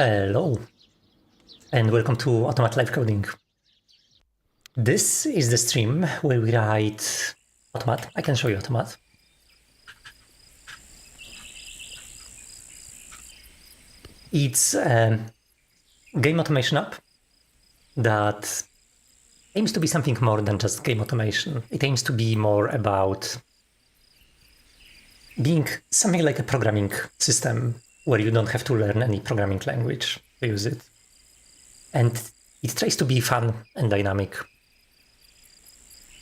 Hello, and welcome to Automat Live Coding. This is the stream where we write Automat. I can show you Automat. It's a game automation app that aims to be something more than just game automation. It aims to be more about being something like a programming system where you don't have to learn any programming language to use it. And it tries to be fun and dynamic.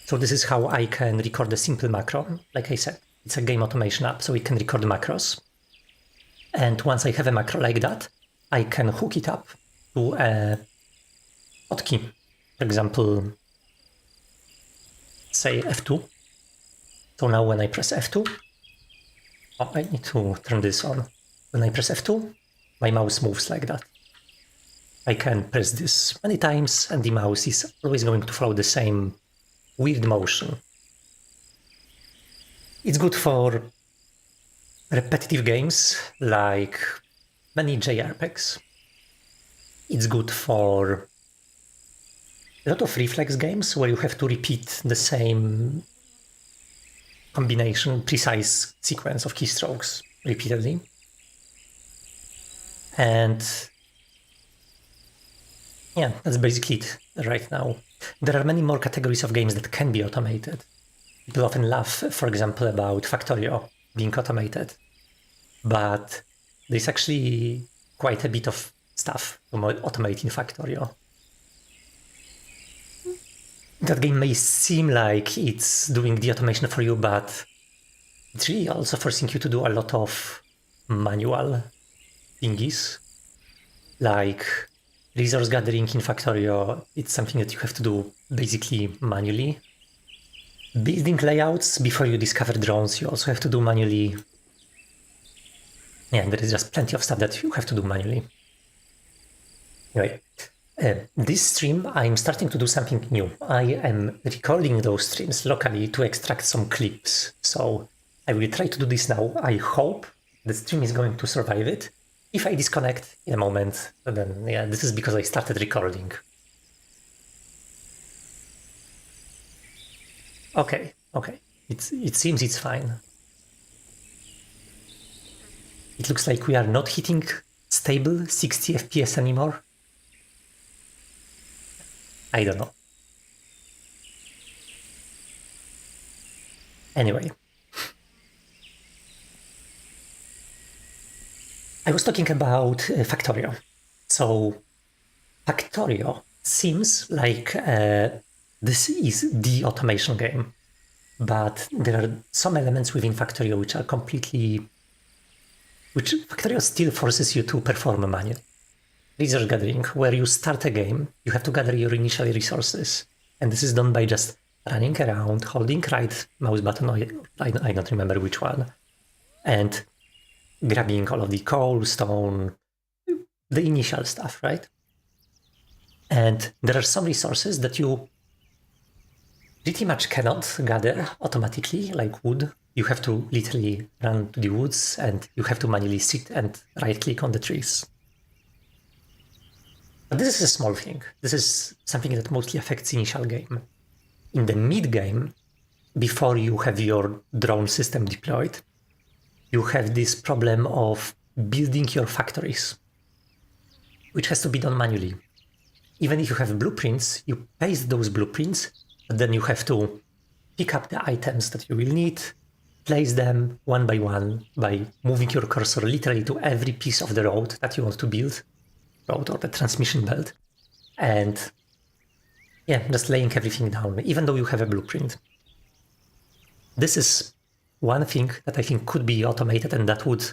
So this is how I can record a simple macro. Like I said, it's a game automation app, so it can record macros. And once I have a macro like that, I can hook it up to a hotkey. For example, say F2. So now when I press F2, I need to turn this on. When I press F2, my mouse moves like that. I can press this many times and the mouse is always going to follow the same weird motion. It's good for repetitive games like many JRPGs. It's good for a lot of reflex games where you have to repeat the same combination, precise sequence of keystrokes repeatedly. And yeah, that's basically it right now. There are many more categories of games that can be automated. People often laugh, for example, about Factorio being automated, but there's actually quite a bit of stuff to automate in Factorio. That game may seem like it's doing the automation for you, but it's really also forcing you to do a lot of manual thingies, like resource gathering in Factorio. It's something that you have to do basically manually. Building layouts before you discover drones, you also have to do manually. Yeah, there is just plenty of stuff that you have to do manually. Anyway, this stream, I'm starting to do something new. I am recording those streams locally to extract some clips. So I will try to do this now. I hope the stream is going to survive it. If I disconnect in a moment, then yeah, this is because I started recording. Okay. It seems it's fine. It looks like we are not hitting stable 60 FPS anymore. I don't know. Anyway. I was talking about Factorio. So Factorio seems like this is the automation game, but there are some elements within Factorio which are which Factorio still forces you to perform manually. Resource gathering, where you start a game, you have to gather your initial resources, and this is done by just running around, holding right mouse button, I don't remember which one, and grabbing all of the coal, stone, the initial stuff, right? And there are some resources that you pretty much cannot gather automatically, like wood. You have to literally run to the woods and you have to manually sit and right-click on the trees. But this is a small thing. This is something that mostly affects initial game. In the mid-game, before you have your drone system deployed, you have this problem of building your factories, which has to be done manually. Even if you have blueprints, you paste those blueprints, but then you have to pick up the items that you will need, place them one by one by moving your cursor literally to every piece of the road that you want to build, road or the transmission belt, and yeah, just laying everything down, even though you have a blueprint. This is one thing that I think could be automated, and that would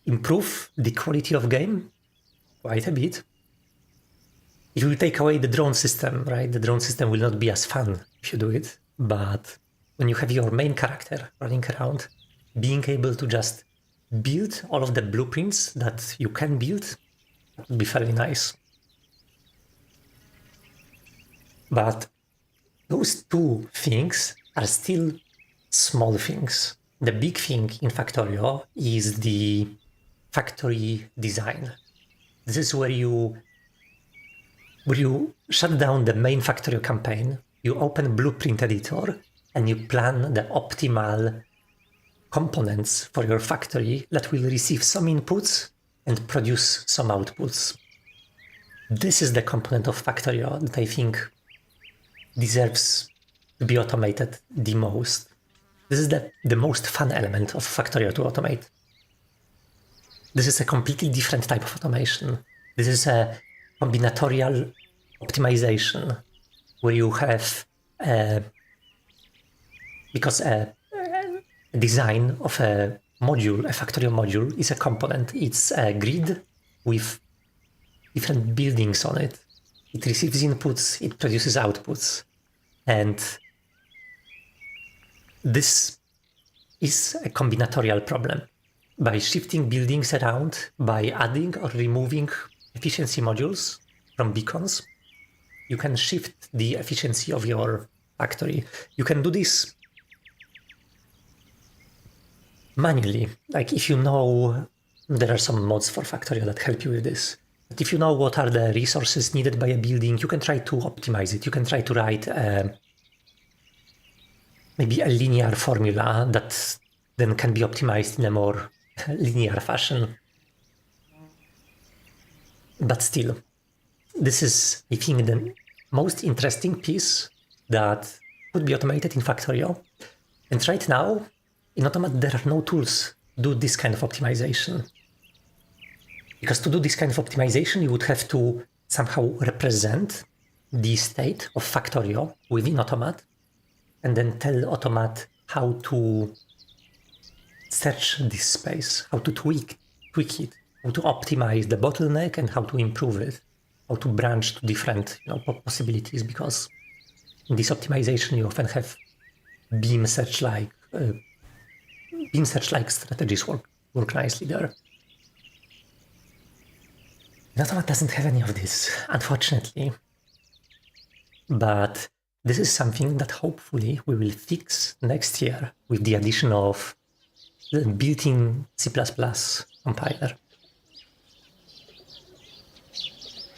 improve the quality of game quite a bit. If you take away the drone system, right, the drone system will not be as fun if you do it, but when you have your main character running around, being able to just build all of the blueprints that you can build would be fairly nice. But those two things are still small things. The big thing in Factorio is the factory design. This is where you shut down the main Factorio campaign, you open Blueprint Editor, and you plan the optimal components for your factory that will receive some inputs and produce some outputs. This is the component of Factorio that I think deserves to be automated the most. This is the most fun element of Factorio to automate. This is a completely different type of automation. This is a combinatorial optimization where you have, because a design of a module, a Factorio module, is a component. It's a grid with different buildings on it. It receives inputs, it produces outputs. And this is a combinatorial problem. By shifting buildings around, by adding or removing efficiency modules from beacons, you can shift the efficiency of your factory. You can do this manually. Like if you know, there are some mods for Factorio that help you with this. But if you know what are the resources needed by a building, you can try to optimize it. You can try to write maybe a linear formula that then can be optimized in a more linear fashion. But still, this is, I think, the most interesting piece that could be automated in Factorio. And right now, in Automat, there are no tools to do this kind of optimization. Because to do this kind of optimization, you would have to somehow represent the state of Factorio within Automat, and then tell Automat how to search this space, how to tweak it, how to optimize the bottleneck and how to improve it, how to branch to different possibilities, because in this optimization you often have beam search-like strategies work nicely there. Automat doesn't have any of this, unfortunately. But this is something that hopefully we will fix next year with the addition of the built-in C++ compiler.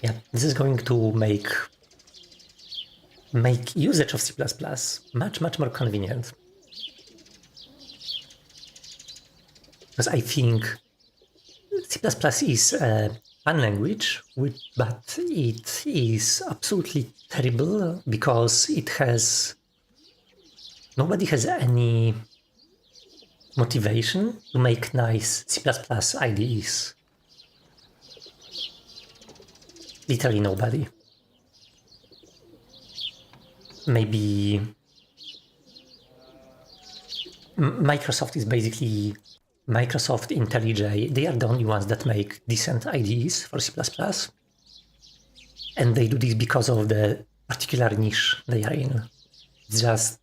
Yeah, this is going to make usage of C++ much more convenient. Because I think C++ is a fun language, but it is absolutely terrible because nobody has any motivation to make nice C++ IDEs. Literally nobody. Maybe Microsoft is basically Microsoft, IntelliJ. They are the only ones that make decent IDEs for C++. And they do this because of the particular niche they are in. It's just,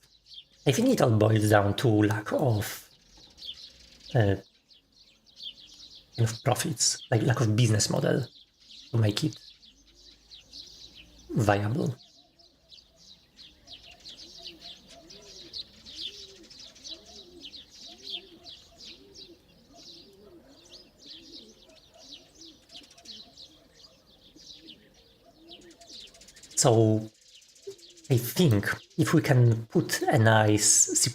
I think it all boils down to lack of profits, like lack of business model to make it viable. So I think if we can put a nice C++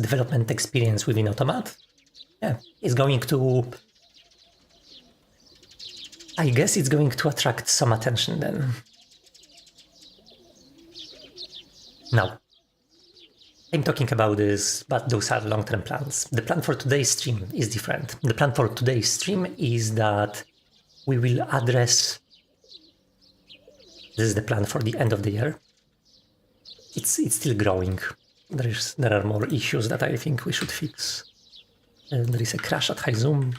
development experience within Automat, yeah, I guess it's going to attract some attention then. Now, I'm talking about this, but those are long-term plans. The plan for today's stream is different. The plan for today's stream is that we will address, this is the plan for the end of the year. It's still growing. There are more issues that I think we should fix. There is a crash at high zoom.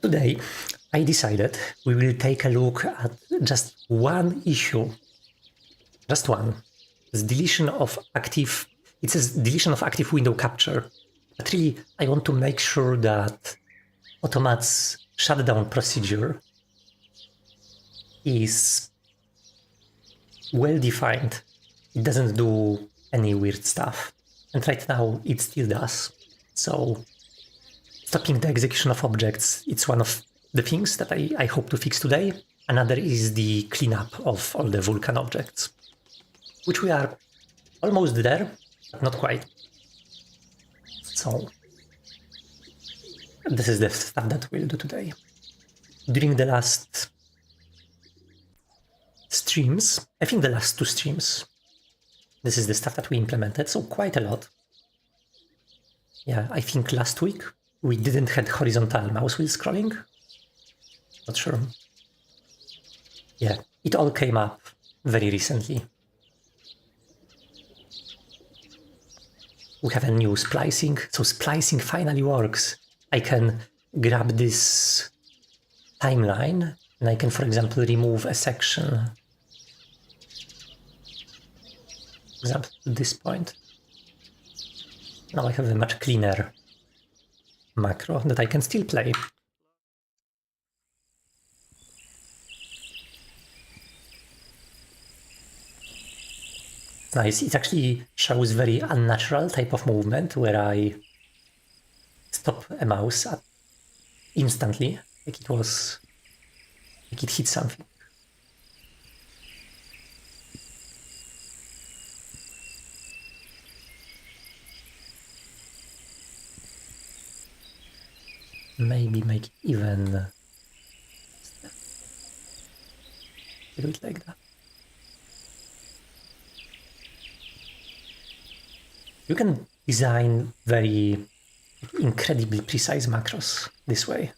Today, I decided we will take a look at just one issue. Just one. It's deletion of active. It says deletion of active window capture. But really, I want to make sure that Automat's shutdown procedure is well defined. It doesn't do any weird stuff. And right now, it still does. So stopping the execution of objects, it's one of the things that I hope to fix today. Another is the cleanup of all the Vulkan objects, which we are almost there, but not quite. So this is the stuff that we'll do today. During the last streams, I think the last 2 streams, this is the stuff that we implemented, so quite a lot. Yeah, I think last week we didn't have horizontal mouse wheel scrolling. Not sure. Yeah, it all came up very recently. We have a new splicing, so splicing finally works. I can grab this timeline and I can, for example, remove a section. For example, at this point. Now I have a much cleaner macro that I can still play. Nice, it actually shows very unnatural type of movement where I stop a mouse instantly, like it hit something. Maybe make it even do it like that. You can design very incredibly precise macros this way.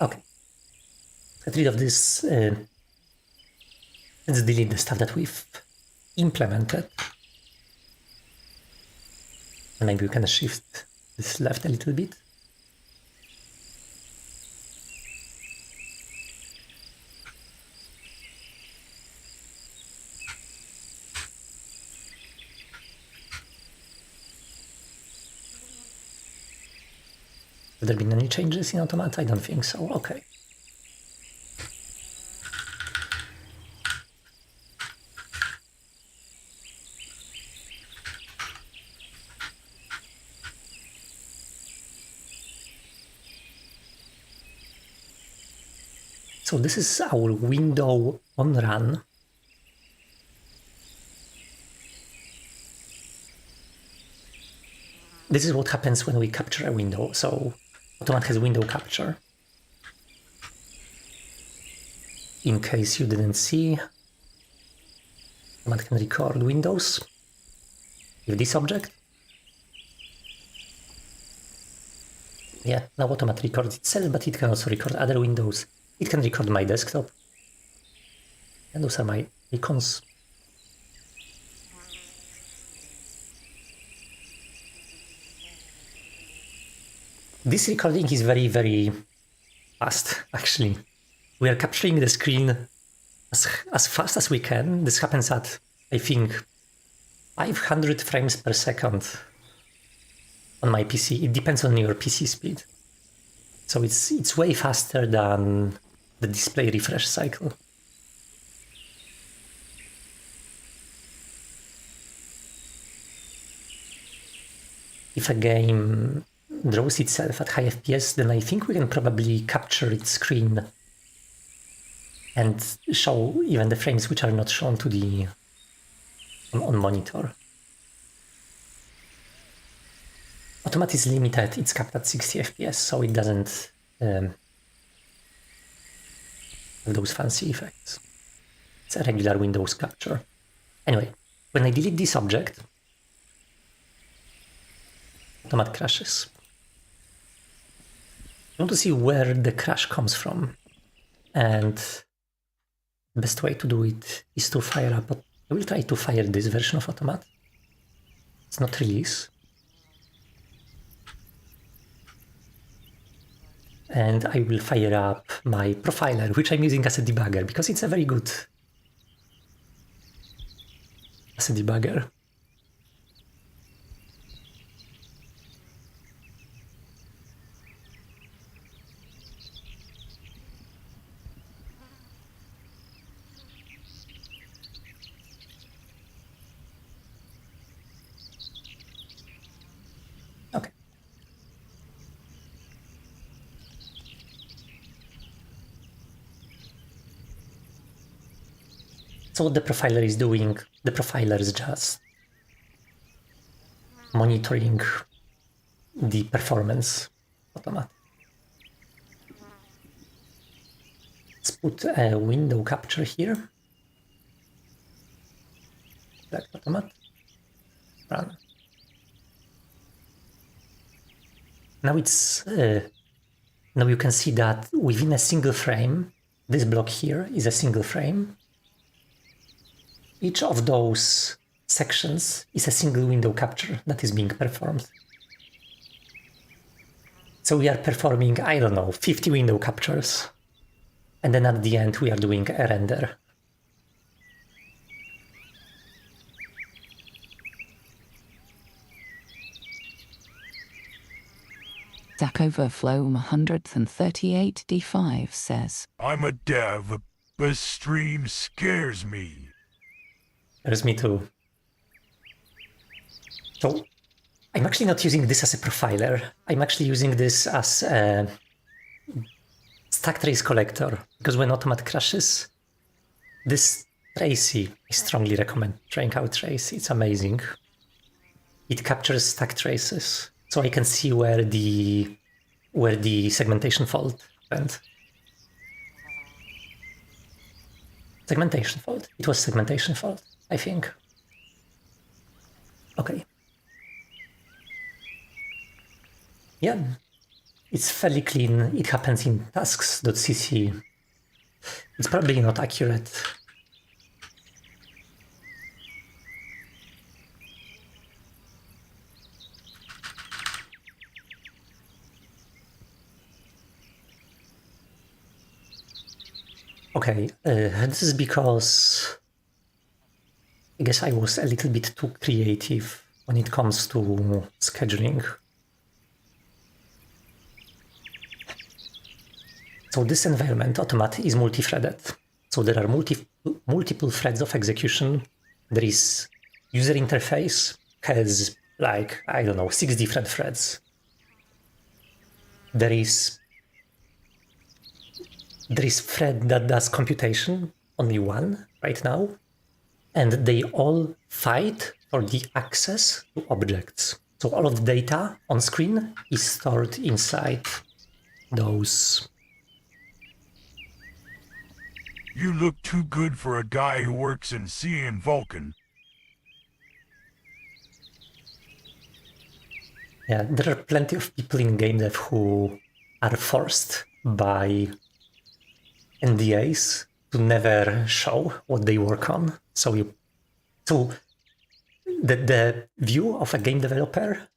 Okay, get rid of this. Let's delete the stuff that we've implemented. And maybe we can shift this left a little bit. Have there been any changes in Automat? I don't think so. Okay. So this is our window on run. This is what happens when we capture a window. So Automat has window capture. In case you didn't see, Automat can record windows with this object. Yeah, now Automat records itself, but it can also record other windows. It can record my desktop. And those are my icons. This recording is very, very fast, actually. We are capturing the screen as fast as we can. This happens at, I think, 500 frames per second on my PC. It depends on your PC speed. So it's way faster than the display refresh cycle. If a game draws itself at high FPS, then I think we can probably capture its screen and show even the frames which are not shown to the on monitor. Automat is limited, it's capped at 60 FPS, so it doesn't have those fancy effects. It's a regular Windows capture. Anyway, when I delete this object, Automat crashes. I want to see where the crash comes from, and the best way to do it is to fire up. I will try to fire this version of Automat. It's not release. And I will fire up my profiler, which I'm using as a debugger, because it's a very good as a debugger. So what the profiler is doing, the profiler is just monitoring the performance automat. Let's put a window capture here. Select automat. Run. Now now you can see that within a single frame, this block here is a single frame. Each of those sections is a single window capture that is being performed. So we are performing, I don't know, 50 window captures. And then at the end we are doing a render. Stack Overflow 138 D5 says, I'm a dev, but stream scares me. There's me too. So I'm actually not using this as a profiler. I'm actually using this as a stack trace collector, because when Automat crashes, this Tracy, I strongly recommend trying out Tracy. It's amazing. It captures stack traces, so I can see where the segmentation fault went. Segmentation fault. It was segmentation fault, I think. Okay. Yeah, it's fairly clean. It happens in tasks.cc. It's probably not accurate. Okay, this is because I guess I was a little bit too creative when it comes to scheduling. So this environment, Automat, is multi-threaded. So there are multiple threads of execution. There is user interface, has like, I don't know, 6 different threads. There is thread that does computation, only one right now, and they all fight for the access to objects. So all of the data on screen is stored inside those. You look too good for a guy who works in C and Vulkan. Yeah, there are plenty of people in game dev who are forced by NDAs to never show what they work on. So the view of a game developer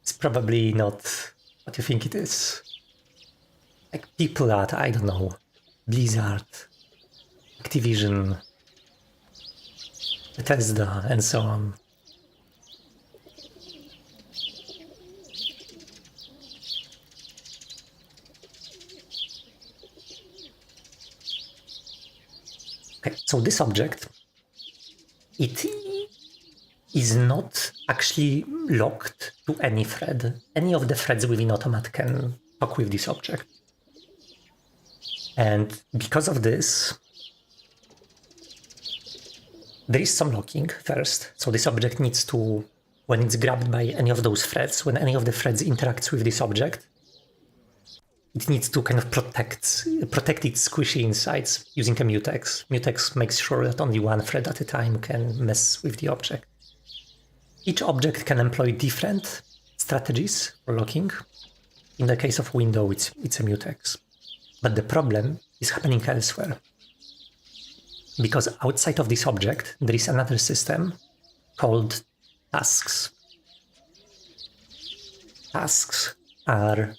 is probably not what you think it is. Like people at, I don't know, Blizzard, Activision, Bethesda, and so on. Okay, so this object, it is not actually locked to any thread. Any of the threads within Automat can talk with this object. And because of this, there is some locking first. So this object needs to, when it's grabbed by any of those threads, when any of the threads interacts with this object, it needs to kind of protect its squishy insides using a mutex. Mutex makes sure that only one thread at a time can mess with the object. Each object can employ different strategies for locking. In the case of window, it's a mutex. But the problem is happening elsewhere. Because outside of this object, there is another system called tasks. Tasks are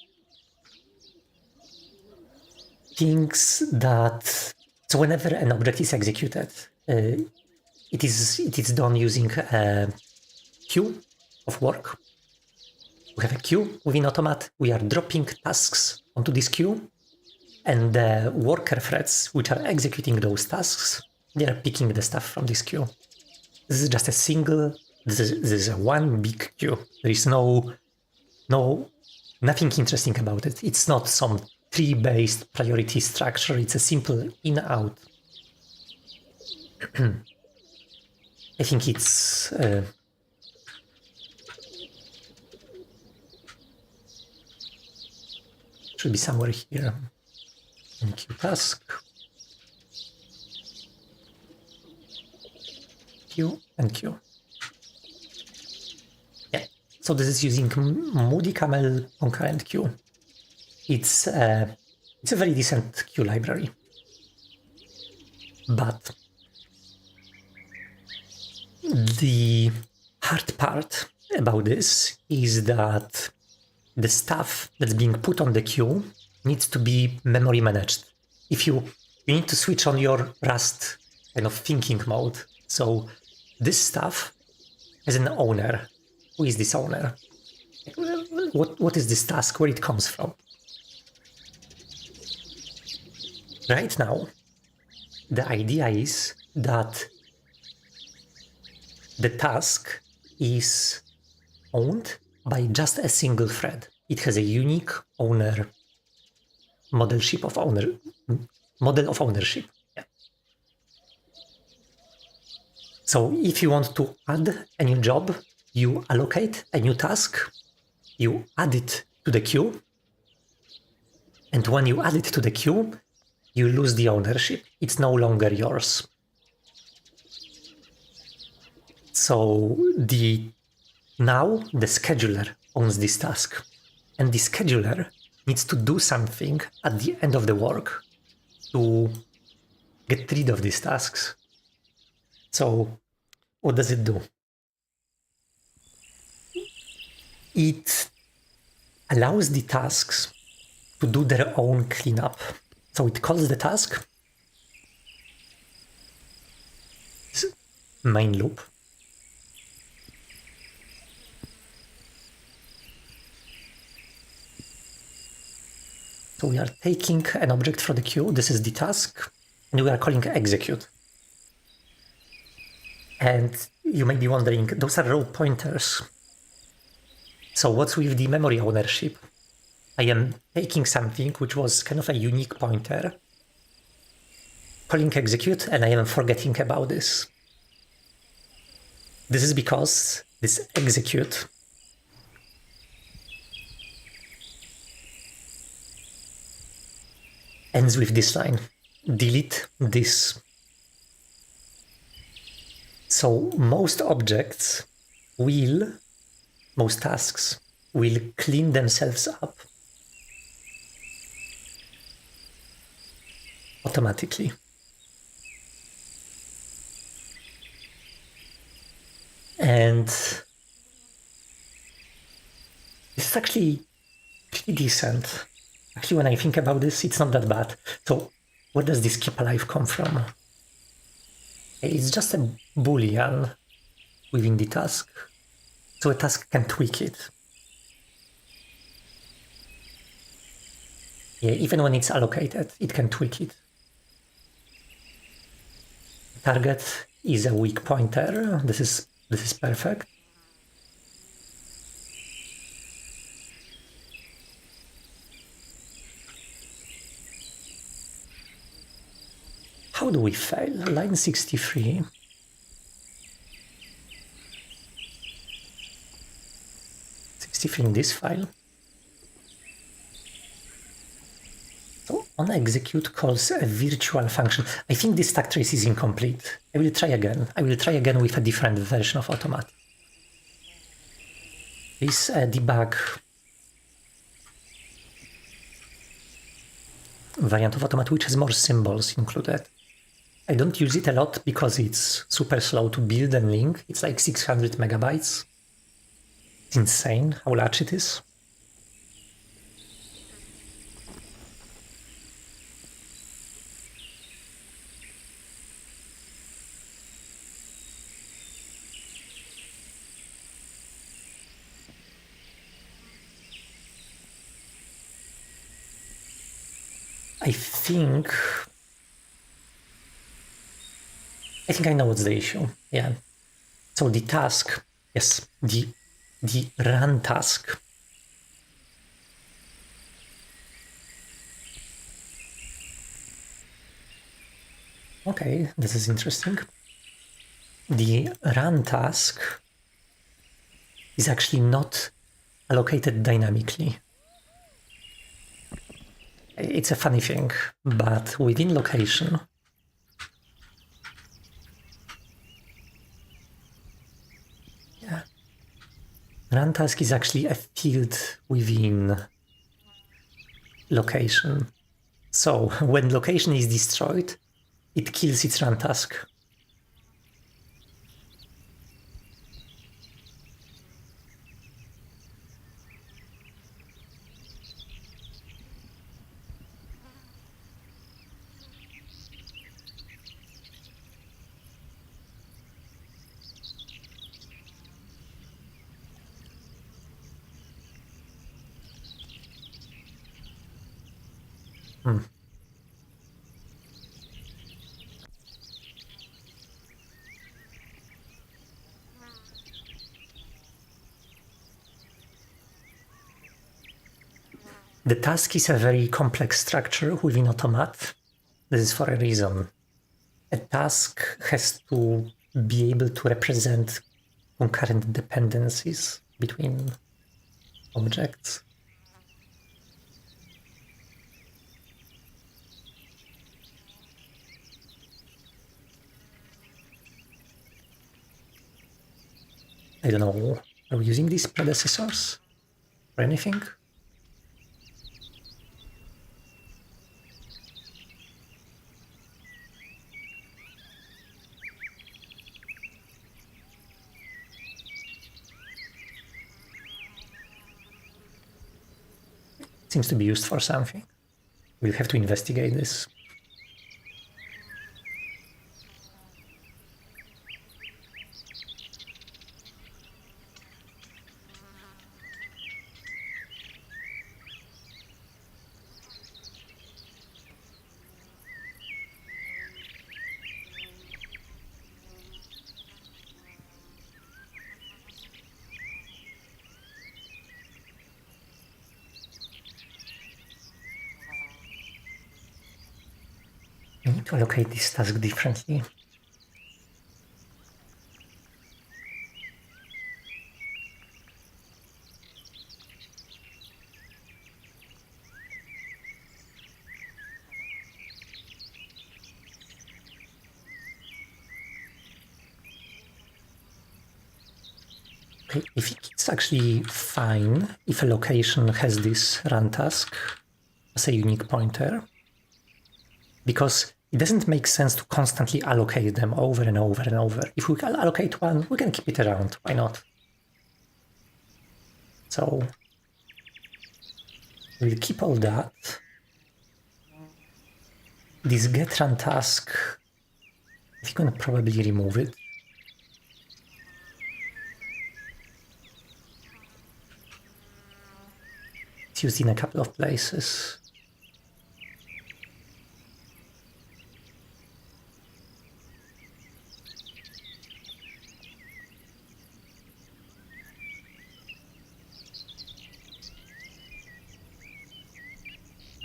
things that, so whenever an object is executed, it is done using a queue of work. We have a queue within Automat. We are dropping tasks onto this queue, and the worker threads, which are executing those tasks, they are picking the stuff from this queue. This is just a single, this is a one big queue. There is nothing interesting about it. It's not some tree-based priority structure. It's a simple in-out. I think it's should be somewhere here in queue task. Queue and queue. Yeah. So this is using Moody Camel concurrent queue. It's a very decent queue library, but the hard part about this is that the stuff that's being put on the queue needs to be memory managed. If you need to switch on your Rust kind of thinking mode. So this stuff has an owner. Who is this owner? What is this task? Where it comes from? Right now, the idea is that the task is owned by just a single thread. It has a unique owner, model of ownership. Yeah. So if you want to add a new job, you allocate a new task, you add it to the queue, and when you add it to the queue, you lose the ownership. It's no longer yours. So now the scheduler owns this task, and the scheduler needs to do something at the end of the work to get rid of these tasks. So what does it do? It allows the tasks to do their own cleanup. So it calls the task main loop. So we are taking an object from the queue, this is the task, and we are calling execute. And you may be wondering, those are row pointers. So what's with the memory ownership? I am taking something which was kind of a unique pointer, calling execute, and I am forgetting about this. This is because this execute ends with this line, delete this. So most tasks will clean themselves up automatically. And this is actually pretty decent. Actually, when I think about this, it's not that bad. So where does this keep alive come from? It's just a boolean within the task. So a task can tweak it. Yeah, even when it's allocated, it can tweak it. Target is a weak pointer. This is perfect. How do we fail? Line 63. In this file. So on execute calls a virtual function. I think this stack trace is incomplete. I will try again. I will try again with a different version of Automat. This debug variant of Automat which has more symbols included. I don't use it a lot because it's super slow to build and link. It's like 600 megabytes. It's insane how large it is. I think I know what's the issue. Yeah. So the task, yes, the run task Okay, this is interesting. The run task is actually not allocated dynamically. It's a funny thing, but within location, yeah, run task is actually a field within location. So when location is destroyed, it kills its run task. Hmm. The task is a very complex structure within Automat. This is for a reason. A task has to be able to represent concurrent dependencies between objects. I don't know, are we using these predecessors for anything? Seems to be used for something. We'll have to investigate this. We need to allocate this task differently. Okay, if it's actually fine if a location has this run task as a unique pointer, because it doesn't make sense to constantly allocate them over and over and over. If we can allocate one, we can keep it around. Why not? So we'll keep all that. This get run task, we're gonna probably remove it. It's used in a couple of places.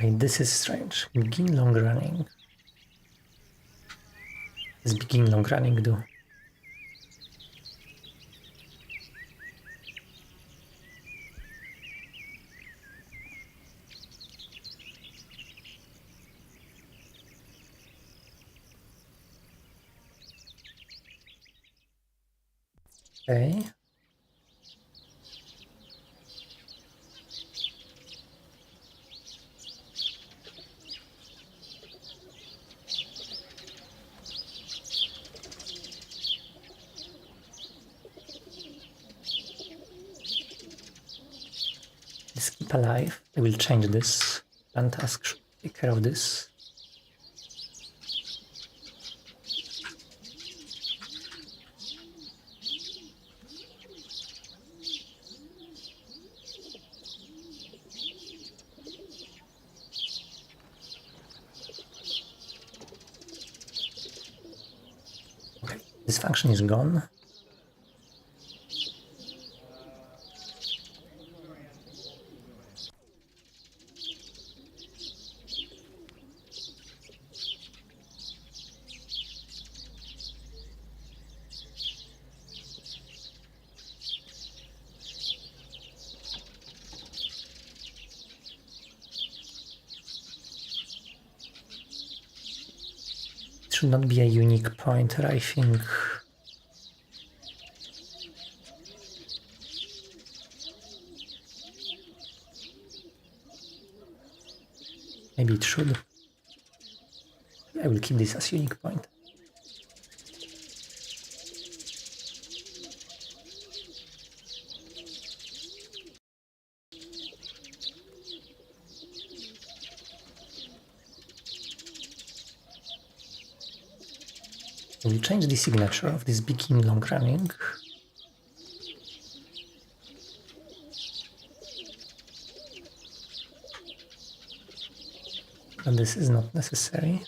Wait, this is strange. Begin long running. What does begin long running do? Okay. Let's keep alive. I will change this. Run task should take care of this. Okay, this function is gone. should not be a unique pointer, I think. Maybe it should. I will keep this as unique point. We'll change the signature of this begin long running. But this is not necessary.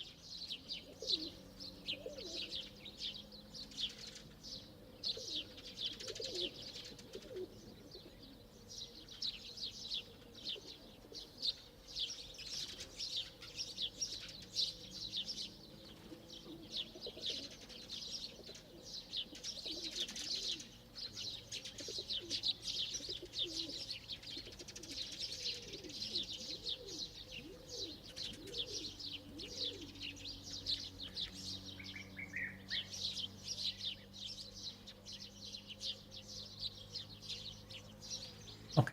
Okay,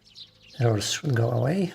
errors should go away.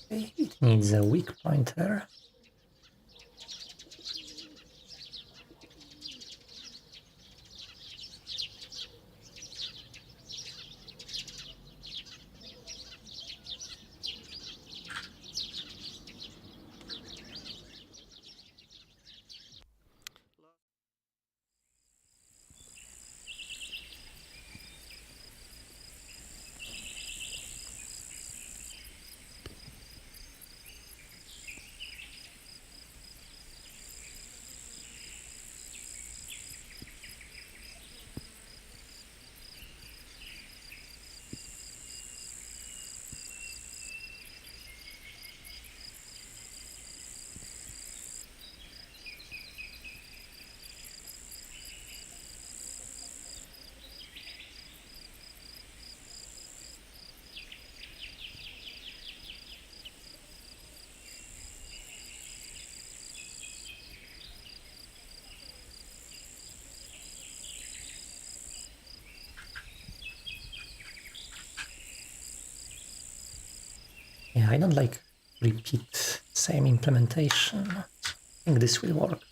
Okay, it needs a weak pointer. Yeah, I don't like repeat same implementation. I think this will work.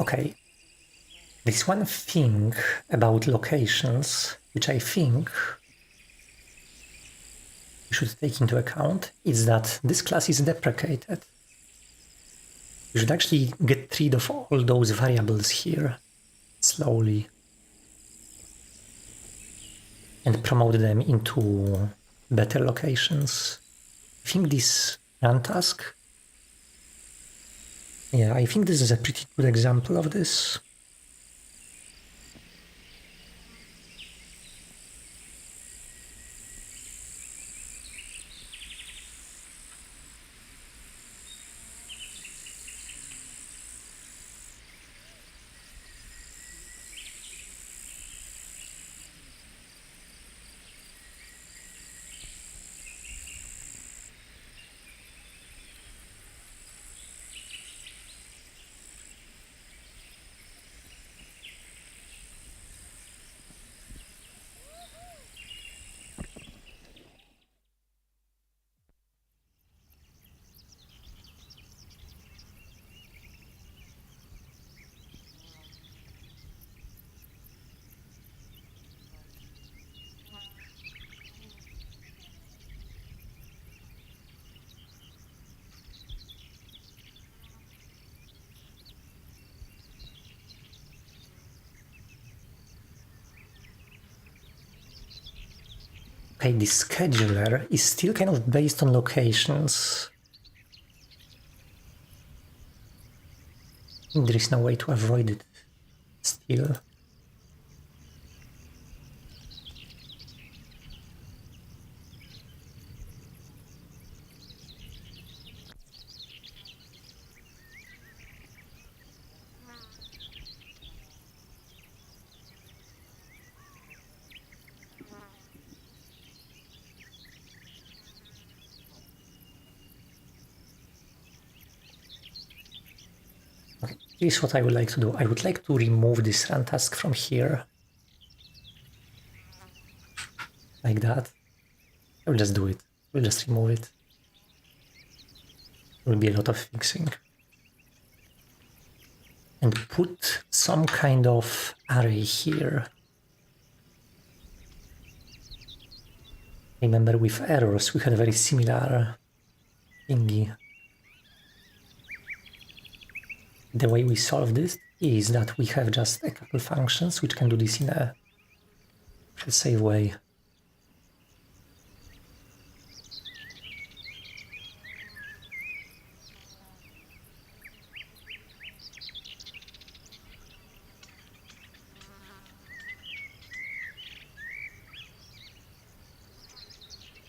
Okay, there's one thing about locations which I think you should take into account is that this class is deprecated. We should actually get rid of all those variables here slowly and promote them into better locations. I think this run task, yeah, I think this is a pretty good example of this. Okay, this scheduler is still kind of based on locations. There is no way to avoid it still. Okay, here's what I would like to do. I would like to remove this run task from here. Like that. I will just do it. We'll just remove it. There will be a lot of fixing. And put some kind of array here. Remember, with errors, we had a very similar thingy. The way we solve this is that we have just a couple functions which can do this in a safe way.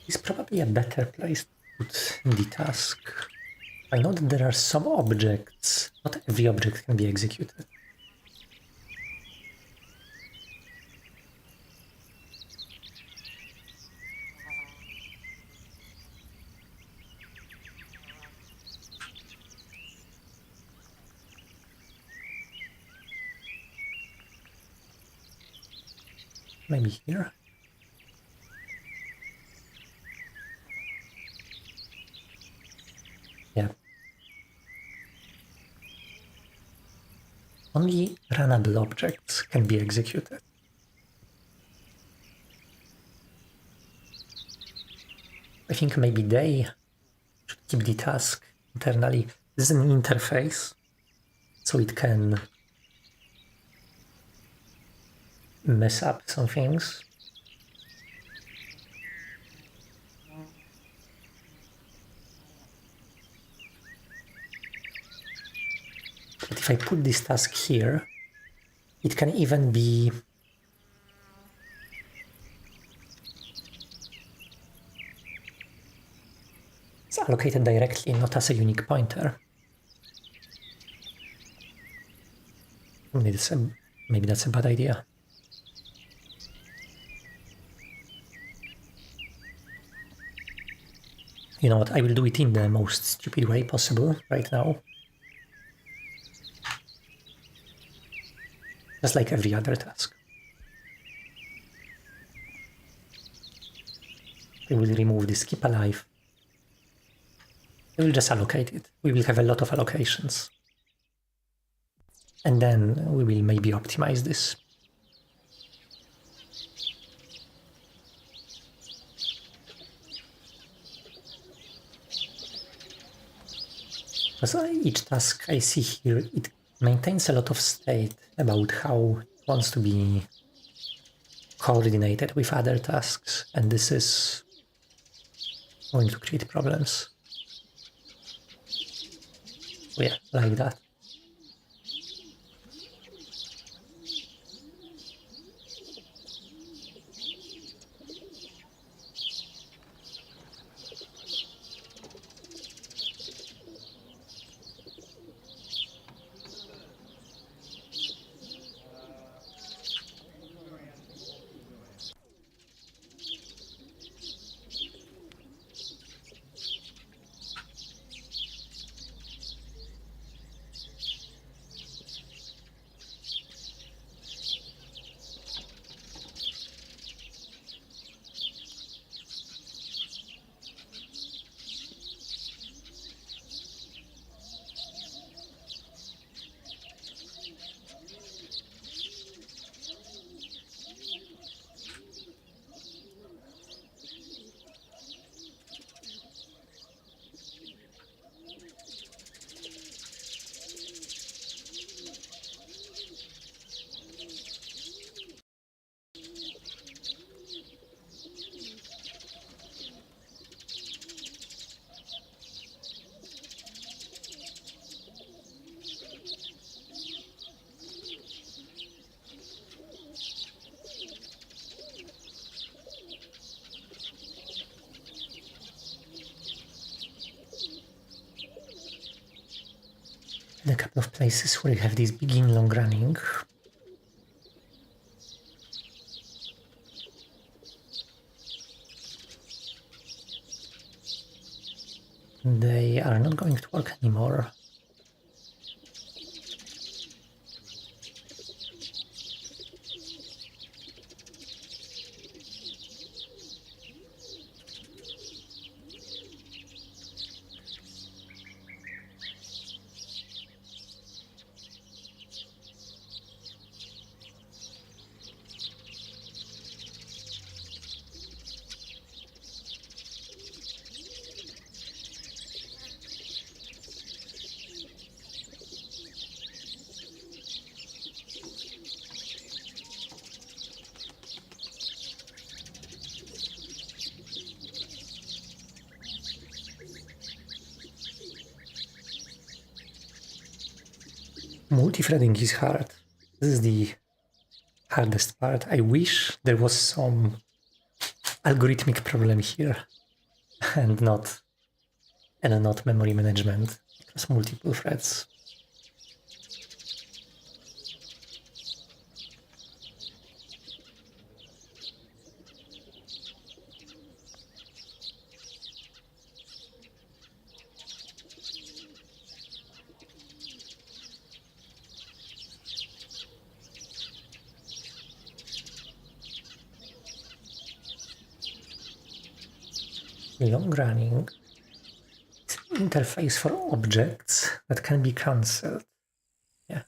It's probably a better place to put the task. I know that there are some objects, not every object can be executed. Maybe here. Yeah. Only runnable objects can be executed. I think maybe they should keep the task internally. This is an interface, so it can mess up some things. But if I put this task here, it can even be allocated directly, not as a unique pointer. Maybe that's a bad idea. You know what, I will do it in the most stupid way possible right now. Just like every other task. We will remove this keep alive. We will just allocate it. We will have a lot of allocations. And then we will maybe optimize this. Because each task I see here, it maintains a lot of state about how it wants to be coordinated with other tasks, and this is going to create problems. So yeah, like that. In a couple of places where you have these begin long running, they are not going to work anymore. Multi-threading is hard. This is the hardest part. I wish there was some algorithmic problem here and not memory management across multiple threads. Long running is an interface for objects that can be cancelled. Yeah.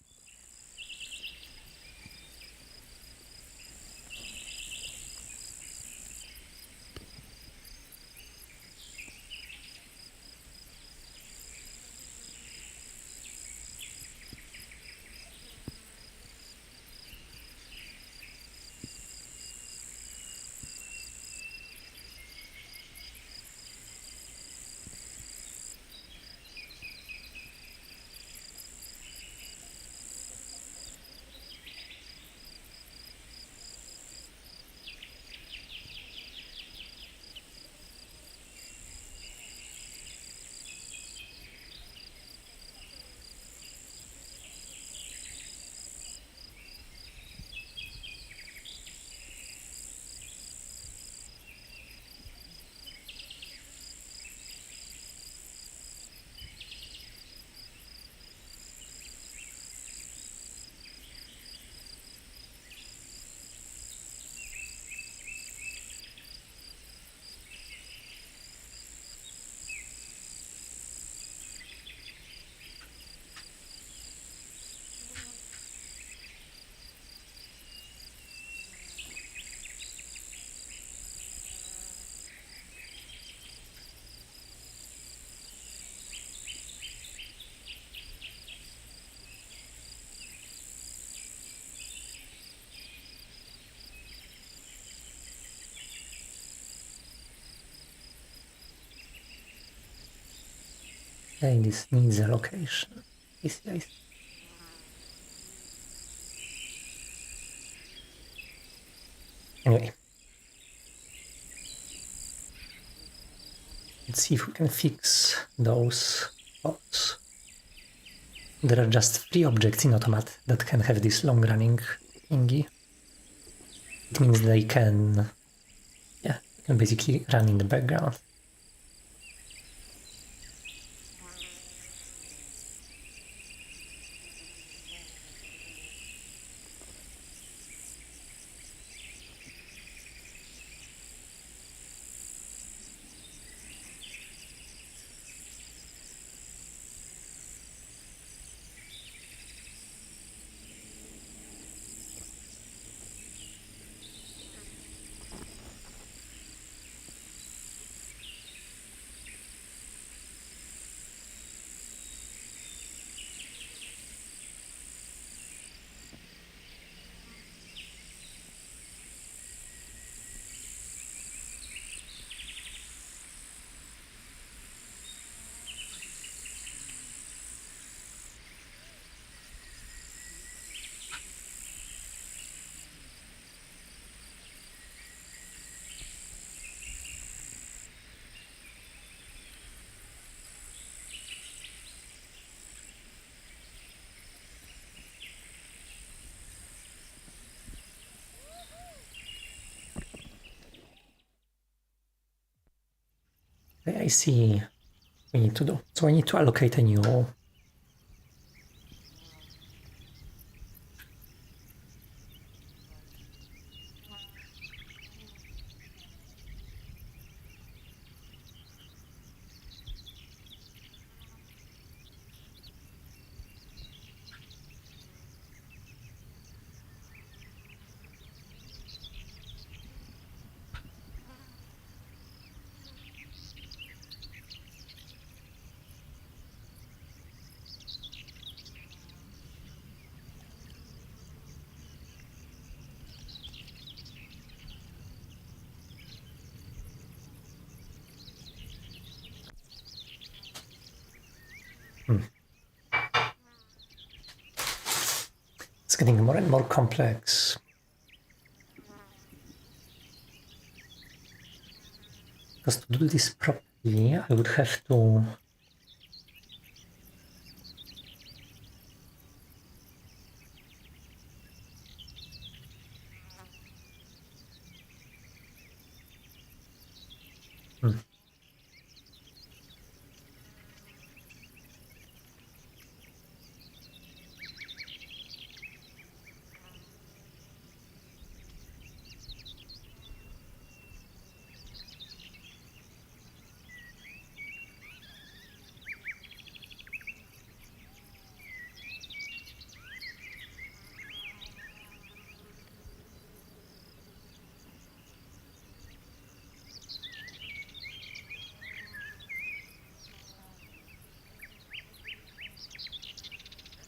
Okay, this needs a location. I see. Anyway, let's see if we can fix those faults. There are just 3 objects in Automat that can have this long-running thingy. It means they can basically run in the background. Okay, I see we need to do. So I need to allocate a new It's getting more and more complex. Because to do this properly, I would have to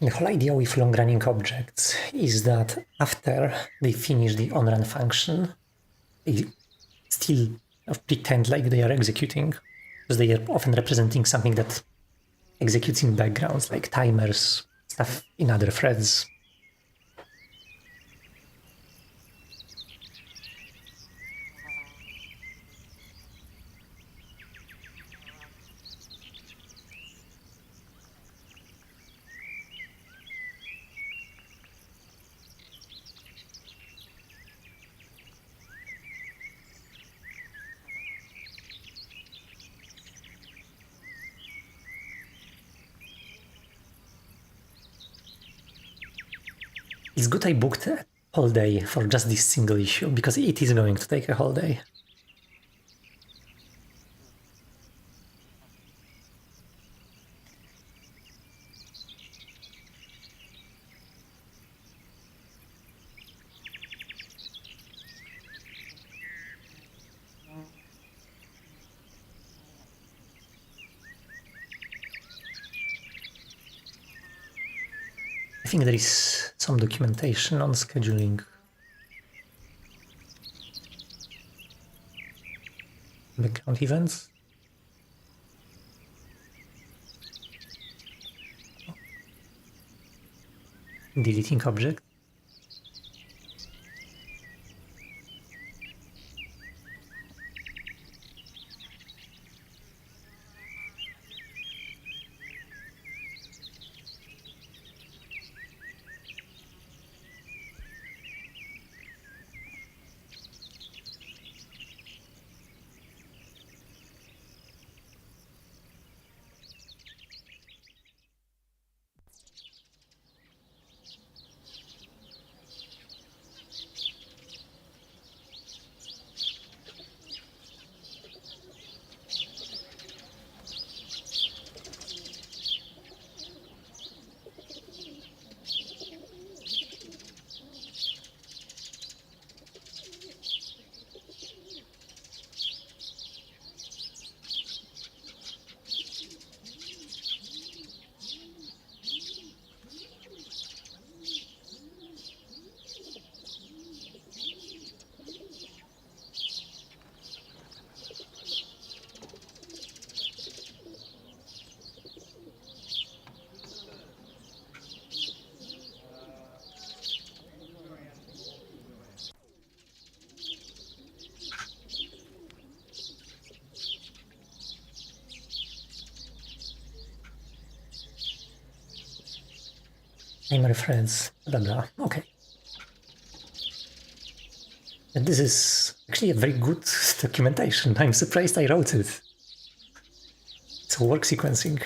The whole idea with long-running objects is that after they finish the onRun function, they still pretend like they are executing, because they are often representing something that executes in backgrounds, like timers, stuff in other threads. It's good I booked a whole day for just this single issue, because it is going to take a whole day. I think there is some documentation on scheduling background events. deleting object. Name reference, blah blah. Okay. And this is actually a very good documentation. I'm surprised I wrote it. It's work sequencing.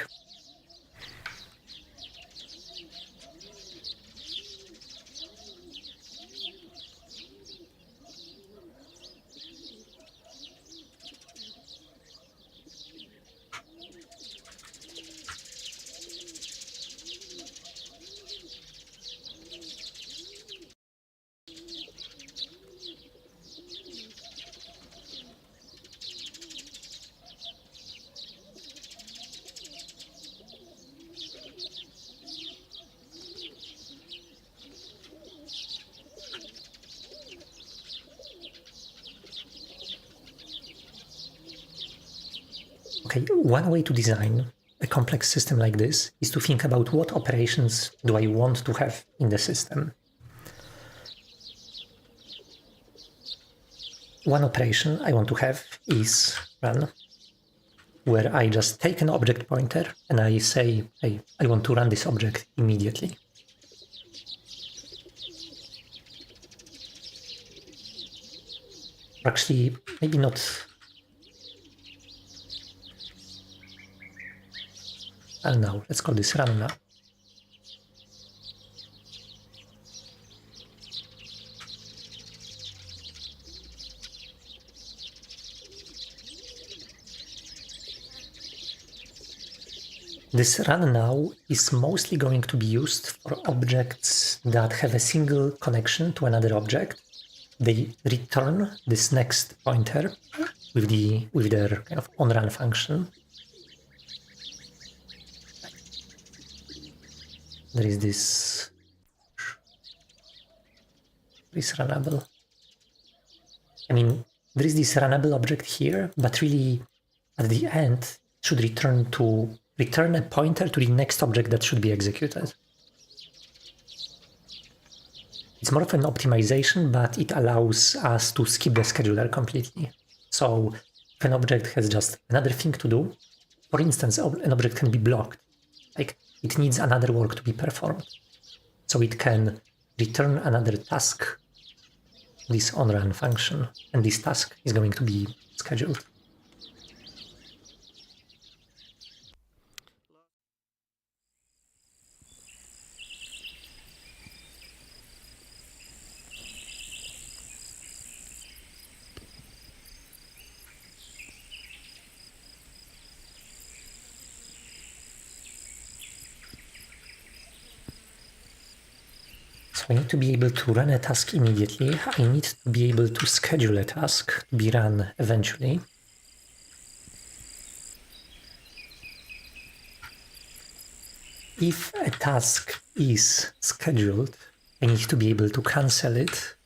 Okay, one way to design a complex system like this is to think about what operations do I want to have in the system. One operation I want to have is run, where I just take an object pointer and I say, hey, I want to run this object immediately. Actually, maybe not. And now let's call this run now. This run now is mostly going to be used for objects that have a single connection to another object. They return this next pointer with their kind of onRun function. There is this runnable. I mean, there is this runnable object here, but really at the end it should return a pointer to the next object that should be executed. It's more of an optimization, but it allows us to skip the scheduler completely. So if an object has just another thing to do, for instance, an object can be blocked. Like it needs another work to be performed. So it can return another task, this onRun function, and this task is going to be scheduled. So I need to be able to run a task immediately. I need to be able to schedule a task to be run eventually. If a task is scheduled, I need to be able to cancel it.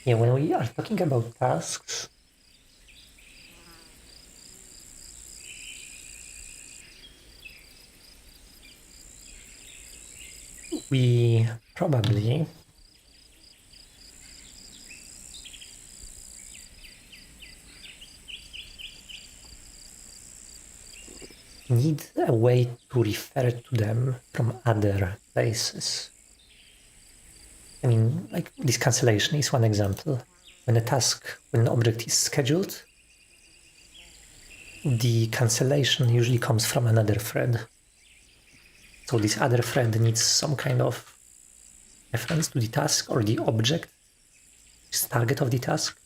Yeah, when we are talking about tasks, we probably need a way to refer to them from other places. I mean, like this cancellation is one example. When an object is scheduled, the cancellation usually comes from another thread. So this other thread needs some kind of reference to the task or the object, which is target of the task.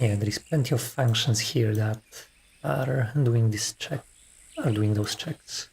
Yeah, there is plenty of functions here that are doing those checks.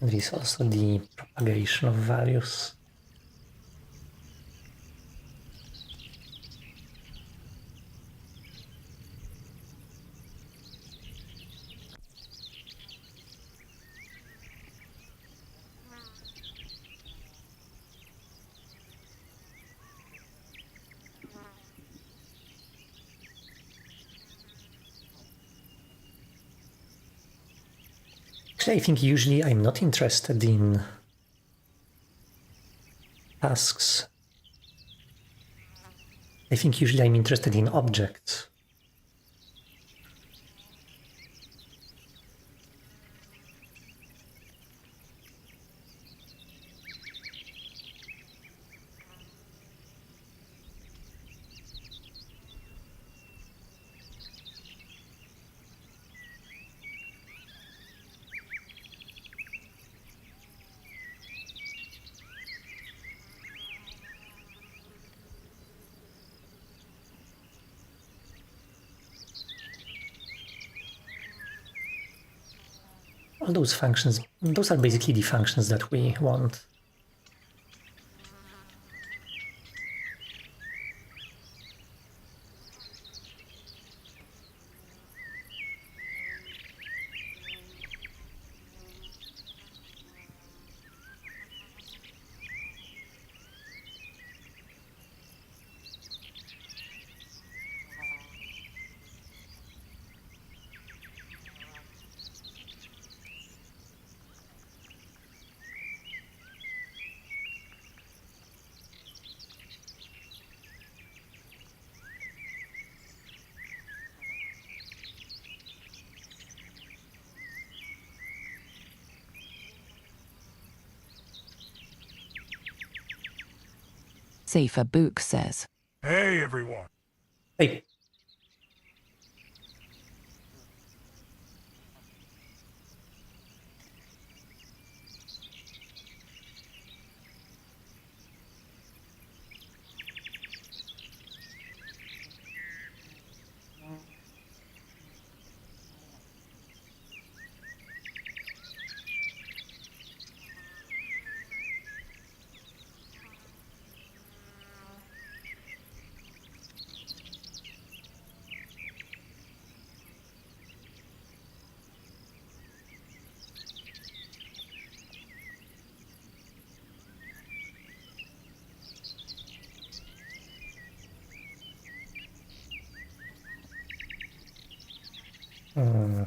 There is also the propagation of values. Actually, I think usually I'm not interested in tasks. I think usually I'm interested in objects. All those functions, those are basically the functions that we want. Safer Book says, Hey, everyone. Hey, Hmm.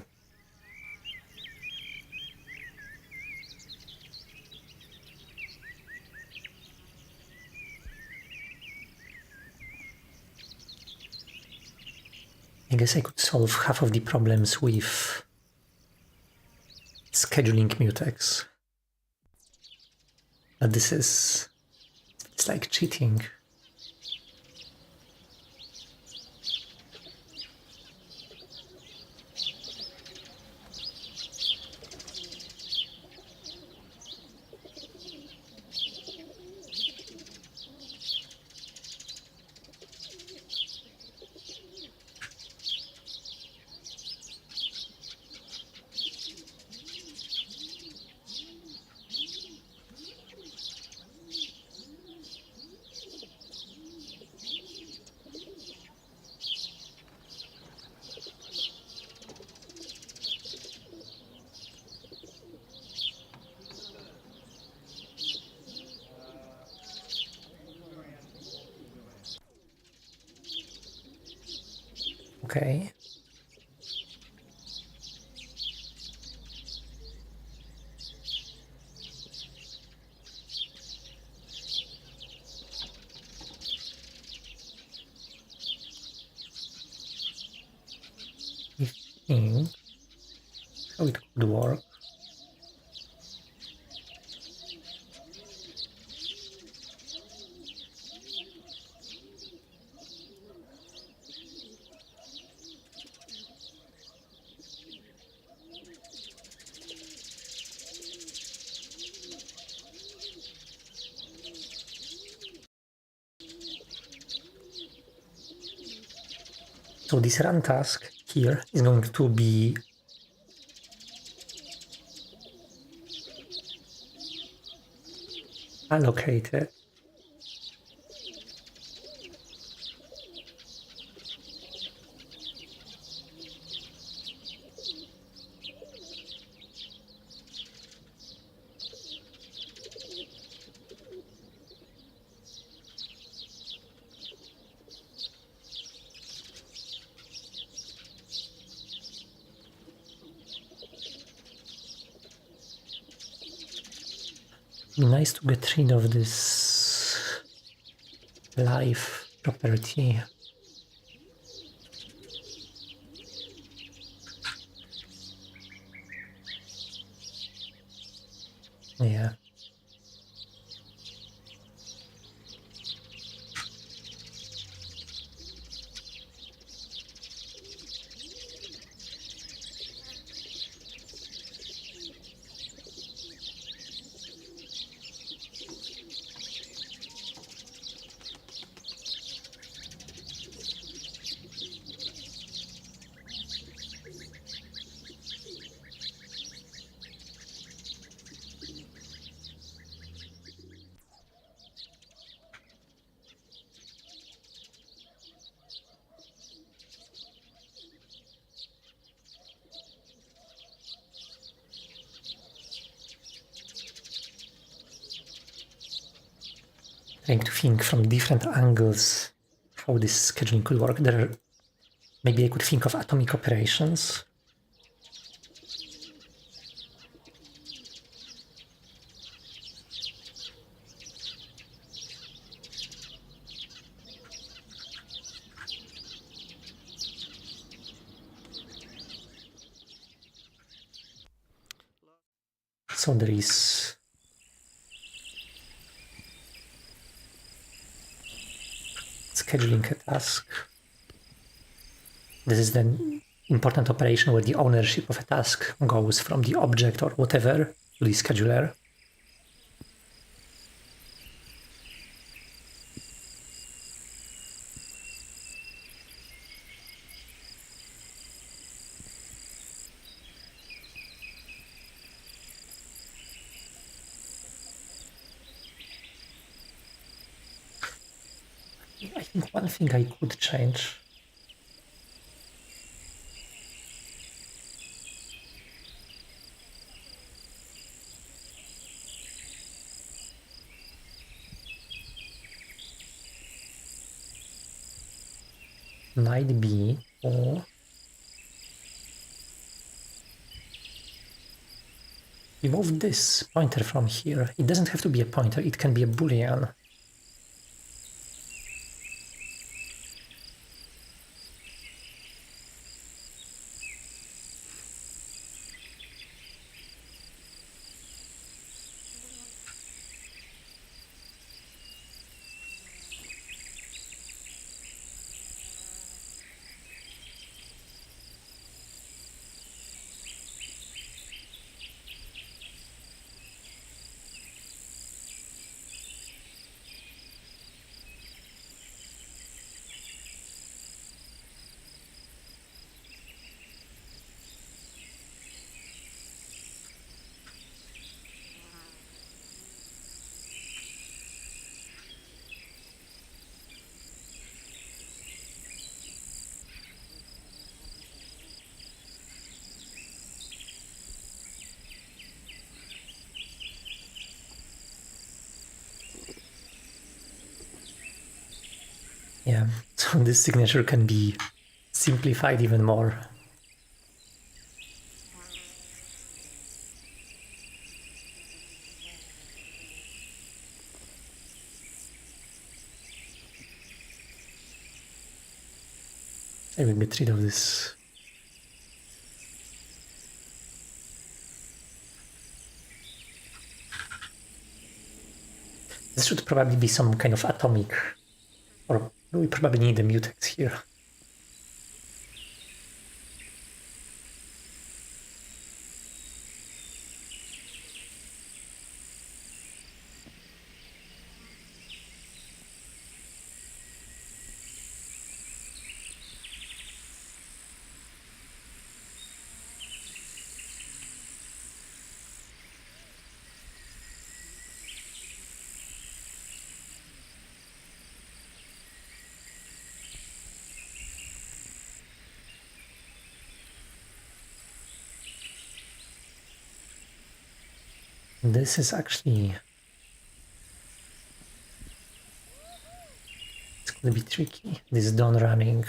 I guess I could solve half of the problems with scheduling mutex. But it's like cheating. Okay. I think how it could work. So this run task here is going to be allocated be nice to get rid of this life property. Yeah. Trying to think from different angles how this scheduling could work. Maybe I could think of atomic operations. So there is scheduling a task. This is the important operation where the ownership of a task goes from the object or whatever to the scheduler. I think one thing I could change. Might be, or remove this pointer from here. It doesn't have to be a pointer, it can be a boolean. Yeah, so this signature can be simplified even more. I will get rid of this. This should probably be some kind of atomic, or we probably need a mutex here. This is actually, it's gonna be tricky. This done running.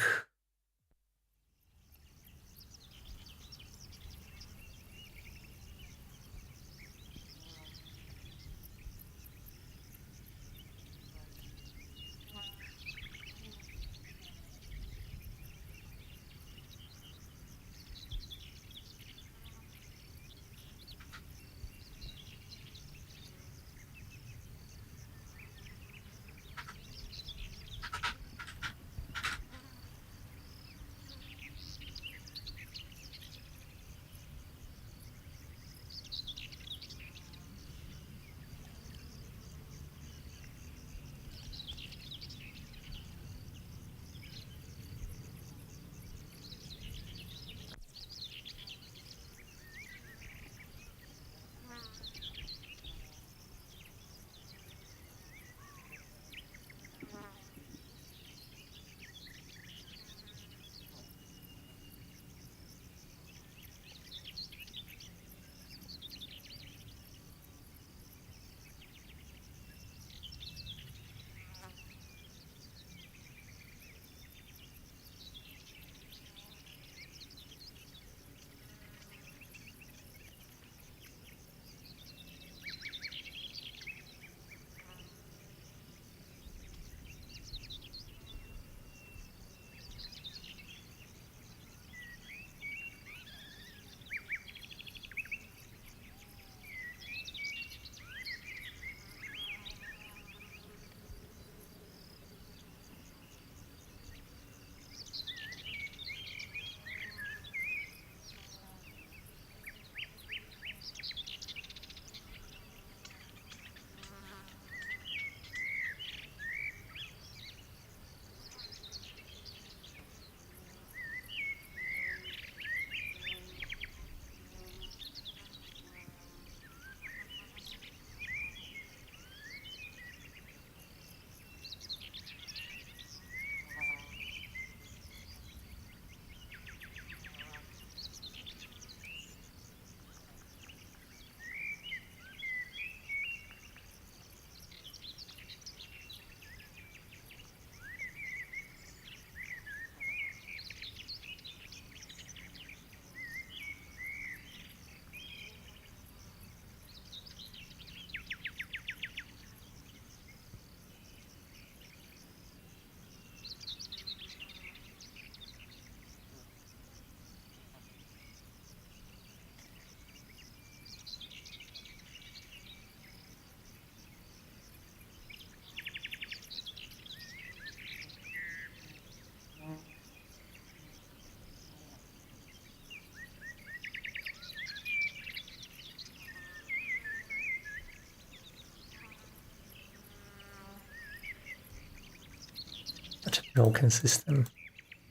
broken system.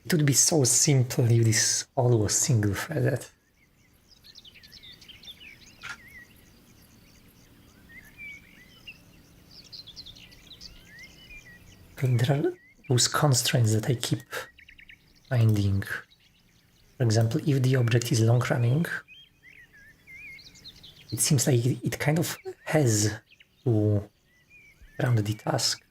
It would be so simple if this all was single-threaded. There are those constraints that I keep finding. For example, if the object is long-running, it seems like it kind of has to run the task.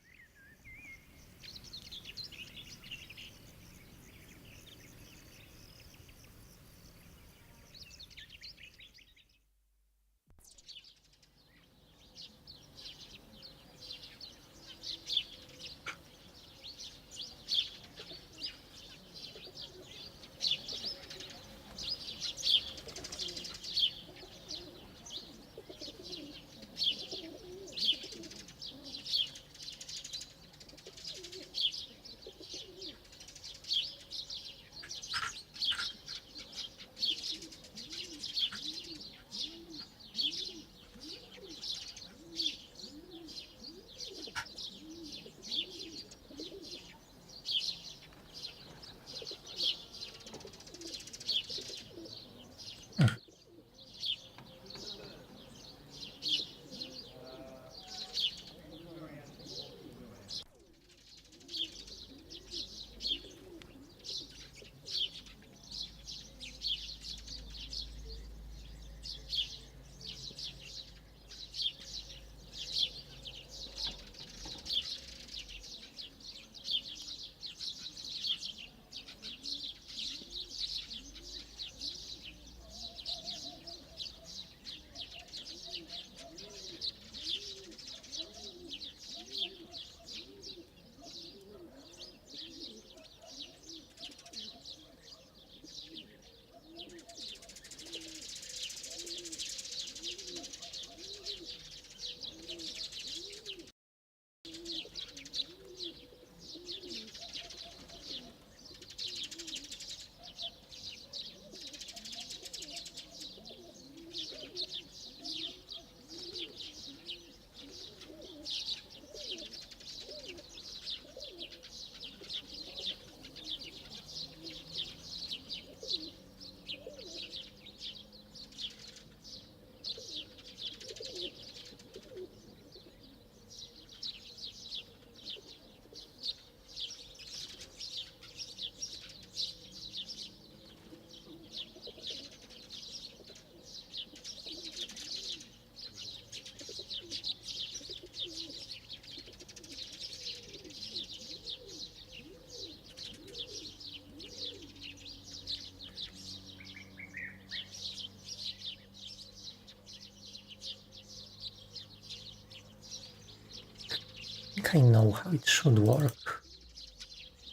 I think I know how it should work.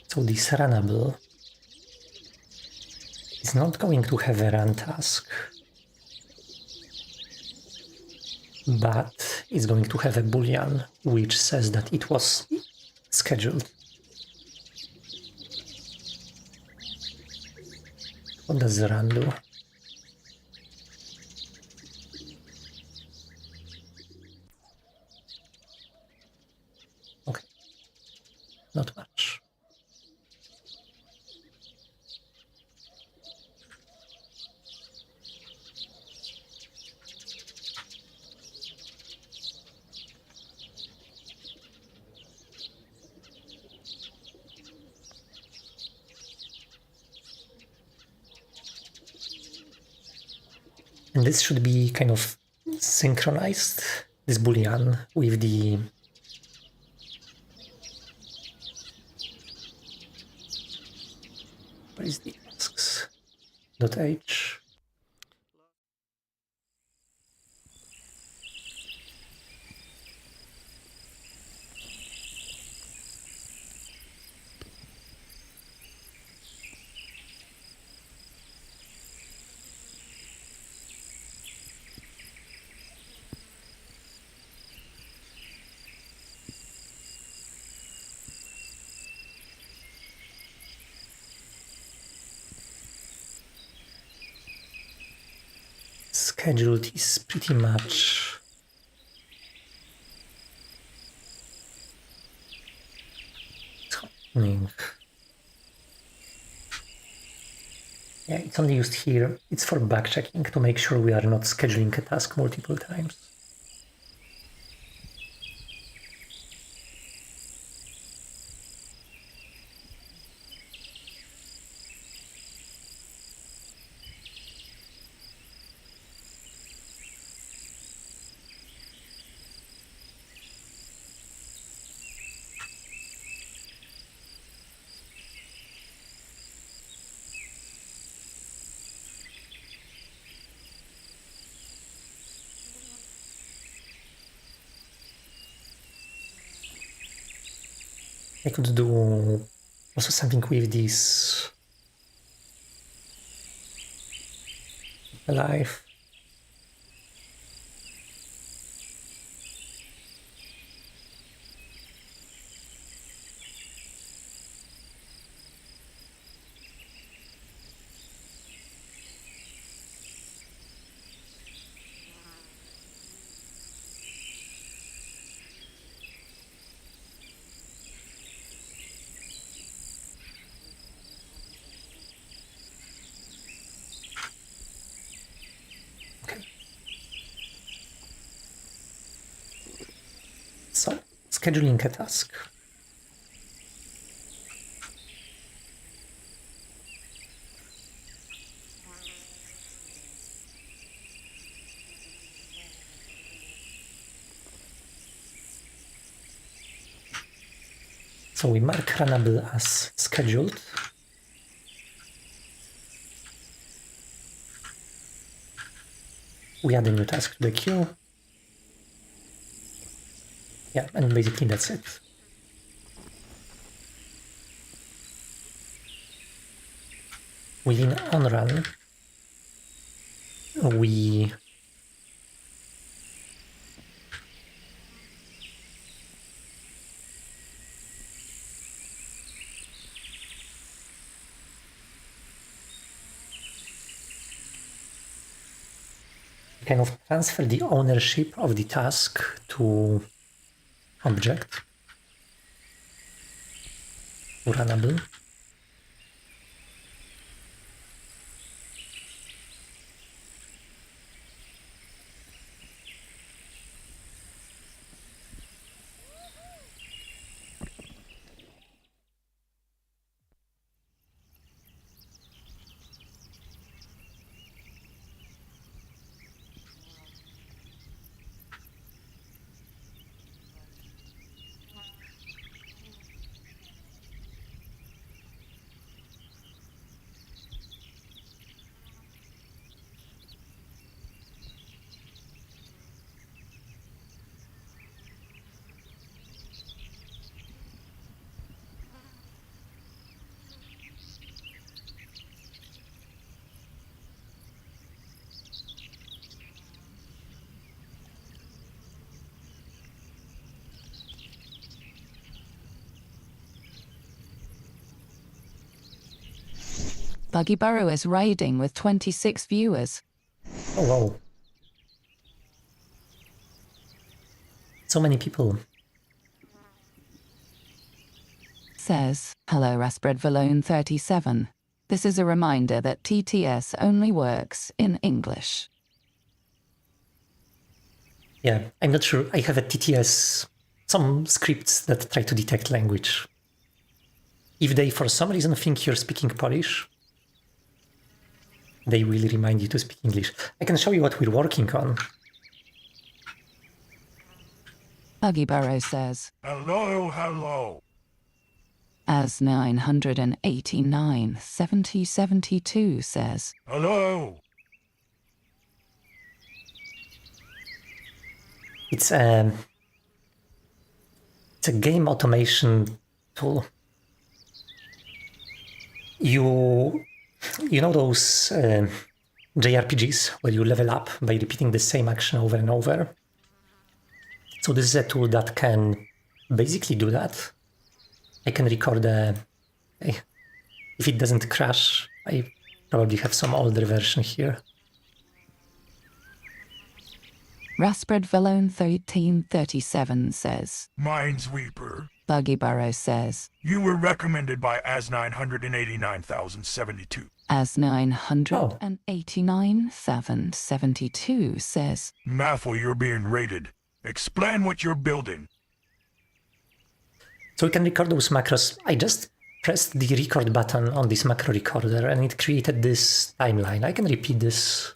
So this runnable is not going to have a run task, but it's going to have a boolean which says that it was scheduled. What does the run do? Okay, not much. And this should be kind of synchronized, this boolean, with the where is the tasks? .h. Scheduled is pretty much what's happening. Yeah, it's only used here. It's for backchecking to make sure we are not scheduling a task multiple times. I could do also something with this alive. So, scheduling a task. So we mark runnable as scheduled. We add a new task to the queue. Yeah, and basically that's it. Within onRun, we kind of transfer the ownership of the task to object, to runnable. Buggy Burrow is raiding with 26 viewers. Oh wow. So many people. Says, hello Raspberry Valone 37. This is a reminder that TTS only works in English. Yeah, I'm not sure. I have a TTS, some scripts that try to detect language. If they for some reason think you're speaking Polish, they will remind you to speak English. I can show you what we're working on. Buggy Burrow says, Hello, hello. as 989 7072 says, Hello. It's a game automation tool. You know those JRPGs where you level up by repeating the same action over and over? So this is a tool that can basically do that. I can record if it doesn't crash, I probably have some older version here. Raspberry Valone 1337 says, Minesweeper. Buggy Burrow says, You were recommended by As 989,072. As 989,072 says, Mathel, you're being rated. Explain what you're building. So we can record those macros. I just pressed the record button on this macro recorder and it created this timeline. I can repeat this.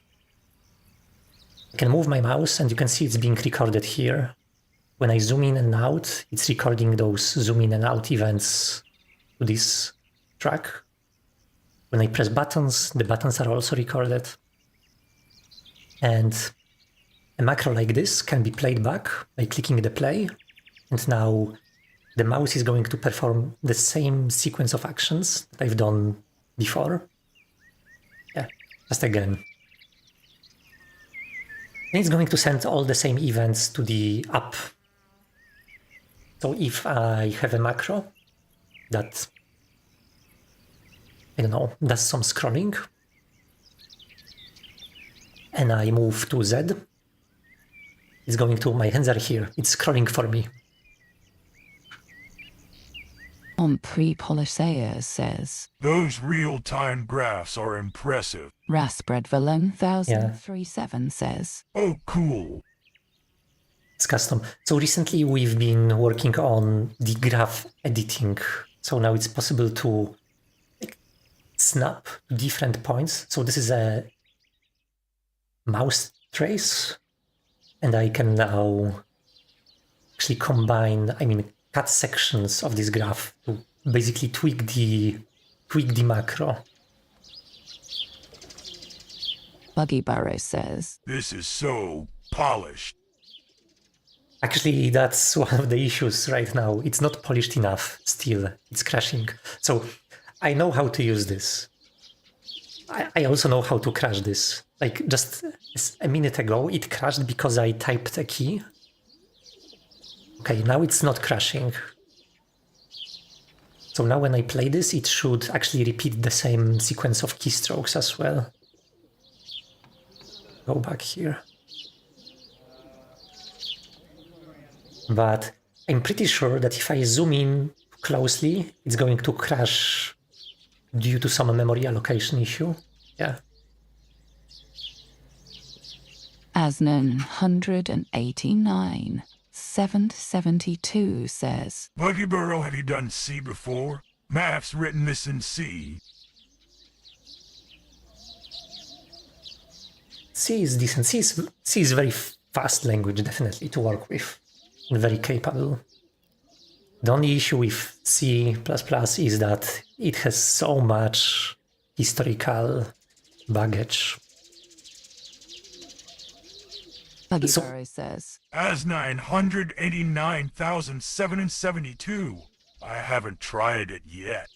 I can move my mouse and you can see it's being recorded here. When I zoom in and out, it's recording those zoom in and out events to this track. When I press buttons, the buttons are also recorded. And a macro like this can be played back by clicking the play. And now the mouse is going to perform the same sequence of actions that I've done before. Yeah, just again. And it's going to send all the same events to the app. So if I have a macro that, I don't know, does some scrolling, and I move to Z, it's going to, my hands are here, it's scrolling for me. Pre-Polysaea says, Those real-time graphs are impressive. Raspredvalone 1037 says, Oh, cool. It's custom. So recently we've been working on the graph editing. So now it's possible to snap different points. So this is a mouse trace, and I can now actually combine, cut sections of this graph to basically tweak the macro. Buggy Burrow says, This is so polished. Actually, that's one of the issues right now. It's not polished enough still. It's crashing. So I know how to use this. I also know how to crash this. Like just a minute ago, it crashed because I typed a key. Okay, now it's not crashing. So now when I play this, it should actually repeat the same sequence of keystrokes as well. Go back here. But I'm pretty sure that if I zoom in closely, it's going to crash due to some memory allocation issue. Yeah. Asnan 189,772 says, Buggy Burrow, have you done C before? Math's written this in C. C is decent. C is very fast language, definitely, to work with. And very capable. The only issue with C++ is that it has so much historical baggage. Buggy Burrow says, As 989,772. I haven't tried it yet.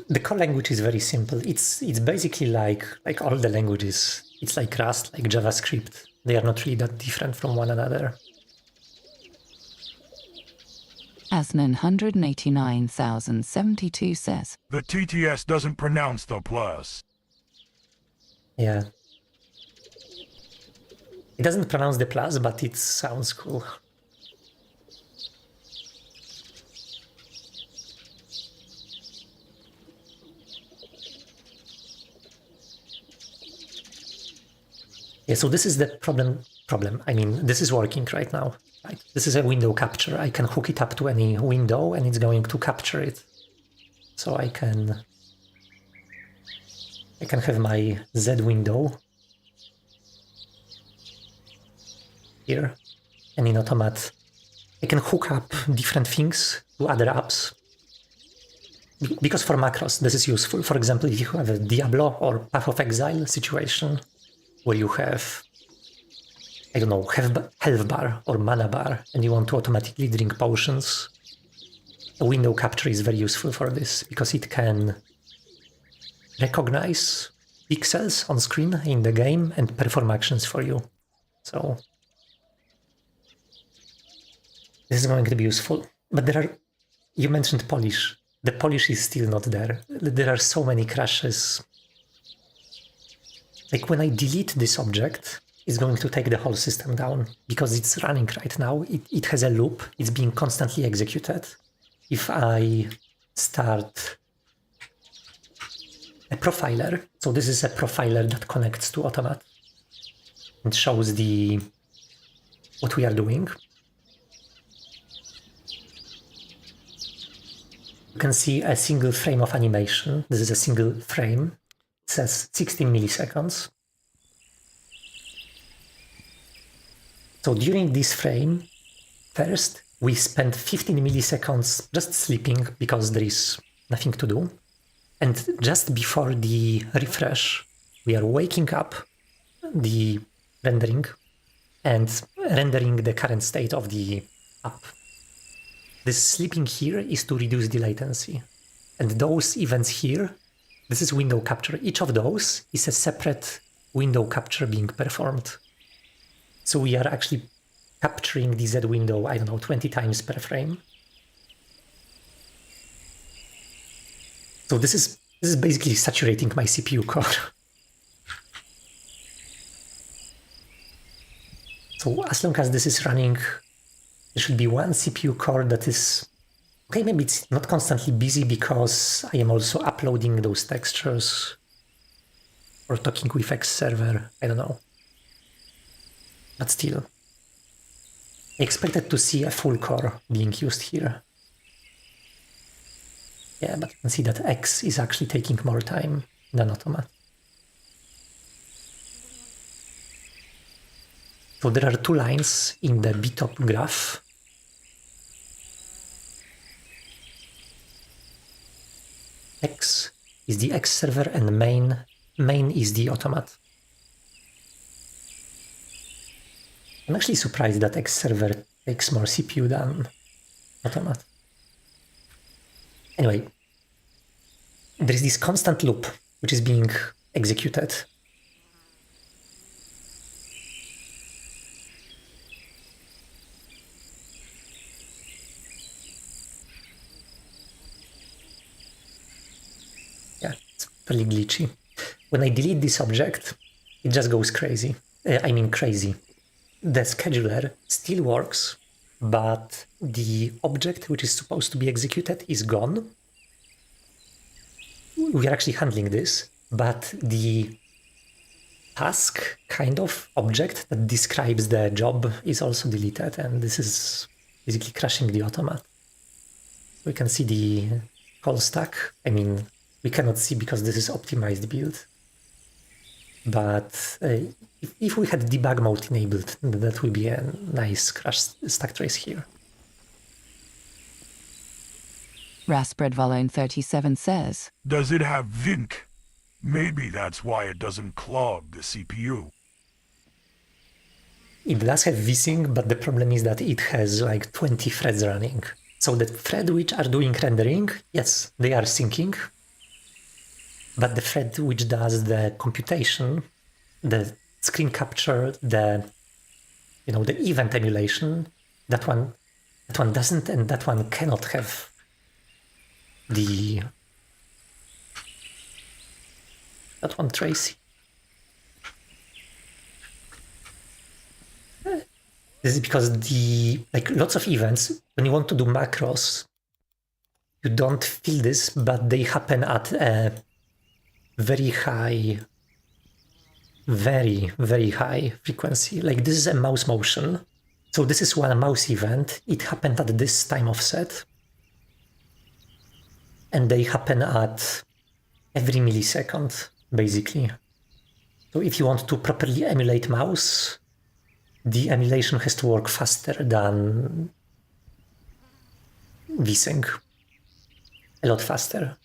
The core language is very simple. It's basically like all the languages. It's like Rust, like JavaScript. They are not really that different from one another. Asnan 189,072 says, The TTS doesn't pronounce the plus. Yeah. It doesn't pronounce the plus, but it sounds cool. Yeah, so this is the problem. This is working right now. Right? This is a window capture. I can hook it up to any window and it's going to capture it. So I can have my Z window here, and in Automat I can hook up different things to other apps. Because for macros this is useful. For example, if you have a Diablo or Path of Exile situation, where you have, I don't know, health bar or mana bar, and you want to automatically drink potions, a window capture is very useful for this, because it can recognize pixels on screen in the game and perform actions for you. So this is going to be useful. But you mentioned polish. The polish is still not there. There are so many crashes. Like when I delete this object, it's going to take the whole system down because it's running right now. It has a loop. It's being constantly executed. If I start a profiler. So this is a profiler that connects to Automat and shows what we are doing. You can see a single frame of animation. This is a single frame. It says 16 milliseconds. So during this frame, first, we spend 15 milliseconds just sleeping because there is nothing to do. And just before the refresh, we are waking up the rendering and rendering the current state of the app. This sleeping here is to reduce the latency. And those events here, this is window capture. Each of those is a separate window capture being performed. So we are actually capturing the Z window, I don't know, 20 times per frame. So this is basically saturating my CPU core. So as long as this is running, there should be one CPU core that is... Okay, maybe it's not constantly busy because I am also uploading those textures or talking with X server, I don't know. But still, I expected to see a full core being used here. Yeah, but you can see that X is actually taking more time than Automat. So there are two lines in the BTOP graph. X is the X server and main is the Automat. I'm actually surprised that X server takes more CPU than Automat. Anyway, there is this constant loop which is being executed. Yeah, it's really glitchy. When I delete this object, it just goes crazy. Crazy. The scheduler still works, but the object which is supposed to be executed is gone. We are actually handling this, but the task kind of object that describes the job is also deleted, and this is basically crashing the Automat. We can see the call stack. I mean, we cannot see because this is optimized build. But if we had debug mode enabled, that would be a nice crash stack trace here. Raspberry Volume 37 says, Does it have Vink? Maybe that's why it doesn't clog the CPU. It does have vsync, but the problem is that it has like 20 threads running. So the thread which are doing rendering, yes, they are syncing. But the thread which does the computation, the screen capture, the event emulation, that one doesn't, and that one cannot have that one trace. This is because lots of events, when you want to do macros, you don't feel this, but they happen at a very high, very, very high frequency. Like this is a mouse motion. So this is one mouse event. It happened at this time offset. And they happen at every millisecond, basically. So if you want to properly emulate mouse, the emulation has to work faster than vsync. A lot faster.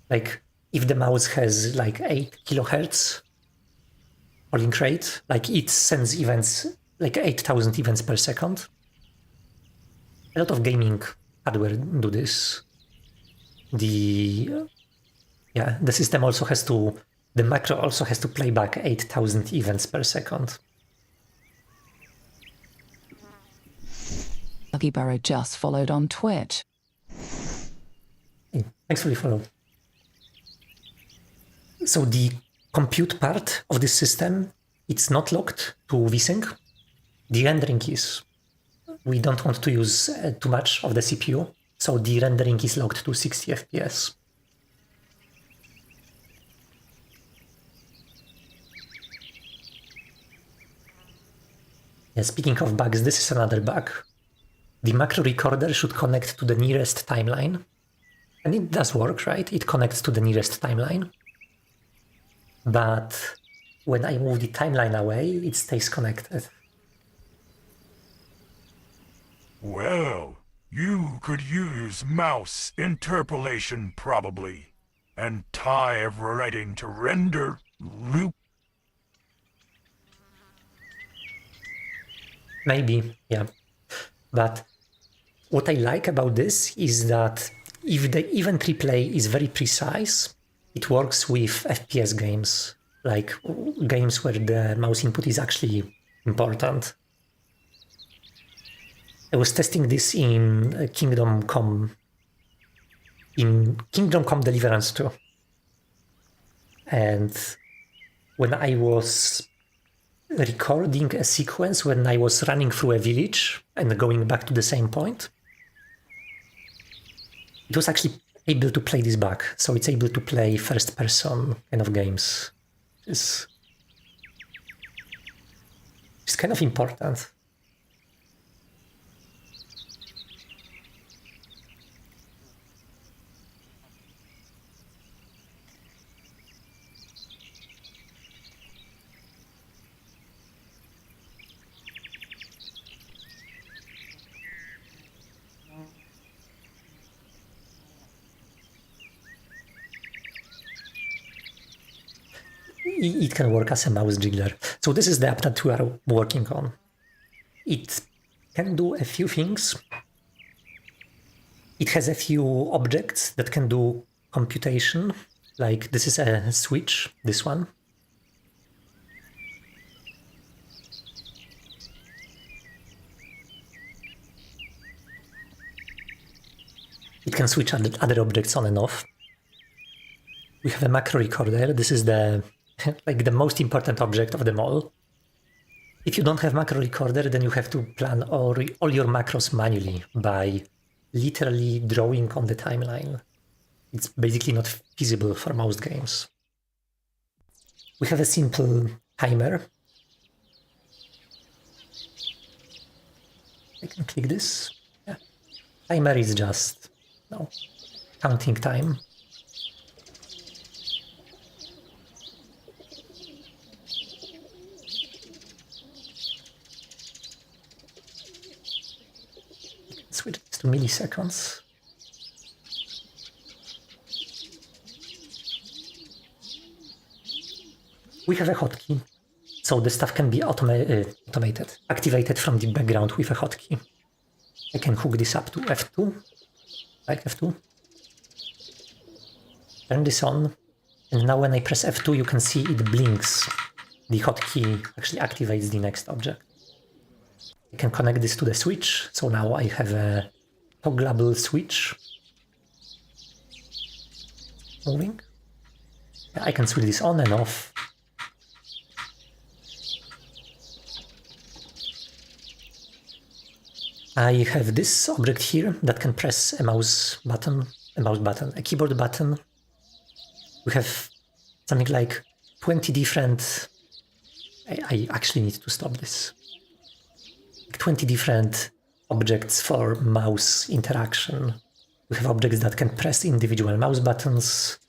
Like, if the mouse has like 8 kilohertz polling rate, like it sends events, like 8,000 events per second. A lot of gaming hardware do this. The system also has to, the macro also has to play back 8,000 events per second. Lucky Burrow just followed on Twitch. Hey, thanks for the follow. So the compute part of this system, it's not locked to vsync. The rendering is. We don't want to use too much of the CPU, so the rendering is locked to 60 FPS. Yeah, speaking of bugs, this is another bug. The macro recorder should connect to the nearest timeline. And it does work, right? It connects to the nearest timeline. But when I move the timeline away, it stays connected. Well, you could use mouse interpolation probably, and tie overwriting to render loop. Maybe, yeah. But what I like about this is that if the event replay is very precise, it works with FPS games, like games where the mouse input is actually important. I was testing this in Kingdom Come Deliverance 2. And when I was recording a sequence when I was running through a village and going back to the same point, it was actually able to play this back. So it's able to play first-person kind of games. It's kind of important. It can work as a mouse jiggler. So this is the app that we are working on. It can do a few things. It has a few objects that can do computation, like this is a switch, this one. It can switch other objects on and off. We have a macro recorder. This is the like the most important object of them all. If you don't have macro recorder, then you have to plan all your macros manually by literally drawing on the timeline. It's basically not feasible for most games. We have a simple timer. I can click this. Yeah. Timer is just counting time. Switch this to milliseconds. We have a hotkey, so the stuff can be automated, activated from the background with a hotkey. I can hook this up to F2, like F2. Turn this on, and now when I press F2, you can see it blinks. The hotkey actually activates the next object. I can connect this to the switch, so now I have a toggleable switch moving. I can switch this on and off. I have this object here that can press a keyboard button. We have something like 20 different... I actually need to stop this. 20 different objects for mouse interaction. We have objects that can press individual mouse buttons.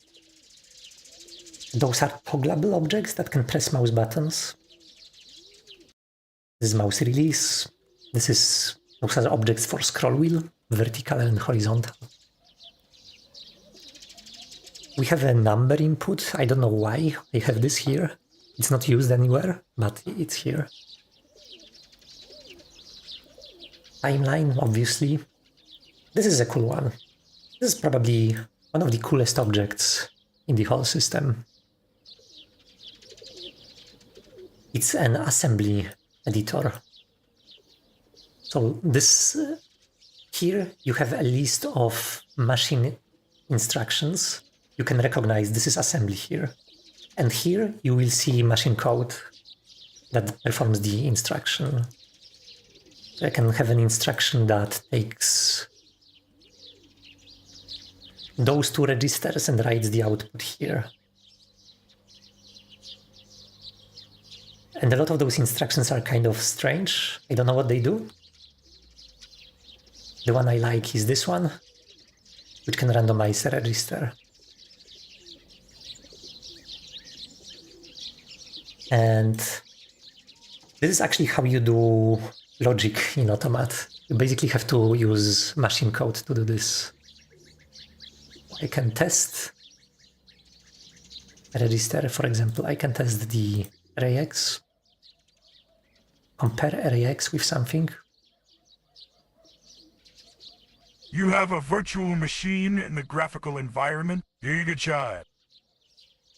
Those are toggleable objects that can press mouse buttons. This is mouse release. Those are objects for scroll wheel, vertical and horizontal. We have a number input. I don't know why I have this here. It's not used anywhere, but it's here. Timeline, obviously. This is a cool one. This is probably one of the coolest objects in the whole system. It's an assembly editor. So this here you have a list of machine instructions. You can recognize this is assembly here. And here you will see machine code that performs the instruction. So I can have an instruction that takes those two registers and writes the output here. And a lot of those instructions are kind of strange. I don't know what they do. The one I like is this one, which can randomize a register. And this is actually how you do logic in Automat. You basically have to use machine code to do this. I can test a register, for example. I can test the array-x, compare array-x with something. You have a virtual machine in the graphical environment? Take a shot.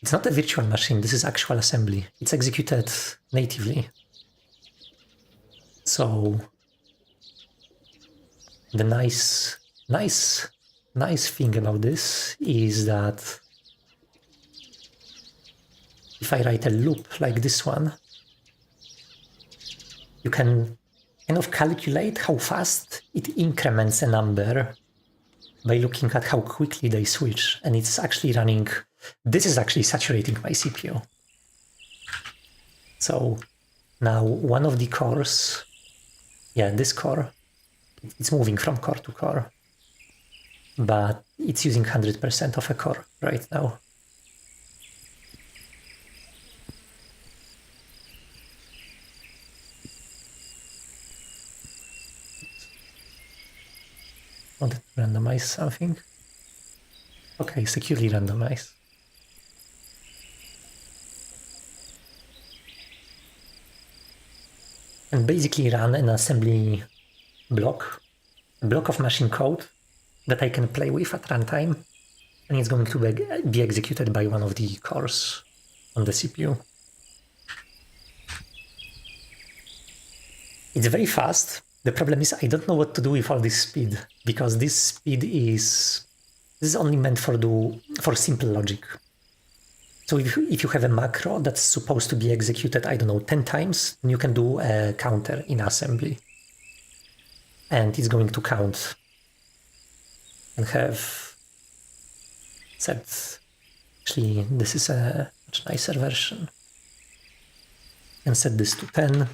It's not a virtual machine, this is actual assembly. It's executed natively. So the nice thing about this is that if I write a loop like this one, you can kind of calculate how fast it increments a number by looking at how quickly they switch. And it's actually running, this is actually saturating my CPU. So now one of the cores, yeah, this core, it's moving from core to core, but it's using 100% of a core right now. Wanted to randomize something. Okay, securely randomize. And basically run an assembly block, a block of machine code that I can play with at runtime, and it's going to be executed by one of the cores on the CPU. It's very fast. The problem is I don't know what to do with all this speed, because this speed is only meant for simple logic. So if you have a macro that's supposed to be executed, I don't know, 10 times, then you can do a counter in assembly. And it's going to count and have set, actually this is a much nicer version. And set this to 10.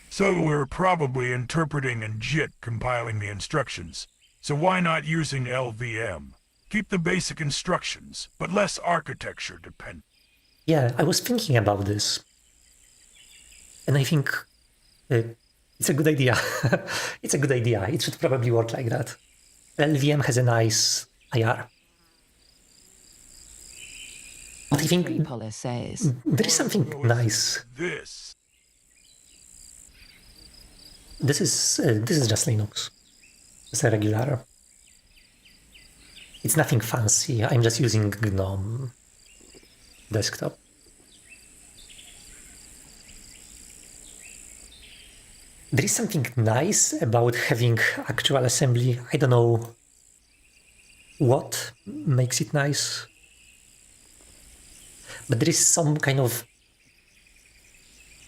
So we're probably interpreting and JIT compiling the instructions. So why not using LVM? Keep the basic instructions, but less architecture dependent. Yeah, I was thinking about this. And I think it's a good idea. It's a good idea. It should probably work like that. LVM has a nice IR. But I think Police says there is something nice. This is just Linux. It's a regular. It's nothing fancy. I'm just using GNOME desktop. There is something nice about having actual assembly. I don't know what makes it nice, but there is some kind of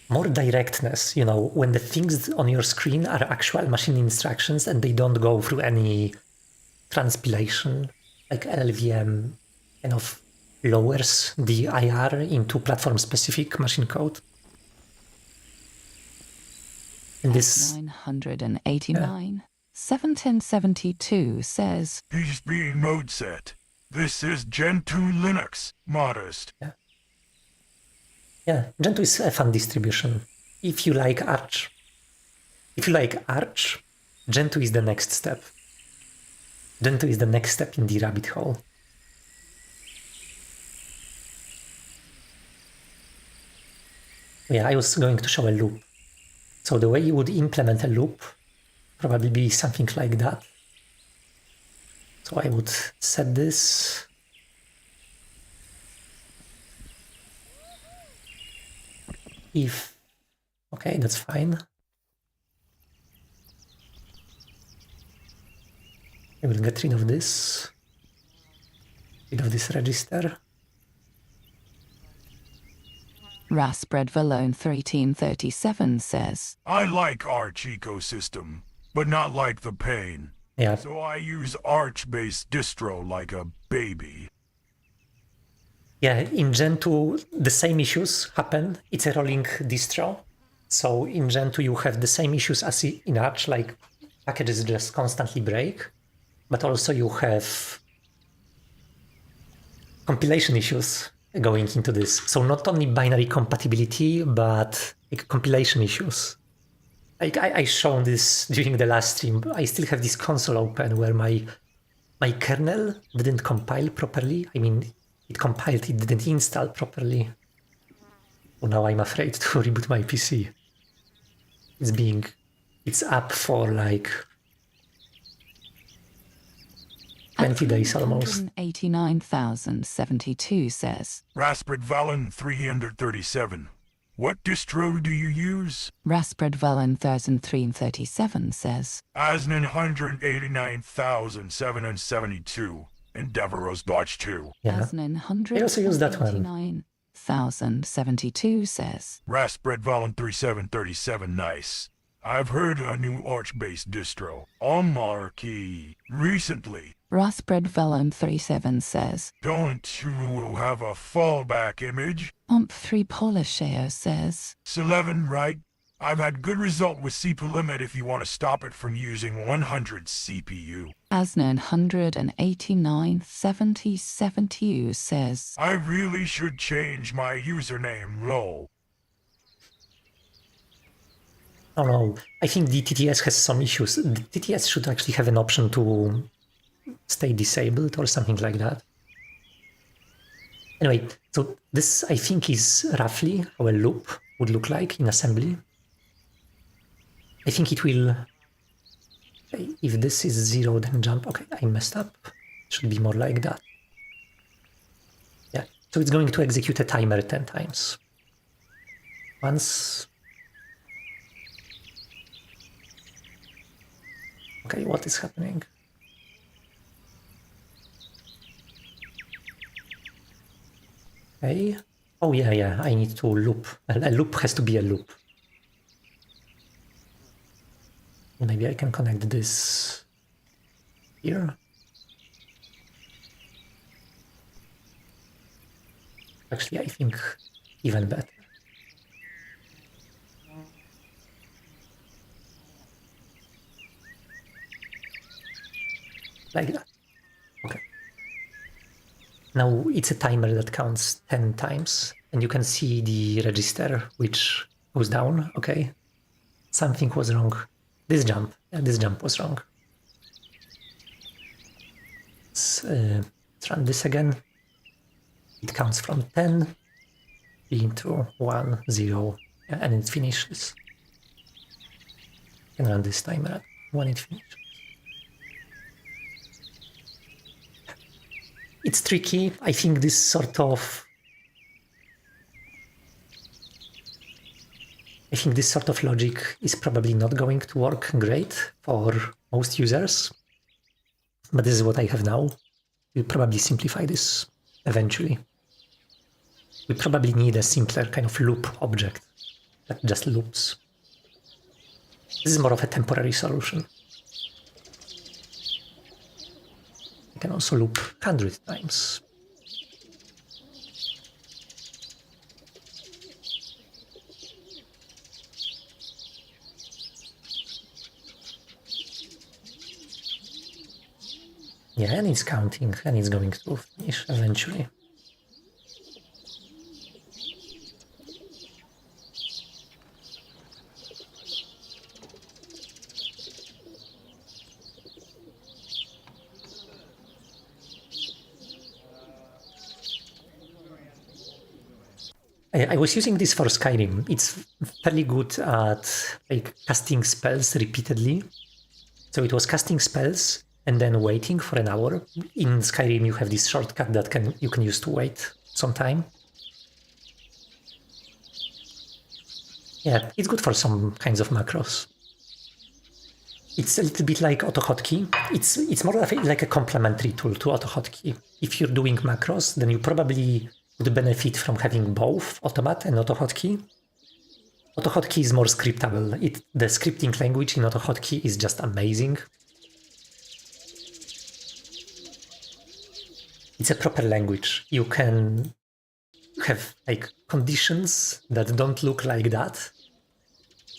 more directness, you know, when the things on your screen are actual machine instructions and they don't go through any transpilation, like LLVM kind of lowers the IR into platform-specific machine code. And this 989 1772 says He's being mode set. This is Gentoo Linux, modest. Yeah, Gentoo is a fun distribution. If you like Arch, Gentoo is the next step. Gentoo is the next step in the rabbit hole. Yeah, I was going to show a loop. So the way you would implement a loop probably be something like that. So I would set this. If, okay, that's fine. I will get rid of this register. Raspberry Valone 1337 says I like Arch ecosystem, but not like the pain. Yeah, So I use Arch-based distro like a baby. Yeah, in Gen 2, the same issues happen. It's a rolling distro. So in Gen 2, you have the same issues as in Arch, like packages just constantly break. But also you have compilation issues going into this. So not only binary compatibility, but like compilation issues. Like I shown this during the last stream. I still have this console open where my kernel didn't compile properly. I mean, it compiled, it didn't install properly. So now I'm afraid to reboot my PC. It's up for like 20 days almost. 189,072 says, Raspberry Valen 337. What distro do you use? Raspberry Valen 3337 says, Asnan 189,772. Endeavoros Botch 2. Yeah. Asnan I also use that one. 189,072 says, Raspberry Valen 3737 nice. I've heard a new Arch-based distro, Almarkey, recently. Raspberry Valen 37 says, Don't you have a fallback image? Omp3 Polisheo says, S11, right? I've had good result with CPU limit if you want to stop it from using 100 CPU. Asnan 189,7070 says, I really should change my username, lol. Oh no, I think the TTS has some issues. The TTS should actually have an option to stay disabled or something like that. Anyway, so this I think is roughly how a loop would look like in assembly. I think it will, okay, if this is 0 then jump, okay, I messed up. It should be more like that. Yeah, so it's going to execute a timer 10 times. Once. Okay, what is happening? Okay. Oh yeah, I need to loop. A loop has to be a loop. Maybe I can connect this here. Actually, I think even better. Like that. Okay. Now it's a timer that counts 10 times, and you can see the register which goes down. Okay. Something was wrong. This jump was wrong. Let's run this again. It counts from 10 into 1, 0, and it finishes. You can run this timer when it finishes. It's tricky. I think this sort of logic is probably not going to work great for most users, but this is what I have now. We'll probably simplify this eventually. We probably need a simpler kind of loop object that just loops. This is more of a temporary solution. I can also loop 100 times. Yeah, and it's counting, and it's going to finish eventually. I was using this for Skyrim. It's fairly good at like casting spells repeatedly. So it was casting spells and then waiting for an hour. In Skyrim, you have this shortcut that you can use to wait some time. Yeah, it's good for some kinds of macros. It's a little bit like AutoHotkey. It's more like a complementary tool to AutoHotkey. If you're doing macros, then you probably would benefit from having both Automat and AutoHotkey. AutoHotkey is more scriptable. The scripting language in AutoHotkey is just amazing. It's a proper language. You can have like conditions that don't look like that,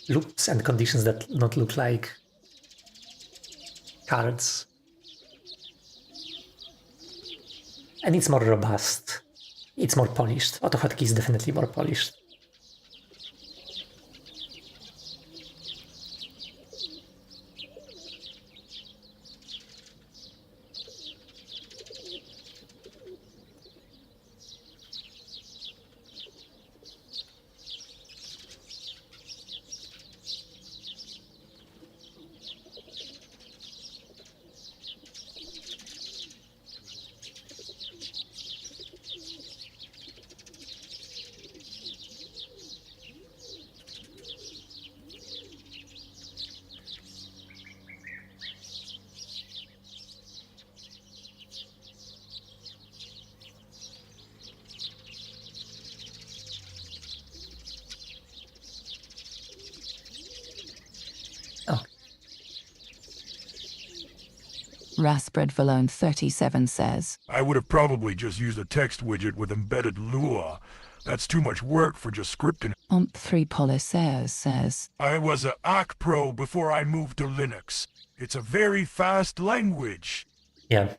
loops and conditions that don't look like cards. And it's more robust. It's more polished. AutoHotkey is definitely more polished. Oh, Raspberry37 says, I would have probably just used a text widget with embedded Lua. That's too much work for just scripting. Omp3 Polisaires says, I was a Ac Pro before I moved to Linux. It's a very fast language. yeah.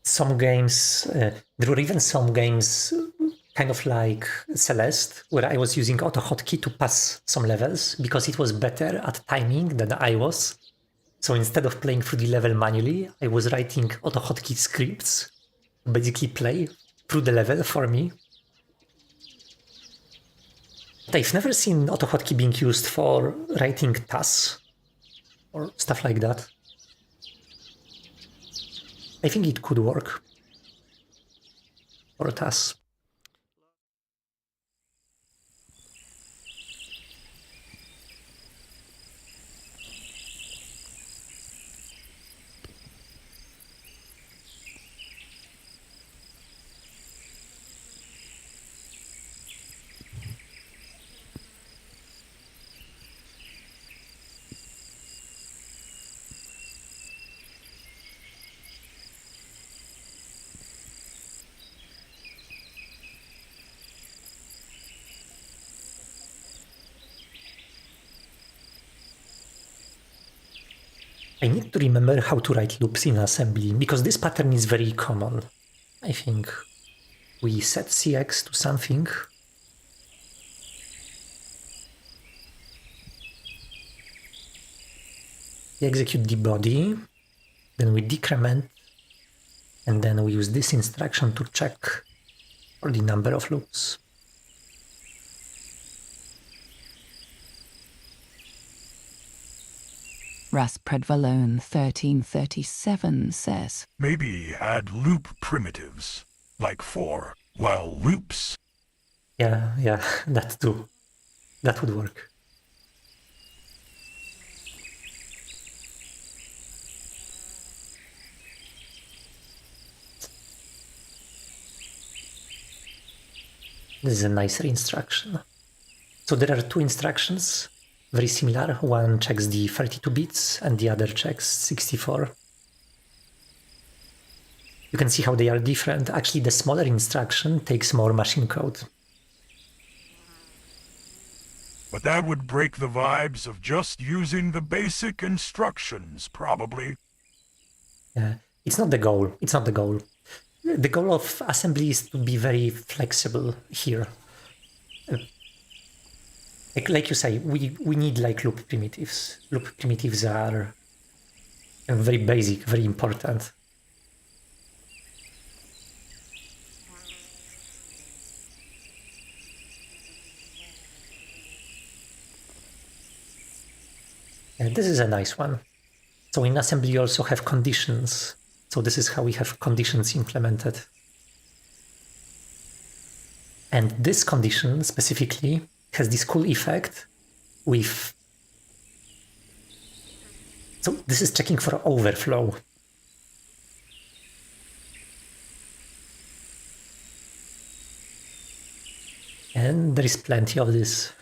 Some games, there were even some games kind of like Celeste, where I was using AutoHotkey to pass some levels because it was better at timing than I was. So instead of playing through the level manually, I was writing AutoHotkey scripts to basically play through the level for me. But I've never seen AutoHotkey being used for writing tasks or stuff like that. I think it could work for tasks. I need to remember how to write loops in assembly, because this pattern is very common. I think we set CX to something. We execute the body, then we decrement, and then we use this instruction to check for the number of loops. Raspberry1337 says, Maybe add loop primitives, like for while loops. Yeah, that too. That would work. This is a nicer instruction. So there are two instructions, very similar. One checks the 32 bits and the other checks 64. You can see how they are different. Actually, the smaller instruction takes more machine code. But that would break the vibes of just using the basic instructions, probably. Yeah, it's not the goal. It's not the goal. The goal of assembly is to be very flexible here. Like you say, we need like loop primitives. Loop primitives are very basic, very important. Yeah, this is a nice one. So in assembly you also have conditions. So this is how we have conditions implemented. And this condition specifically has this cool effect with... So this is checking for overflow. And there is plenty of this.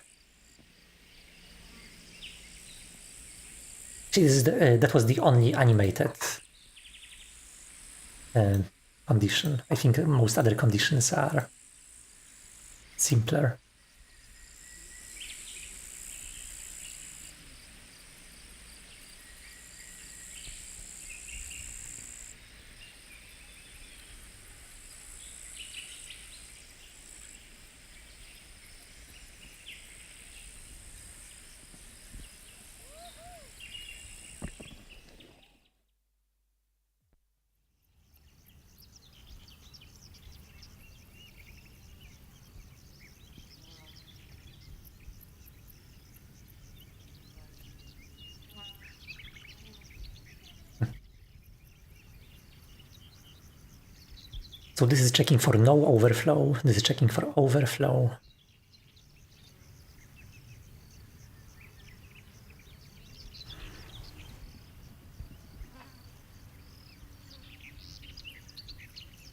That was the only animated condition. I think most other conditions are simpler. So this is checking for no overflow. This is checking for overflow.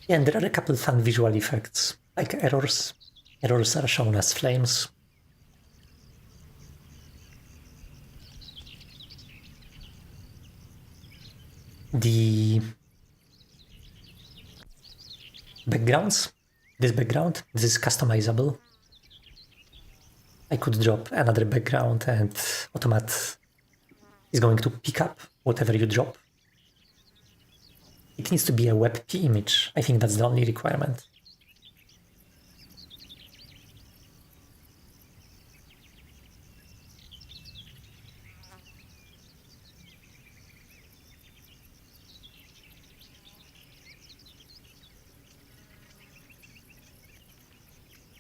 Yeah, and there are a couple fun visual effects, like errors. Errors are shown as flames. The backgrounds, this is customizable. I could drop another background and Automat is going to pick up whatever you drop. It needs to be a WebP image. I think that's the only requirement.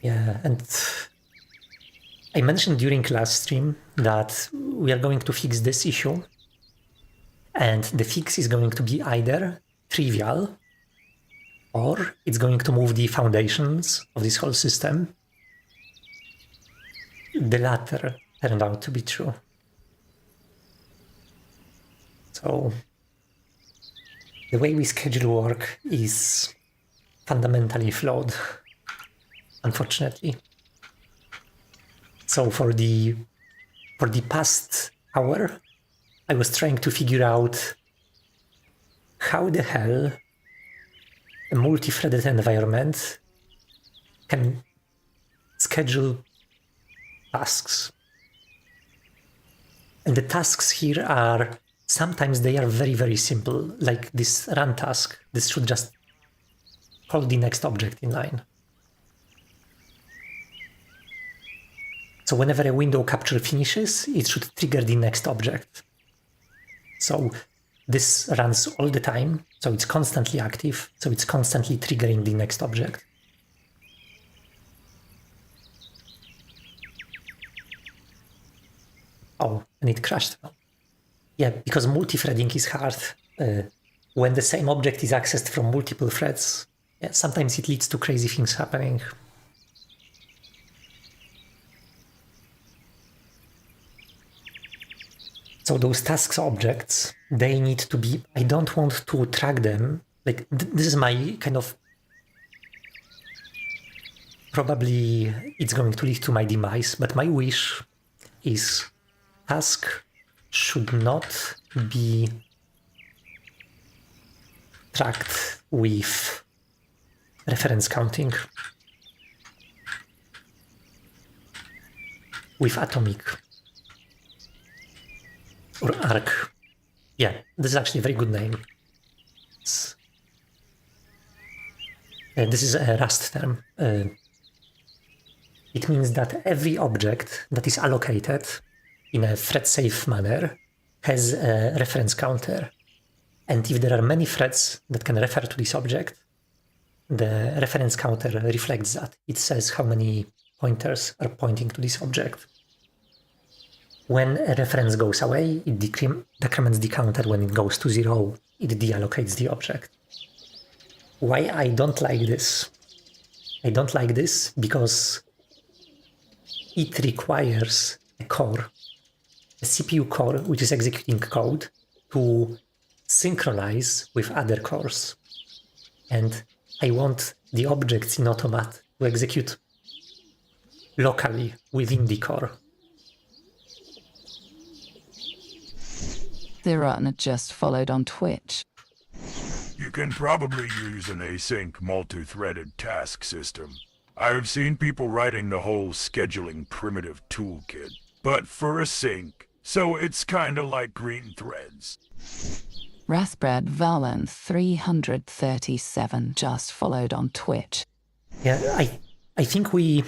Yeah, and I mentioned during last stream that we are going to fix this issue, and the fix is going to be either trivial or it's going to move the foundations of this whole system. The latter turned out to be true. So the way we schedule work is fundamentally flawed, unfortunately. So for the past hour, I was trying to figure out how the hell a multi-threaded environment can schedule tasks. And the tasks here are, sometimes they are very, very simple, like this run task. This should just call the next object in line. So whenever a window capture finishes, it should trigger the next object. So this runs all the time, so it's constantly active, so it's constantly triggering the next object. Oh, and it crashed. Yeah, because multi-threading is hard. When the same object is accessed from multiple threads, yeah, sometimes it leads to crazy things happening. So those tasks objects, they need to be, I don't want to track them. Like, this is my kind of, probably it's going to lead to my demise, but my wish is task should not be tracked with reference counting, with atomic. Or arc. Yeah, this is actually a very good name. This is a Rust term. It means that every object that is allocated in a thread-safe manner has a reference counter. And if there are many threads that can refer to this object, the reference counter reflects that. It says how many pointers are pointing to this object. When a reference goes away, it decrements the counter. When it goes to 0, it deallocates the object. Why I don't like this? I don't like this because it requires a core, a CPU core, which is executing code, to synchronize with other cores. And I want the objects in Automat to execute locally within the core. The run just followed on Twitch. You can probably use an async multi-threaded task system. I've seen people writing the whole scheduling primitive toolkit, but for async, so it's kinda like green threads. Raspberry Valen 337 just followed on Twitch. Yeah, I think we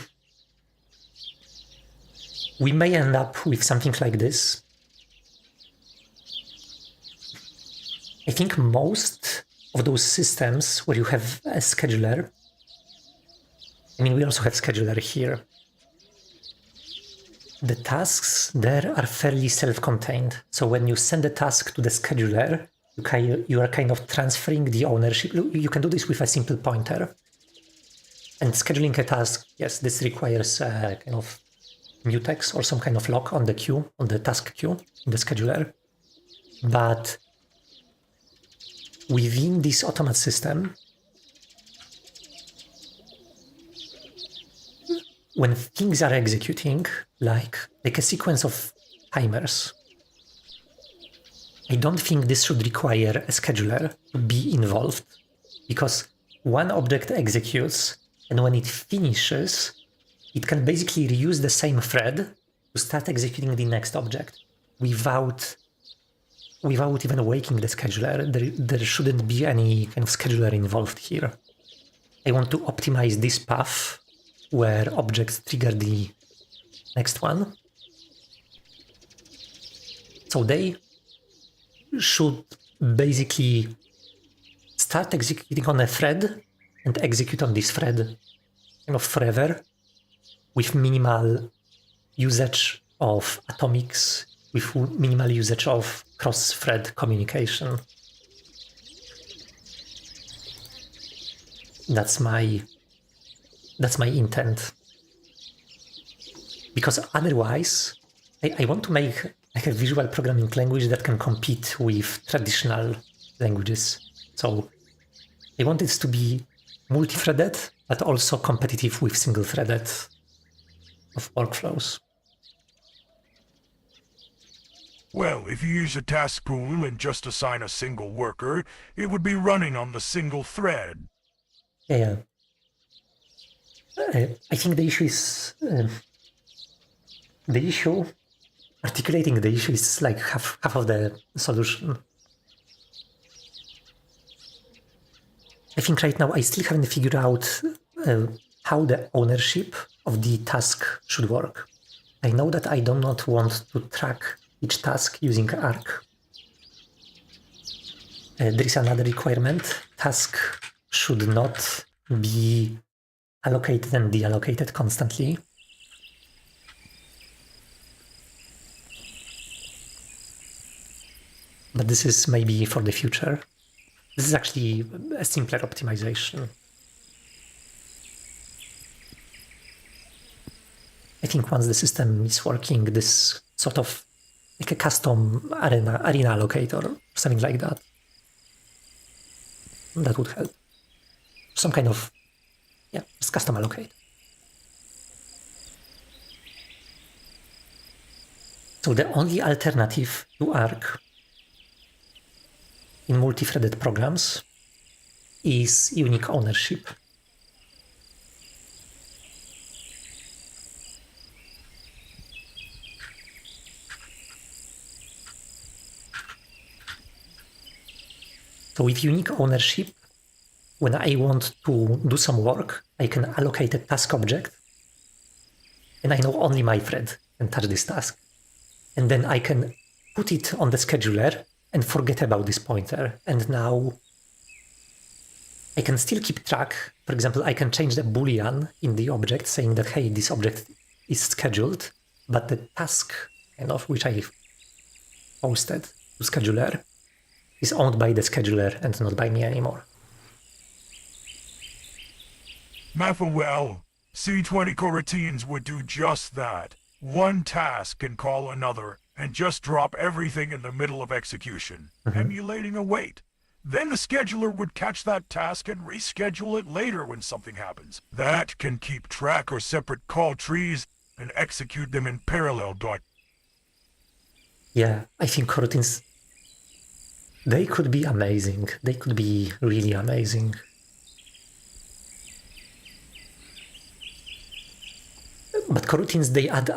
may end up with something like this. I think most of those systems where you have a scheduler, I mean, we also have scheduler here. The tasks there are fairly self-contained. So when you send a task to the scheduler, you are kind of transferring the ownership. You can do this with a simple pointer. And scheduling a task, yes, this requires a kind of mutex or some kind of lock on the queue, on the task queue in the scheduler. But within this Automat system, when things are executing, like a sequence of timers, I don't think this should require a scheduler to be involved, because one object executes, and when it finishes, it can basically reuse the same thread to start executing the next object without even waking the scheduler. There shouldn't be any kind of scheduler involved here. I want to optimize this path where objects trigger the next one. So they should basically start executing on a thread and execute on this thread kind of forever, with minimal usage of atomics, with minimal usage of cross-thread communication. That's my intent. Because otherwise, I want to make like a visual programming language that can compete with traditional languages. So I want it to be multi-threaded, but also competitive with single-threaded of workflows. Well, if you use a task pool and just assign a single worker, it would be running on the single thread. Yeah. I think the issue is articulating the issue is like half of the solution. I think right now I still haven't figured out how the ownership of the task should work. I know that I do not want to track each task using arc. There is another requirement. Task should not be allocated and deallocated constantly. But this is maybe for the future. This is actually a simpler optimization. I think once the system is working, this sort of like a custom arena allocator, something like that, that would help. Some kind of, yeah, just custom allocate. So the only alternative to arc in multi-threaded programs is unique ownership. So with unique ownership, when I want to do some work, I can allocate a task object, and I know only my thread can touch this task. And then I can put it on the scheduler and forget about this pointer. And now I can still keep track. For example, I can change the boolean in the object saying that, hey, this object is scheduled, but the task kind of which I posted to scheduler is owned by the scheduler and not by me anymore. Well, C20 coroutines would do just that. One task can call another and just drop everything in the middle of execution, emulating a wait. Then the scheduler would catch that task and reschedule it later when something happens. That can keep track of separate call trees and execute them in parallel. Yeah, I think coroutines They could be amazing. They could be really amazing. But coroutines, they add...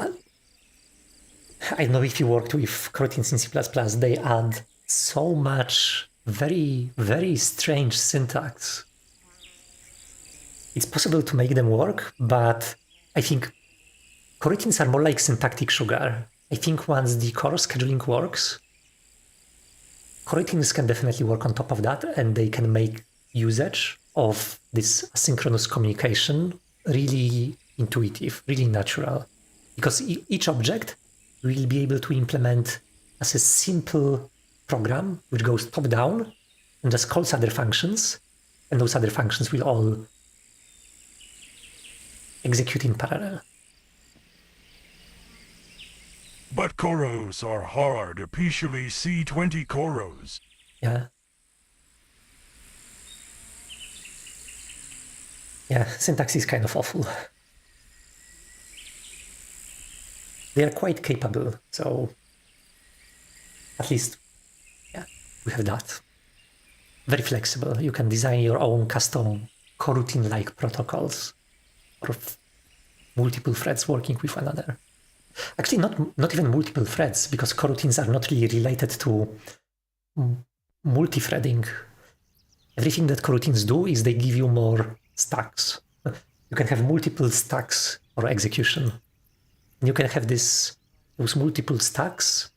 I don't know if you worked with coroutines in C++, they add so much very, very strange syntax. It's possible to make them work, but I think coroutines are more like syntactic sugar. I think once the core scheduling works, coroutines can definitely work on top of that, and they can make usage of this asynchronous communication really intuitive, really natural. Because each object will be able to implement as a simple program which goes top down and just calls other functions, and those other functions will all execute in parallel. But koros are hard, especially C20 koros. Yeah. Yeah, syntax is kind of awful. They are quite capable, so at least, yeah, we have that. Very flexible. You can design your own custom coroutine-like protocols or multiple threads working with one another. Actually, not even multiple threads, because coroutines are not really related to multi-threading. Everything that coroutines do is they give you more stacks. You can have multiple stacks for execution. And you can have those multiple stacks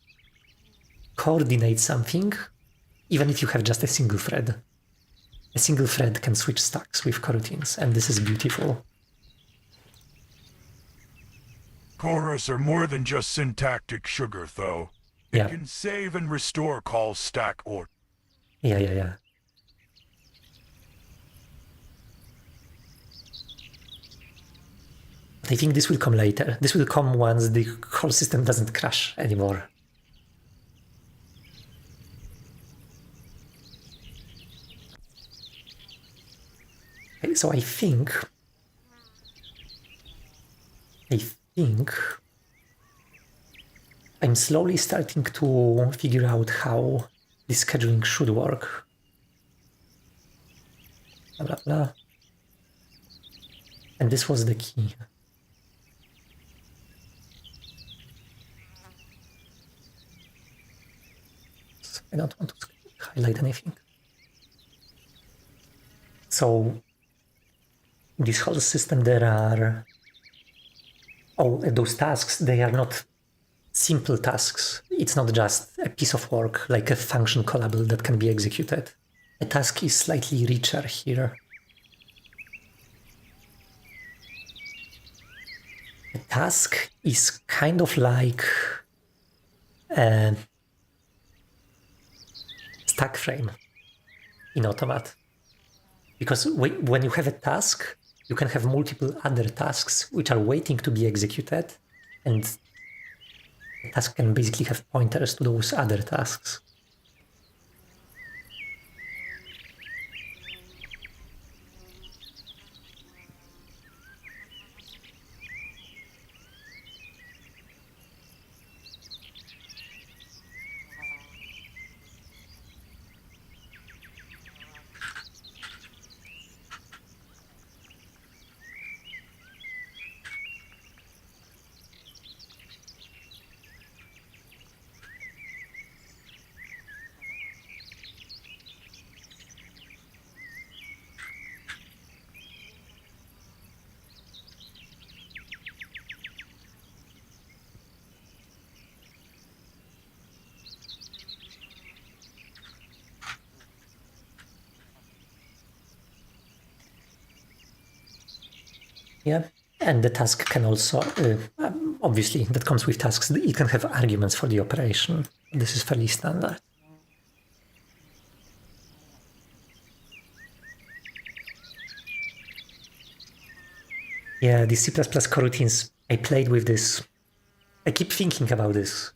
coordinate something, even if you have just a single thread. A single thread can switch stacks with coroutines, and this is beautiful. Koros are more than just syntactic sugar, though. It Yeah. can save and restore call stack or... Yeah. But I think this will come later. This will come once the whole system doesn't crash anymore. Okay, so I think I'm slowly starting to figure out how this scheduling should work. Blah, blah, blah. And this was the key. I don't want to highlight anything. So in this whole system there are those tasks, they are not simple tasks. It's not just a piece of work like a function callable that can be executed. A task is slightly richer here. A task is kind of like a stack frame in Automat. Because when you have a task, you can have multiple other tasks which are waiting to be executed, and the task can basically have pointers to those other tasks. Yeah, and the task can also, obviously, that comes with tasks. It can have arguments for the operation. This is fairly standard. Yeah, the C++ coroutines, I played with this. I keep thinking about this.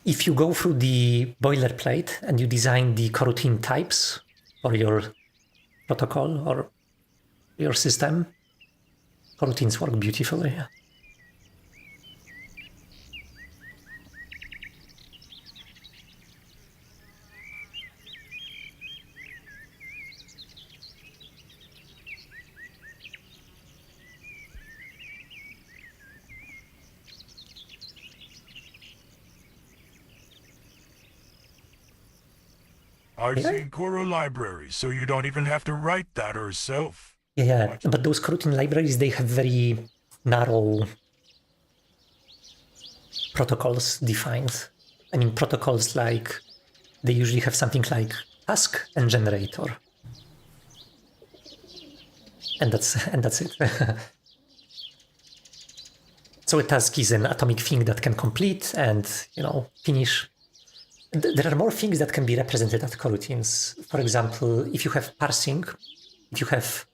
If you go through the boilerplate and you design the coroutine types for your protocol or your system, coroutines work beautifully. I've Yeah. seen Coro libraries, so you don't even have to write that yourself. Yeah, but those coroutine libraries, they have very narrow protocols defined. I mean, protocols like, they usually have something like task and generator. And that's it. So a task is an atomic thing that can complete and, finish. There are more things that can be represented as coroutines. For example, if you have parsing, if you have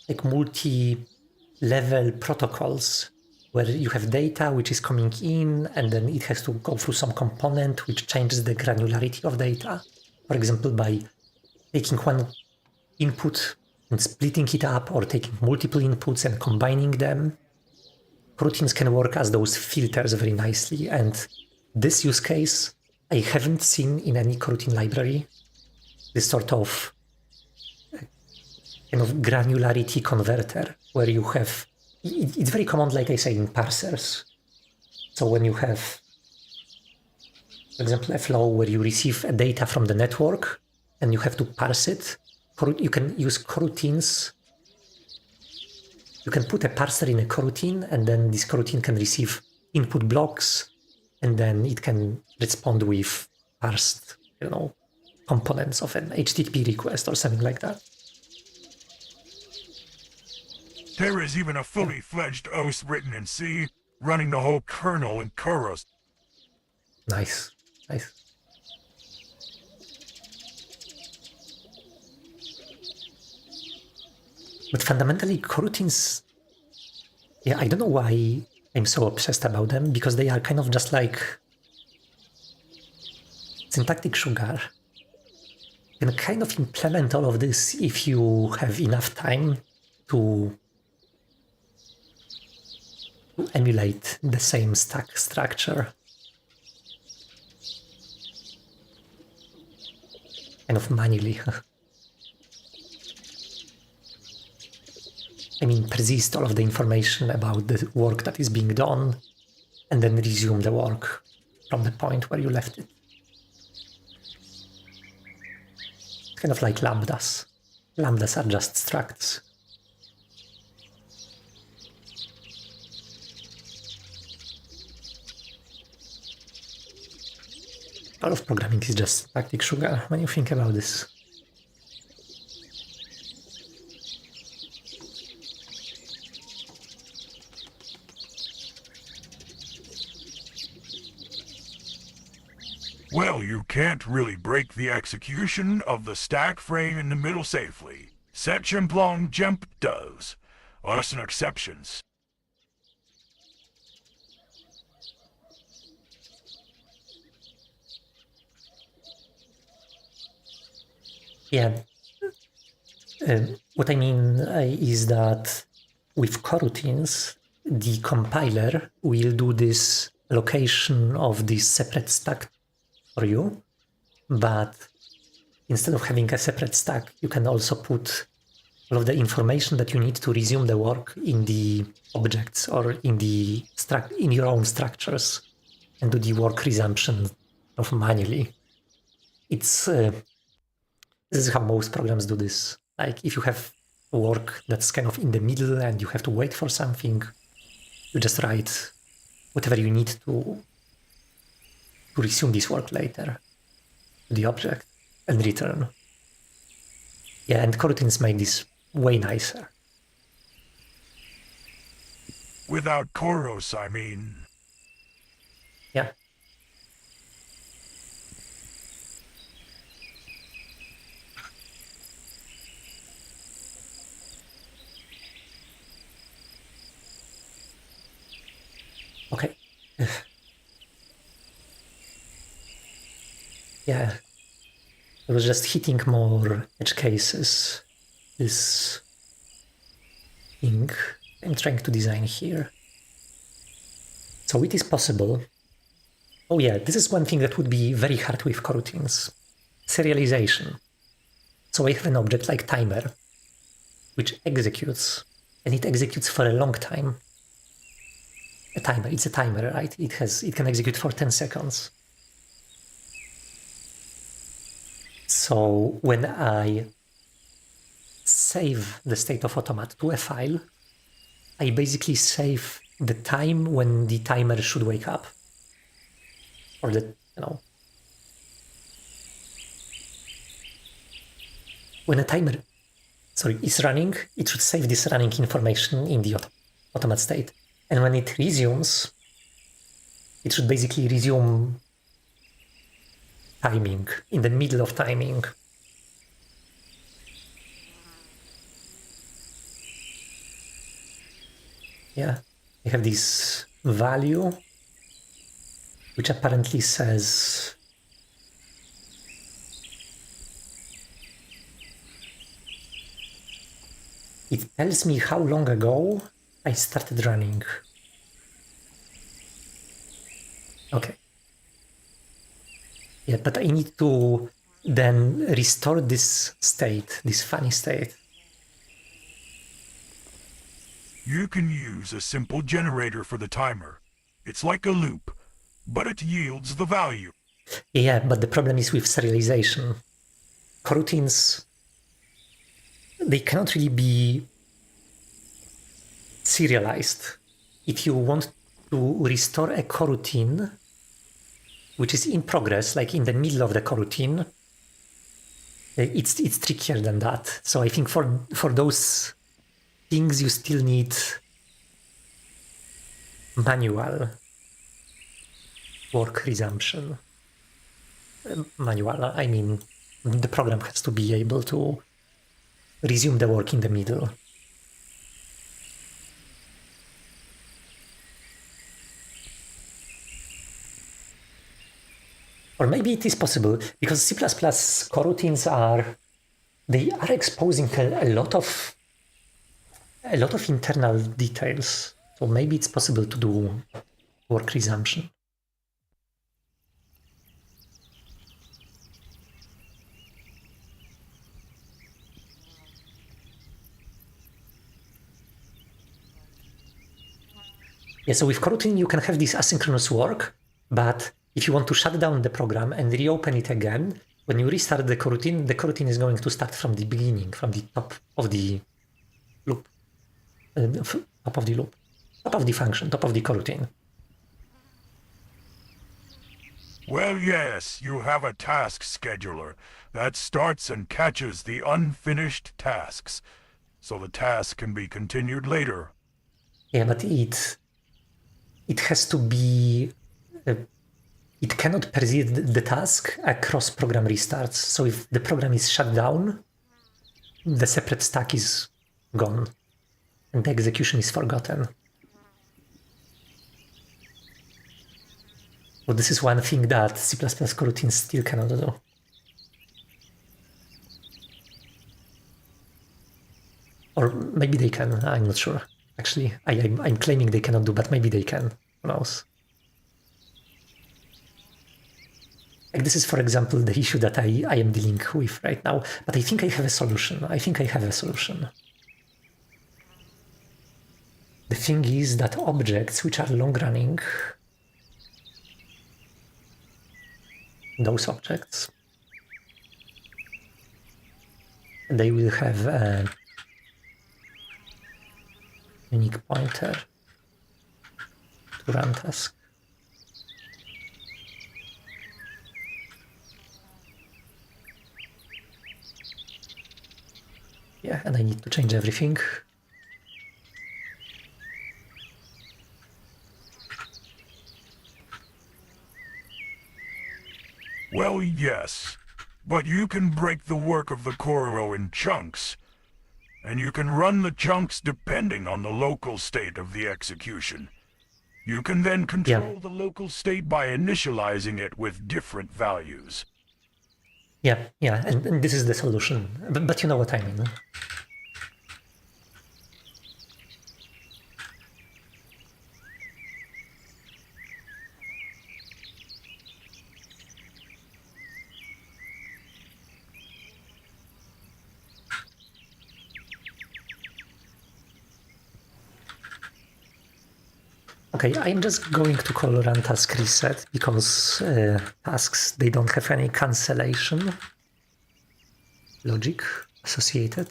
like multi-level protocols where you have data which is coming in and then it has to go through some component which changes the granularity of data. For example, by taking one input and splitting it up, or taking multiple inputs and combining them. Coroutines can work as those filters very nicely, and this use case I haven't seen in any coroutine library. This sort of kind of granularity converter where you have, it's very common, like I say, in parsers. So when you have, for example, a flow where you receive a data from the network and you have to parse it, you can use coroutines. You can put a parser in a coroutine, and then this coroutine can receive input blocks, and then it can respond with parsed, components of an HTTP request or something like that. There is even a fully fledged OS written in C, running the whole kernel in Kuros. Nice, nice. But fundamentally, coroutines, I don't know why I'm so obsessed about them, because they are kind of just like syntactic sugar. You can kind of implement all of this if you have enough time to emulate the same stack structure. Kind of manually. I mean, persist all of the information about the work that is being done, and then resume the work from the point where you left it. It's kind of like lambdas. Lambdas are just structs. All of programming is just syntactic sugar when you think about this. Well, you can't really break the execution of the stack frame in the middle safely. Section blown jump does. Us and exceptions. Yeah. What I mean is that with coroutines, the compiler will do this location of this separate stack for you, but instead of having a separate stack, you can also put all of the information that you need to resume the work in the objects or in your own structures, and do the work resumption of manually. This is how most programs do this. Like, if you have work that's kind of in the middle and you have to wait for something, you just write whatever you need to resume this work later to the object and return. Yeah, and coroutines make this way nicer. Without Koros, I mean. Yeah. Okay. Yeah. I was just hitting more edge cases. This thing I'm trying to design here. So it is possible. Oh yeah, this is one thing that would be very hard with coroutines. Serialization. So I have an object like timer, which executes, and it executes for a long time. A timer, it's a timer, right? It can execute for 10 seconds. So when I save the state of Automat to a file, I basically save the time when the timer should wake up. Or the, when a timer, is running, it should save this running information in the Automat state. And when it resumes, it should basically resume timing, in the middle of timing. Yeah, we have this value, which apparently says it tells me how long ago I started running. Okay. Yeah, but I need to then restore this state, this funny state. You can use a simple generator for the timer. It's like a loop, but it yields the value. Yeah, but the problem is with serialization. Coroutines, they cannot really be serialized. If you want to restore a coroutine, which is in progress, like in the middle of the coroutine, it's trickier than that. So I think for those things you still need manual work resumption. Manual, I mean, the program has to be able to resume the work in the middle. Or maybe it is possible, because C++ coroutines are exposing a lot of internal details. So maybe it's possible to do work resumption. Yeah, so with coroutine you can have this asynchronous work, but if you want to shut down the program and reopen it again, when you restart the coroutine is going to start from the beginning, from the top of the loop. Top of the function, top of the coroutine. Well, yes, you have a task scheduler that starts and catches the unfinished tasks, so the task can be continued later. Yeah, but it has to be... it cannot persist the task across program restarts. So if the program is shut down, the separate stack is gone and the execution is forgotten. So this is one thing that C++ coroutines still cannot do. Or maybe they can, I'm not sure. Actually, I'm claiming they cannot do, but maybe they can. Who knows? Like this is, for example, the issue that I am dealing with right now. But I think I have a solution. The thing is that objects which are long-running, those objects, they will have a unique pointer to run task. Yeah, and I need to change everything. Well, yes, but you can break the work of the Coro in chunks, and you can run the chunks depending on the local state of the execution. You can then control the local state by initializing it with different values. Yeah, and this is the solution, but you know what I mean. Okay, I'm just going to call run task reset because tasks, they don't have any cancellation. logic associated.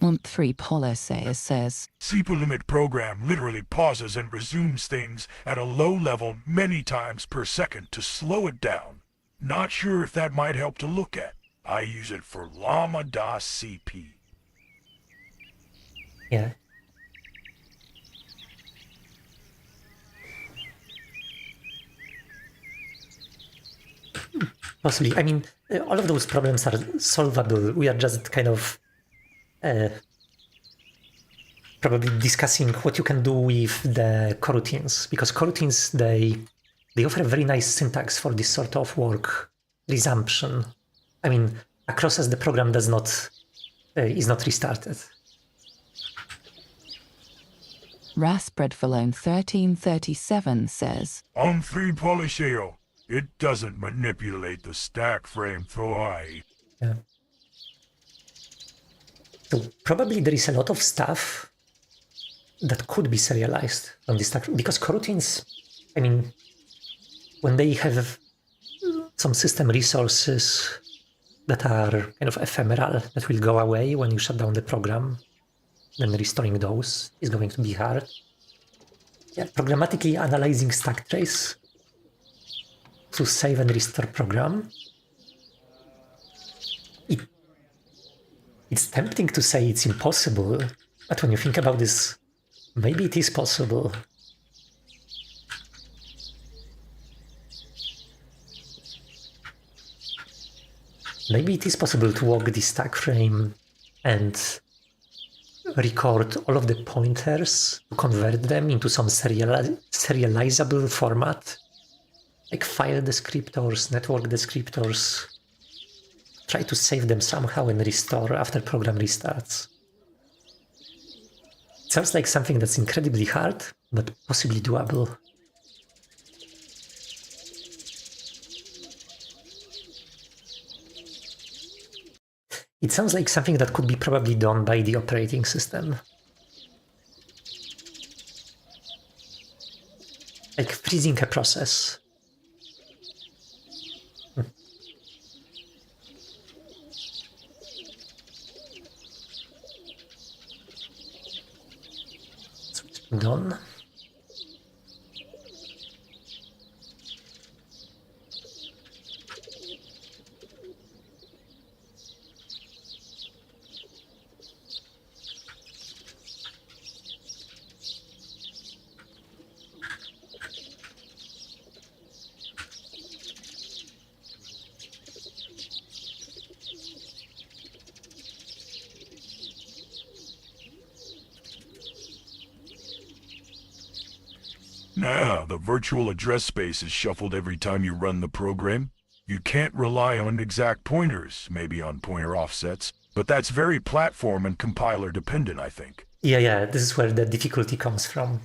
Und 3 policy says, limit program literally pauses and resumes things at a low level many times per second to slow it down. Not sure if that might help to look at. I use it for llama das CP. Yeah. Possibly. I mean, all of those problems are solvable. We are just kind of probably discussing what you can do with the coroutines, because coroutines, they offer a very nice syntax for this sort of work. Resumption. I mean, across as the program does not is not restarted. Raspberry 1337 says, On 3 Polisheo, it doesn't manipulate the stack frame though. Yeah. So probably there is a lot of stuff that could be serialized on this stack, because coroutines, I mean, when they have some system resources that are kind of ephemeral, that will go away when you shut down the program, then restoring those is going to be hard. Yeah, programmatically analyzing stack trace to save and restore program. It's tempting to say it's impossible, but when you think about this, maybe it is possible. Maybe it is possible to walk the stack frame and record all of the pointers to convert them into some serializable format, like file descriptors, network descriptors. Try to save them somehow and restore after program restarts. It sounds like something that's incredibly hard, but possibly doable. It sounds like something that could be probably done by the operating system. Like freezing a process. So it's been done. Now, the virtual address space is shuffled every time you run the program. You can't rely on exact pointers, maybe on pointer offsets, but that's very platform and compiler dependent, I think. Yeah, this is where the difficulty comes from.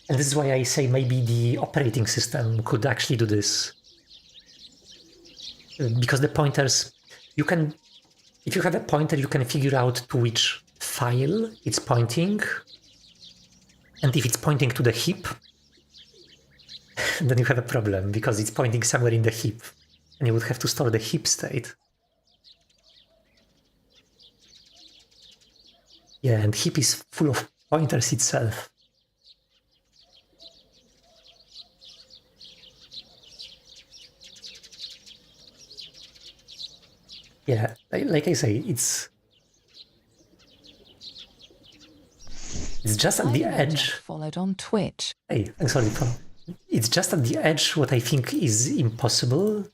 And this is why I say maybe the operating system could actually do this. Because the pointers, you can, if you have a pointer, you can figure out to which file it's pointing. And if it's pointing to the heap, then you have a problem, because it's pointing somewhere in the heap, and you would have to store the heap state. Yeah, and heap is full of pointers itself. Yeah, like I say, it's just at the edge. Followed on Twitch. Hey, I'm sorry, Paul. It's just at the edge what I think is impossible.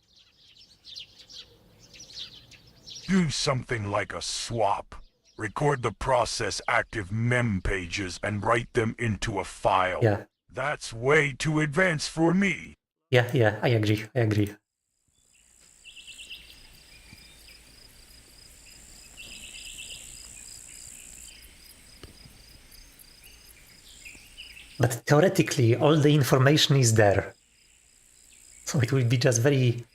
Do something like a swap. Record the process active mem pages and write them into a file. Yeah. That's way too advanced for me. Yeah, I agree. But theoretically, all the information is there. So it will be just very,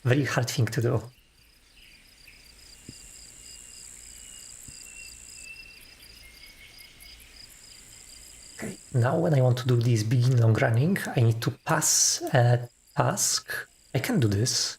very hard thing to do. Okay, now when I want to do this begin long running, I need to pass a task. I can do this.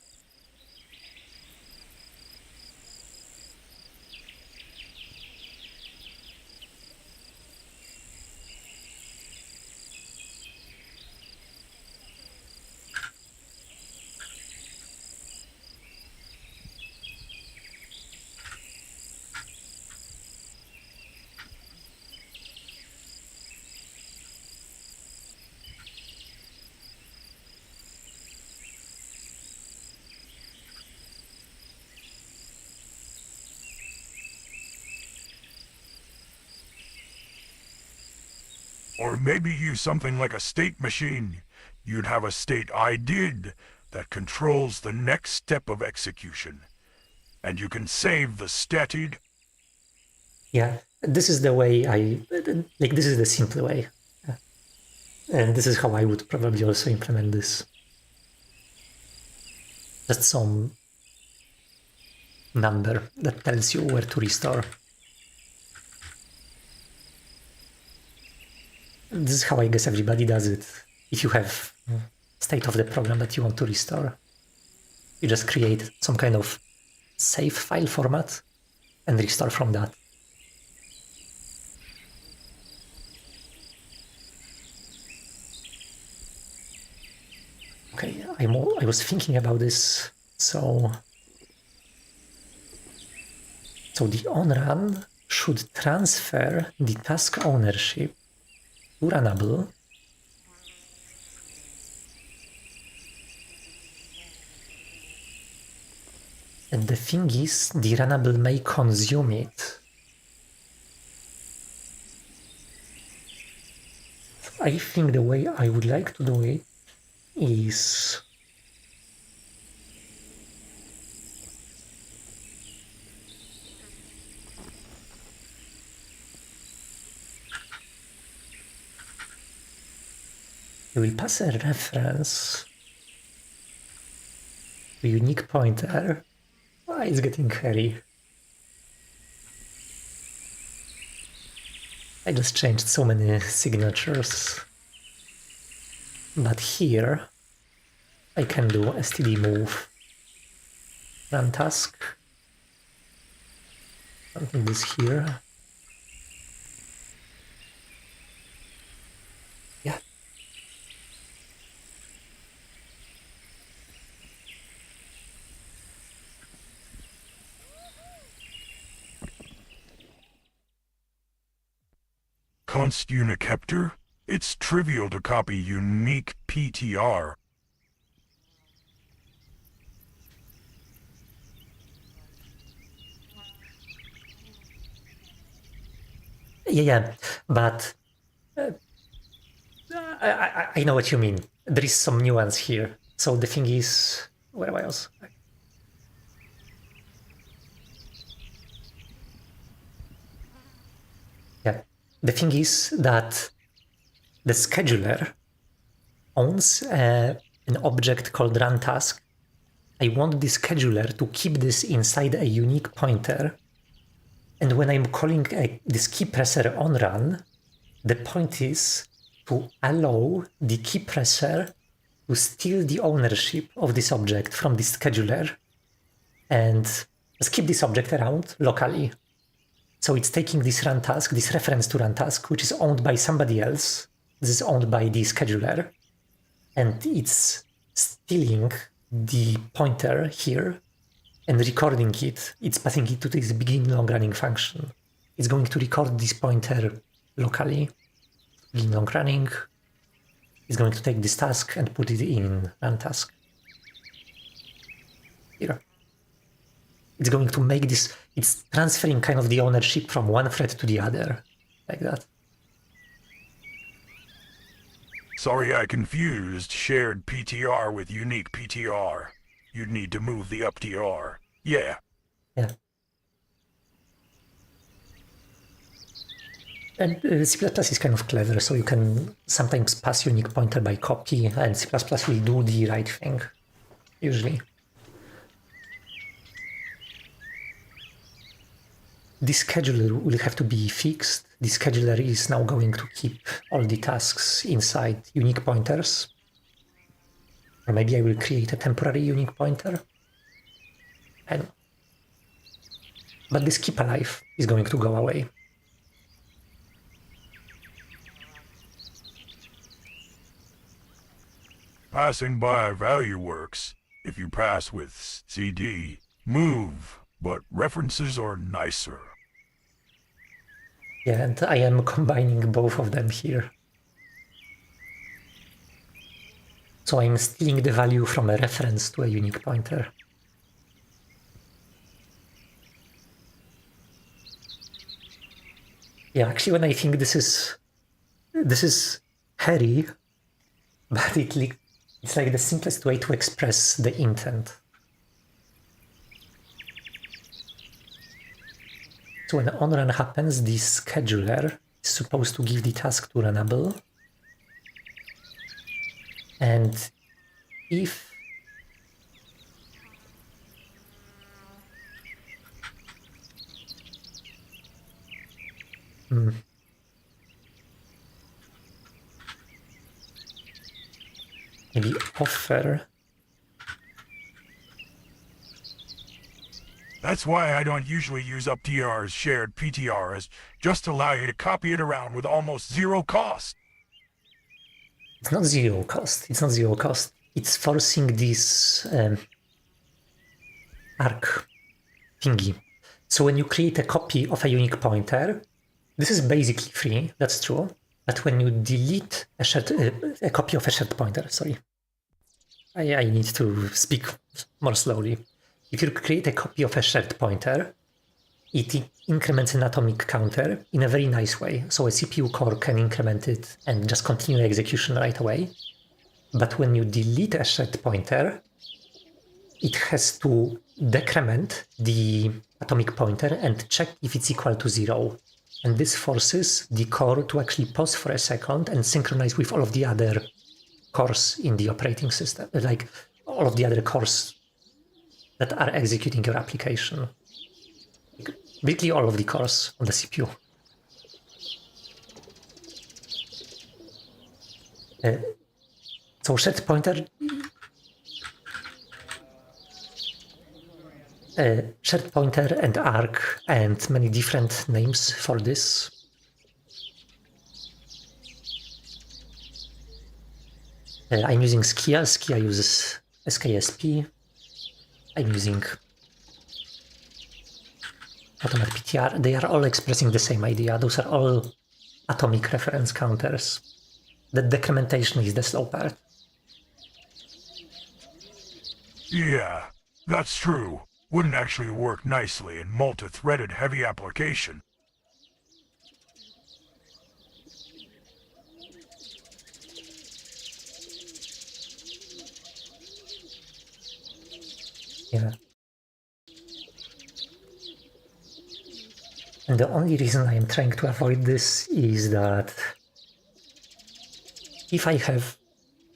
Or maybe use something like a state machine. You'd have a state I did that controls the next step of execution. And you can save the stated. Yeah, this is the way this is the simple way. And this is how I would probably also implement this. Just some number that tells you where to restore. This is how I guess everybody does it. If you have state of the program that you want to restore, you just create some kind of save file format and restore from that. Okay, I was thinking about this. So the on-run should transfer the task ownership to runnable. And the thing is, the runnable may consume it. I think the way I would like to do it is we will pass a reference to unique pointer. Oh, it's getting hairy. I just changed so many signatures. But here I can do std move run task. Something this here. Yeah. Const unicaptor? It's trivial to copy unique PTR. Yeah, but I know what you mean. There is some nuance here. So the thing is, where else? Yeah, the thing is that the scheduler owns an object called run task. I want the scheduler to keep this inside a unique pointer. And when I'm calling this key presser on run, the point is to allow the key presser to steal the ownership of this object from the scheduler and just keep this object around locally. So it's taking this run task, this reference to run task, which is owned by somebody else. This is owned by the scheduler. And it's stealing the pointer here and recording it. It's passing it to this begin long running function. It's going to record this pointer locally. Begin long running. It's going to take this task and put it in run task. Here. It's going to make this, it's transferring kind of the ownership from one thread to the other, like that. Sorry I confused shared PTR with unique PTR. You'd need to move the up TR. Yeah. Yeah. And C++ is kind of clever, so you can sometimes pass unique pointer by copy, and C++ will do the right thing, usually. The scheduler will have to be fixed. The scheduler is now going to keep all the tasks inside unique pointers. Or maybe I will create a temporary unique pointer. I don't know. But this keep alive is going to go away. Passing by value works if you pass with CD, move, but references are nicer. Yeah, and I am combining both of them here. So I'm stealing the value from a reference to a unique pointer. Yeah, actually, when I think this is hairy, but it's like the simplest way to express the intent. So when on-run happens, the scheduler is supposed to give the task to runnable. And if maybe offer. That's why I don't usually use UpTR's shared PTRs, just to allow you to copy it around with almost zero cost. It's not zero cost. It's not zero cost. It's forcing this arc thingy. So when you create a copy of a unique pointer, this is basically free. That's true. But when you delete a copy of a shared pointer, sorry, I need to speak more slowly. If you create a copy of a shared pointer, it increments an atomic counter in a very nice way. So a CPU core can increment it and just continue execution right away. But when you delete a shared pointer, it has to decrement the atomic pointer and check if it's equal to 0. And this forces the core to actually pause for a second and synchronize with all of the other cores in the operating system, like all of the other cores that are executing your application. Basically all of the cores on the CPU. So shared pointer and arc and many different names for this. I'm using Skia. Skia uses SKSP. I'm using Automat PTR. They are all expressing the same idea. Those are all atomic reference counters. The decrementation is the slow part. Yeah, that's true. Wouldn't actually work nicely in multi-threaded heavy application. Yeah. And the only reason I am trying to avoid this is that if I have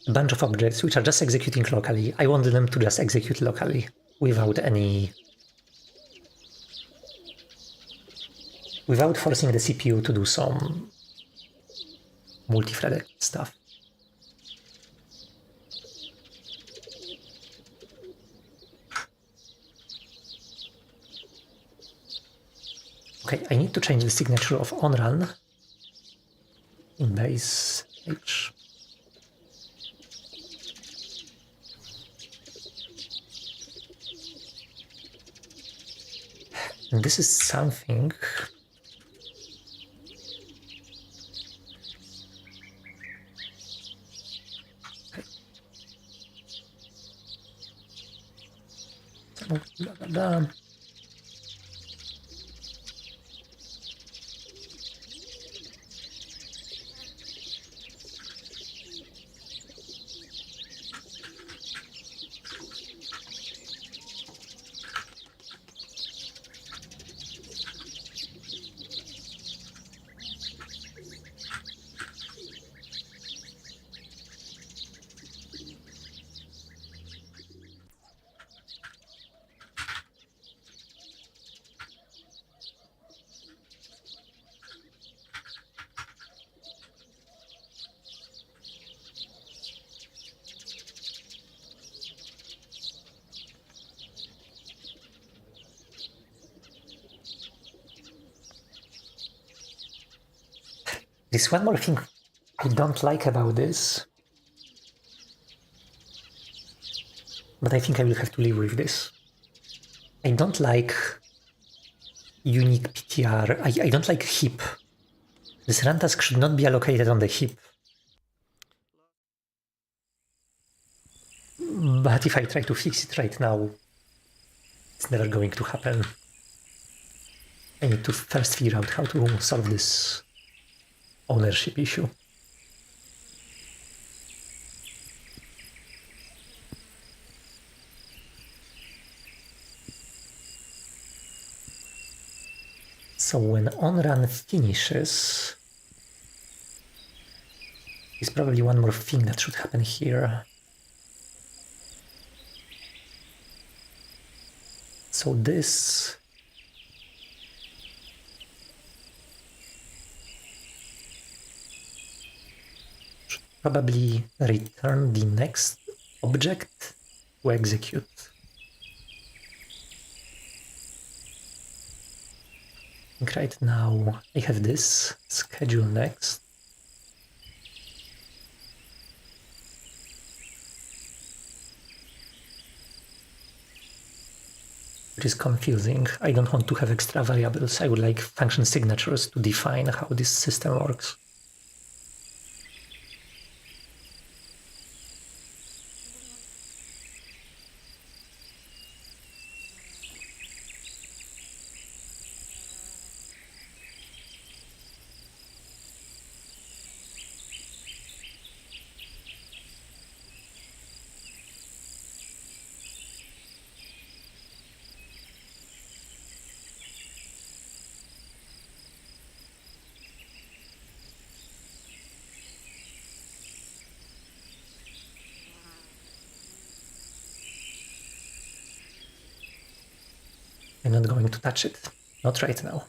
a bunch of objects which are just executing locally, I want them to just execute locally without forcing the CPU to do some multi-threaded stuff. Okay, I need to change the signature of onRun in base H. And this is something blah, blah, blah. There's one more thing I don't like about this, but I think I will have to live with this. I don't like unique PTR. I don't like heap. This run task should not be allocated on the heap. But if I try to fix it right now, it's never going to happen. I need to first figure out how to solve this ownership issue. So when on-run finishes, there's probably one more thing that should happen here. So this should probably return the next object to execute. I think right now I have this schedule next. Which is confusing. I don't want to have extra variables. I would like function signatures to define how this system works. I'm not going to touch it. Not right now.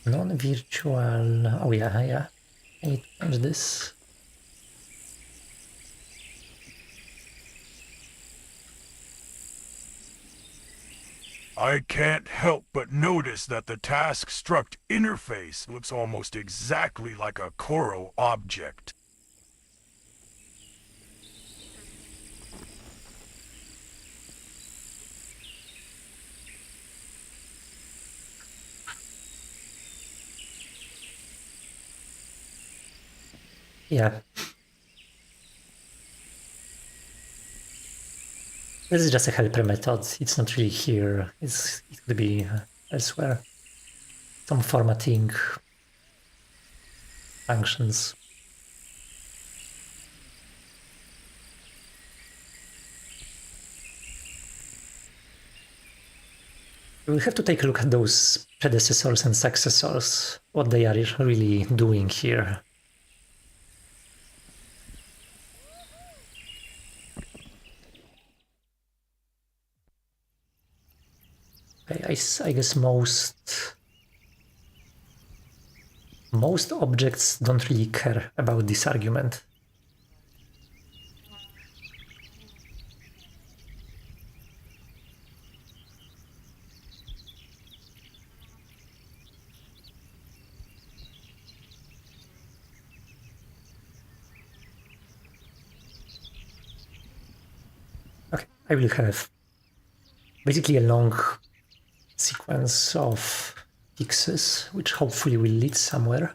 Non-virtual... Oh yeah. I need to change this. I can't help but notice that the task struct interface looks almost exactly like a Coro object. Yeah. This is just a helper method. It's not really here. It could be elsewhere. Some formatting functions. We'll have to take a look at those predecessors and successors, what they are really doing here. Okay, I guess most objects don't really care about this argument. Okay, I will have basically a long sequence of fixes, which hopefully will lead somewhere.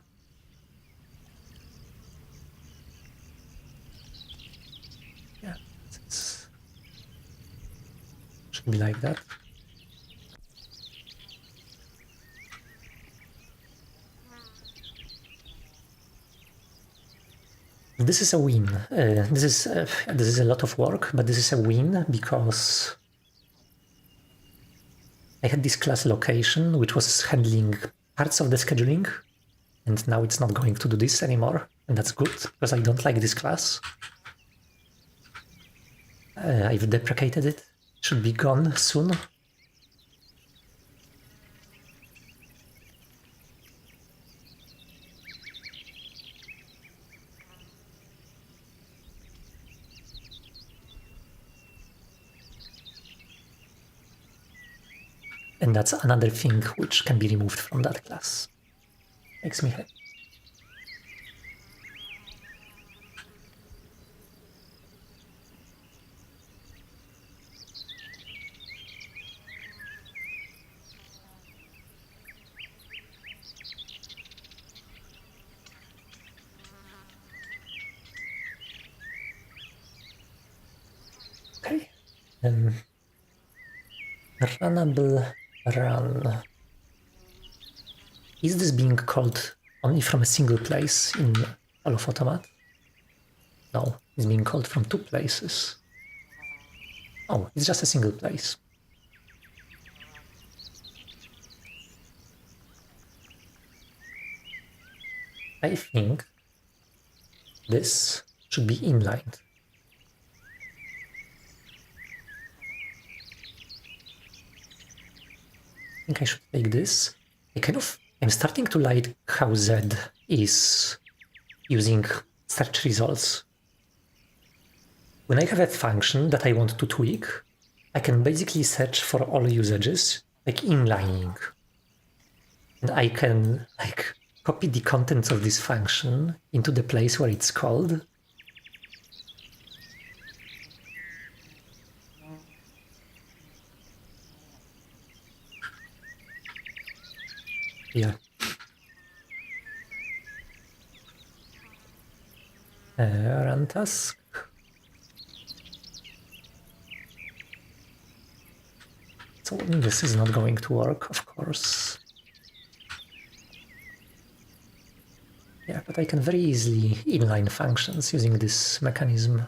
Yeah, it should be like that. This is a win. This is a lot of work, but this is a win because I had this class location, which was handling parts of the scheduling, and now it's not going to do this anymore, and that's good, because I don't like this class. I've deprecated it. It should be gone soon. And that's another thing which can be removed from that class. Makes me happy. Okay. Runnable run. Is this being called only from a single place in all of Automat? No, it's being called from 2 places. Oh, it's just a single place. I think this should be inlined. I think I should take this. I'm starting to like how Z is using search results. When I have a function that I want to tweak, I can basically search for all usages, like inlining. And I can like copy the contents of this function into the place where it's called. Yeah. Run task. So this is not going to work, of course. Yeah, but I can very easily inline functions using this mechanism.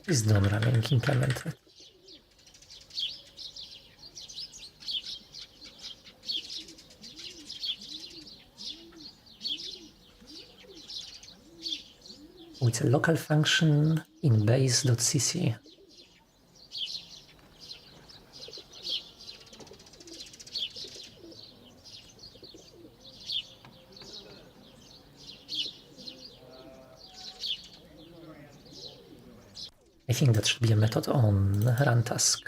Is non-running implemented? Oh, it's a local function in base.cc. I think that should be a method on run task.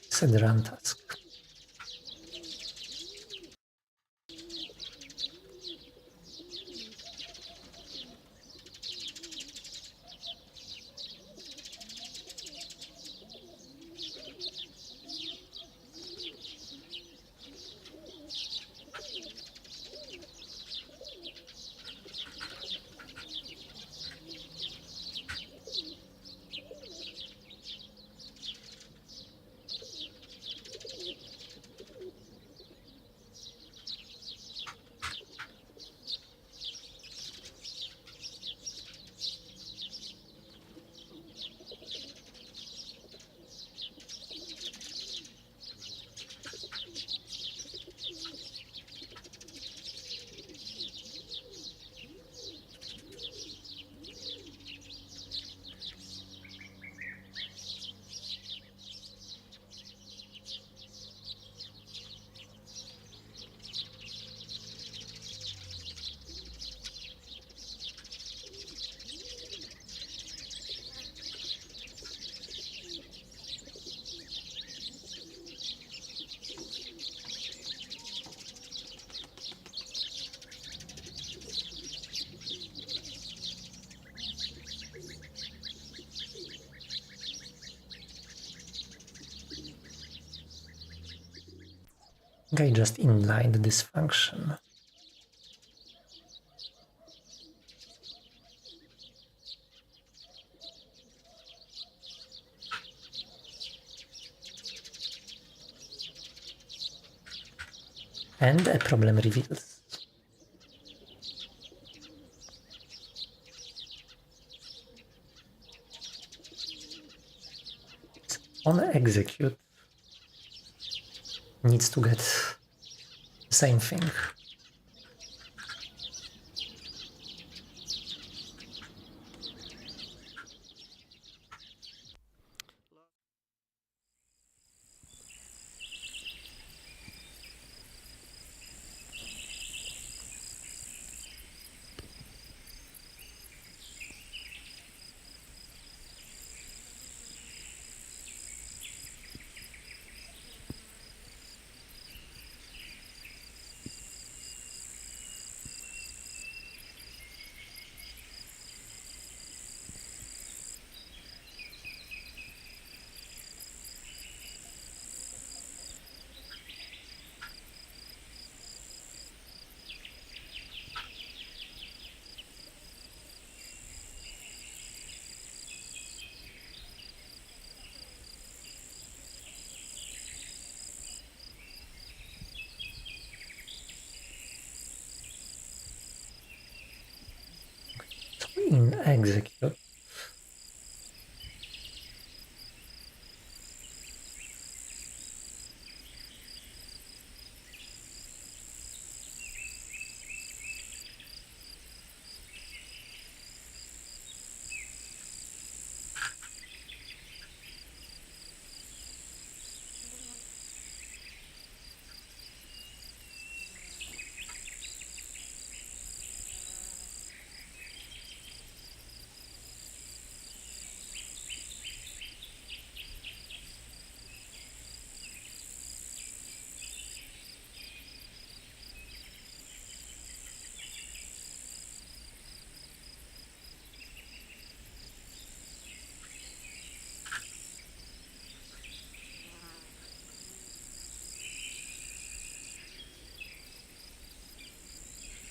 Set the run task. think I just inlined this function. And a problem reveals. On execute needs to get the same thing. So in execute,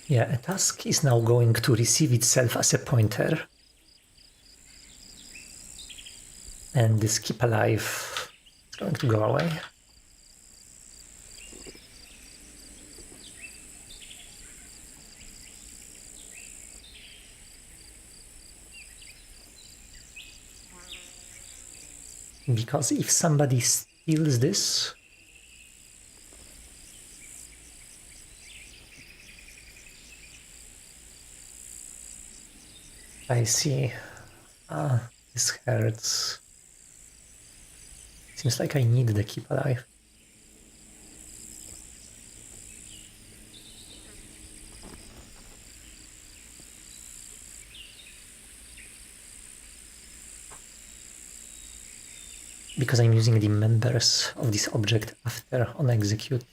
yeah, a task is now going to receive itself as a pointer. And this keep alive is going to go away. Because if somebody steals this, I see. This hurts. Seems like I need the keep alive. Because I'm using the members of this object after on execute.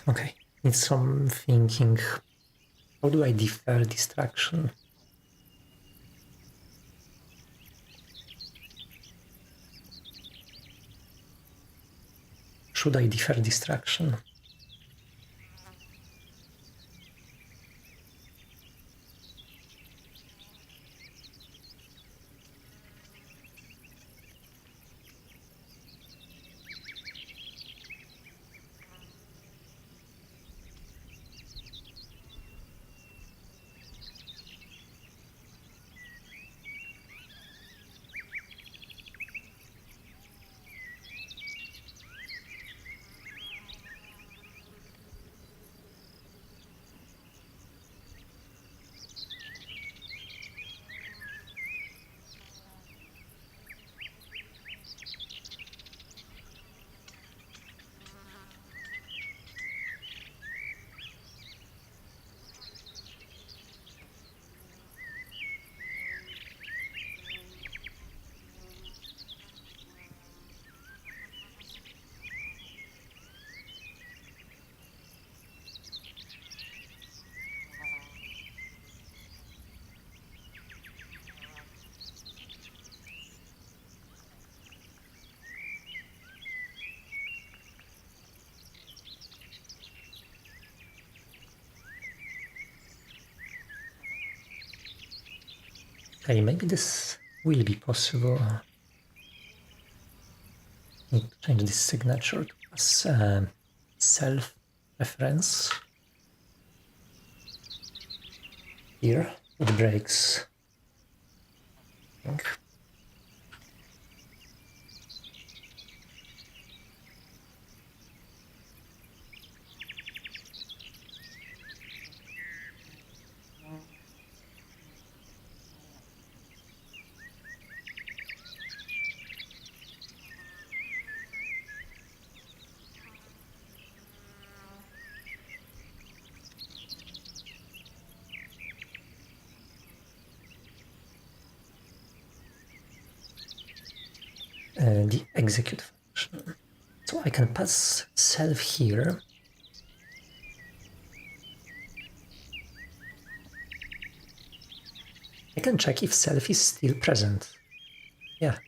Okay, need some thinking. How do I defer distraction? Should I defer distraction? Okay, maybe this will be possible. Need to change this signature to as self-reference. Here, it breaks. I think. The execute function. So I can pass self here. I can check if self is still present. Yeah.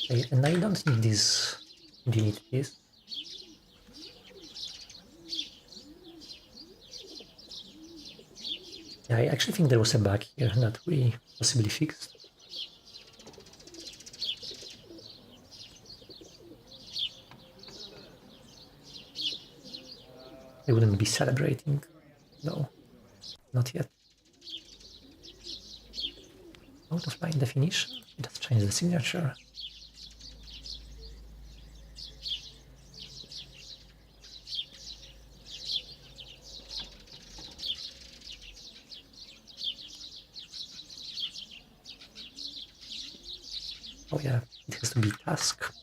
Okay, and I don't need this. Delete this. Yeah, I actually think there was a bug here that we possibly fixed. I wouldn't be celebrating, no, not yet. Out of line definition, just change the signature. Oh yeah, it has to be task.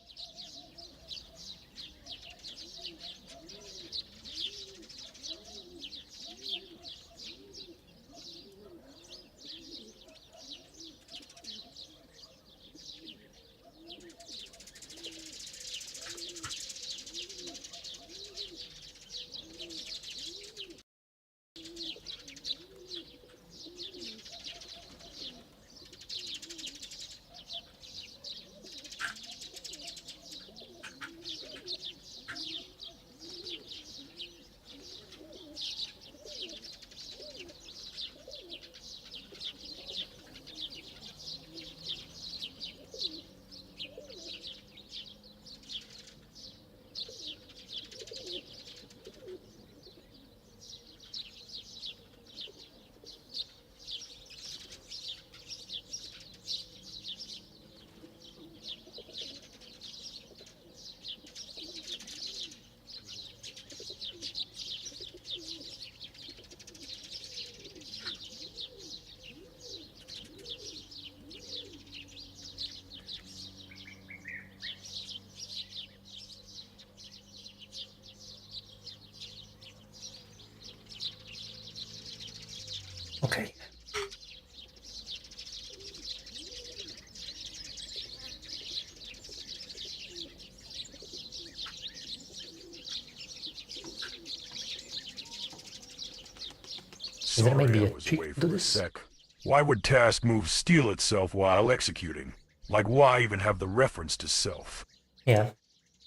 there Sorry, maybe I a was trick away to do for a this? sec. Why would task move steal itself while executing? Like, why even have the reference to self? Yeah.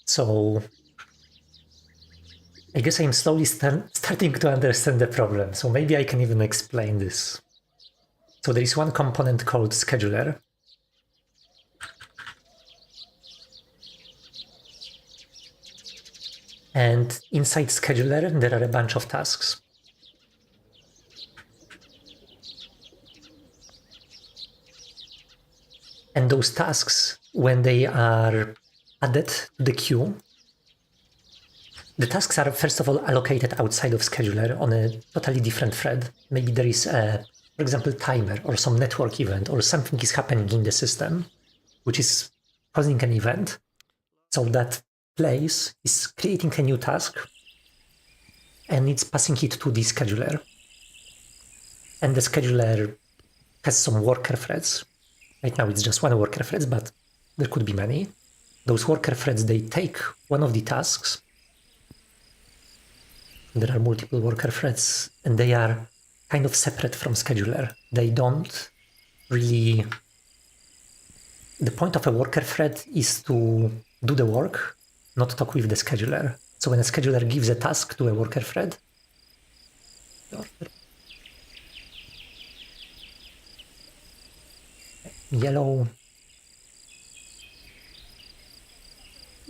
So I guess I'm slowly starting to understand the problem. So maybe I can even explain this. So there is one component called scheduler. And inside scheduler, there are a bunch of tasks. And those tasks, when they are added to the queue, the tasks are first of all allocated outside of scheduler on a totally different thread. Maybe there is a, for example, timer or some network event or something is happening in the system, which is causing an event. So that place is creating a new task and it's passing it to the scheduler. And the scheduler has some worker threads. Right now it's just one worker thread, but there could be many. Those worker threads, they take one of the tasks. There are multiple worker threads and they are kind of separate from scheduler. They don't really... The point of a worker thread is to do the work, not talk with the scheduler. So when a scheduler gives a task to a worker thread, yellow,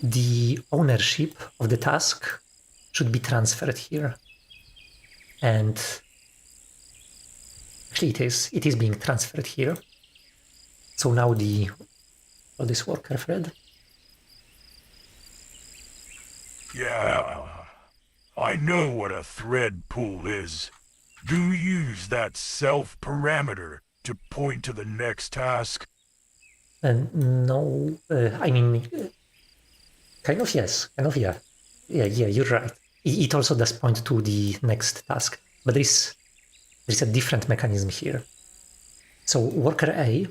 the ownership of the task should be transferred here. And actually it is being transferred here. So now this worker thread. Yeah, I know what a thread pool is. Do you use that self parameter to point to the next task? No, I mean, kind of yes, kind of yeah. Yeah, you're right. It also does point to the next task, but there's a different mechanism here. So worker A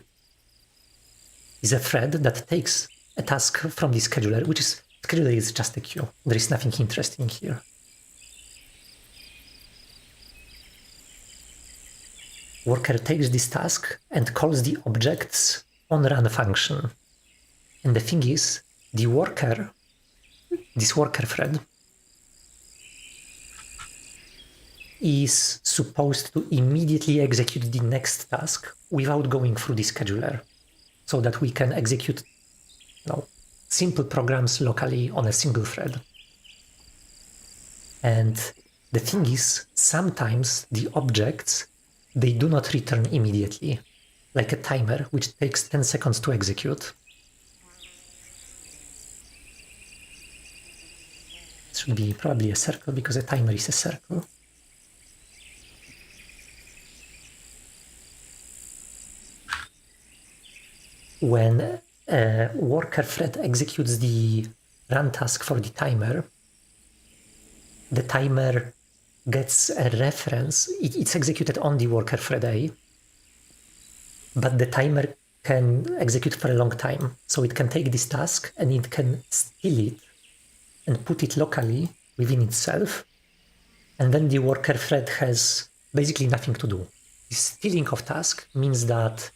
is a thread that takes a task from the scheduler, which is, scheduler is just a queue. There is nothing interesting here. Worker takes this task and calls the object's onRun function. And the thing is, the worker, this worker thread, is supposed to immediately execute the next task without going through the scheduler, so that we can execute simple programs locally on a single thread. And the thing is, sometimes the objects, they do not return immediately, like a timer, which takes 10 seconds to execute. It should be probably a circle because a timer is a circle. When a worker thread executes the run task for the timer gets a reference. It's executed on the worker thread A, but the timer can execute for a long time. So it can take this task and it can steal it and put it locally within itself. And then the worker thread has basically nothing to do. The stealing of task means that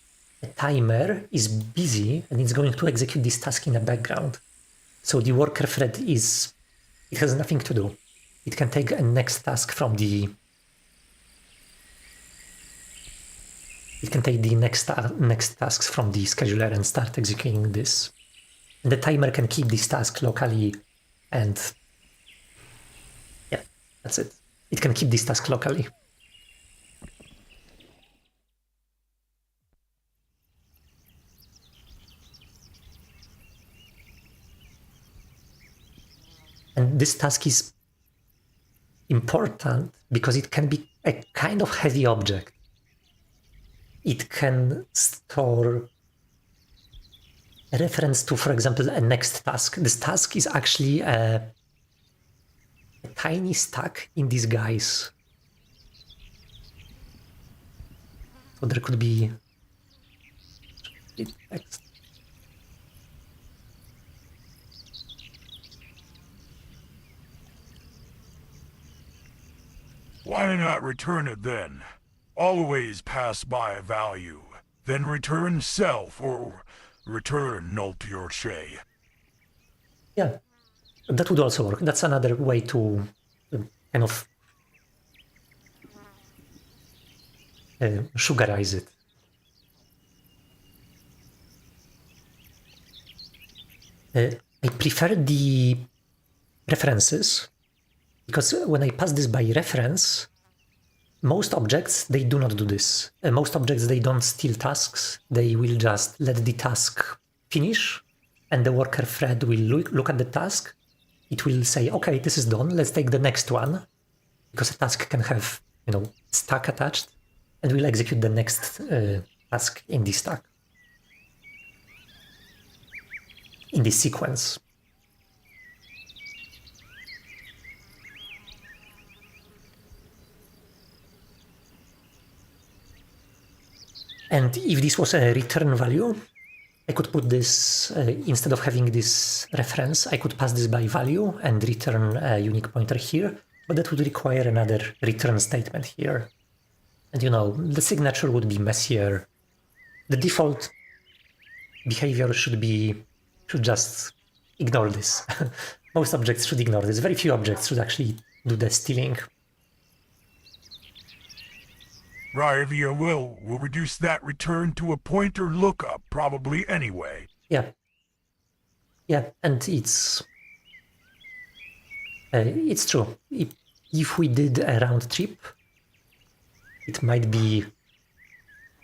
a timer is busy and it's going to execute this task in the background. So the worker thread it has nothing to do. It can take a next task from the... It can take the next tasks from the scheduler and start executing this. And the timer can keep this task locally and... Yeah, that's it. It can keep this task locally. And this task is important because it can be a kind of heavy object. It can store a reference to, for example, a next task. This task is actually a tiny stack in disguise. So there could be text. Why not return it then? Always pass by a value, then return self or return null to your shay. Yeah, that would also work. That's another way to kind of sugarize it. I prefer the references because when I pass this by reference, most objects, they do not do this. Most objects, they don't steal tasks. They will just let the task finish, and the worker thread will look at the task. It will say, okay, this is done. Let's take the next one, because a task can have, stack attached, and we'll execute the next task in this stack, in this sequence. And if this was a return value, I could put this, instead of having this reference, I could pass this by value and return a unique pointer here, but that would require another return statement here. And the signature would be messier. The default behavior should just ignore this. Most objects should ignore this. Very few objects should actually do the stealing. Rivia will reduce that return to a pointer lookup probably anyway. Yeah, and it's true. If we did a round trip, it might be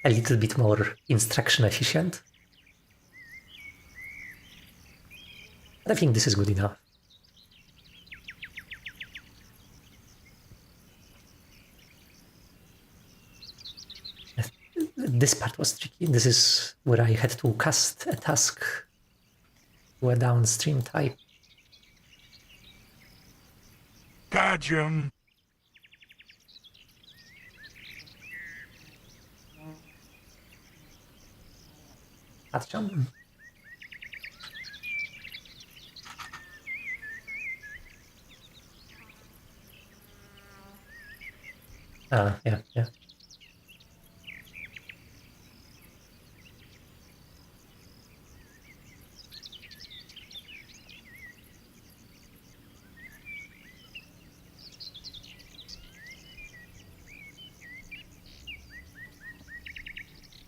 a little bit more instruction efficient. But I think this is good enough. This part was tricky. This is where I had to cast a task to a downstream type. Gotcha. Gotcha. Yeah.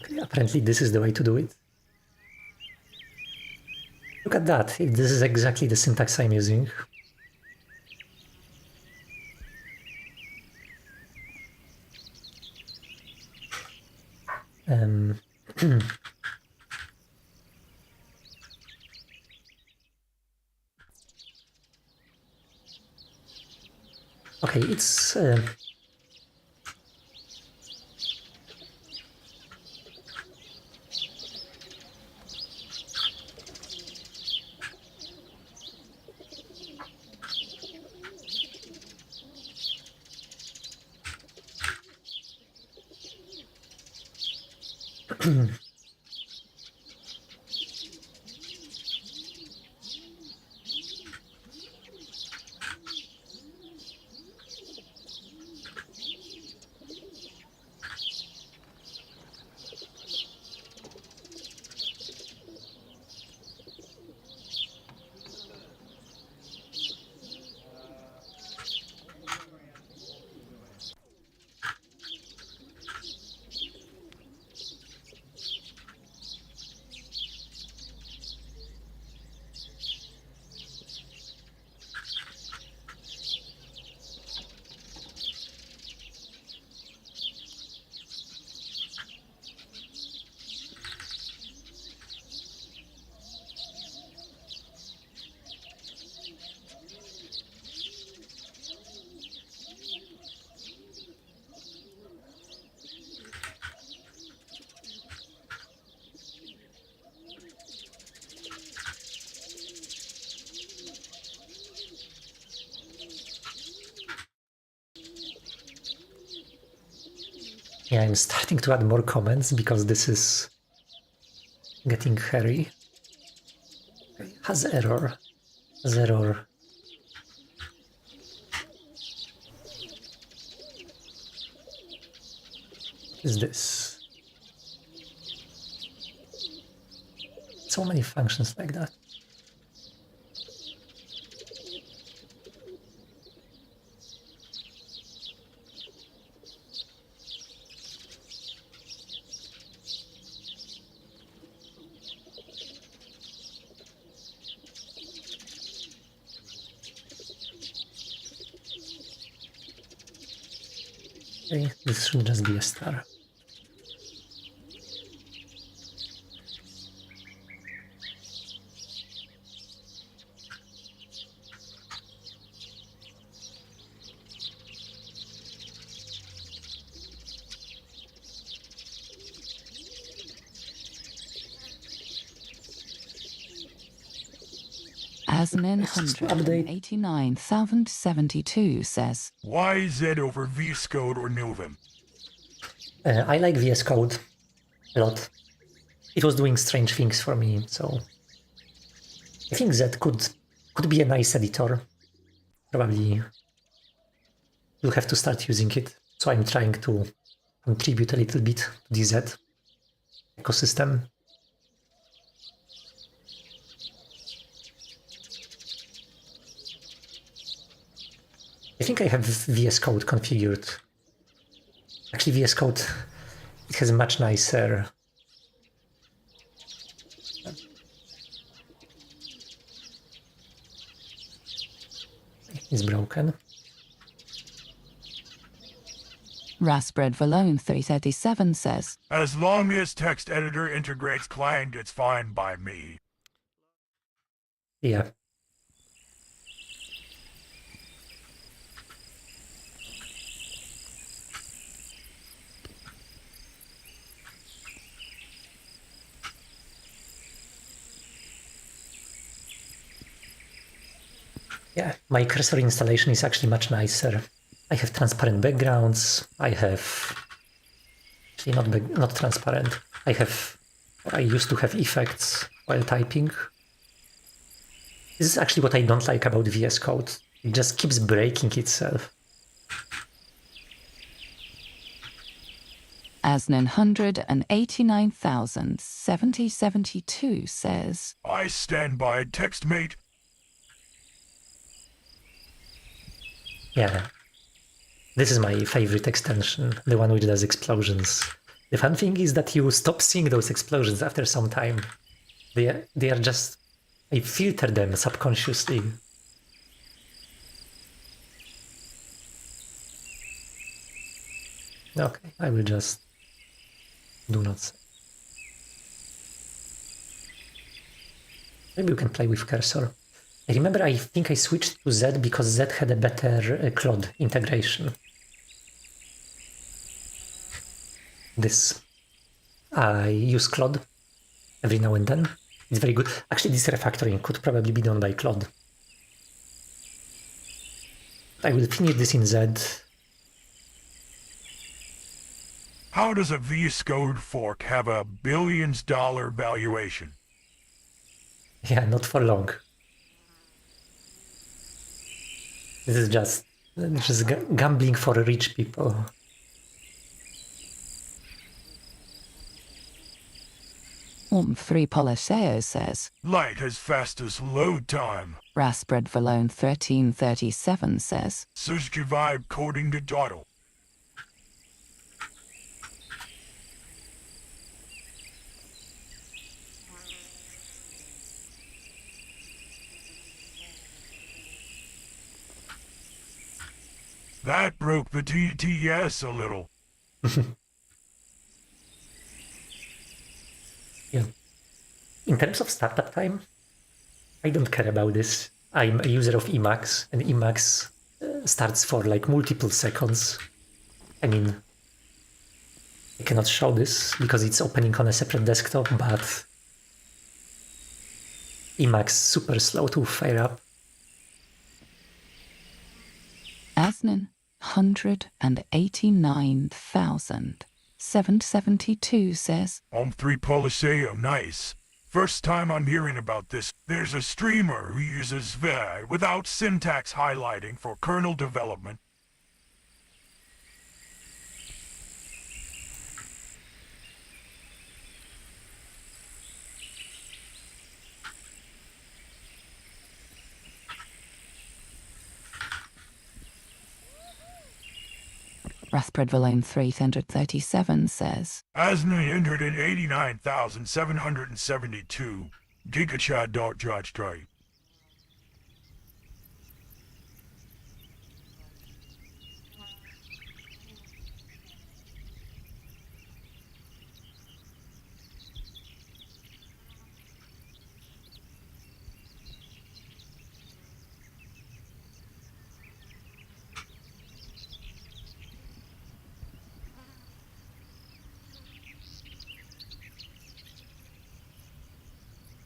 Okay, apparently this is the way to do it. Look at that. This is exactly the syntax I'm using. Okay, it's yeah, I'm starting to add more comments because this is getting hairy. Okay, has error. is this. So many functions like that. Okay, this should just be a star. Asnin 189,072 says, Why Z over VS Code or Nilvim? I like VS Code a lot. It was doing strange things for me, so I think that could be a nice editor. Probably you'll have to start using it. So I'm trying to contribute a little bit to the Z ecosystem. I think I have VS Code configured. Actually, VS Code, it has a much nicer it's broken. Raspberry Valone 337 says, As long as text editor integrates client, it's fine by me. Yeah. Yeah, my cursor installation is actually much nicer. I have transparent backgrounds. I have actually not transparent. I used to have effects while typing. This is actually what I don't like about VS Code. It just keeps breaking itself. Asnin 189,072 says, I stand by TextMate. Yeah. This is my favorite extension, the one which does explosions. The fun thing is that you stop seeing those explosions after some time. They are just... I filter them subconsciously. Okay, I will just do not say. Maybe you can play with cursor. I remember I think I switched to Z because Z had a better Claude integration. This. I use Claude every now and then. It's very good. Actually, this refactoring could probably be done by Claude. I will finish this in Z. How does a VS Code fork have a billions-dollar valuation? Yeah, not for long. This is just gambling for rich people. Orm3 Polyseo says, Light as fast as load time. Raspberry Valone 1337 says, Subscribe coding to Dottle. That broke the TTS a little. Yeah. In terms of startup time, I don't care about this. I'm a user of Emacs, and Emacs starts for like multiple seconds. I mean, I cannot show this because it's opening on a separate desktop, but Emacs super slow to fire up. Asnin 189,772 says, Orm3 Polyseo, nice. First time I'm hearing about this. There's a streamer who uses VI without syntax highlighting for kernel development. Raspberry 337 says, As 989,772 gigachad.judge.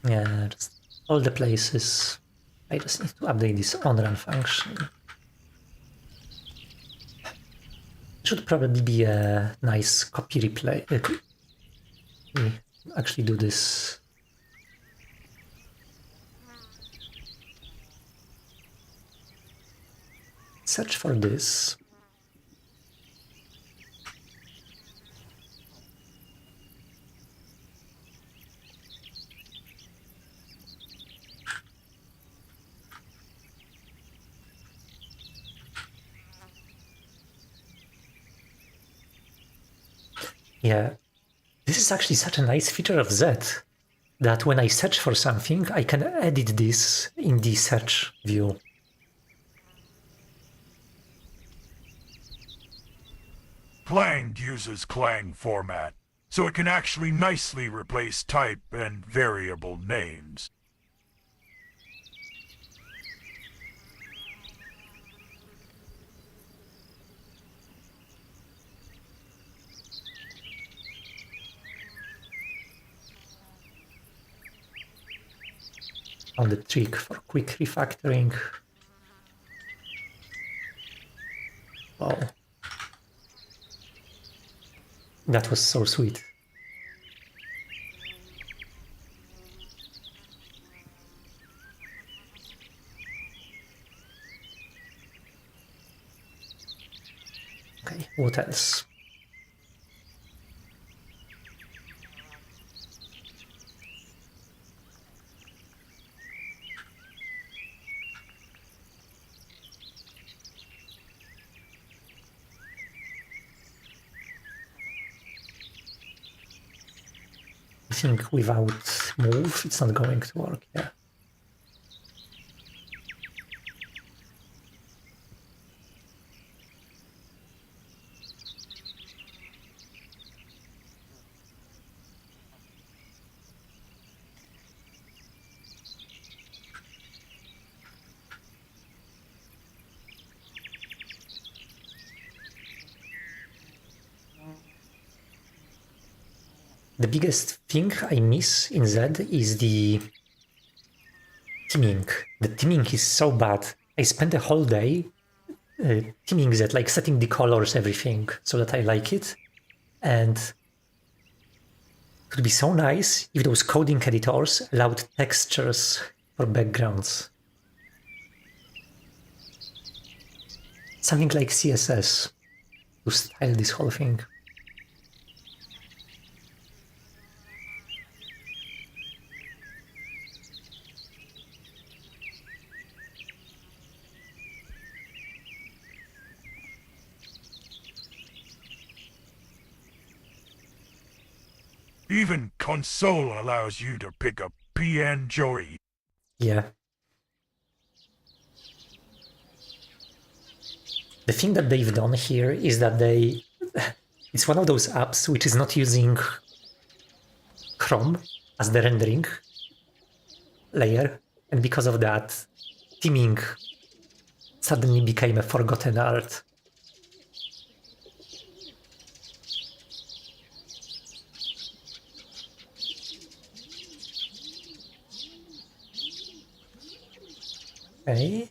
Yeah, just all the places. I just need to update this on-run function. Should probably be a nice copy replay. Let me actually do this. Search for this. Yeah, this is actually such a nice feature of Z that when I search for something, I can edit this in the search view. Clang uses Clang format, so it can actually nicely replace type and variable names. On the trick for quick refactoring. Wow. That was so sweet. Okay, what else? I think without move, it's not going to work, yeah. The biggest thing I miss in Z is the theming. The theming is so bad. I spent a whole day theming Z, like setting the colors, everything, so that I like it. And it would be so nice if those coding editors allowed textures for backgrounds. Something like CSS to style this whole thing. Even console allows you to pick a PN Yeah. The thing that they've done here is that it's one of those apps which is not using Chrome as the rendering layer, and because of that, theming suddenly became a forgotten art. Okay.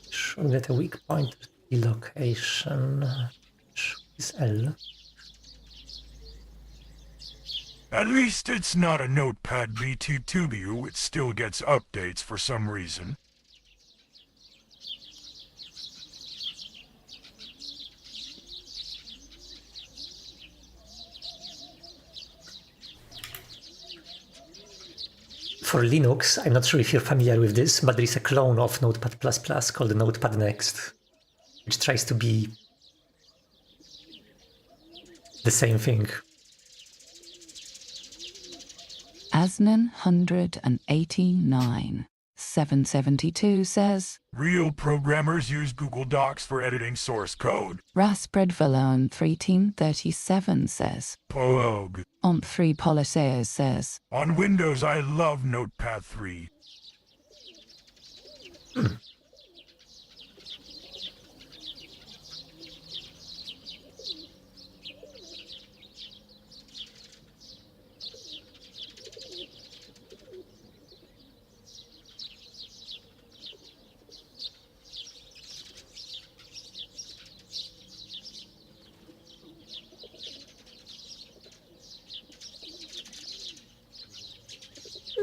Should get a weak point location. Is L. At least it's not a Notepad BT2 view, it still gets updates for some reason. for Linux, I'm not sure if you're familiar with this, but there is a clone of Notepad++ called Notepad Next, which tries to be the same thing. Asnan 189 772 says, Real programmers use Google Docs for editing source code. Raspred Valone 1337 says, Pogue. Omp3 Policeas says, On Windows, I love Notepad 3.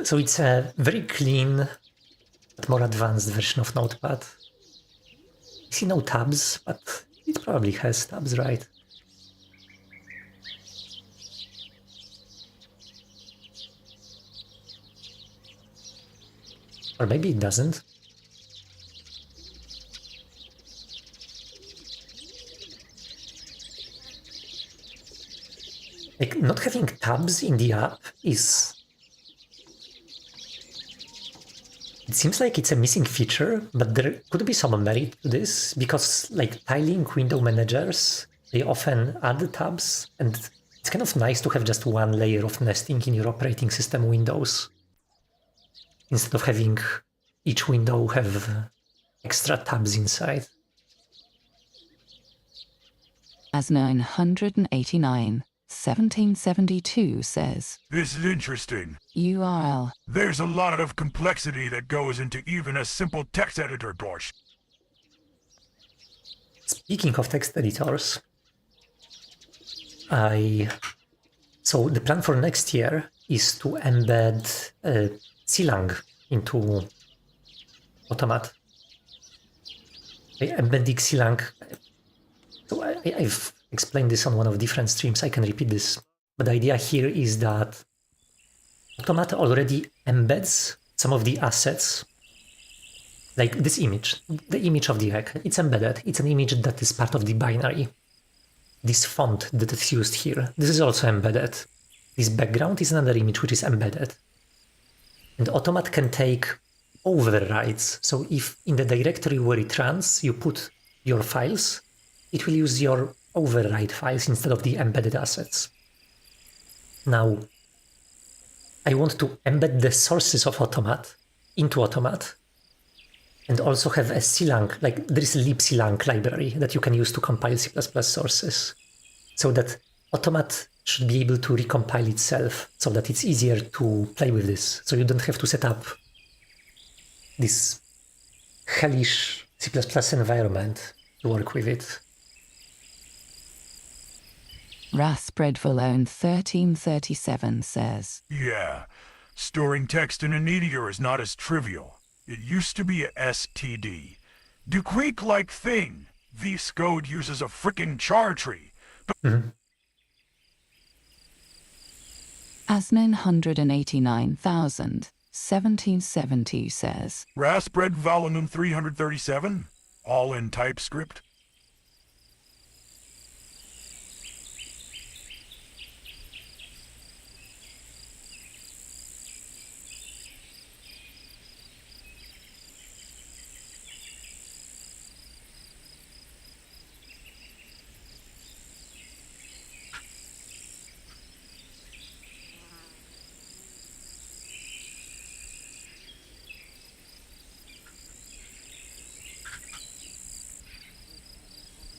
So it's a very clean, but more advanced version of Notepad. I see no tabs, but it probably has tabs, right? Or maybe it doesn't. Like, not having tabs in the app is... It seems like it's a missing feature, but there could be some merit to this, because like tiling window managers, they often add tabs, and it's kind of nice to have just one layer of nesting in your operating system windows, instead of having each window have extra tabs inside. As 989 1772 says, This is interesting. URL. There's a lot of complexity that goes into even a simple text editor, Dorsch. Speaking of text editors, so the plan for next year is to embed Clang into Automat. Embedding Clang. So I've explained this on one of different streams, I can repeat this. But the idea here is that Automat already embeds some of the assets, like this image, the image of the egg. It's embedded. It's an image that is part of the binary. This font that is used here, this is also embedded. This background is another image which is embedded. And Automat can take overrides. So if in the directory where it runs, you put your files, it will use your override files instead of the embedded assets. Now, I want to embed the sources of Automat into Automat, and also have a Clang, like there is a libclang library that you can use to compile C++ sources, so that Automat should be able to recompile itself, so that it's easier to play with this, so you don't have to set up this hellish C++ environment to work with it. Raspred Valone 1337 says, Yeah, storing text in an editor is not as trivial. It used to be a STD. Duqueak-like thing. VS Code uses a frickin' char tree. Asnan 189,000 1770 says, Raspred Valone 337, all in TypeScript.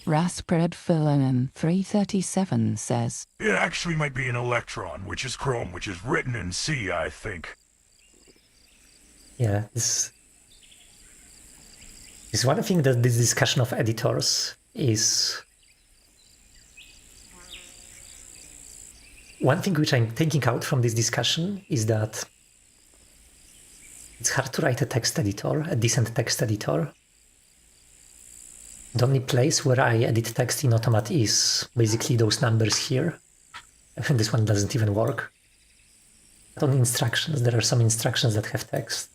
Raspred Valone 337 says, It actually might be an Electron, which is Chrome, which is written in C, I think. Yeah, this is one thing that this discussion of editors is... One thing which I'm taking out from this discussion is that it's hard to write a text editor, a decent text editor. The only place where I edit text in Automat is basically those numbers here. And this one doesn't even work. On instructions, there are some instructions that have text.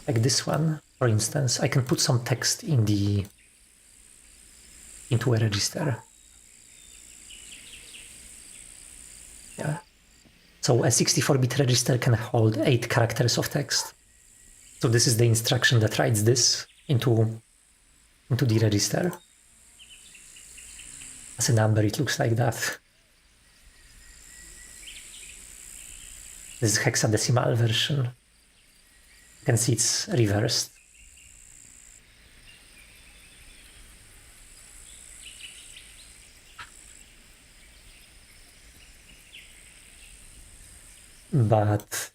Like this one, for instance, I can put some text into a register. Yeah. So a 64-bit register can hold 8 characters of text. So this is the instruction that writes this into the register. As a number, it looks like that. This is hexadecimal version. You can see it's reversed. But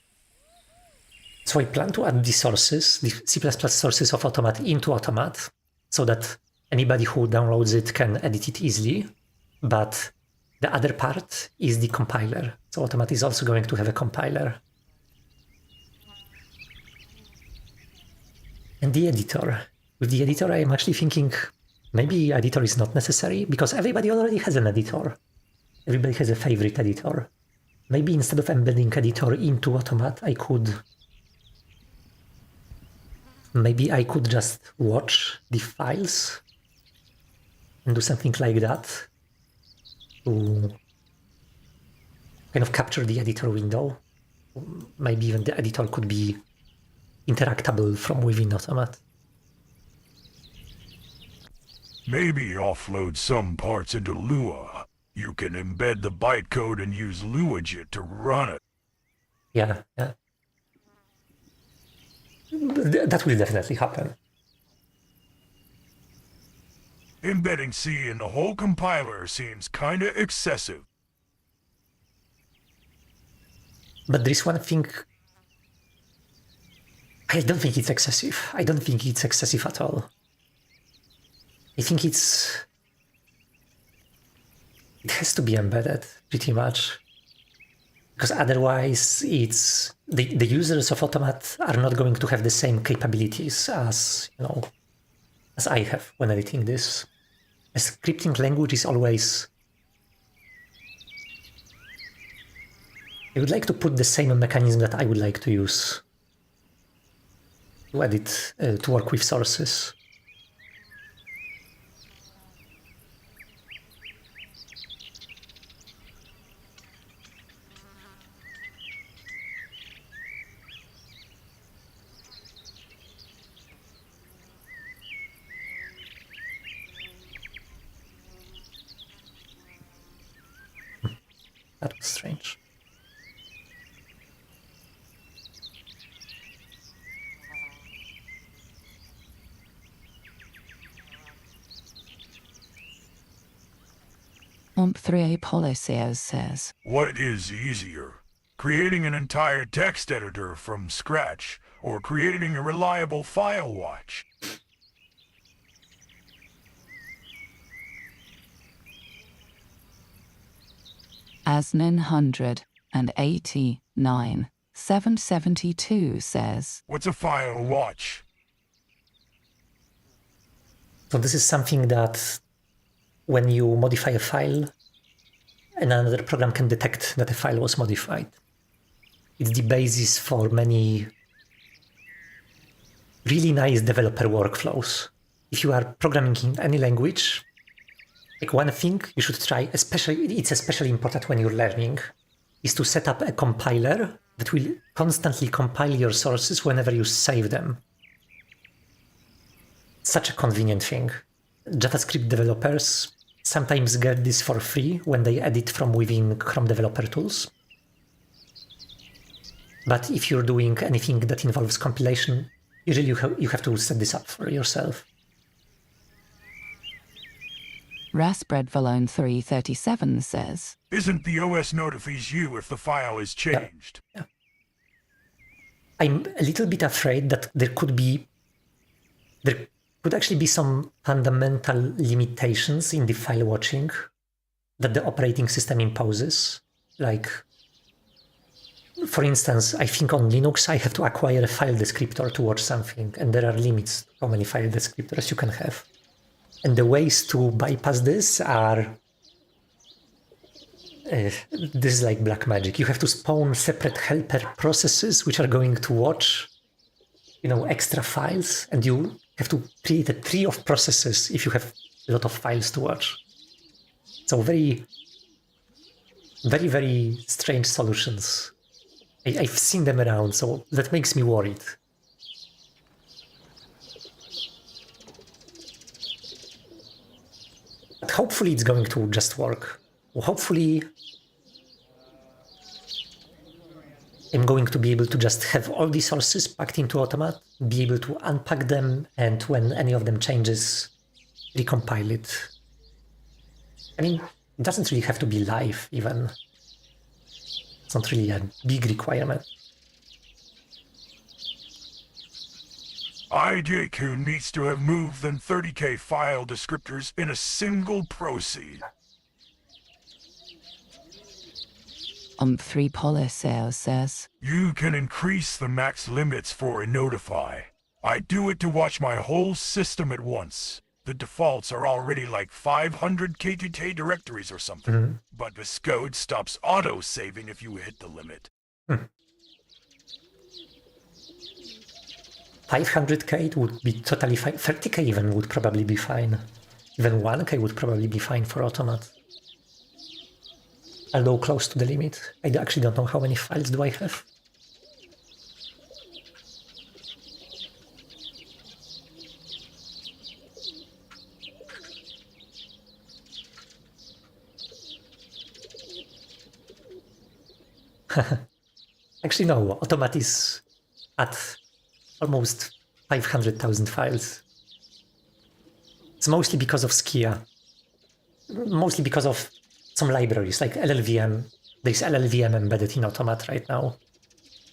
so I plan to add the sources, the C++ sources of Automat into Automat, so that anybody who downloads it can edit it easily. But the other part is the compiler. So Automat is also going to have a compiler. And the editor. With the editor, I am actually thinking maybe editor is not necessary, because everybody already has an editor. Everybody has a favorite editor. Maybe instead of embedding editor into Automat, I could just watch the files and do something like that to kind of capture the editor window. Maybe even the editor could be interactable from within Automat. Maybe offload some parts into Lua. You can embed the bytecode and use LuaJIT to run it. Yeah. That will definitely happen. Embedding C in the whole compiler seems kinda excessive. But there is one thing. I don't think it's excessive. I don't think it's excessive at all. I think it has to be embedded pretty much, because otherwise the users of Automat are not going to have the same capabilities as I have when editing this. A scripting language is always, I would like to put the same mechanism that I would like to use to edit, to work with sources. That was strange. OMP3A Policios says, What is easier? Creating an entire text editor from scratch, or creating a reliable file watch? Asnin 189 772 says, What's a file watch? So this is something that when you modify a file, another program can detect that a file was modified. It's the basis for many really nice developer workflows. If you are programming in any language, like one thing you should try, it's especially important when you're learning, is to set up a compiler that will constantly compile your sources whenever you save them. Such a convenient thing. JavaScript developers sometimes get this for free when they edit from within Chrome Developer Tools. But if you're doing anything that involves compilation, usually you have to set this up for yourself. Raspbreadvalone 337 says, Isn't the OS notifies you if the file is changed? Yeah. I'm a little bit afraid that there could actually be some fundamental limitations in the file watching that the operating system imposes. Like, for instance, I think on Linux I have to acquire a file descriptor to watch something, and there are limits to how many file descriptors you can have. And the ways to bypass this are This is like black magic. You have to spawn separate helper processes which are going to watch, extra files, and you have to create a tree of processes if you have a lot of files to watch. So very, very, very strange solutions. I've seen them around, so that makes me worried. But hopefully it's going to just work. Hopefully I'm going to be able to just have all the sources packed into Automat, be able to unpack them, and when any of them changes, recompile it. I mean, it doesn't really have to be live, even. It's not really a big requirement. IJQ needs to have moved than 30k file descriptors in a single proceed. 3 Polisales says, You can increase the max limits for a notify. I do it to watch my whole system at once. The defaults are already like 500 KTT directories or something, but this code stops auto-saving if you hit the limit. 500k would be totally fine. 30k even would probably be fine. Even 1k would probably be fine for Automat. Although close to the limit. I actually don't know how many files do I have. Actually no, Automat is at almost 500,000 files. It's mostly because of Skia. Mostly because of some libraries like LLVM. There's LLVM embedded in Automat right now.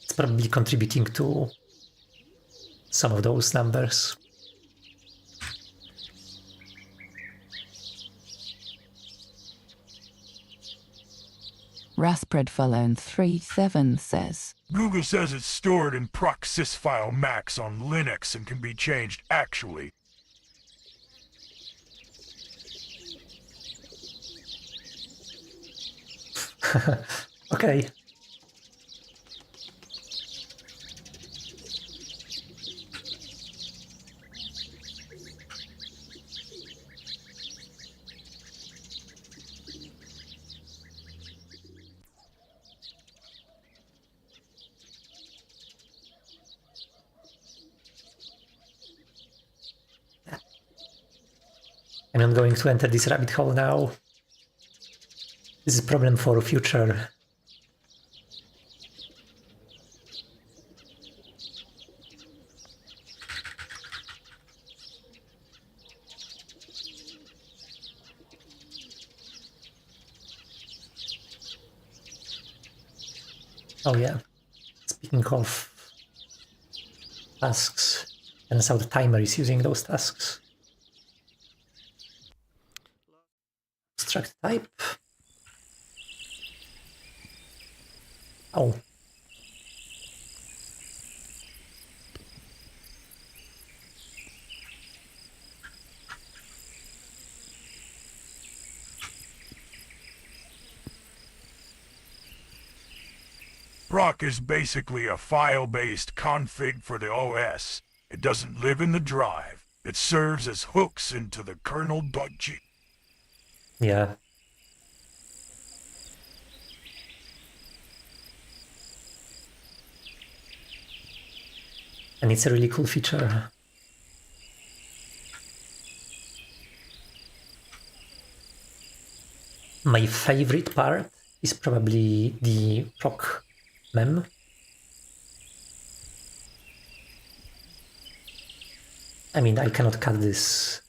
It's probably contributing to some of those numbers. Raspberry37 says, Google says it's stored in proc.sys file max on Linux and can be changed actually. Okay. I'm not going to enter this rabbit hole now. This is a problem for future. Oh yeah, speaking of tasks, and how the timer is using those tasks. Abstract type. Oh. Proc is basically a file-based config for the OS. It doesn't live in the drive. It serves as hooks into the kernel.g. Yeah. And it's a really cool feature. My favorite part is probably the proc mem. I mean, I cannot cut this.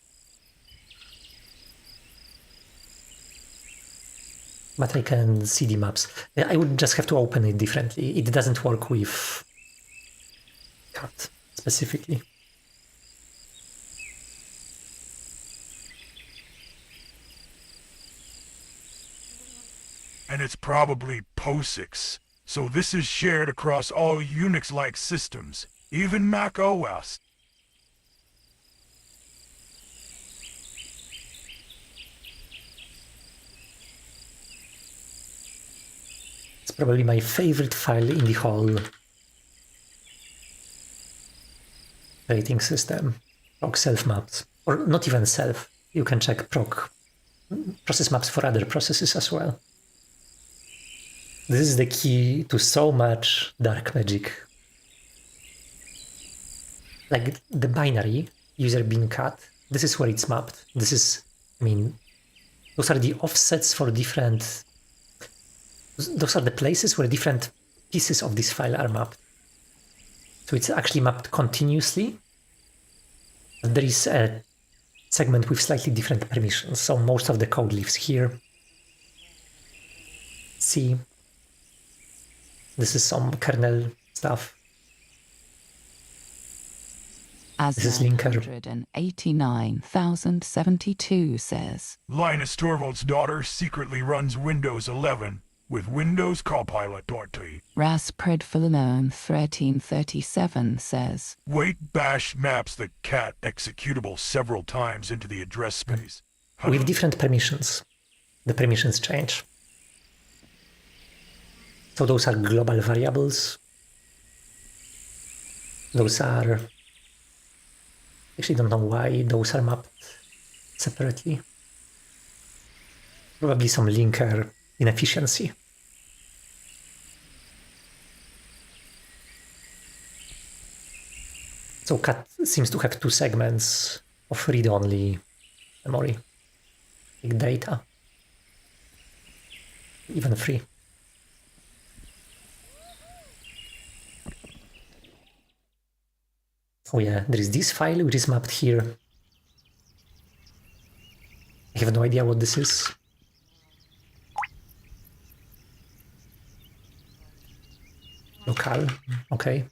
But I can see the maps. I would just have to open it differently. It doesn't work with cut specifically. And it's probably POSIX. So this is shared across all Unix-like systems, even Mac OS. It's probably my favorite file in the whole operating system. Proc self maps, or not even self. You can check proc process maps for other processes as well. This is the key to so much dark magic. Like the binary user bin cat, this is where it's mapped. This is, I mean, those are the offsets for different, those are the places where different pieces of this file are mapped. So it's actually mapped continuously. But there is a segment with slightly different permissions, so most of the code lives here. See, this is some kernel stuff. As This is linker. 189,072 says, Linus Torvalds' daughter secretly runs Windows 11 with Windows Copilot.t. Raspredfalone 1337 says, Wait bash maps the cat executable several times into the address space. With different permissions. The permissions change. So those are global variables. Those are... Actually, don't know why those are mapped separately. Probably some linker inefficiency. So cat seems to have two segments of read-only memory, big data, even free. Oh yeah, there is this file which is mapped here. I have no idea what this is. Local, okay.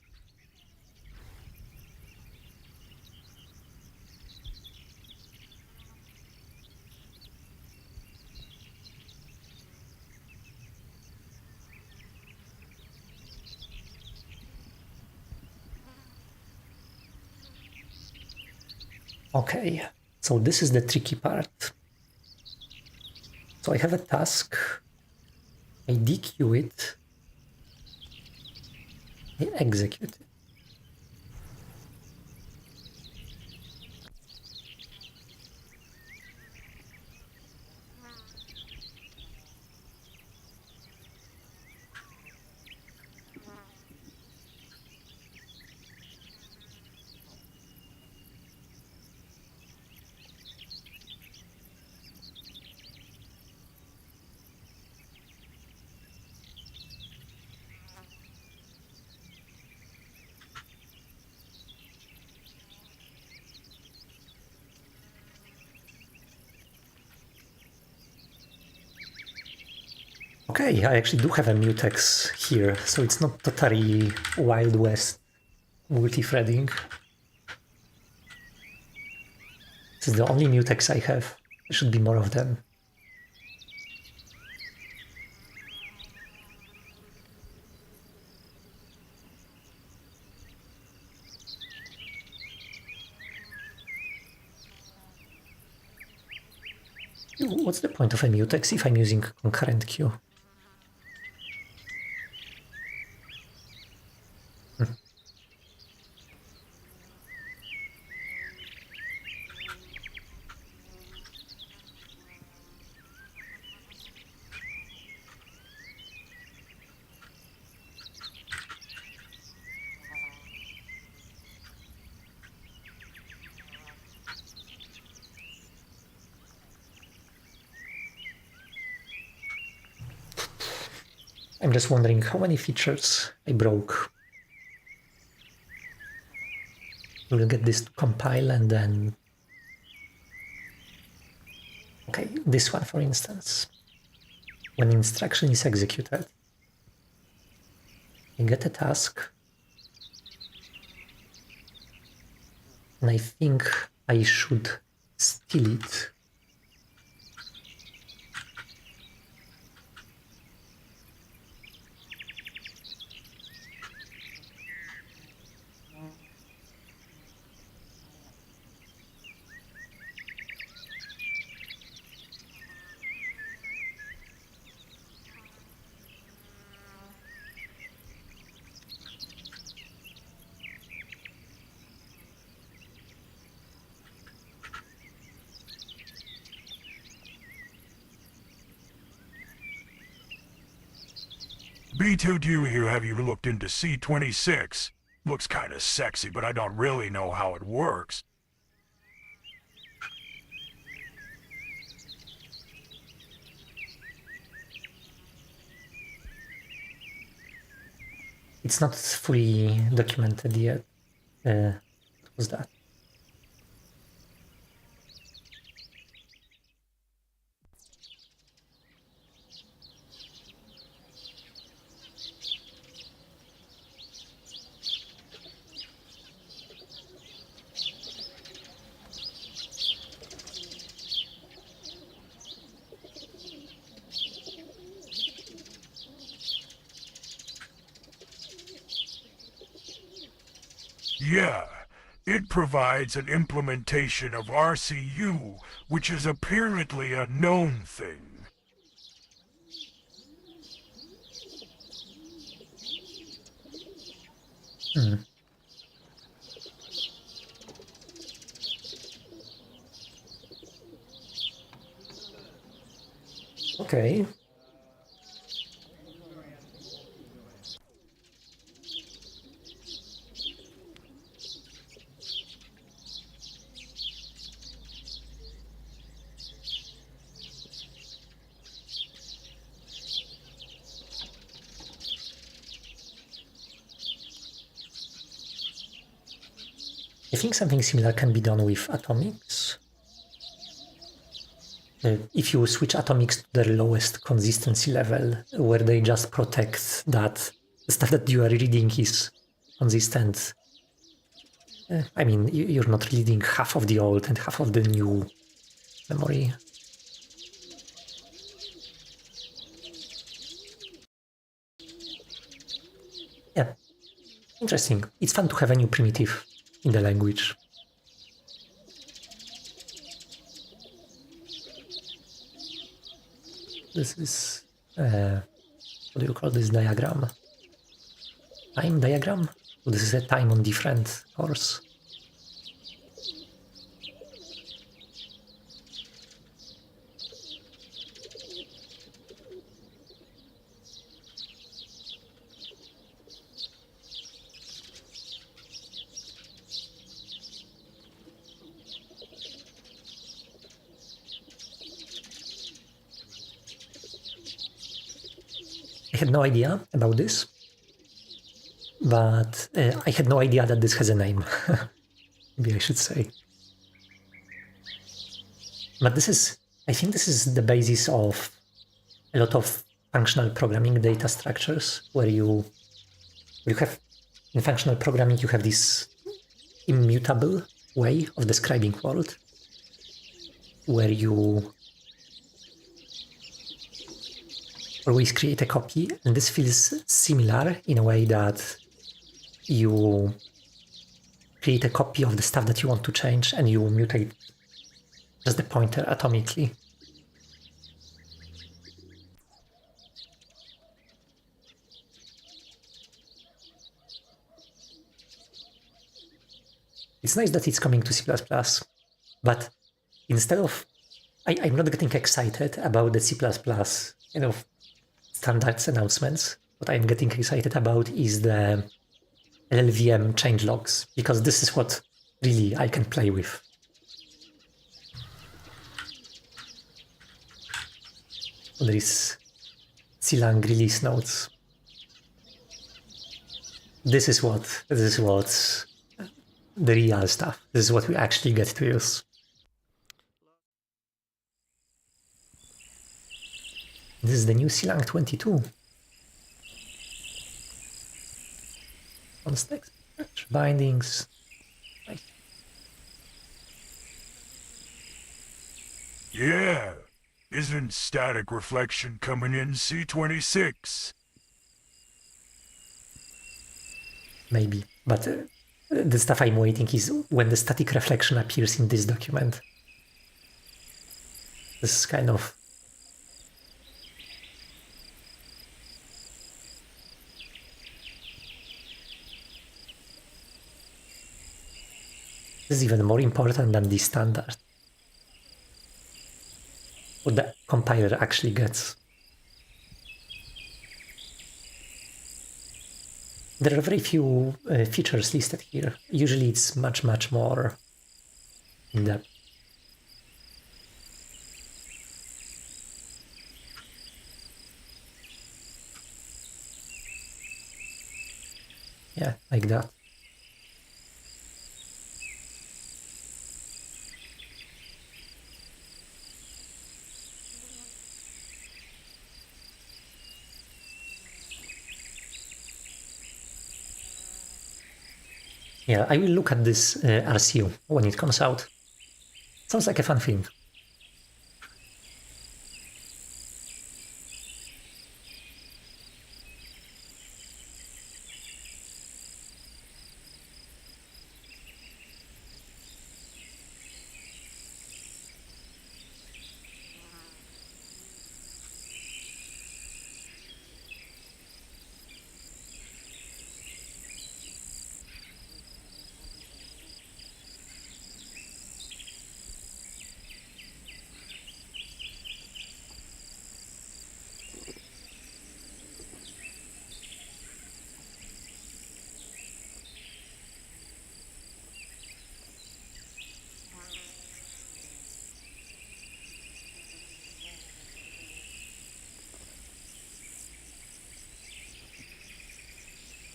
Okay, so this is the tricky part. So I have a task, I dequeue it, I execute it. Okay, I actually do have a mutex here, so it's not totally Wild West multi-threading. This is the only mutex I have. There should be more of them. What's the point of a mutex if I'm using concurrent queue? I'm just wondering how many features I broke. We'll get this to compile and then... Okay, this one for instance. When instruction is executed, I get a task, and I think I should steal it. B2 here, have you looked into C26? Looks kinda sexy, but I don't really know how it works. It's not fully documented yet. What was that? Yeah, it provides an implementation of RCU, which is apparently a known thing. Okay. I think something similar can be done with atomics. If you switch atomics to their lowest consistency level, where they just protect that the stuff that you are reading is consistent. I mean, you're not reading half of the old and half of the new memory. Yeah, interesting. It's fun to have a new primitive in the language. This is, what do you call this diagram? Time diagram? So this is a time on different course. I had no idea about this, but I had no idea that this has a name. Maybe I should say. But I think this is the basis of a lot of functional programming data structures, where you have, in functional programming, you have this immutable way of describing world, where you always create a copy, and this feels similar in a way that you create a copy of the stuff that you want to change and you mutate just the pointer atomically. It's nice that it's coming to C++, but instead of, I'm not getting excited about the C++ standards announcements. What I'm getting excited about is the LLVM changelogs, because this is what really I can play with. There is C-lang release notes. This is what the real stuff. This is what we actually get to use. This is the new C-lang 22. On stacks, bindings. Nice. Yeah, isn't static reflection coming in C26? Maybe, but the stuff I'm waiting is when the static reflection appears in this document. This is kind of... This is even more important than the standard. What the compiler actually gets. There are very few features listed here. Usually it's much more in depth. Yeah, like that. Yeah, I will look at this RCU when it comes out. Sounds like a fun thing.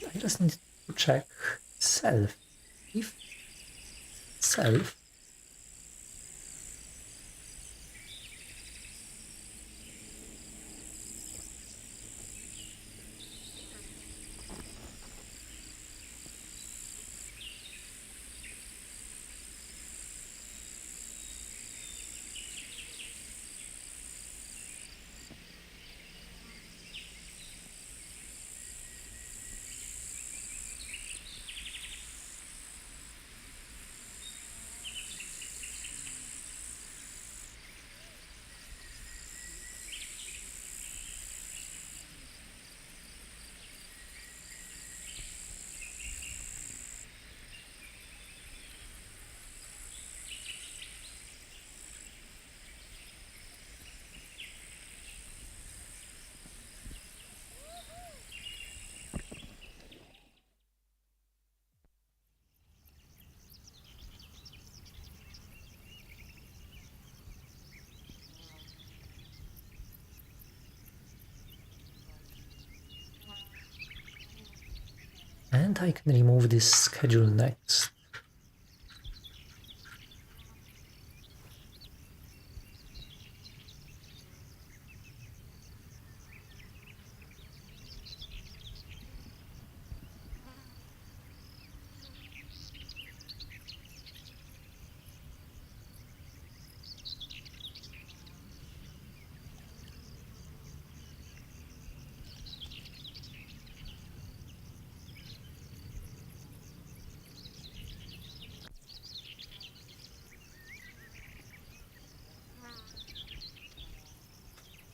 I just need to check self. If self and I can remove this schedule next.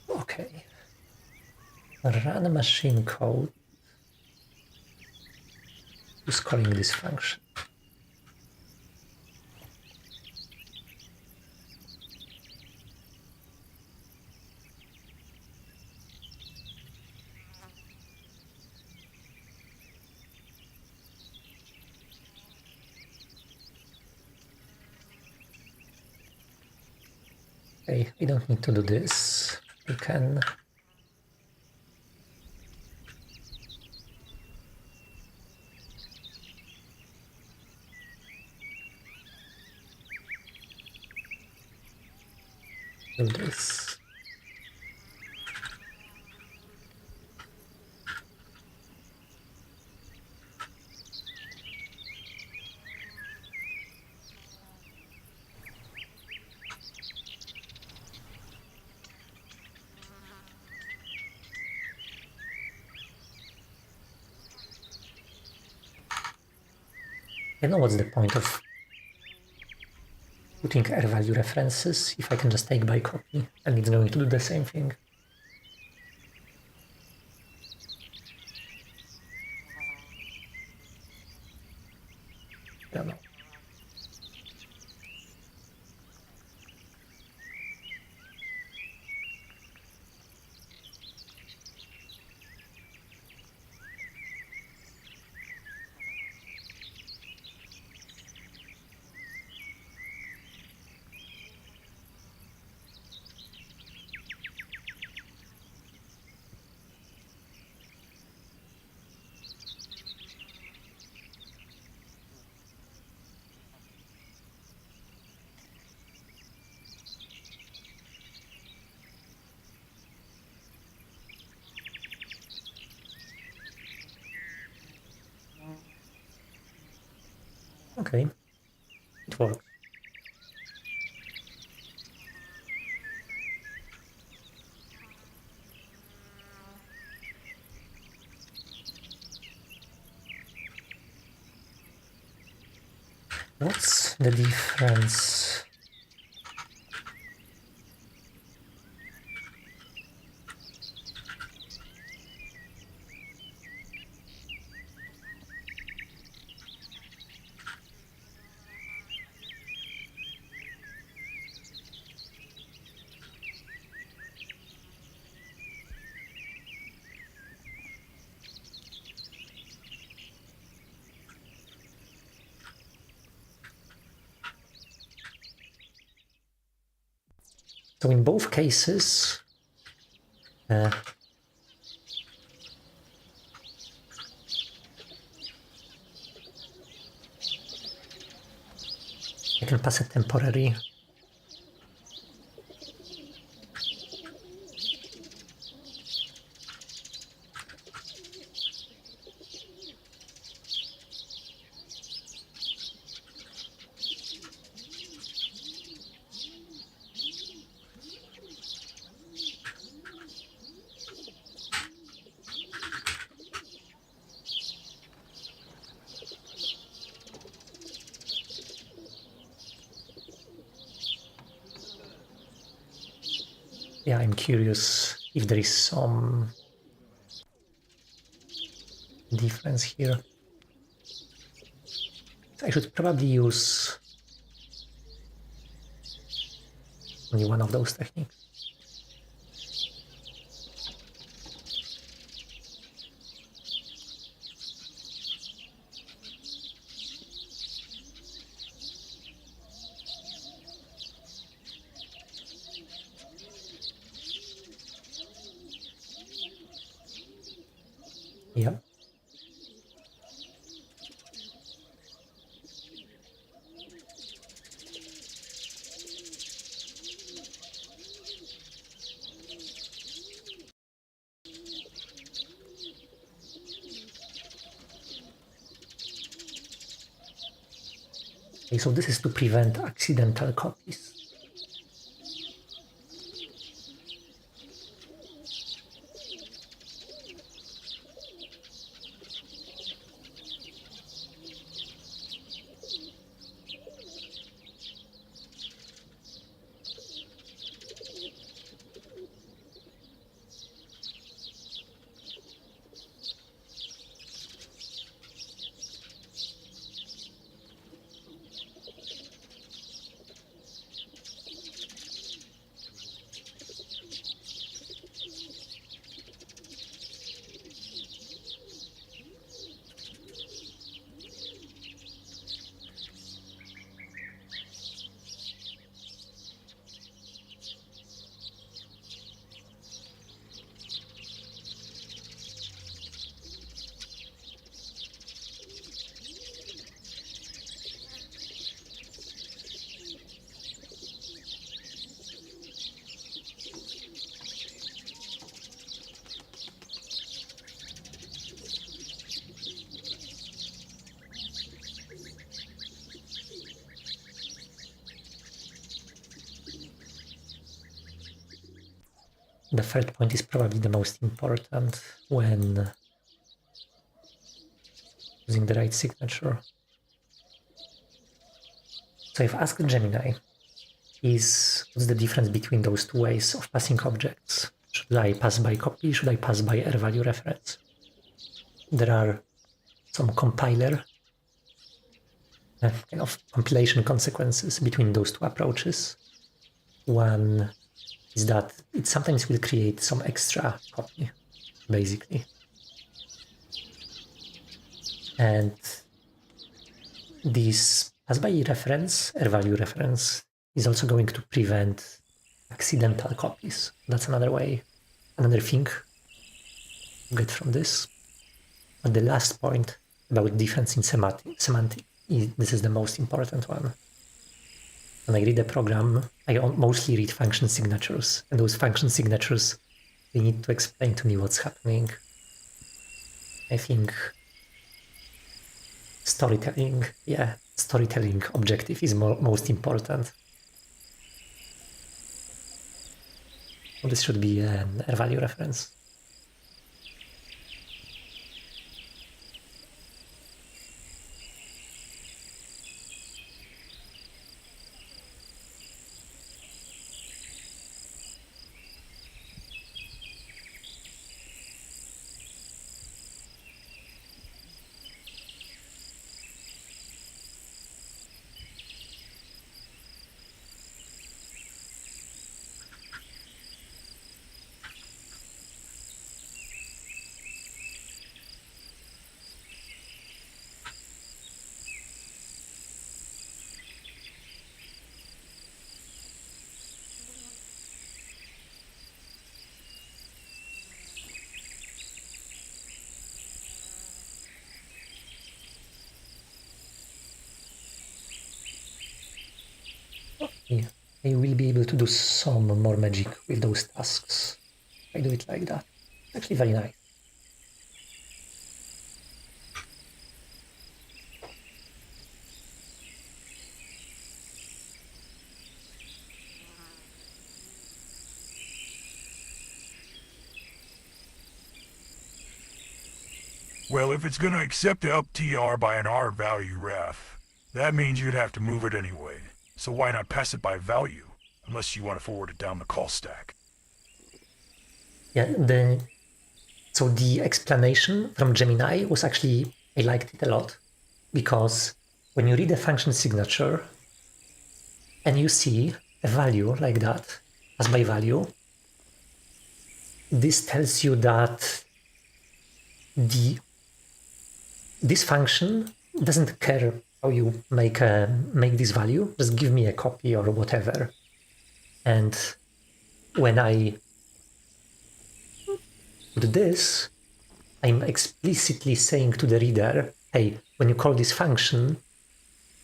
Okay. Run machine code. Who's calling this function? Okay, we don't need to do this. We can do this. I know what's the point of putting R value references if I can just take by copy and it's going to do the same thing. Don't know. Okay, it worked. What's the difference? So in both cases, I can pass a temporary. Yeah, I'm curious if there is some difference here. So I should probably use only one of those techniques. Yeah. Okay, so this is to prevent accidental copies. The third point is probably the most important when using the right signature. So I've asked Gemini, what's the difference between those two ways of passing objects? Should I pass by copy? Should I pass by R-value reference? There are some compiler kind of compilation consequences between those two approaches. One is that it sometimes will create some extra copy, basically. And this pass by reference, R-value reference, is also going to prevent accidental copies. That's another thing to get from this. But the last point about difference in semantic, this is the most important one. When I read a program, I mostly read function signatures, and those function signatures, they need to explain to me what's happening. I think Storytelling, yeah, storytelling objective is most important. Well, this should be an R value reference. Okay, I will be able to do some more magic with those tasks. I do it like that. Actually very nice. Well, if it's gonna accept the uptr by an R value ref, that means you'd have to move it anyway. So why not pass it by value? Unless you want to forward it down the call stack. Yeah, so the explanation from Gemini was actually, I liked it a lot, because when you read a function signature and you see a value like that, as by value, this tells you that this function doesn't care how you make this value, just give me a copy or whatever. And when I put this, I'm explicitly saying to the reader, hey, when you call this function,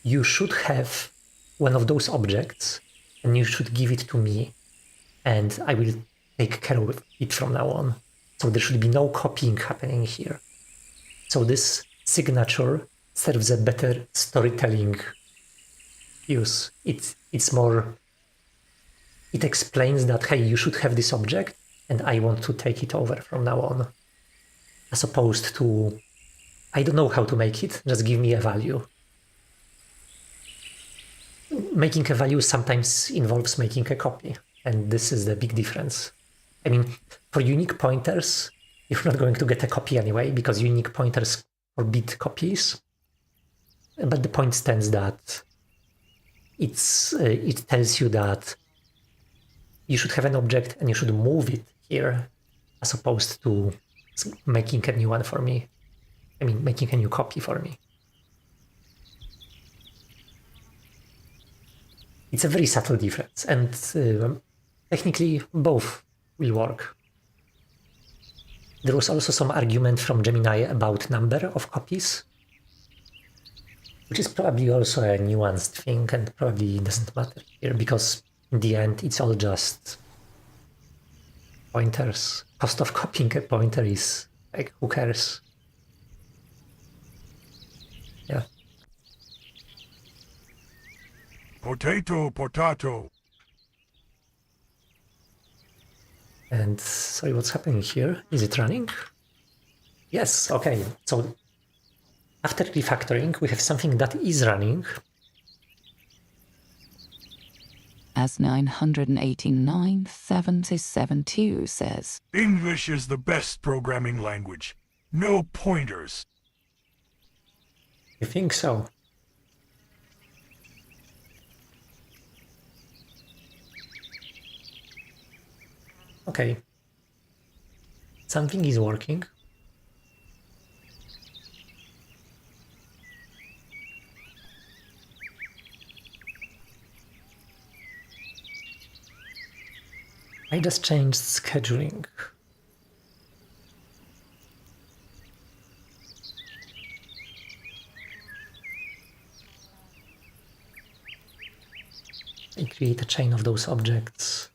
you should have one of those objects and you should give it to me and I will take care of it from now on. So there should be no copying happening here. So this signature serves a better storytelling use. It's more, it explains that, hey, you should have this object and I want to take it over from now on. As opposed to, I don't know how to make it, just give me a value. Making a value sometimes involves making a copy, and this is the big difference. I mean, for unique pointers, you're not going to get a copy anyway, because unique pointers forbid copies. But the point stands that it tells you that you should have an object and you should move it here, as opposed to making a new one for me. I mean, making a new copy for me. It's a very subtle difference, and technically both will work. There was also some argument from Gemini about number of copies, which is probably also a nuanced thing and probably doesn't matter here, because in the end it's all just pointers. Cost of copying a pointer is like, who cares? Yeah. Potato. And sorry, what's happening here? Is it running? Yes, okay. So after refactoring, we have something that is running. As 989.772 says. English is the best programming language. No pointers. You think so? Okay. Something is working. I just changed scheduling. I create a chain of those objects.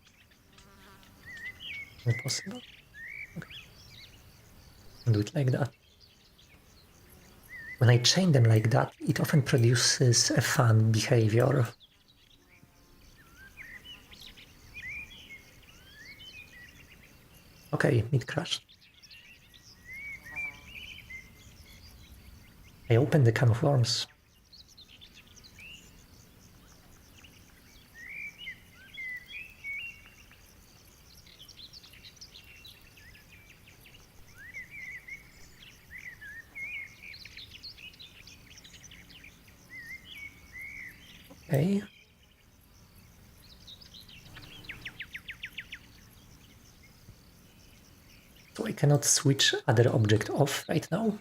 Is it possible? Okay. I'll do it like that. when I chain them like that, it often produces a fun behavior. Okay, mid crashed. I opened the can of worms. Okay. So I cannot switch other object off right now.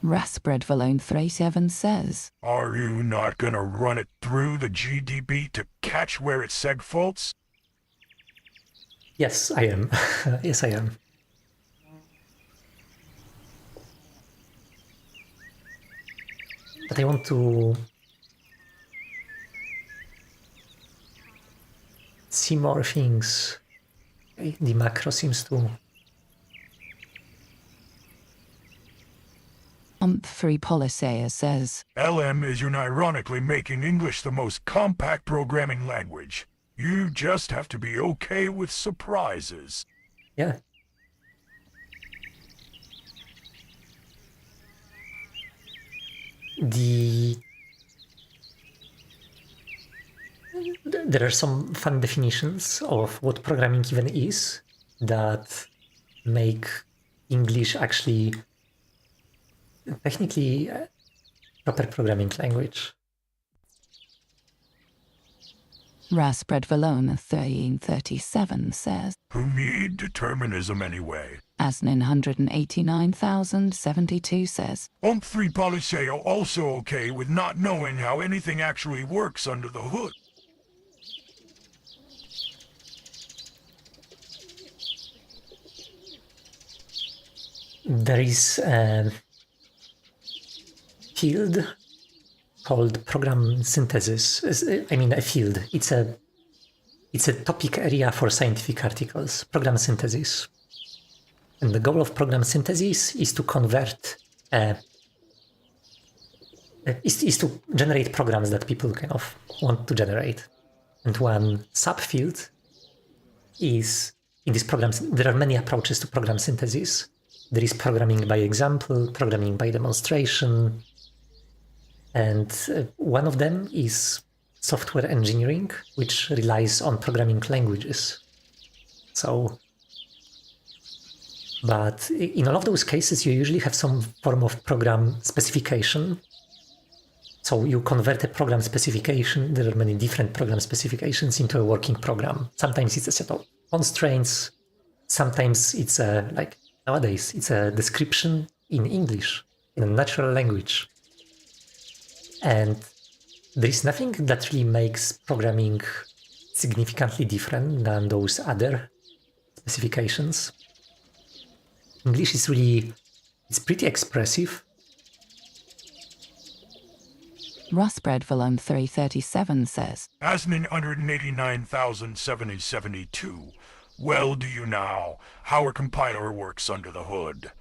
Raspberry Valone 37 says, Are you not gonna run it through the GDB to catch where it segfaults? Yes, I am. Yes, I am. But I want to see more things. Okay, the macro seems to... Free Polysayer says, LM is unironically making English the most compact programming language. You just have to be okay with surprises. Yeah. There are some fun definitions of what programming even is that make English actually technically a proper programming language. Raspberry Valone 1337 says, Who need determinism anyway? Asnin 189,072 says, Free Polyseo also okay with not knowing how anything actually works under the hood. There is a field called program synthesis. I mean, a field. It's a topic area for scientific articles, program synthesis. And the goal of program synthesis is to convert, is to generate programs that people kind of want to generate. And one subfield is, in these programs, there are many approaches to program synthesis. There is programming by example, programming by demonstration, and one of them is software engineering, which relies on programming languages. So, but in all of those cases, you usually have some form of program specification. So you convert a program specification, there are many different program specifications, into a working program. Sometimes it's a set of constraints, sometimes it's like nowadays, it's a description in English, in a natural language. And there is nothing that really makes programming significantly different than those other specifications. English is really, it's pretty expressive. Raspberry Valone 337 says, Asnin 189,772. Well, do you now? How a compiler works under the hood.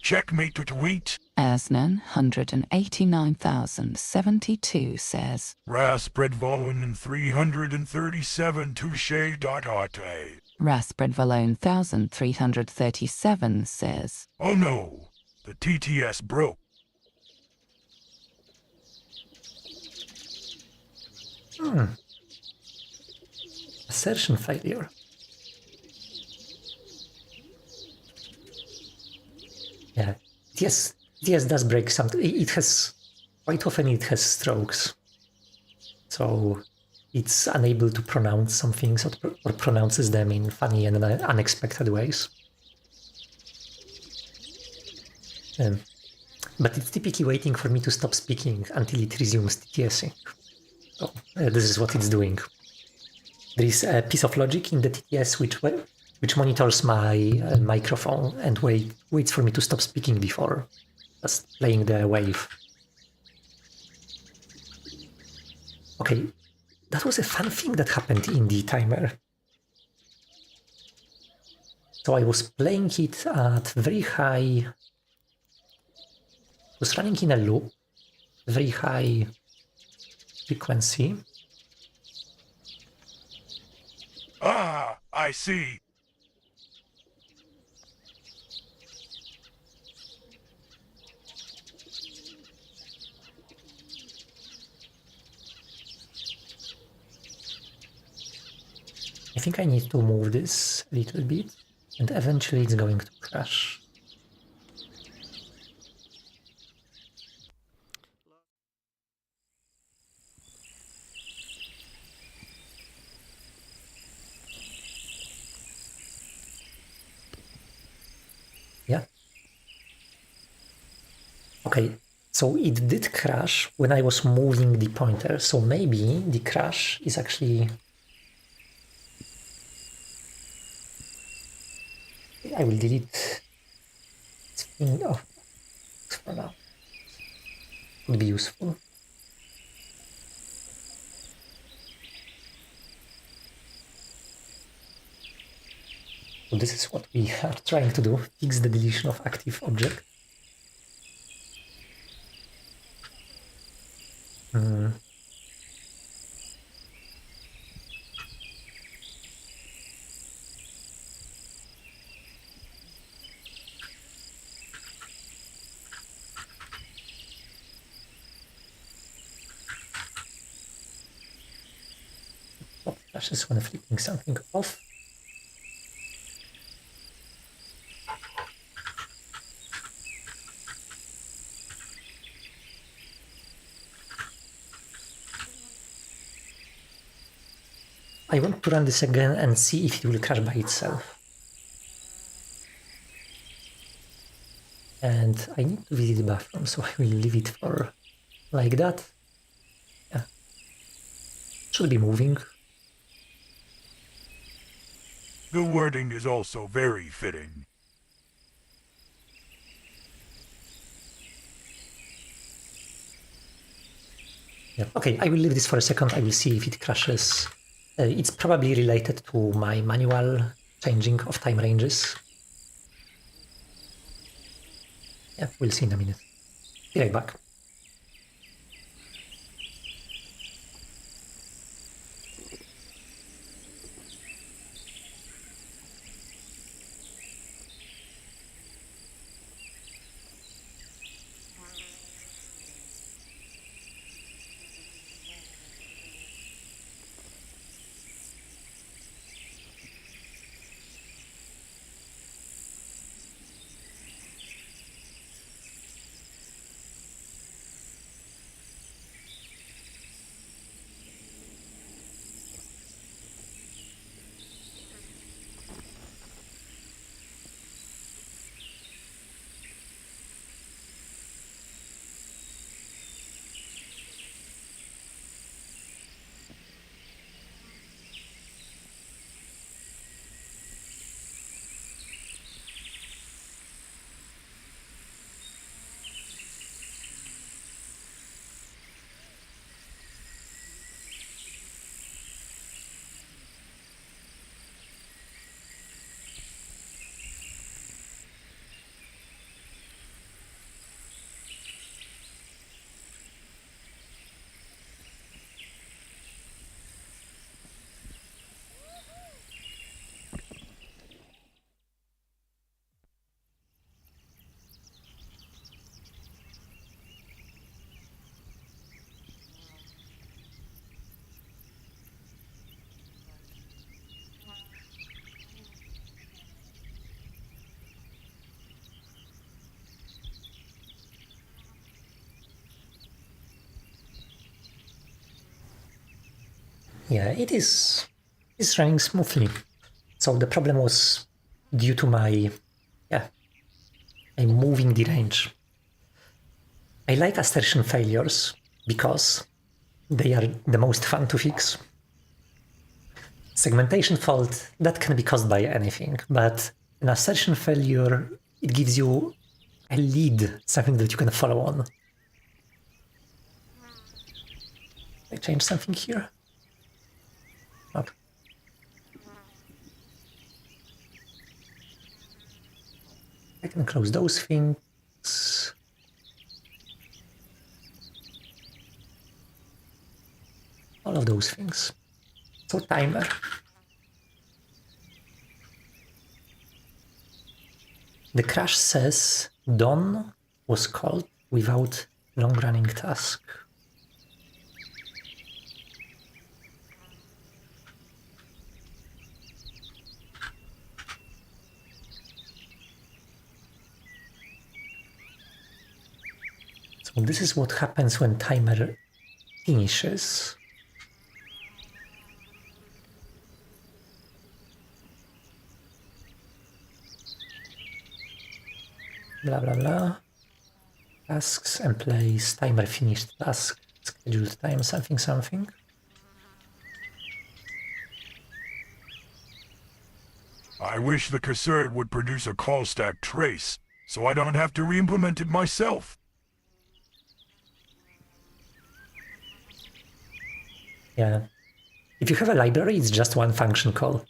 Checkmate to tweet. Asnan 189,072 says, Raspberry Valone 337 touche.ate. Raspberry Valone 1337 says, Oh no, the TTS broke. Assertion failure. Yeah, TTS does break something. It has, quite often it has strokes. So it's unable to pronounce some things or pronounces them in funny and unexpected ways. But it's typically waiting for me to stop speaking until it resumes TTSing. So this is what it's doing. There is a piece of logic in the TTS which monitors my microphone and waits for me to stop speaking before just playing the wave. Okay, that was a fun thing that happened in the timer. So I was playing it at very high was running in a loop, very high frequency. Ah, I see. I think I need to move this a little bit, and eventually it's going to crash. Yeah. Okay, so it did crash when I was moving the pointer, so maybe the crash is actually... I will delete this thing off for now. Would be useful. So this is what we are trying to do, fix the deletion of active object. What flashes when flipping something off? I want to run this again and see if it will crash by itself. And I need to visit the bathroom, so I will leave it for like that. Yeah. Should be moving. The wording is also very fitting. Yeah. Okay, I will leave this for a second. I will see if it crashes. It's probably related to my manual changing of time ranges. Yeah, we'll see in a minute. Be right back. Yeah, it's running smoothly. So the problem was due to my I'm moving the range. I like assertion failures because they are the most fun to fix. Segmentation fault, that can be caused by anything, but an assertion failure, it gives you a lead, something that you can follow on. I change something here? Okay. I can close those things. those things. So timer. The crash says Dawn was called without long-running task. So this is what happens when timer finishes. Blah blah blah. Tasks and place, timer finished task, scheduled time, something something. I wish the cassette would produce a call stack trace, so I don't have to re-implement it myself. Yeah. If you have a library, it's just one function call.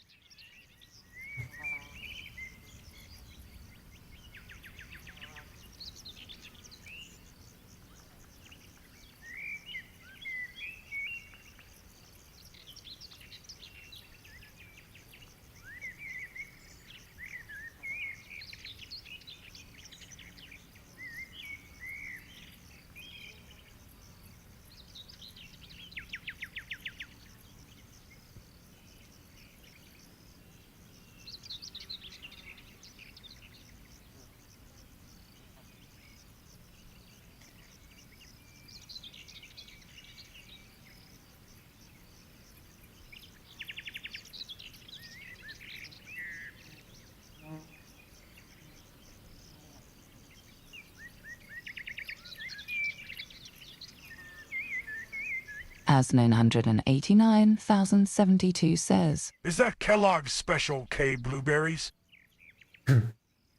As 989,072 says, Is that Kellogg's Special K blueberries?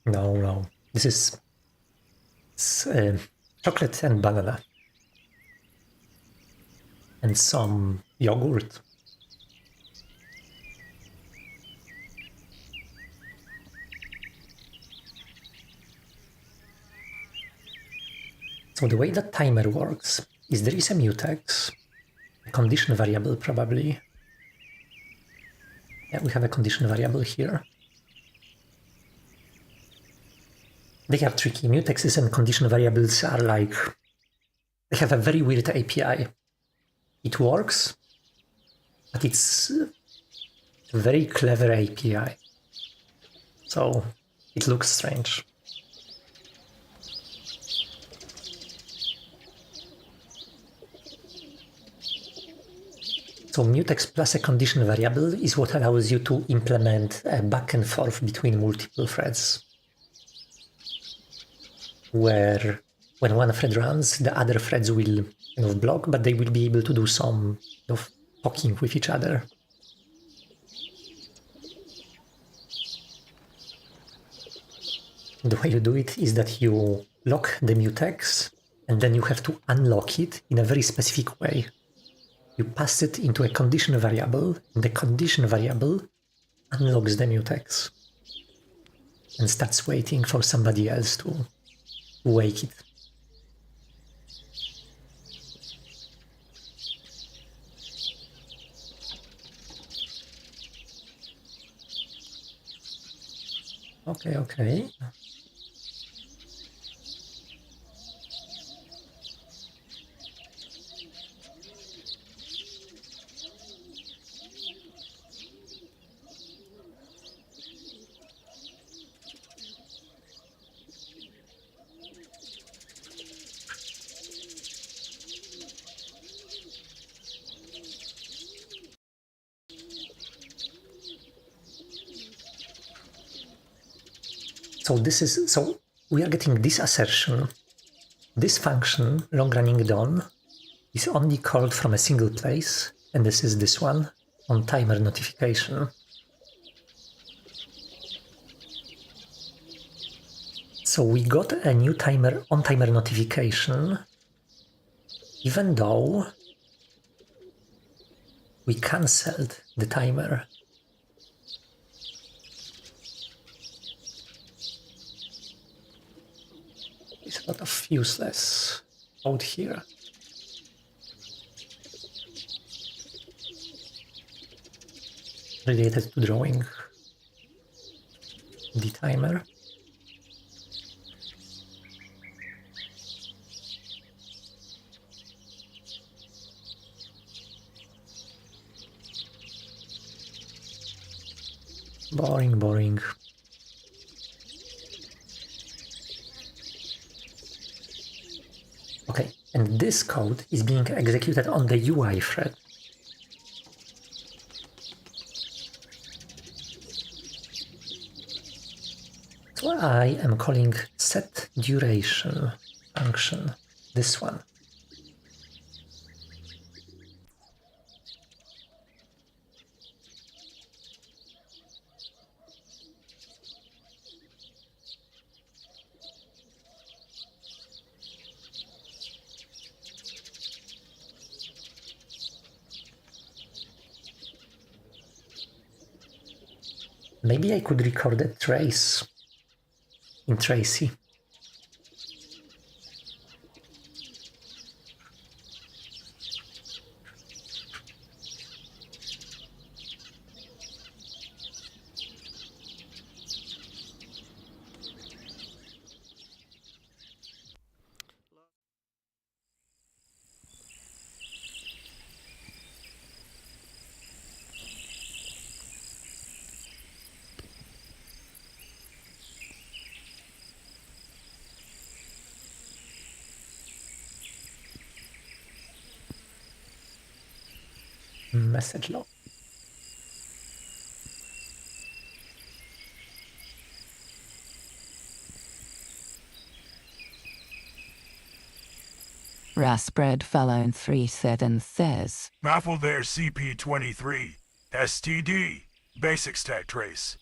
No. This is chocolate and banana. And some yogurt. So the way that timer works is there is a mutex, a condition variable probably. Yeah, we have a condition variable here. They are tricky. Mutexes and condition variables are like, they have a very weird API. It works, but it's a very clever API. So it looks strange. So mutex plus a condition variable is what allows you to implement a back and forth between multiple threads, where when one thread runs, the other threads will kind of block, but they will be able to do some kind of talking with each other. The way you do it is that you lock the mutex, and then you have to unlock it in a very specific way. You pass it into a condition variable, and the condition variable unlocks the mutex and starts waiting for somebody else to wake it. Okay. So we are getting this assertion. This function, long-running Dawn, is only called from a single place, and this is this one, on timer notification. So we got a new timer on timer notification, even though we cancelled the timer. There's a lot of useless code here. related to drawing the timer. Boring, boring. Okay, and this code is being executed on the UI thread. So I am calling setDuration function, this one. Maybe I could record a trace in Tracy. Message log. Raspred Fellow 3 said and says, Maffle there CP23. STD. Basic stack trace.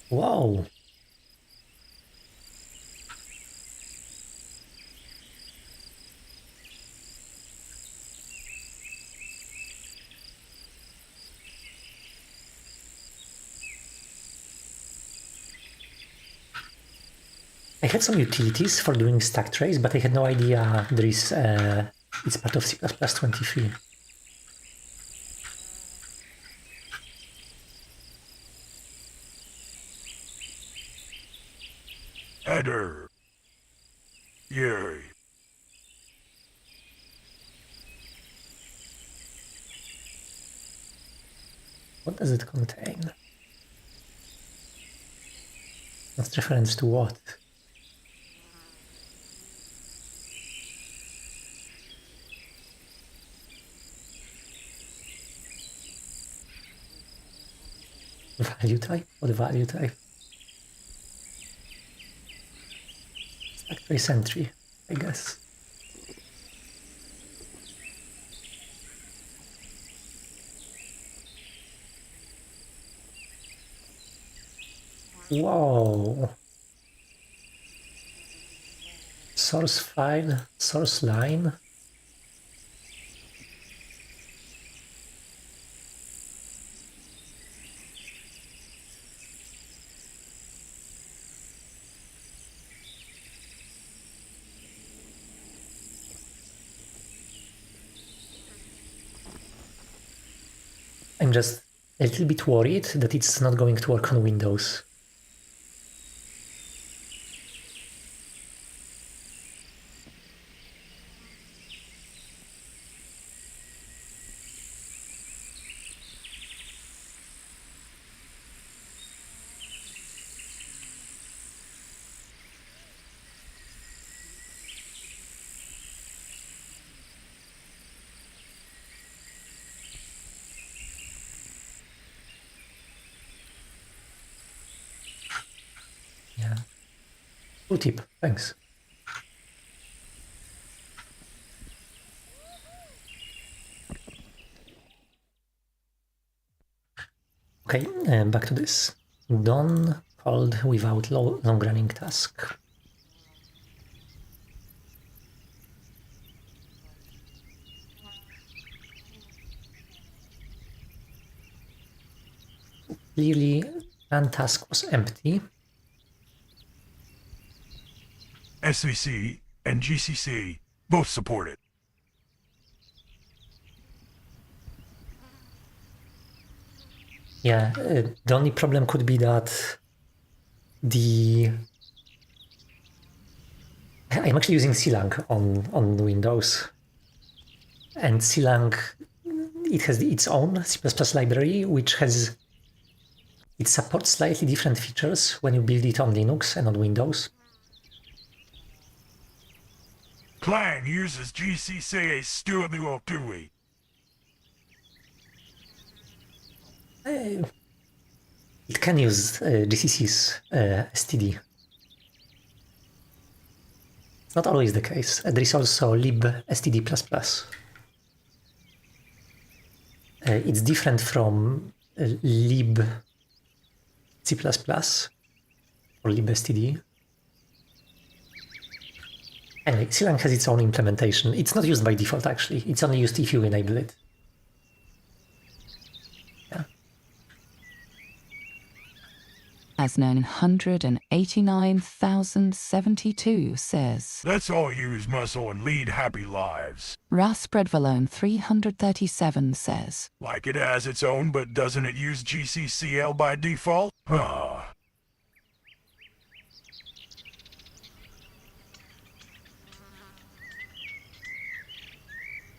Whoa. I had some utilities for doing stack trace, but I had no idea there is it's part of C++23. Header. Yay. What does it contain? What's reference to what? Value type? What value type? Stack trace entry, I guess. Whoa. Source file, source line. I'm just a little bit worried that it's not going to work on Windows. Yeah. Cool tip, thanks. Okay, back to this. Done called without long-running task. clearly run task was empty. SVC and GCC both support it. Yeah, the only problem could be that I'm actually using Clang on Windows, and Clang, it has its own C++ library, which it supports slightly different features when you build it on Linux and on Windows. Clang uses GCC studio GUI. It can use GCC's std. It's not always the case. There is also libstd++. It's different from libc++ or libstd. Anyway, Clang has its own implementation. It's not used by default, actually. It's only used if you enable it. Yeah. As 989,072 says. Let's all use muscle and lead happy lives. Raspredvalone 337 says. Like it has its own, but doesn't it use GCCL by default?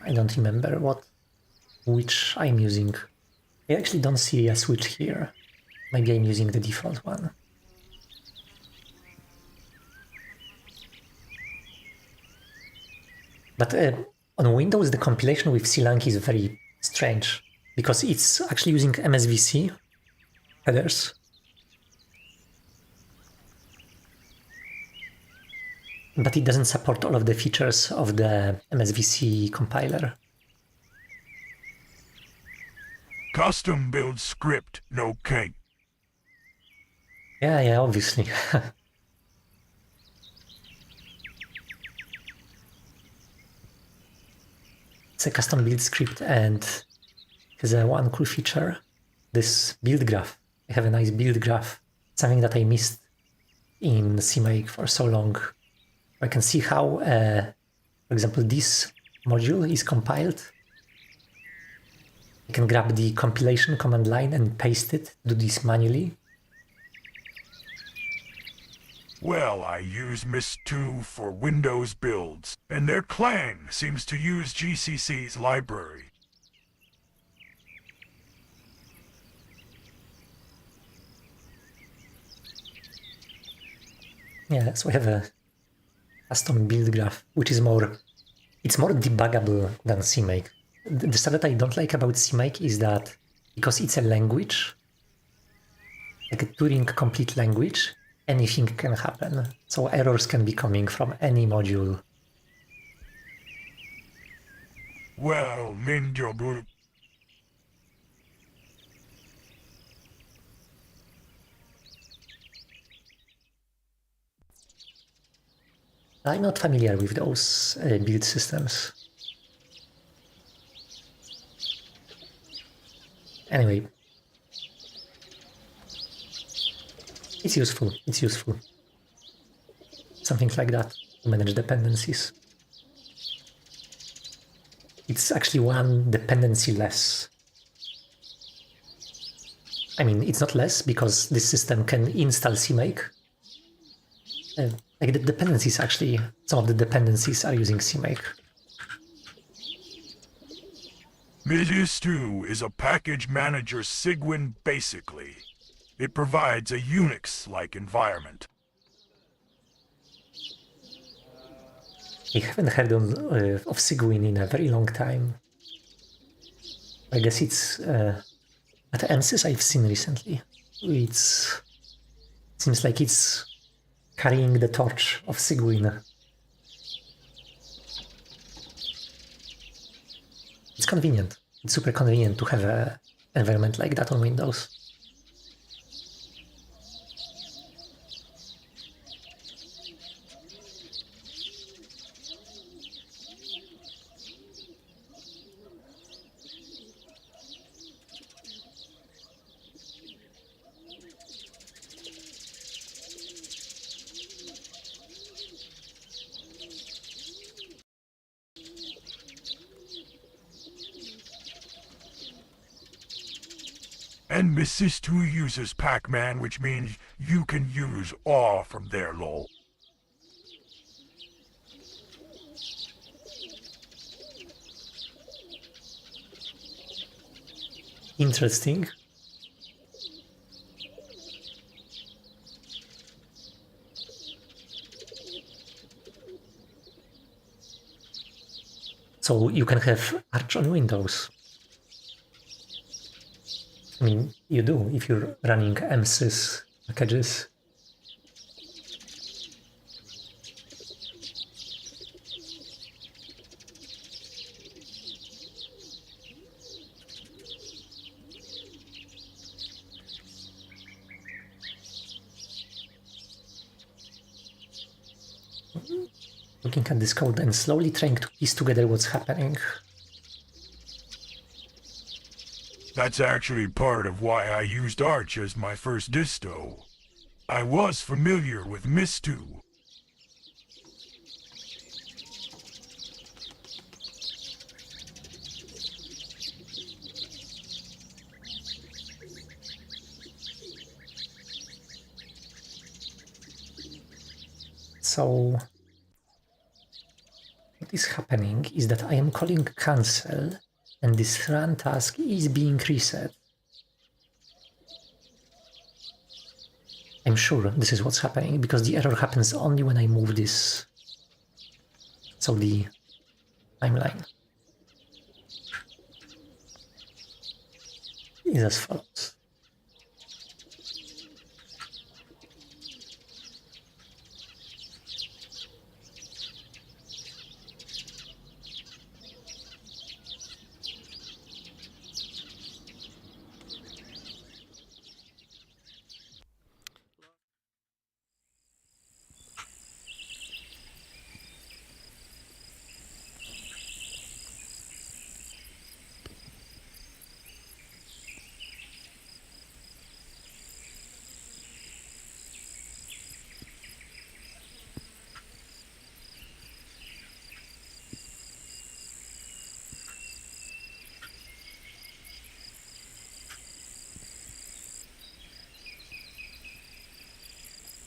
I don't remember which I'm using. I actually don't see a switch here. Maybe I'm using the default one. But on Windows, the compilation with Clang is very strange, because it's actually using MSVC headers. But it doesn't support all of the features of the MSVC compiler. Custom build script, no cake. Yeah, obviously. It's a custom build script and has one cool feature, this build graph. I have a nice build graph, something that I missed in CMake for so long. I can see how, for example, this module is compiled. I can grab the compilation command line and paste it, do this manually. Well, I use MIS2 for Windows builds, and their Clang seems to use GCC's library. Yeah, so I have a custom build graph, which is more debuggable than CMake. The stuff that I don't like about CMake is that because it's a language, like a Turing-complete language, anything can happen. So errors can be coming from any module. Well, Minjobu. I'm not familiar with those build systems. Anyway, it's useful. Something like that to manage dependencies. It's actually one dependency less. I mean, it's not less because this system can install CMake. Like the dependencies actually, some of the dependencies are using CMake. MIS2 is a package manager Cygwin basically. It provides a Unix-like environment. I haven't heard of Cygwin in a very long time. I guess it's at MSys I've seen recently. It seems like it's carrying the torch of Cygwin. It's convenient. It's super convenient to have an environment like that on Windows. And Mrs. 2 uses Pac-Man, which means you can use awe from there, lol. Interesting. So you can have Arch on Windows. I mean, you do if you're running msys packages. Looking at this code and slowly trying to piece together what's happening. That's actually part of why I used Arch as my first disto. I was familiar with Mis2. So what is happening is that I am calling cancel and this run task is being reset. I'm sure this is what's happening because the error happens only when I move this. So the timeline is as follows.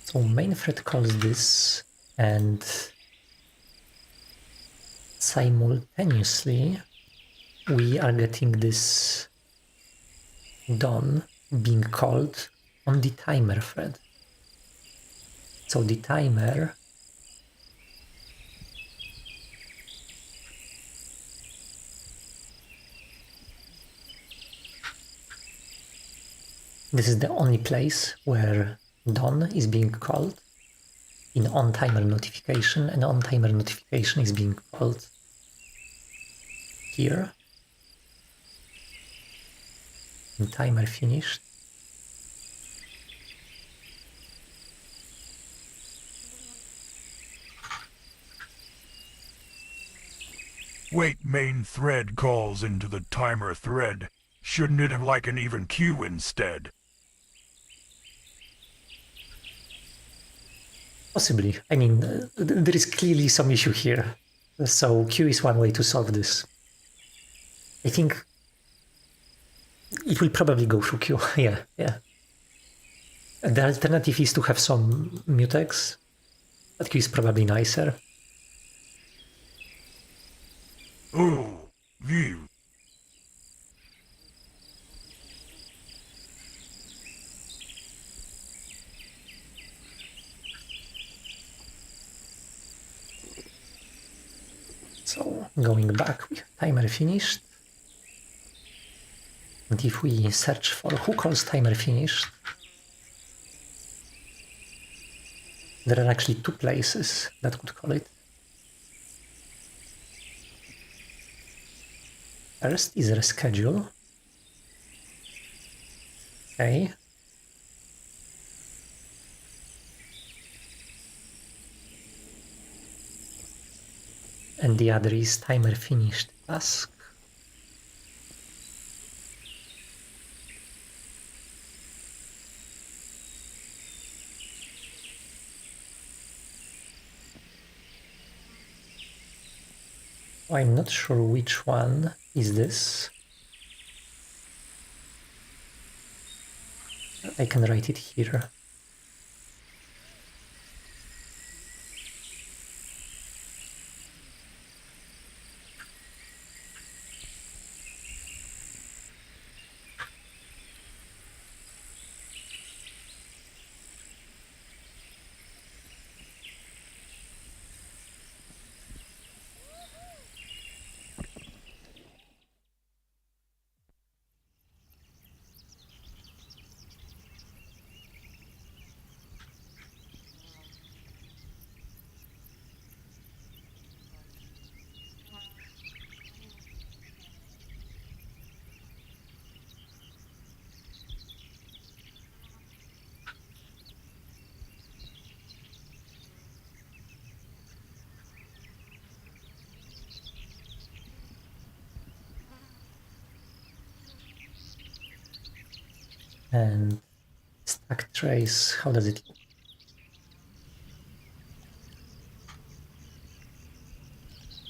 So main thread calls this and simultaneously we are getting this done being called on the timer thread. So the timer this is the only place where done is being called in on-timer notification, and on-timer notification is being called here in timer finished. Wait, main thread calls into the timer thread. Shouldn't it have like an even queue instead? Possibly. I mean, there is clearly some issue here. So queue is one way to solve this. I think it will probably go through queue. yeah. The alternative is to have some mutex, but queue is probably nicer. Oh, view. So going back, we have timer finished. And if we search for who calls timer finished, there are actually two places that could call it. First is reschedule. Okay. And the other is timer finished task. I'm not sure which one is this. I can write it here. And stack trace, how does it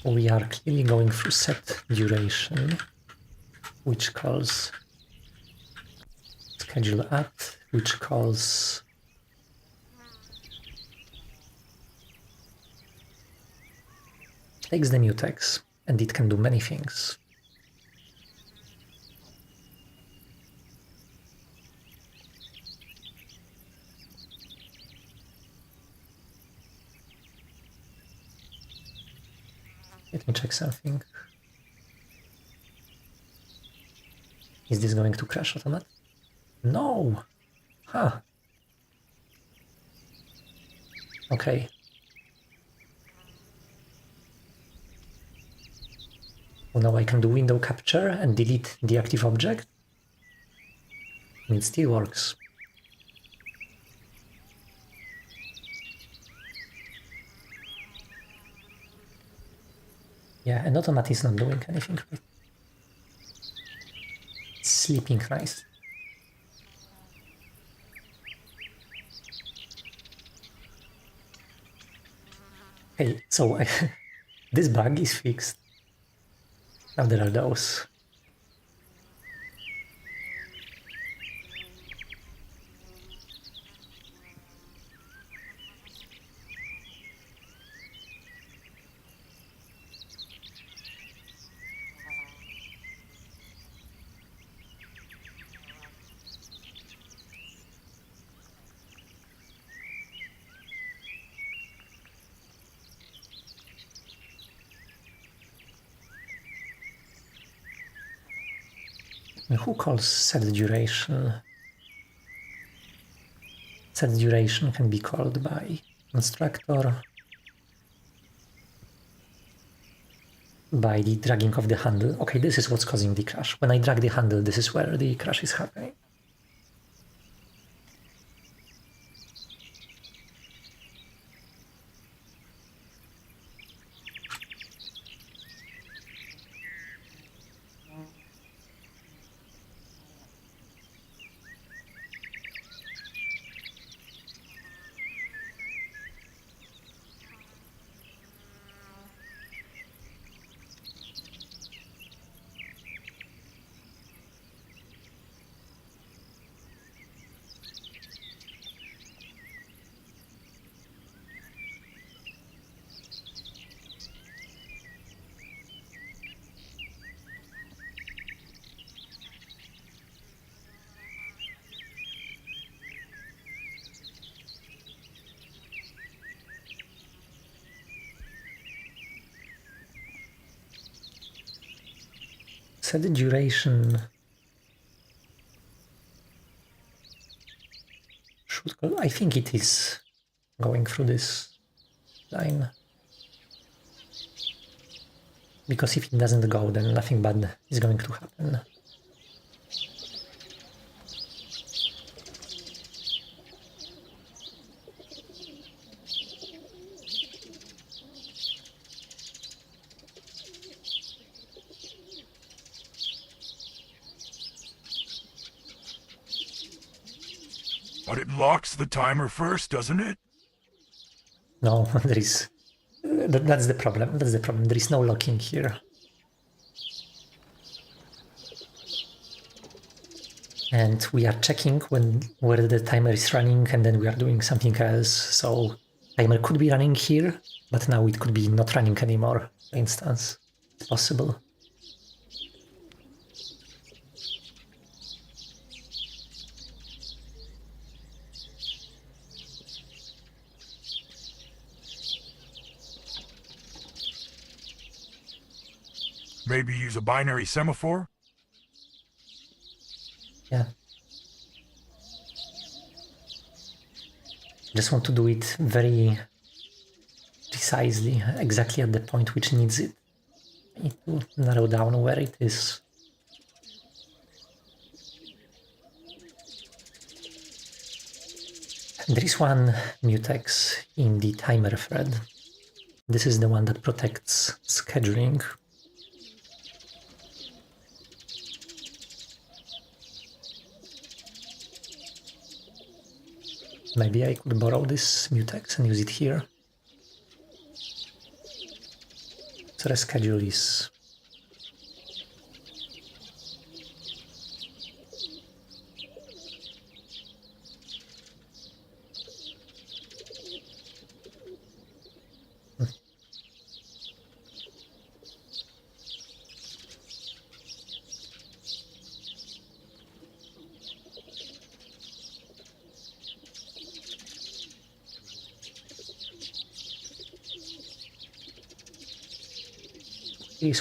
look? We are clearly going through set duration, which calls schedule at, which calls takes the mutex, and it can do many things. Let me check something. Is this going to crash Automat? No! Huh. Okay. Well, now I can do window capture and delete the active object. And it still works. Yeah, and Automat is not doing anything right. It's sleeping nice. Okay, so this bug is fixed. Now there are those. Who calls set duration? Set duration can be called by constructor, by the dragging of the handle. Okay, this is what's causing the crash. When I drag the handle, this is where the crash is happening. Set the duration should go, I think it is going through this line. Because if it doesn't go, then nothing bad is going to happen. But it locks the timer first, doesn't it? No, there is... That's the problem. That's the problem. There is no locking here. and we are checking where the timer is running, and then we are doing something else. So timer could be running here, but now it could be not running anymore, for instance. It's possible. Maybe use a binary semaphore? Yeah. Just want to do it very precisely, exactly at the point which needs it. I need to narrow down where it is. There is one mutex in the timer thread. This is the one that protects scheduling. Maybe I could borrow this mutex and use it here. So the schedule is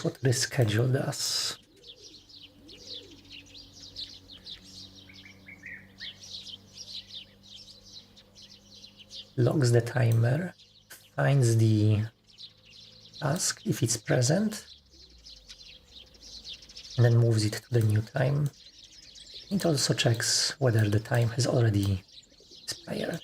what this schedule does. Logs the timer, finds the task if it's present, and then moves it to the new time. It also checks whether the time has already expired.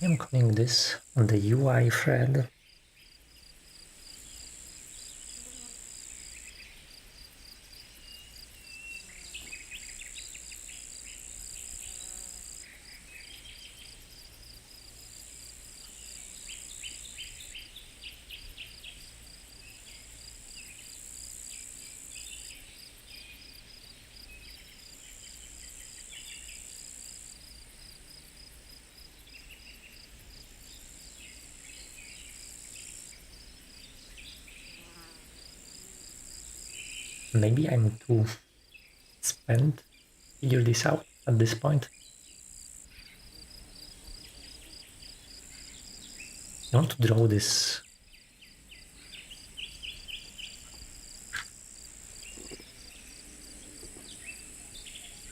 I'm calling this on the UI thread. Maybe I'm too spent to figure this out at this point. I want to draw this.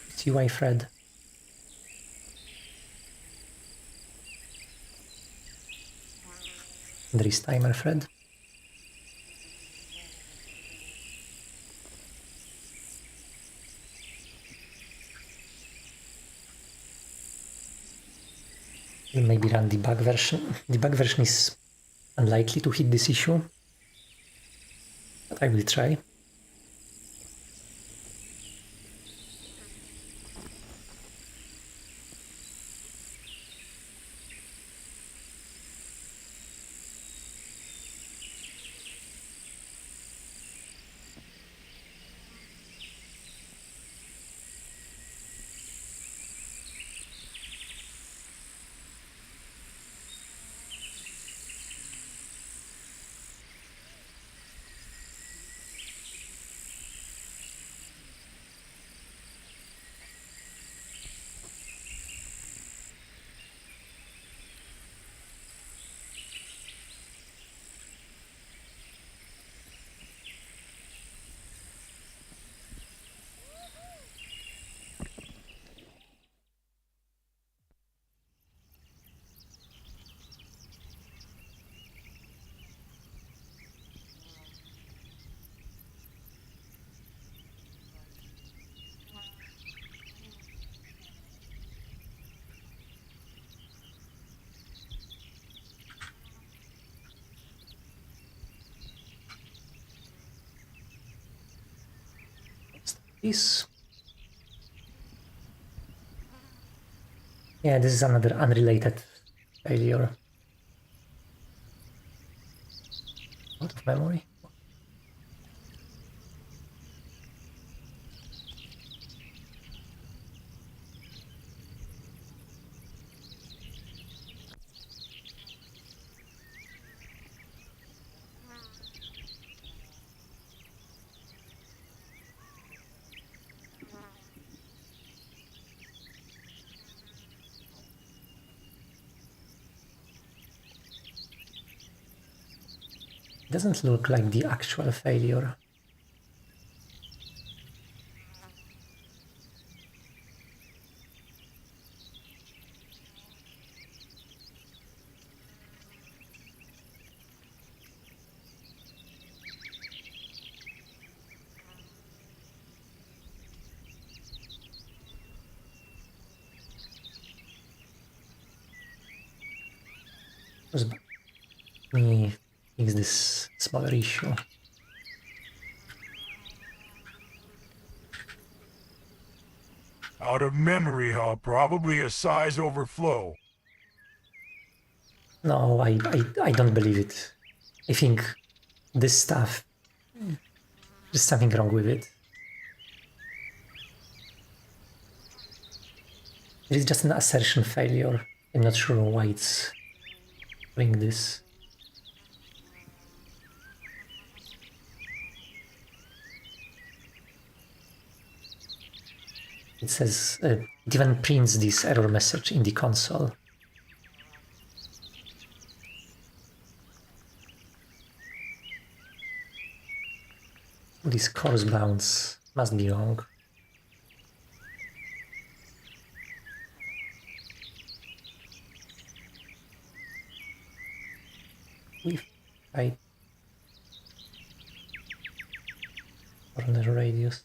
It's UI thread. There is timer thread. We'll maybe run debug version. Debug version is unlikely to hit this issue, but I will try. This. Yeah, this is another unrelated failure. Out of memory. It doesn't look like the actual failure. Let me fix this smaller issue. Out of memory, huh? Probably a size overflow. No, I don't believe it. I think this stuff, there's something wrong with it. It is just an assertion failure. I'm not sure why it's doing this. It says, it even prints this error message in the console. These course bounds must be wrong. With right corner radius.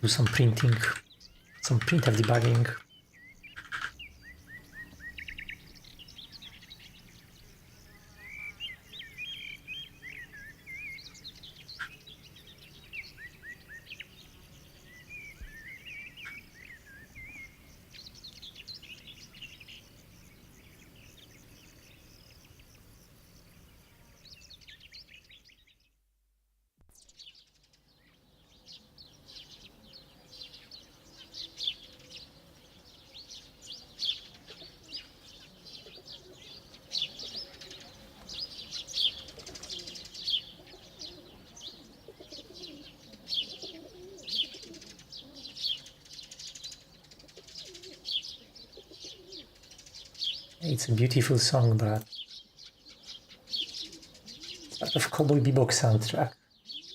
Do some printing, some printf debugging. It's a beautiful song, but it's part of Cowboy Bebop soundtrack.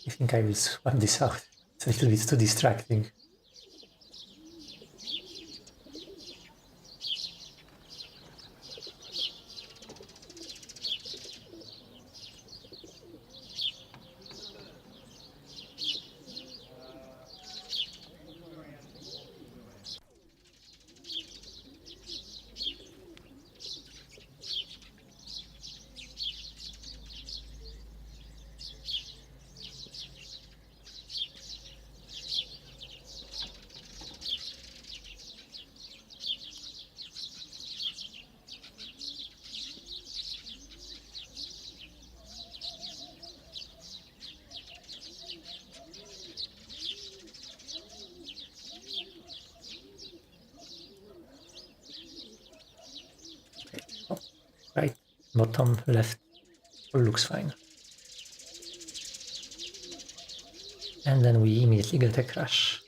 I think I will swap this out. It's a little bit too distracting. Right, bottom, left, all looks fine. And then we immediately get a crash.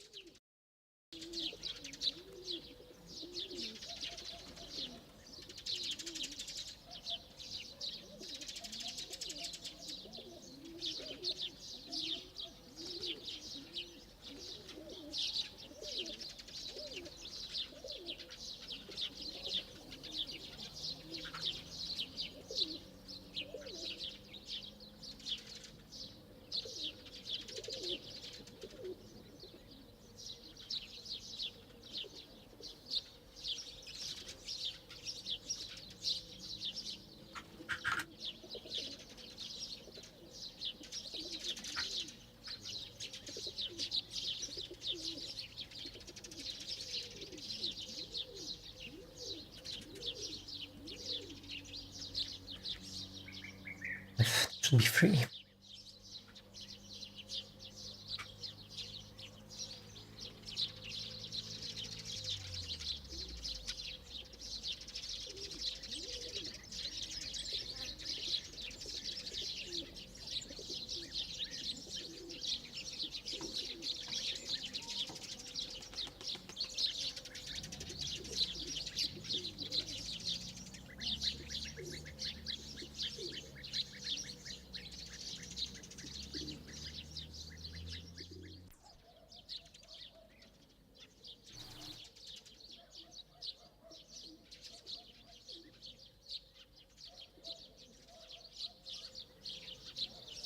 Should be free.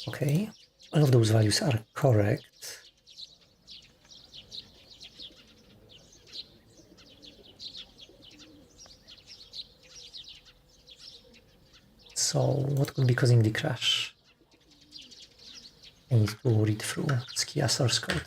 Okay, all of those values are correct. So what could be causing the crash? I need to read through Skia source code.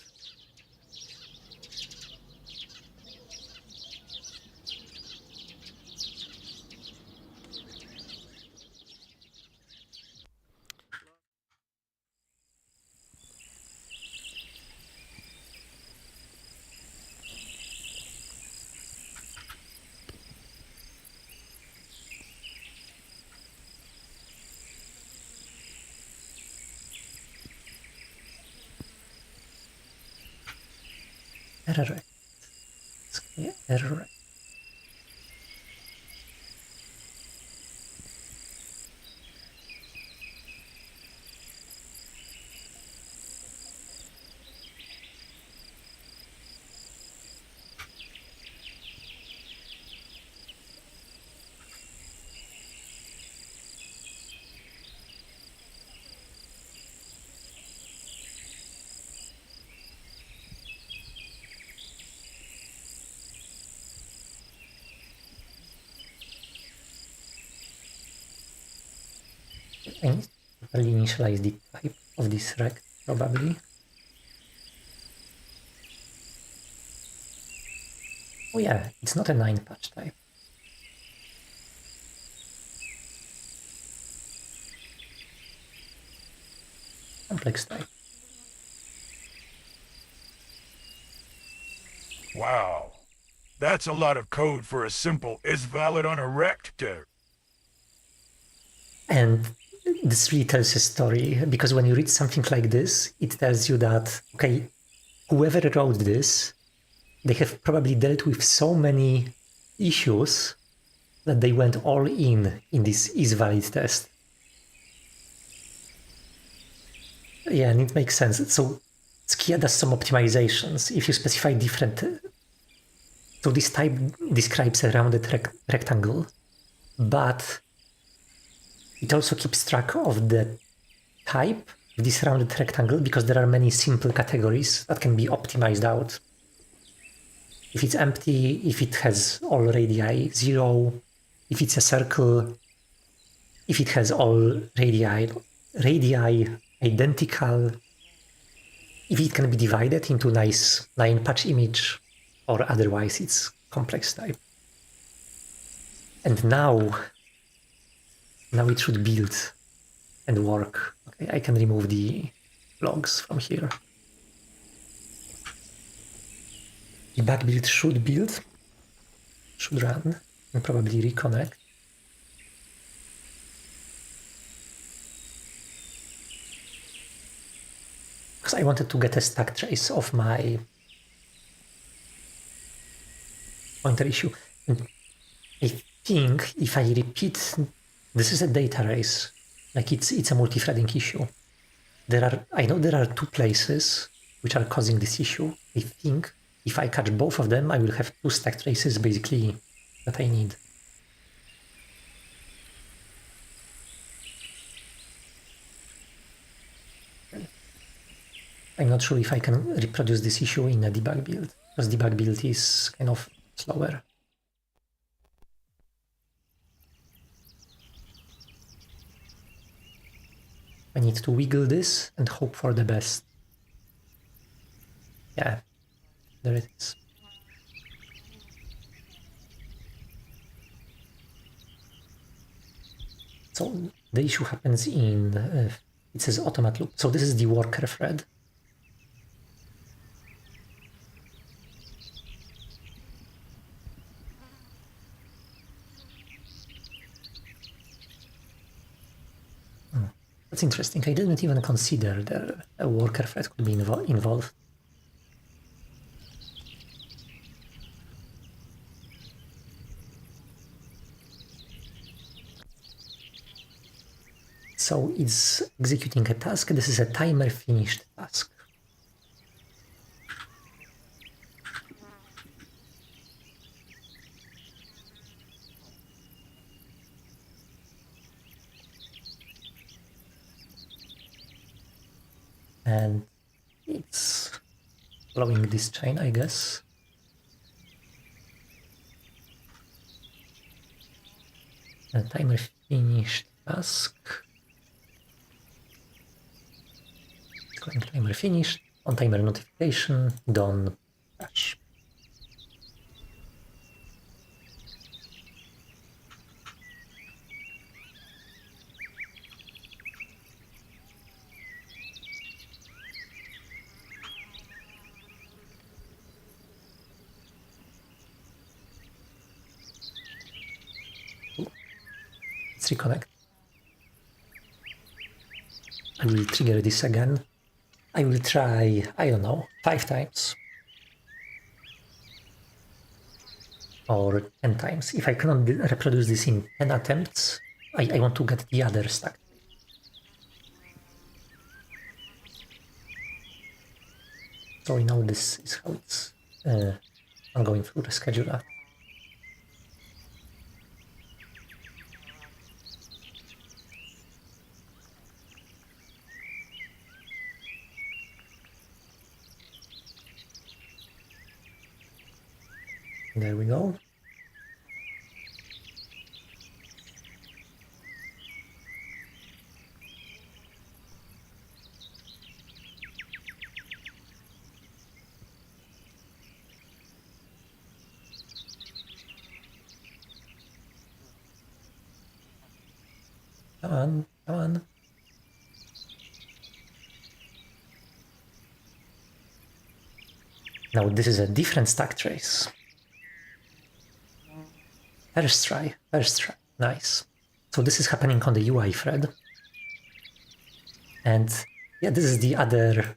Error. Skia error. I need to properly initialize the type of this rect, probably. Oh yeah, it's not a 9 patch type. Complex type. Wow. That's a lot of code for a simple is valid on a rector. And this really tells a story, because when you read something like this, it tells you that, okay, whoever wrote this, they have probably dealt with so many issues that they went all in this is-valid test. Yeah, and it makes sense. So Skia does some optimizations. If you specify different... So this type describes a rounded rectangle, but it also keeps track of the type of this rounded rectangle because there are many simple categories that can be optimized out. If it's empty, if it has all radii 0, if it's a circle, if it has all radii identical, if it can be divided into nice line patch image, or otherwise it's complex type. And now it should build and work. Okay, I can remove the logs from here. Debug build should run, and probably reconnect. Because I wanted to get a stack trace of my pointer issue. And I think if I repeat, this is a data race, like it's a multi-threading issue. I know there are 2 places which are causing this issue. I think if I catch both of them, I will have 2 stack traces basically that I need. I'm not sure if I can reproduce this issue in a debug build, because debug build is kind of slower. I need to wiggle this and hope for the best. Yeah, there it is. So the issue happens in, it says automat loop. So this is the worker thread. That's interesting. I didn't even consider that a worker thread could be involved. So it's executing a task. This is a timer finished task. And it's following this chain, I guess. And timer finished task. It's going timer finished, on timer notification, done, crash. Let's reconnect. I will trigger this again. I will try, I don't know, 5 times. Or 10 times. If I cannot reproduce this in 10 attempts, I want to get the other stack. So we know this is how it's I'm going through the scheduler. There we go. Come on, come on. Now this is a different stack trace. First try, nice. So this is happening on the UI thread. And yeah, this is the other,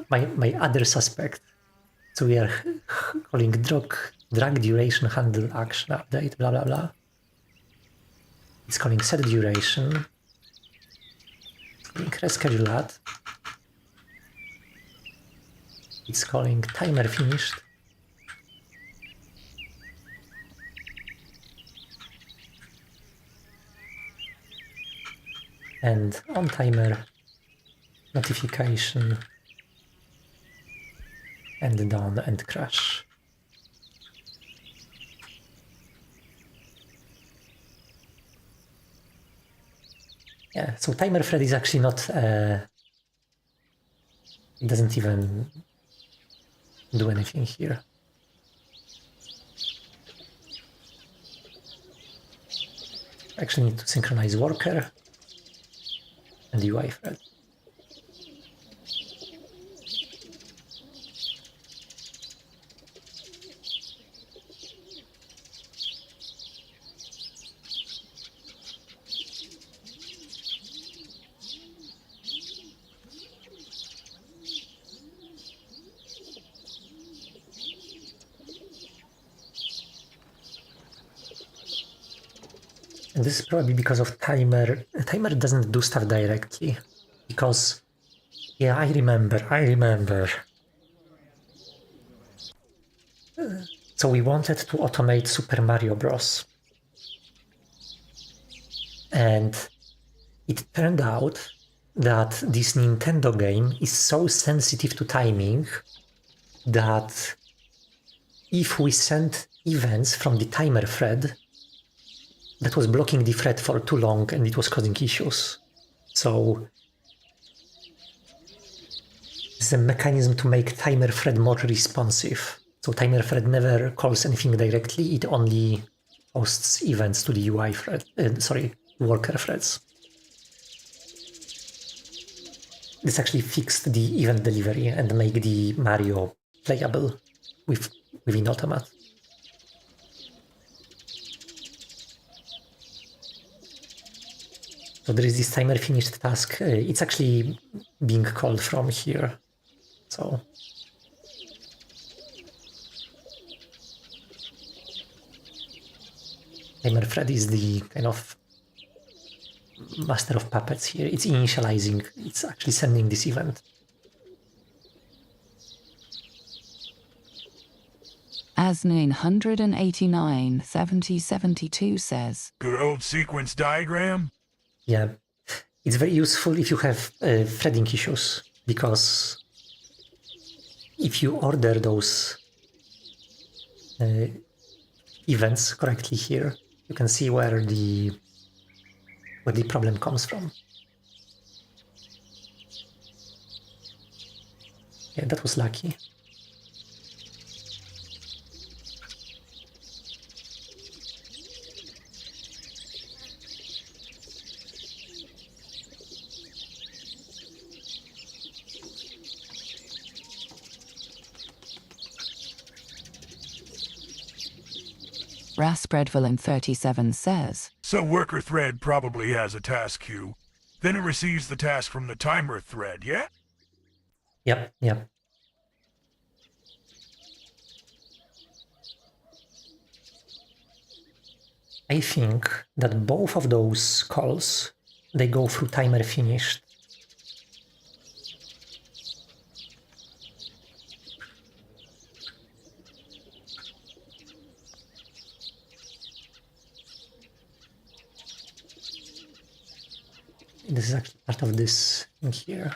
my other suspect. So we are calling drag duration handle action update, blah, blah, blah. It's calling set duration. It's calling reschedule add. It's calling timer finished. And on timer notification and done and crash. Yeah, so timer thread is actually not, it doesn't even do anything here. Actually need to synchronize worker and UI thread. And this is probably because of timer. Timer doesn't do stuff directly. Because, yeah, I remember. So we wanted to automate Super Mario Bros. And it turned out that this Nintendo game is so sensitive to timing that if we send events from the timer thread, that was blocking the thread for too long and it was causing issues. So it's a mechanism to make timer thread more responsive. So timer thread never calls anything directly, it only posts events to the UI thread, worker threads. This actually fixed the event delivery and make the Mario playable within Automat. So there is this timer finished task. It's actually being called from here. So timer thread is the kind of master of puppets here. It's initializing. It's actually sending this event. As 989-7072 says, Good old sequence diagram? Yeah, it's very useful if you have threading issues, because if you order those events correctly here, you can see where the problem comes from. Yeah, that was lucky. Raspredvillain37 says, So worker thread probably has a task queue. Then it receives the task from the timer thread, yeah? Yep. I think that both of those calls, they go through timer finished. This is actually part of this in here.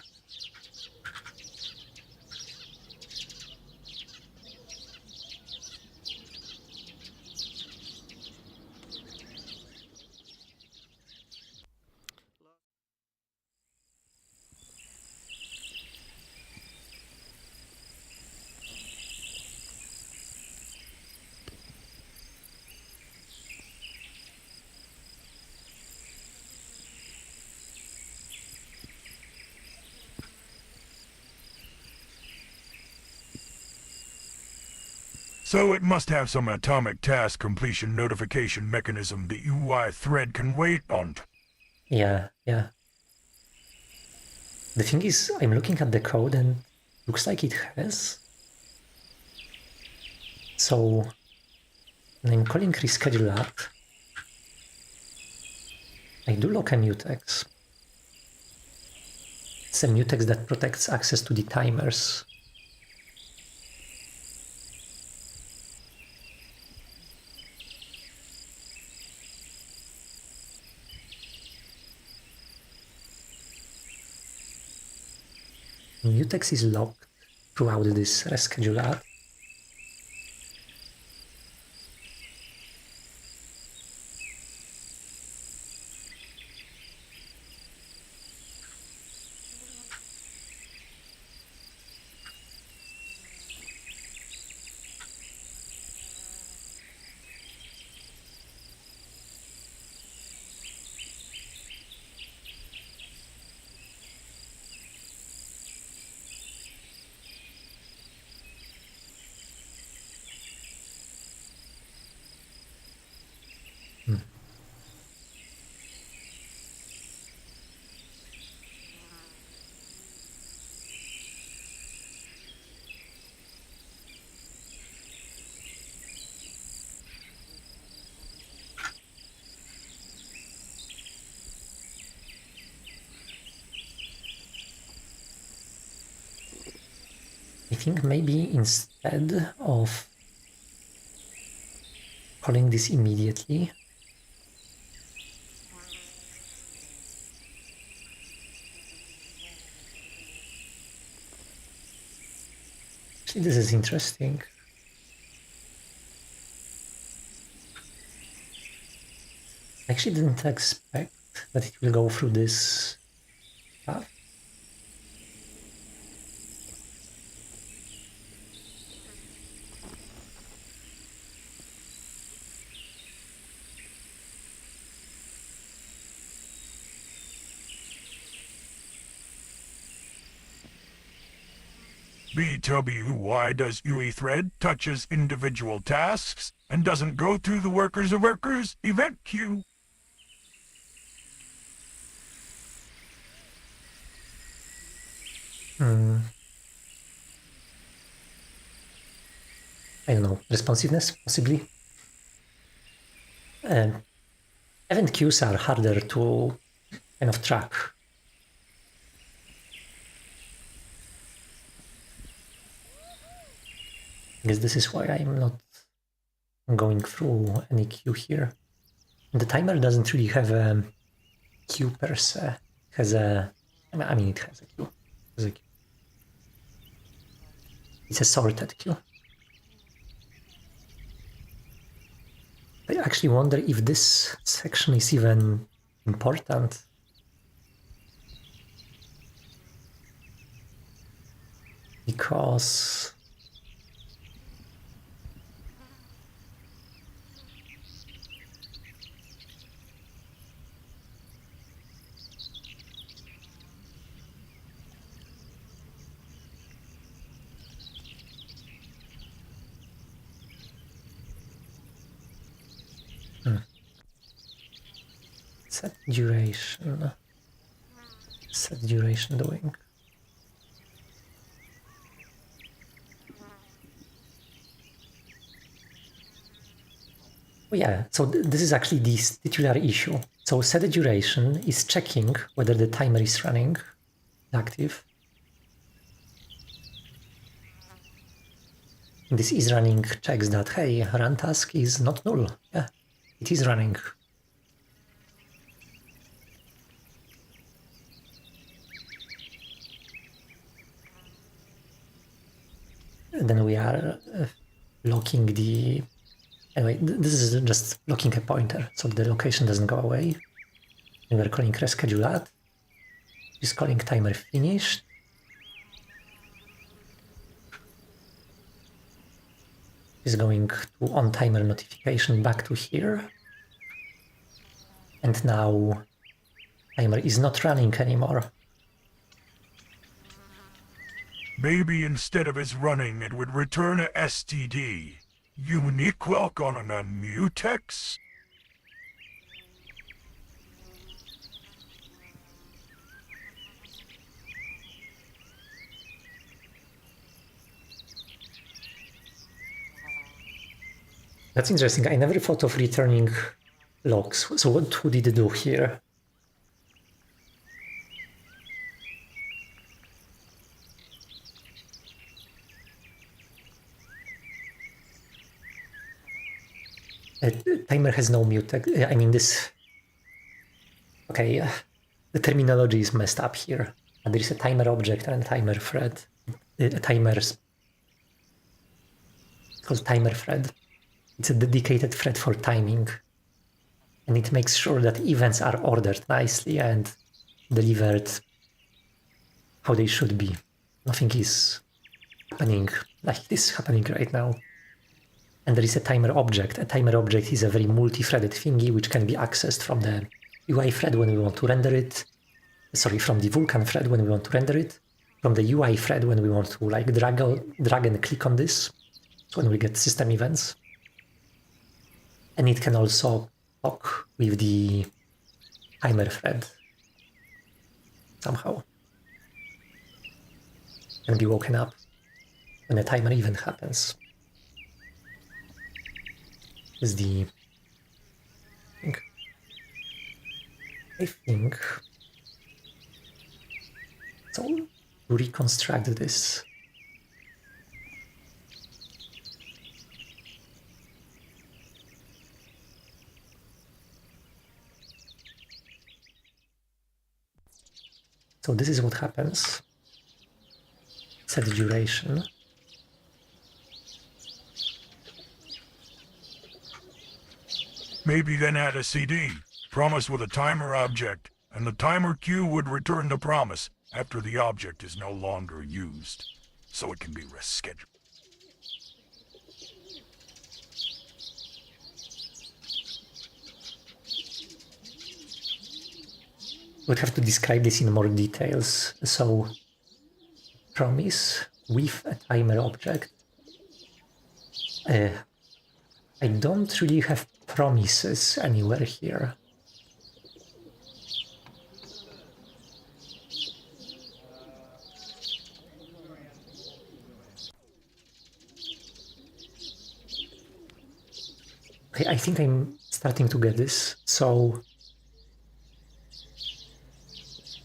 So it must have some atomic task completion notification mechanism the UI thread can wait on. Yeah. The thing is, I'm looking at the code and looks like it has. So when I'm calling reschedule app, I do lock a mutex. It's a mutex that protects access to the timers. Mutex is locked throughout this rescheduler. I think maybe instead of calling this immediately, actually this is interesting. I actually didn't expect that it will go through this path. BW, why does UE thread touches individual tasks and doesn't go through the workers of workers event queue? I don't know, responsiveness, possibly? Event queues are harder to kind of track. I guess this is why I'm not going through any queue here. The timer doesn't really have a queue per se. It has a, I mean, it has a queue. It's a sorted queue. I actually wonder if this section is even important. Because set duration doing. Oh yeah, so this is actually this titular issue. So set duration is checking whether the timer is running active. This is running checks that, hey, run task is not null. Yeah, it is running. And then we are locking the... Anyway, this is just locking a pointer, so the location doesn't go away. And we're calling rescheduler. Is calling timer finished. Is going to on timer notification back to here. And now timer is not running anymore. Maybe instead of its running, it would return a STD. Unique welcome on a mutex? That's interesting. I never thought of returning logs. So what would it do here? Timer has no mutex. I mean, this... Okay, the terminology is messed up here. There is a timer object and a timer thread. It's called timer thread. It's a dedicated thread for timing. And it makes sure that events are ordered nicely and delivered how they should be. Nothing is happening like this happening right now. And there is a timer object. A timer object is a very multi-threaded thingy which can be accessed from the UI thread when we want to render it. Sorry, from the Vulkan thread when we want to render it. From the UI thread when we want to like drag and click on this. So when we get system events. And it can also talk with the timer thread somehow. Can be woken up when a timer event happens. Is the... I think... So, to reconstruct this... So this is what happens. Set duration. Maybe then add a CD, promise with a timer object, and the timer queue would return the promise after the object is no longer used, so it can be rescheduled. We'll have to describe this in more details. So, promise with a timer object. I don't really have promises anywhere here. Okay, I think I'm starting to get this. So,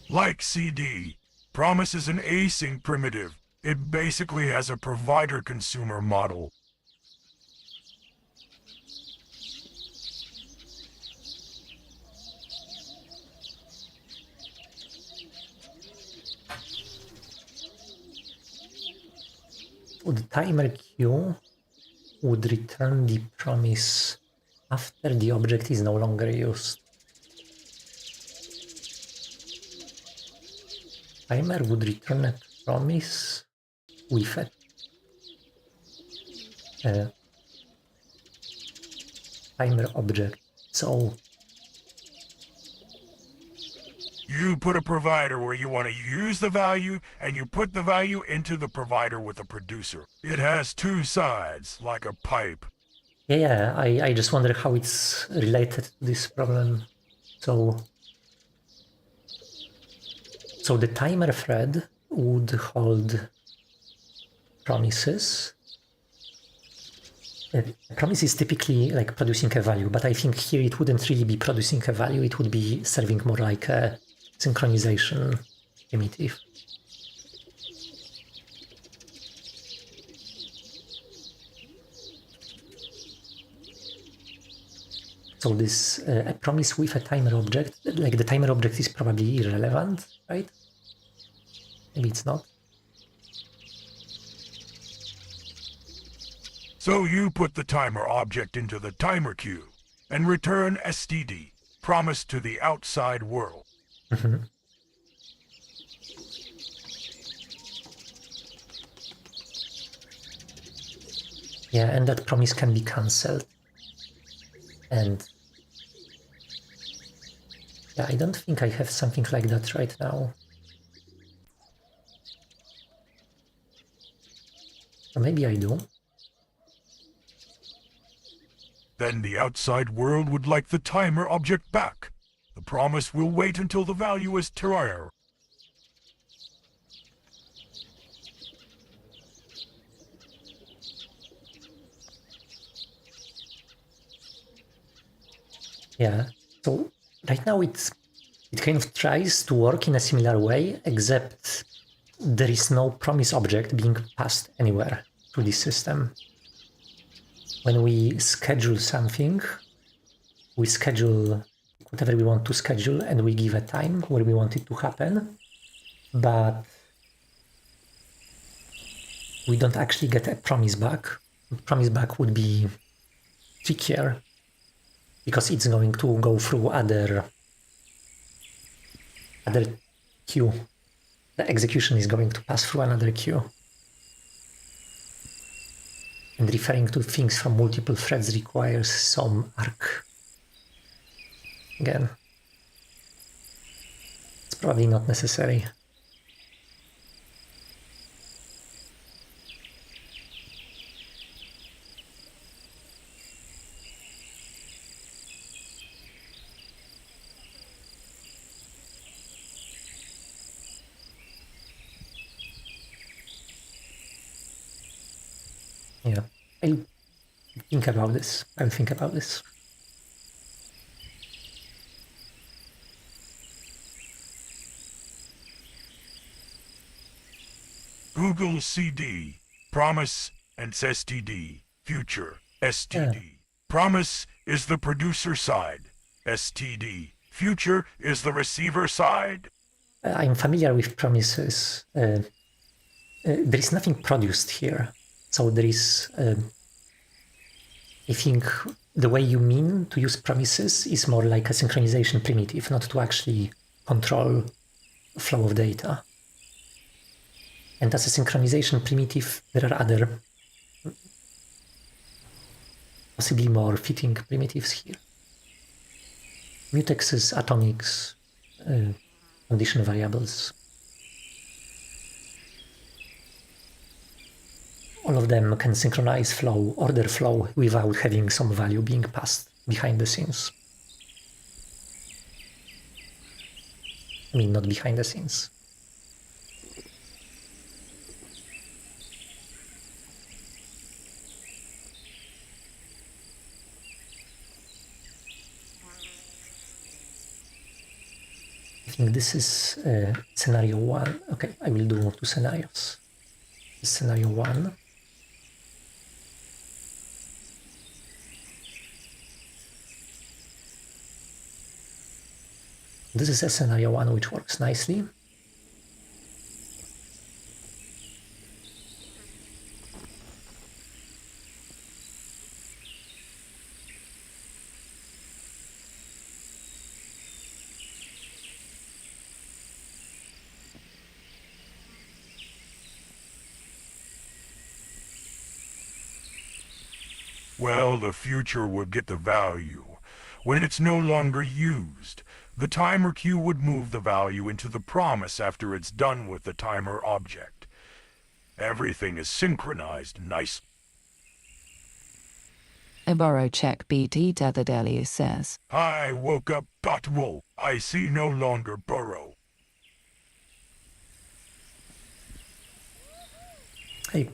like CD, promise is an async primitive. It basically has a provider-consumer model. so the timer queue would return the promise after the object is no longer used. Timer would return a promise with a timer object. So You put a provider where you want to use the value, and you put the value into the provider with a producer. It has two sides, like a pipe. yeah, I just wonder how it's related to this problem. So the timer thread would hold promises. A promise is typically like producing a value, but I think here it wouldn't really be producing a value, it would be serving more like a synchronization primitive. So this a promise with a timer object, like the timer object is probably irrelevant, right? Maybe it's not. So you put the timer object into the timer queue and return STD, promise to the outside world. Mm-hmm. Yeah, and that promise can be cancelled. And yeah, I don't think I have something like that right now. Or maybe I do. Then the outside world would like the timer object back. The promise will wait until the value is terraire. Yeah, so right now it kind of tries to work in a similar way, except there is no promise object being passed anywhere through this system. when we schedule something, we schedule whatever we want to schedule and we give a time where we want it to happen, but we don't actually get a promise back. Promise back would be trickier because it's going to go through other queue. The execution is going to pass through another queue. And referring to things from multiple threads requires some arc. Again, it's probably not necessary. Yeah, I'll think about this. Google CD, promise, and STD, future, STD. Yeah. Promise is the producer side. STD, future is the receiver side. I'm familiar with promises. There is nothing produced here. So there is, I think the way you mean to use promises is more like a synchronization primitive, not to actually control flow of data. And as a synchronization primitive, there are other, possibly more fitting primitives here. Mutexes, atomics, condition variables. All of them can synchronize flow, order flow, without having some value being passed behind the scenes. I mean, not behind the scenes. I think this is scenario 1. Okay, I will do 2 scenarios. This is scenario 1. This is a scenario 1 which works nicely. Well, the future would get the value. When it's no longer used, the timer queue would move the value into the promise after it's done with the timer object. Everything is synchronized nicely. A borrow check BT Tethedelli says. I woke up but woke. I see no longer burrow. Hey,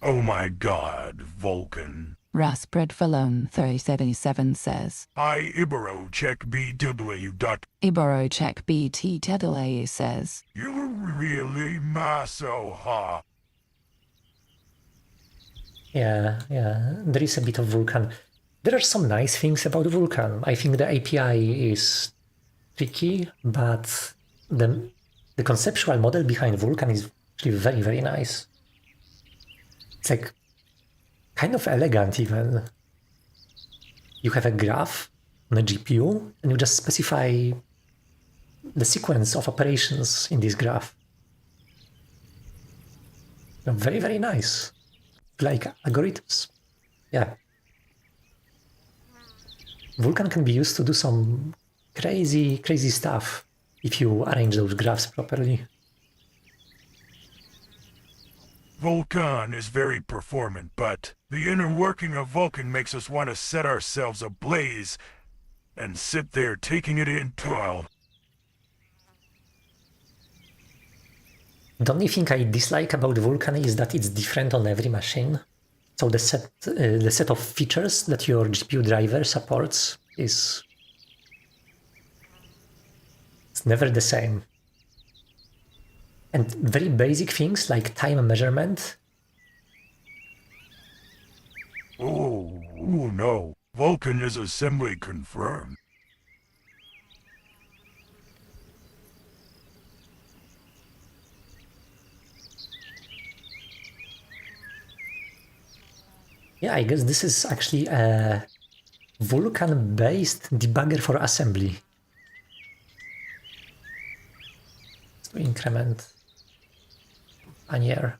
Oh my god, Vulcan. Raspred Falone 377 says. I Ibero check BW dot. Iboro check BT Tethedelli says. You really maso ha. yeah, there is a bit of Vulkan. There are some nice things about Vulkan. I think the API is tricky, but the conceptual model behind Vulkan is actually very, very nice. It's like kind of elegant even. You have a graph on a GPU and you just specify the sequence of operations in this graph. Very, very nice. Like algorithms. Yeah. Vulkan can be used to do some crazy, crazy stuff if you arrange those graphs properly. Vulcan is very performant, but the inner working of Vulcan makes us want to set ourselves ablaze and sit there taking it in while. The only thing I dislike about Vulkan is that it's different on every machine. So the set of features that your GPU driver supports is it's never the same. And very basic things like time measurement. Oh no. Vulcan is assembly confirmed. Yeah, I guess this is actually a Vulkan-based debugger for assembly. So increment Anier.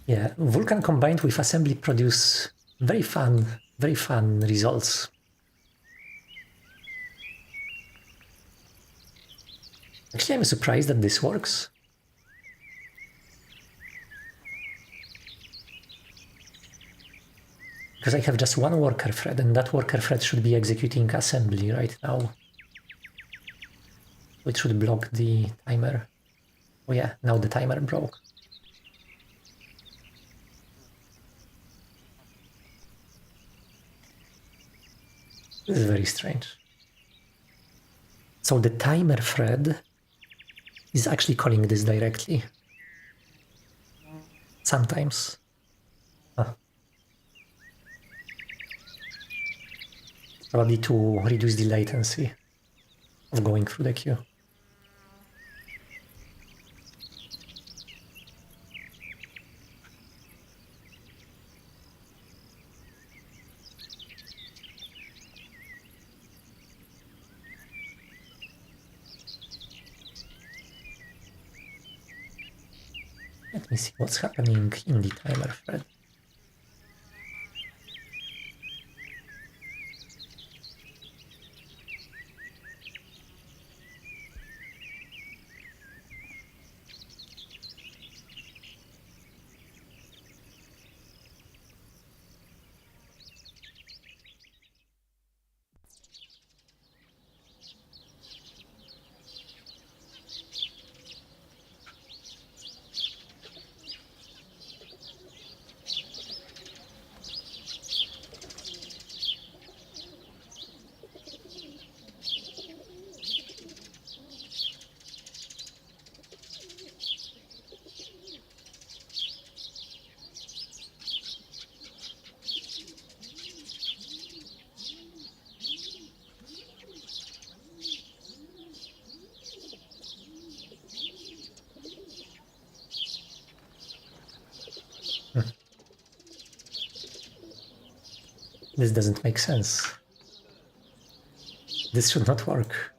Yeah, Vulkan combined with assembly produce very fun results. Actually, I'm surprised that this works. Because I have just one worker thread, and that worker thread should be executing assembly right now. It should block the timer. Oh yeah, now the timer broke. This is very strange. So the timer thread is actually calling this directly. Sometimes. Huh. Probably to reduce the latency of going through the queue. Let me see what's happening in the timer thread. This doesn't make sense. This should not work.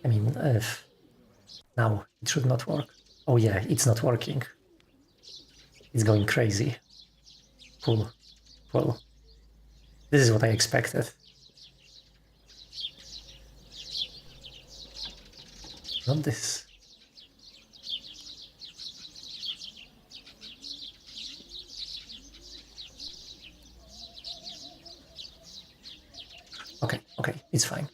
I mean, now it should not work. Oh yeah, it's not working. It's going crazy. Cool. Well, this is what I expected. Not this. Okay, it's fine.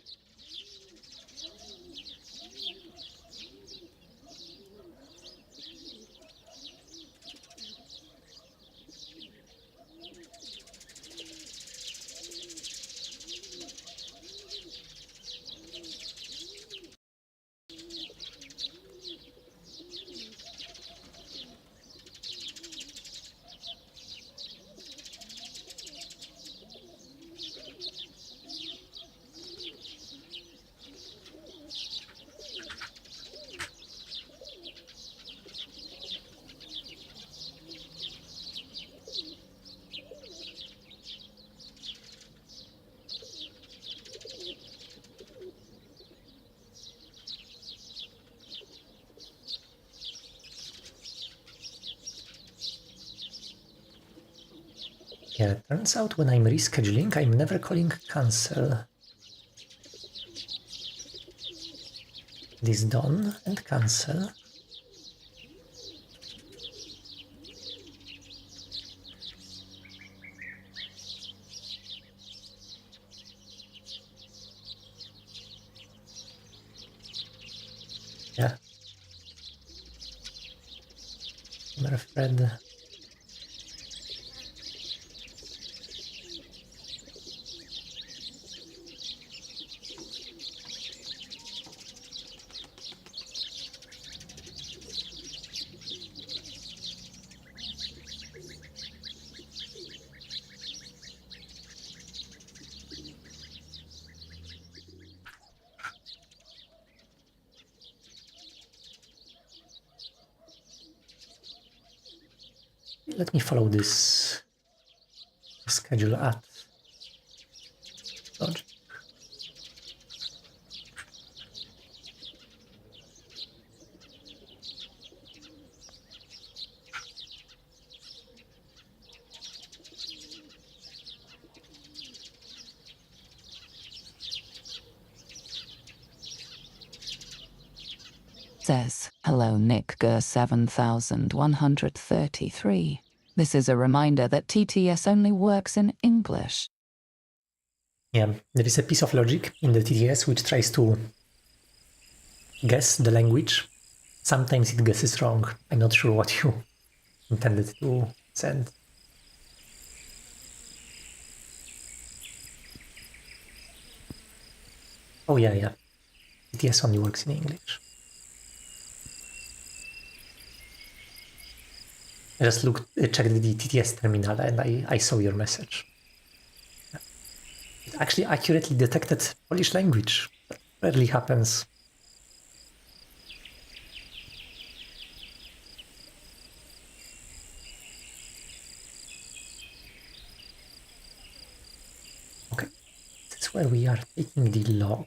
Yeah, turns out when I'm rescheduling, I'm never calling cancel. This done and cancel. Yeah. customer thread. Let me follow this schedule at logic. Says, hello Nick Gur 7133. This is a reminder that TTS only works in English. Yeah, there is a piece of logic in the TTS which tries to guess the language. Sometimes it guesses wrong. I'm not sure what you intended to send. Oh yeah. TTS only works in English. I just checked the TTS terminal and I saw your message. It actually accurately detected Polish language. That rarely happens. Okay, this is where we are taking the log.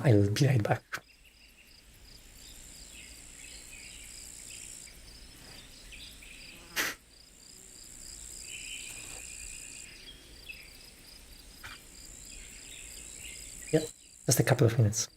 I'll be right back. Yep, just a couple of minutes.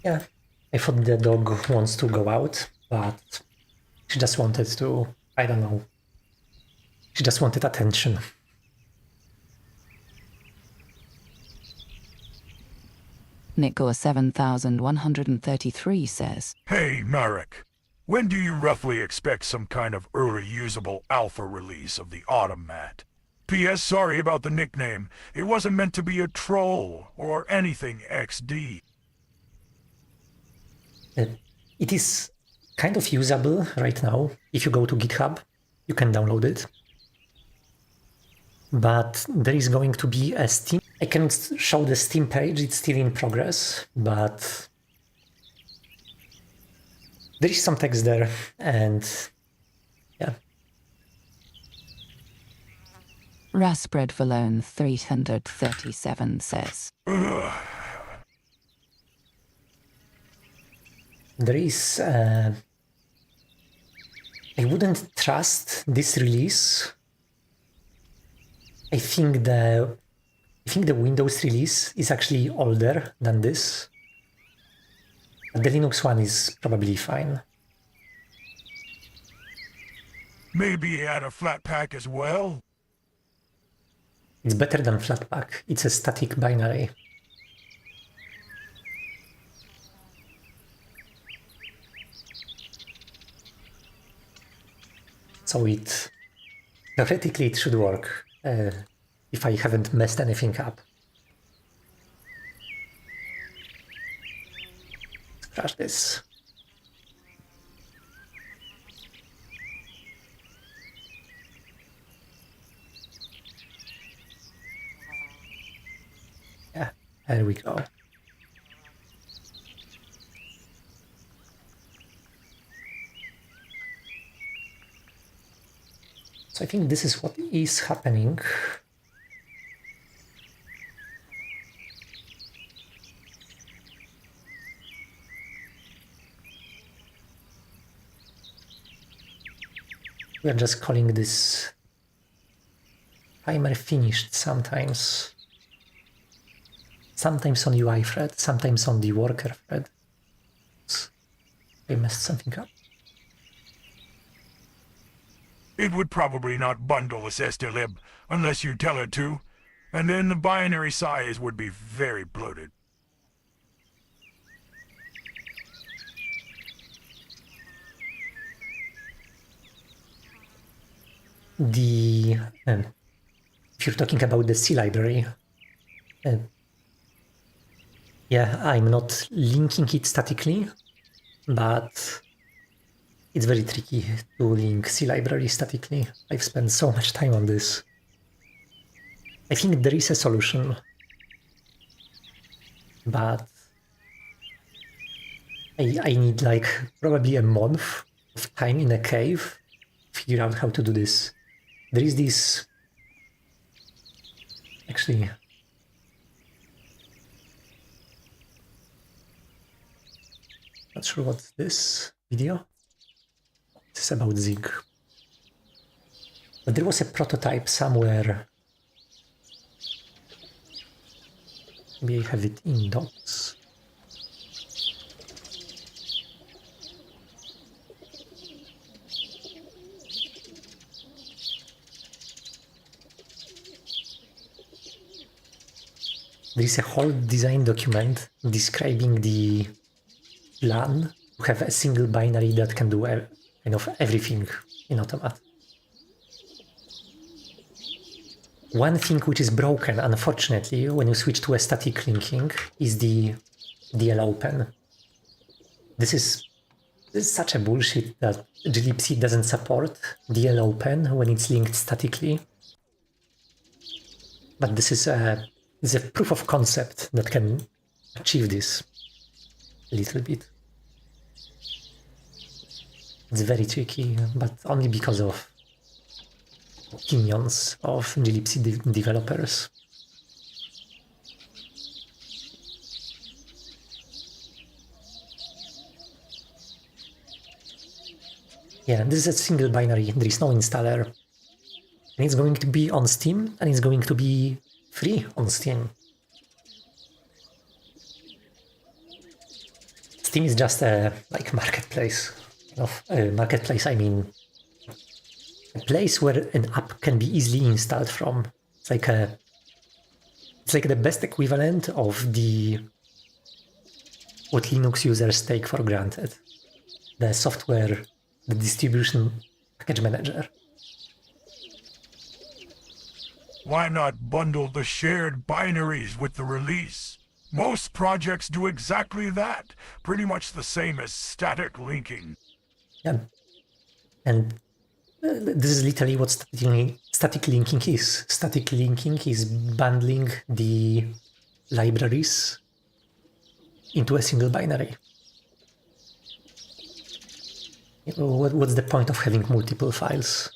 Yeah, I thought the dog wants to go out, but she just wanted to, I don't know, she just wanted attention. Nickor7133 says, Hey, Marek. When do you roughly expect some kind of early usable alpha release of the Automat? P.S. Sorry about the nickname. It wasn't meant to be a troll or anything XD. It is kind of usable right now. If you go to GitHub, you can download it. But there is going to be a Steam. I can show the Steam page, it's still in progress, but there is some text there, and yeah. Raspred Valone 337 says, Ugh. There is... I wouldn't trust this release. I think the Windows release is actually older than this. But the Linux one is probably fine. Maybe add a Flatpak as well? It's better than Flatpak. It's a static binary. So theoretically it should work, if I haven't messed anything up. Let's crash this. Yeah, there we go. So I think this is what is happening. We are just calling this timer finished sometimes. Sometimes on UI thread, sometimes on the worker thread. I messed something up. It would probably not bundle as SDLib unless you tell it to, and then the binary size would be very bloated. If you're talking about the C library, yeah, I'm not linking it statically, but it's very tricky to link C library statically. I've spent so much time on this. I think there is a solution, but I need like probably a month of time in a cave to figure out how to do this. There is this... Actually... Not sure what's this video. This is about Zig. But there was a prototype somewhere. Maybe I have it in docs. There is a whole design document describing the plan to have a single binary that can do kind of everything in Automat. One thing which is broken, unfortunately, when you switch to a static linking is the DL open. This is such a bullshit that glibc doesn't support DL open when it's linked statically. But this is a proof of concept that can achieve this a little bit. It's very tricky, but only because of opinions of glibc developers. Yeah, this is a single binary, there is no installer. And it's going to be on Steam, and it's going to be free on Steam. Steam is just a like marketplace. Marketplace, I mean a place where an app can be easily installed from. It's like the best equivalent of the what Linux users take for granted. The software, the distribution package manager. Why not bundle the shared binaries with the release? Most projects do exactly that, pretty much the same as static linking. Yeah. And this is literally what static linking is. Static linking is bundling the libraries into a single binary. What's the point of having multiple files?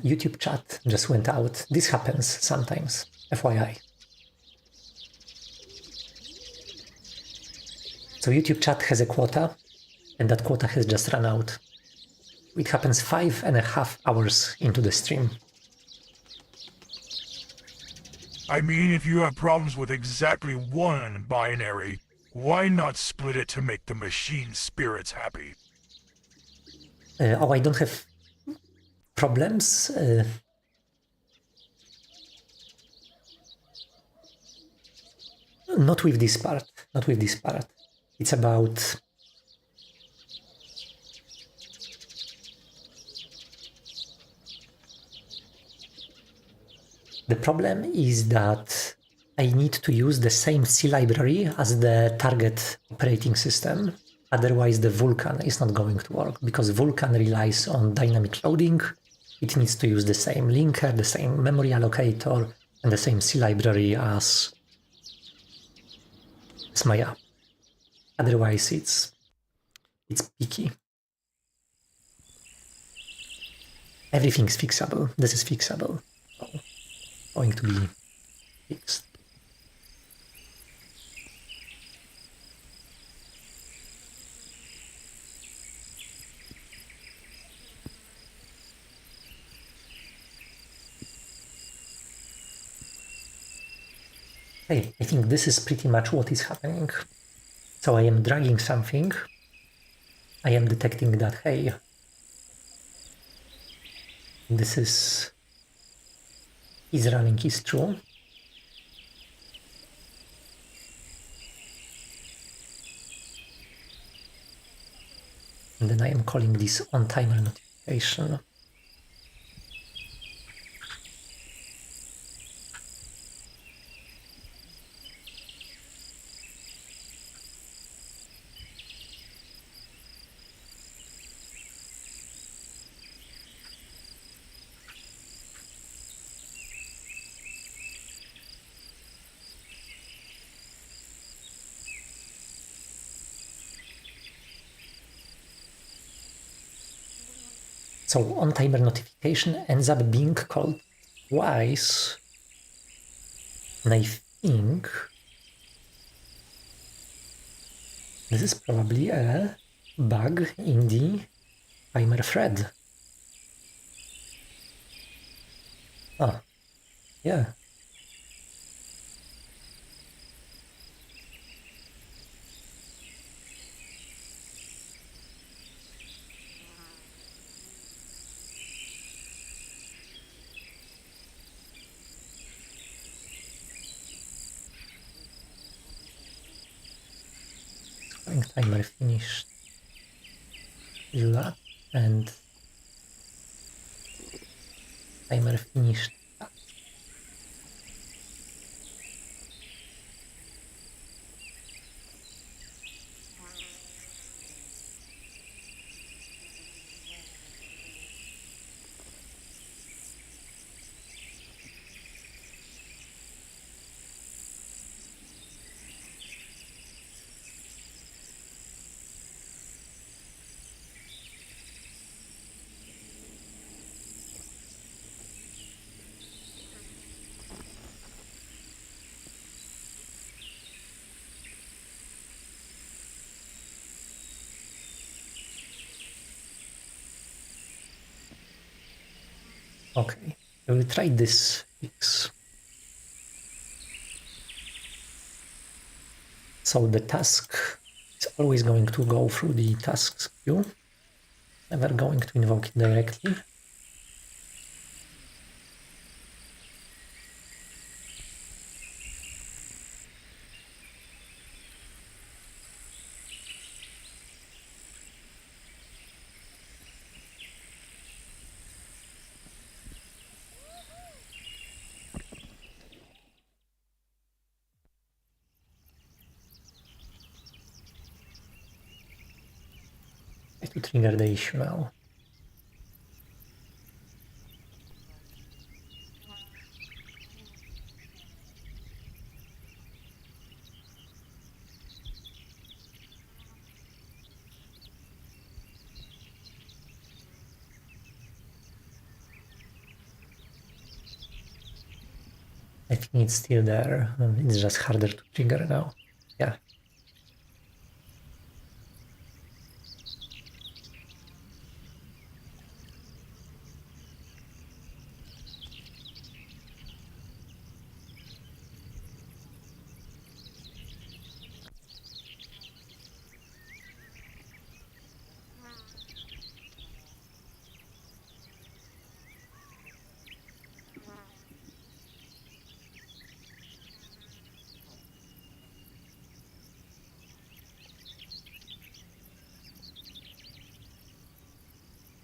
YouTube chat just went out. This happens sometimes, FYI. So YouTube chat has a quota, and that quota has just run out. It happens 5.5 hours into the stream. I mean, if you have problems with exactly one binary, why not split it to make the machine spirits happy? Oh, I don't have problems. Not with this part. Not with this part. It's about the problem is that I need to use the same C library as the target operating system. Otherwise, the Vulkan is not going to work because Vulkan relies on dynamic loading. It needs to use the same linker, the same memory allocator, and the same C library as my app. Otherwise, it's picky. Everything's fixable. This is fixable. So, going to be fixed. Okay, I think this is pretty much what is happening. So I am dragging something. I am detecting that, hey, this is running is true. And then I am calling this on timer notification. So on timer notification ends up being called twice. And I think this is probably a bug in the timer thread. Ah, yeah. Timer finished that and timer finished that. Okay, we will try this fix. So the task It's always going to go through the tasks queue, never going to invoke it directly. To trigger the issue now. I think it's still there, it's just harder to trigger now. Yeah.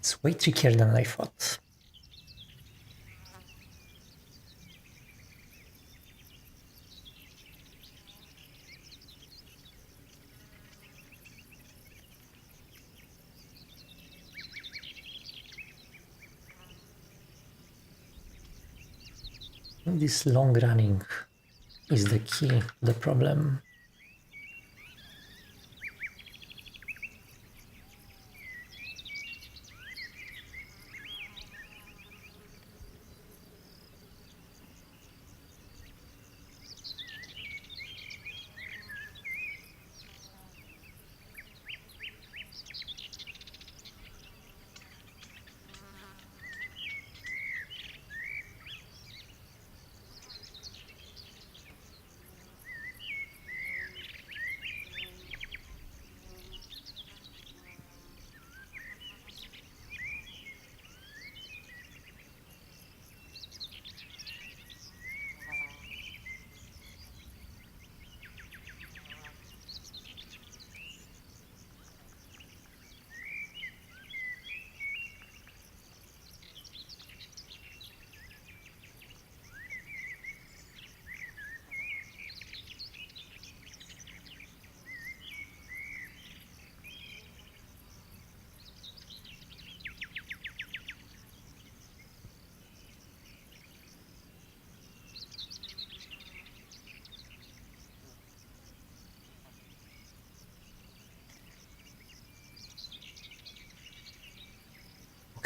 It's way trickier than I thought. This long running is the key to the problem.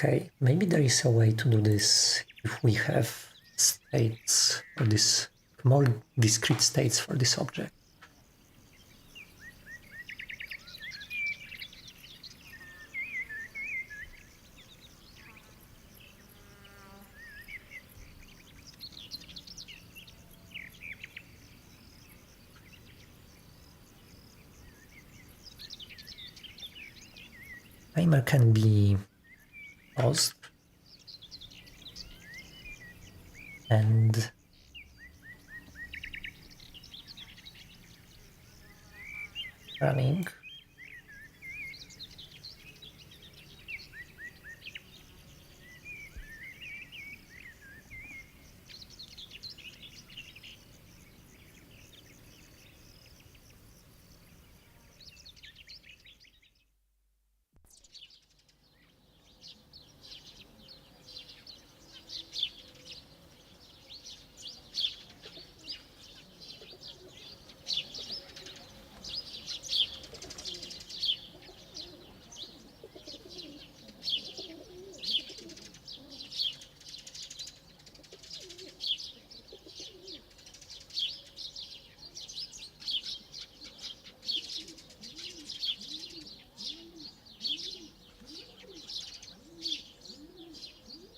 Okay, maybe there is a way to do this if we have states or this more discrete states for this object. Timer can be paused and running.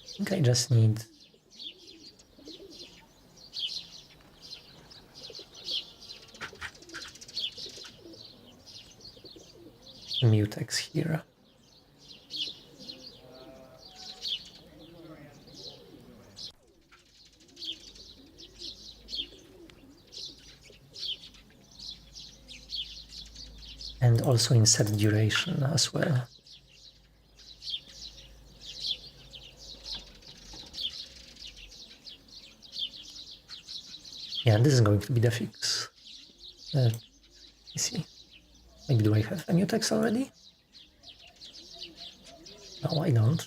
I think I just need mutex here. And also in set duration as well. Yeah, this is going to be the fix. Let me see. Maybe do I have a mutex already? No, I don't.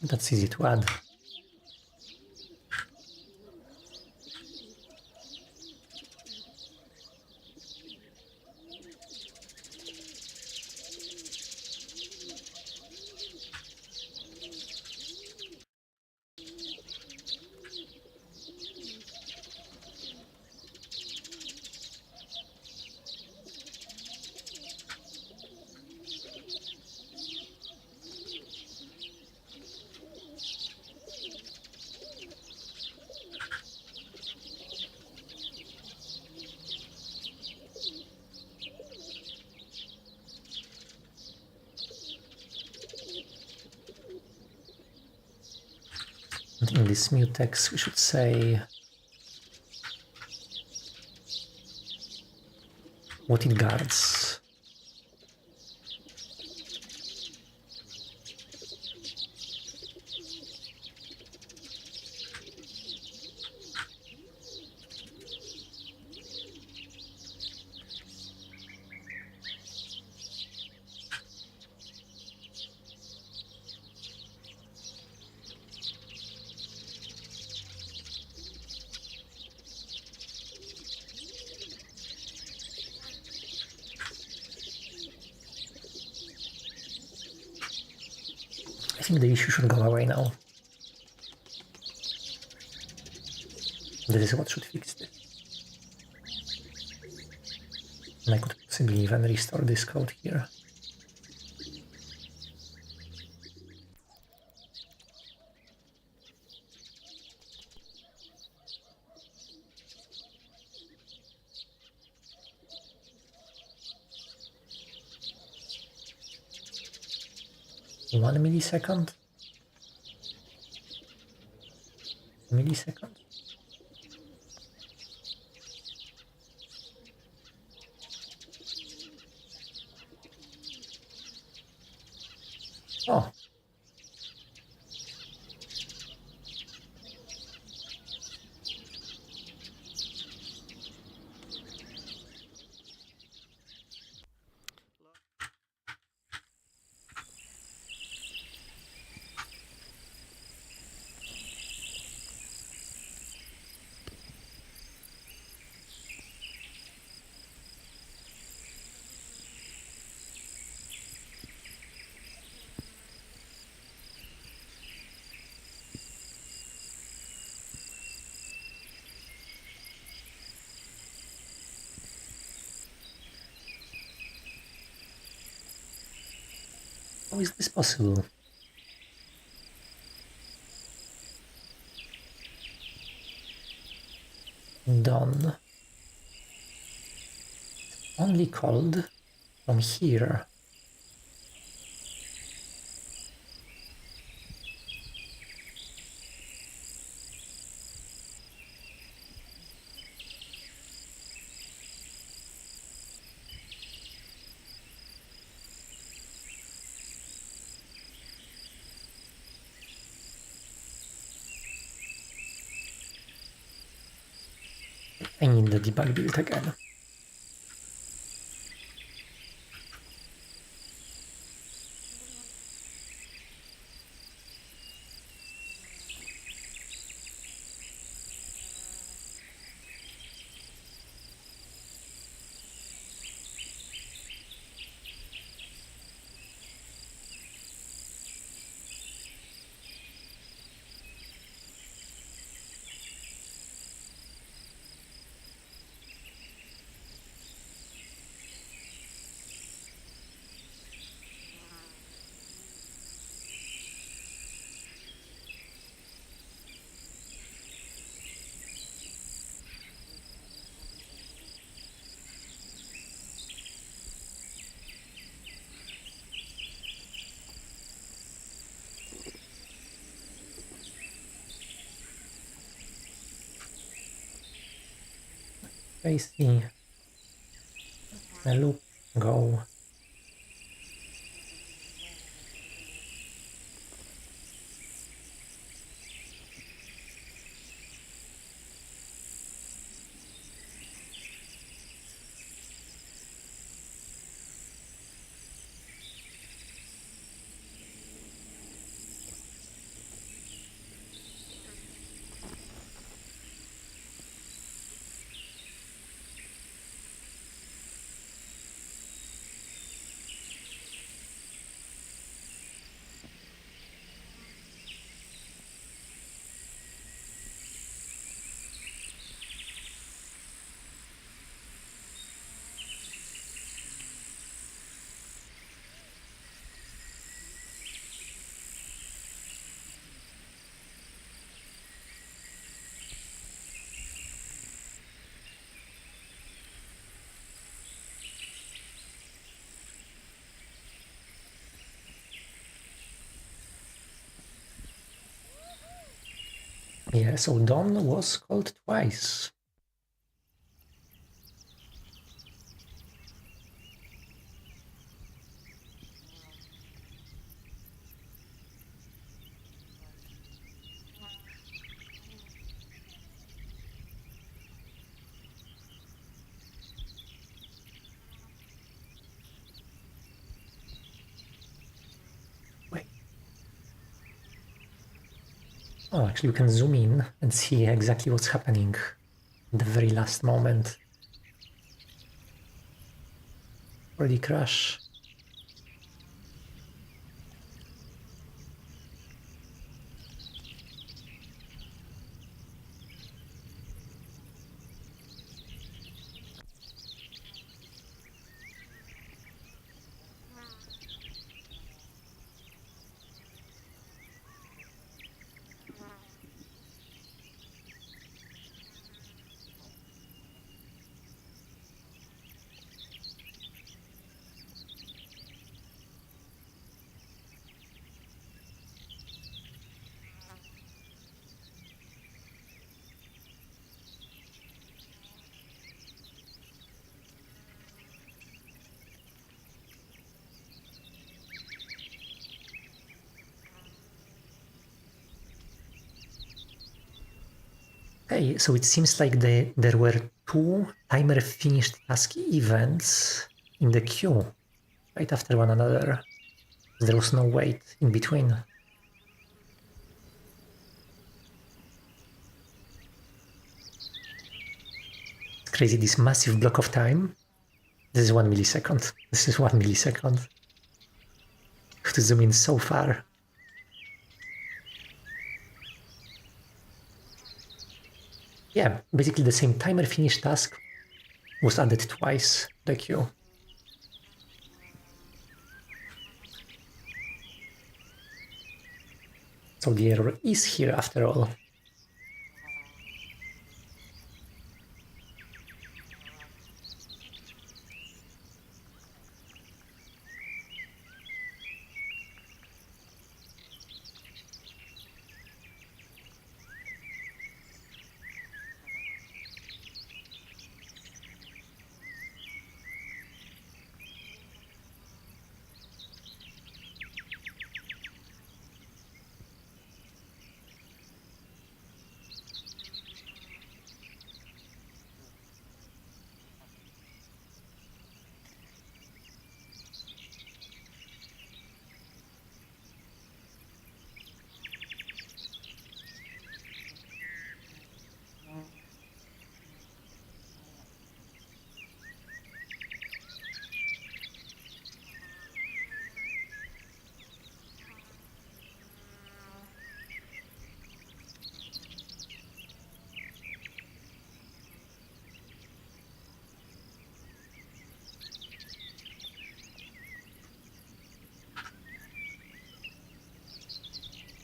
That's easy to add. In this mutex, we should say what it guards. I think the issue should go away now. This is what should fix it. And I could possibly even restore this code here. In 1 millisecond. Millisecond. Oh. How is this possible? Done. Only called from here. I need the debug build again. Tracy. A loop. Go. Yeah, so Dawn was called twice. Wait. Oh, actually, you can zoom in and see exactly what's happening at the very last moment. Already crash. Okay, so it seems like there were two timer finished task events in the queue, right after one another. There was no wait in between. It's crazy, this massive block of time. This is 1 millisecond. This is 1 millisecond. Have to zoom in so far. Yeah, basically the same timer finish task was added twice to the queue. So the error is here after all.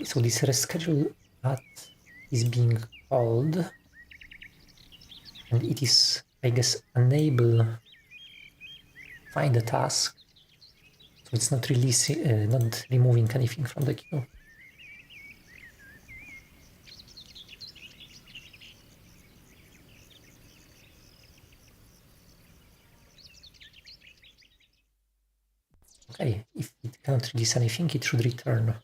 So this reschedule path is being called, and it is, I guess, unable to find a task. So it's not releasing, not removing anything from the queue. Okay, if it cannot release anything, it should return.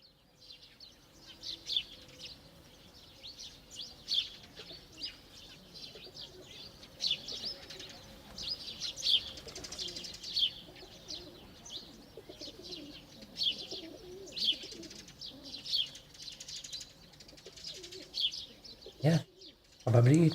Yeah, probably.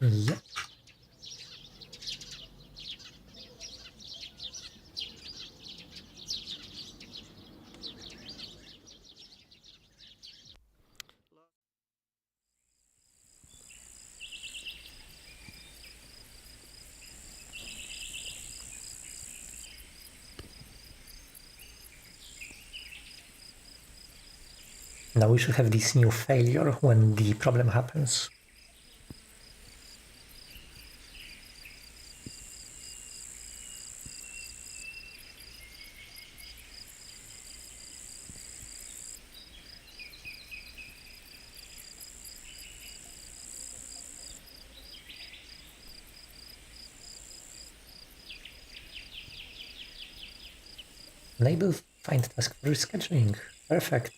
Yeah. Now we should have this new failure when the problem happens. Enable find task for rescheduling. Perfect.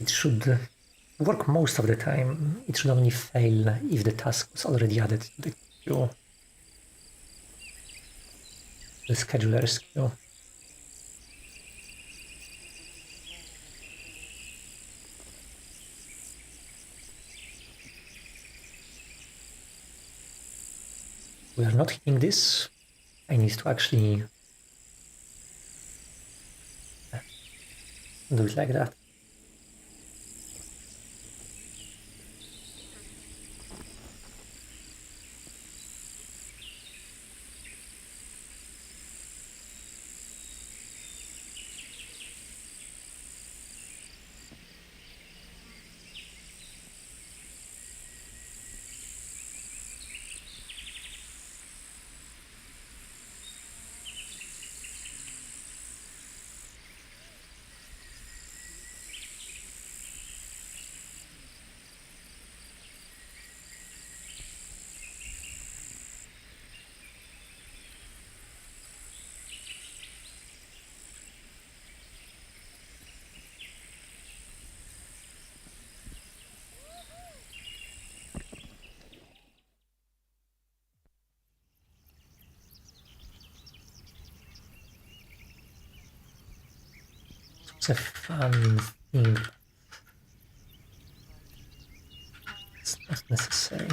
it should work most of the time. It should only fail if the task was already added to the queue, the scheduler's queue. We are not hitting this. I need to actually do it like that. It's a fun thing. It's not necessary.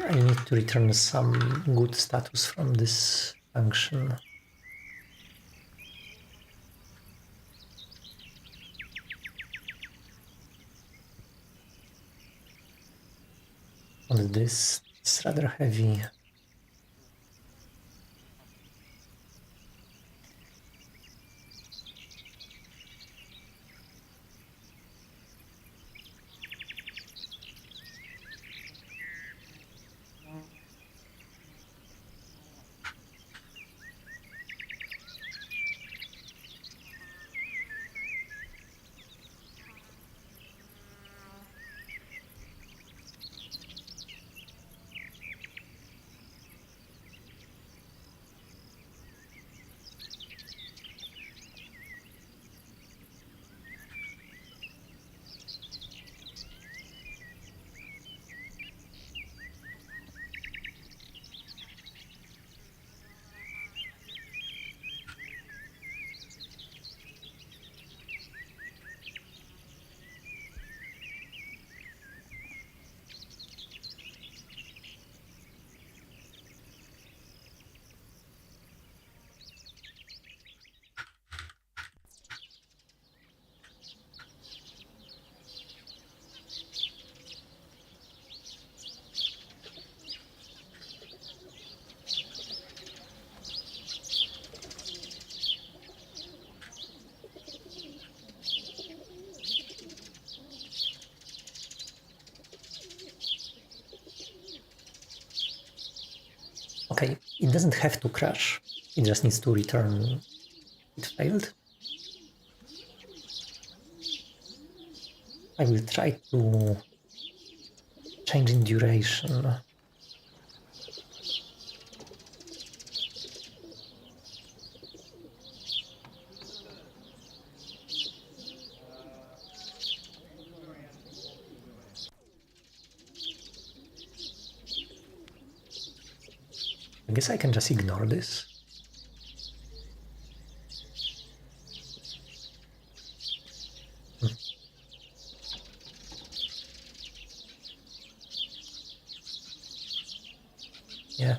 I need to return some good status from this function. On this, it's rather heavy. it doesn't have to crash. It just needs to return it failed. I will try to change in duration. I guess I can just ignore this. Yeah,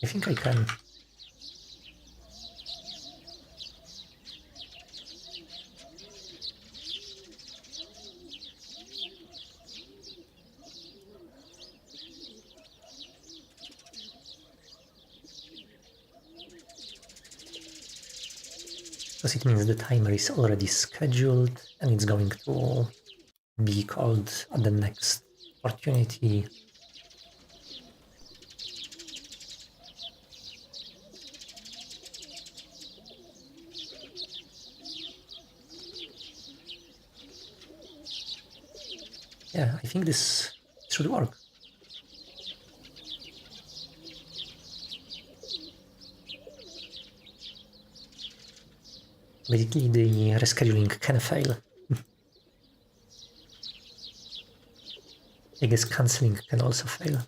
I think I can. Because it means the timer is already scheduled and it's going to be called at the next opportunity. Yeah, I think this should work. Basically, the rescheduling can fail. I guess canceling can also fail.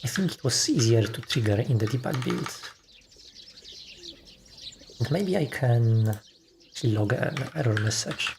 I think it was easier to trigger in the debug build. And maybe I can actually log an error message.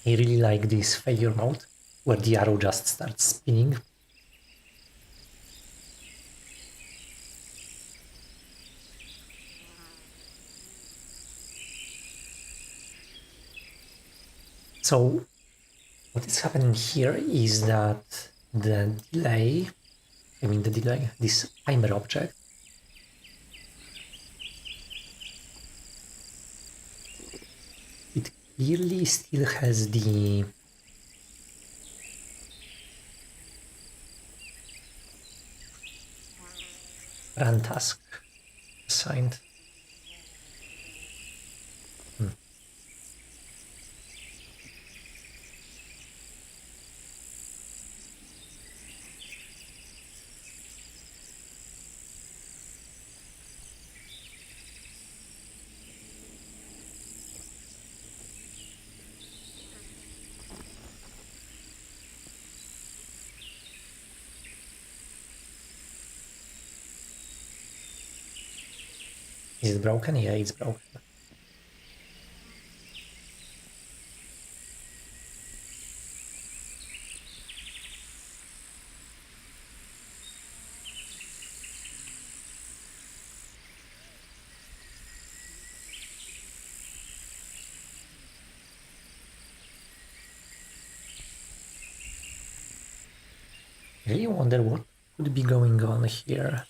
I really like this failure mode, where the arrow just starts spinning. So what is happening here is that the delay, this timer object, it clearly still has the run task assigned. Is it broken? Yeah, it's broken. I really wonder what could be going on here.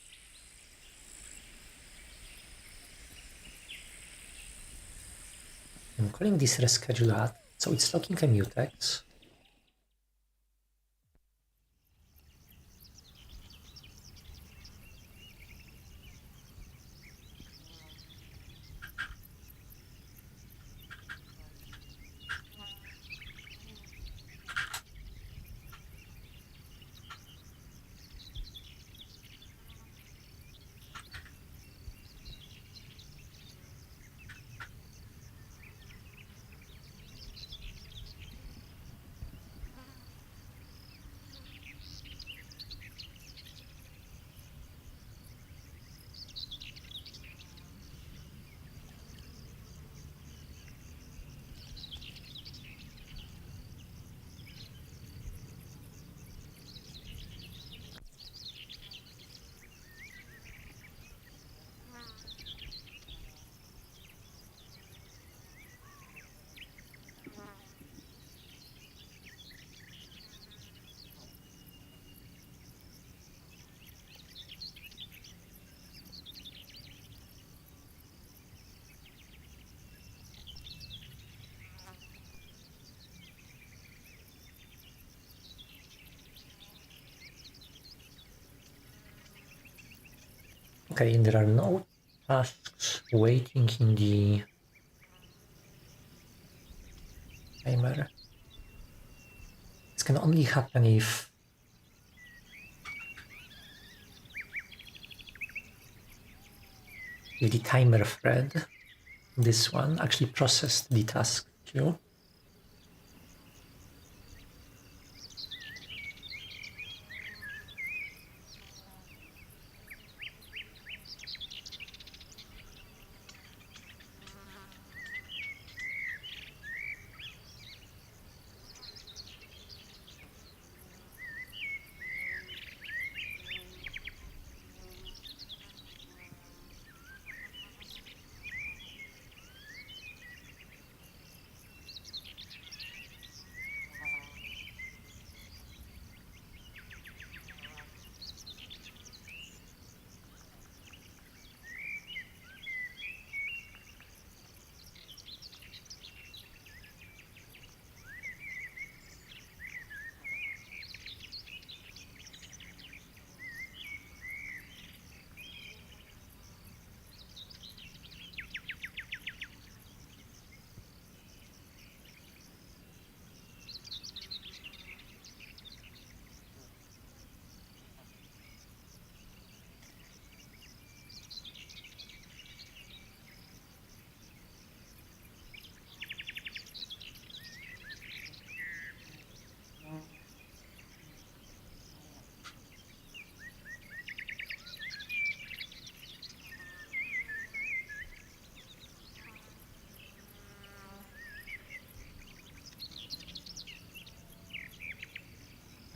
I'm calling this reschedule at, so it's locking a mutex. Okay, and there are no tasks waiting in the timer. This can only happen if the timer thread, this one, actually processed the task queue.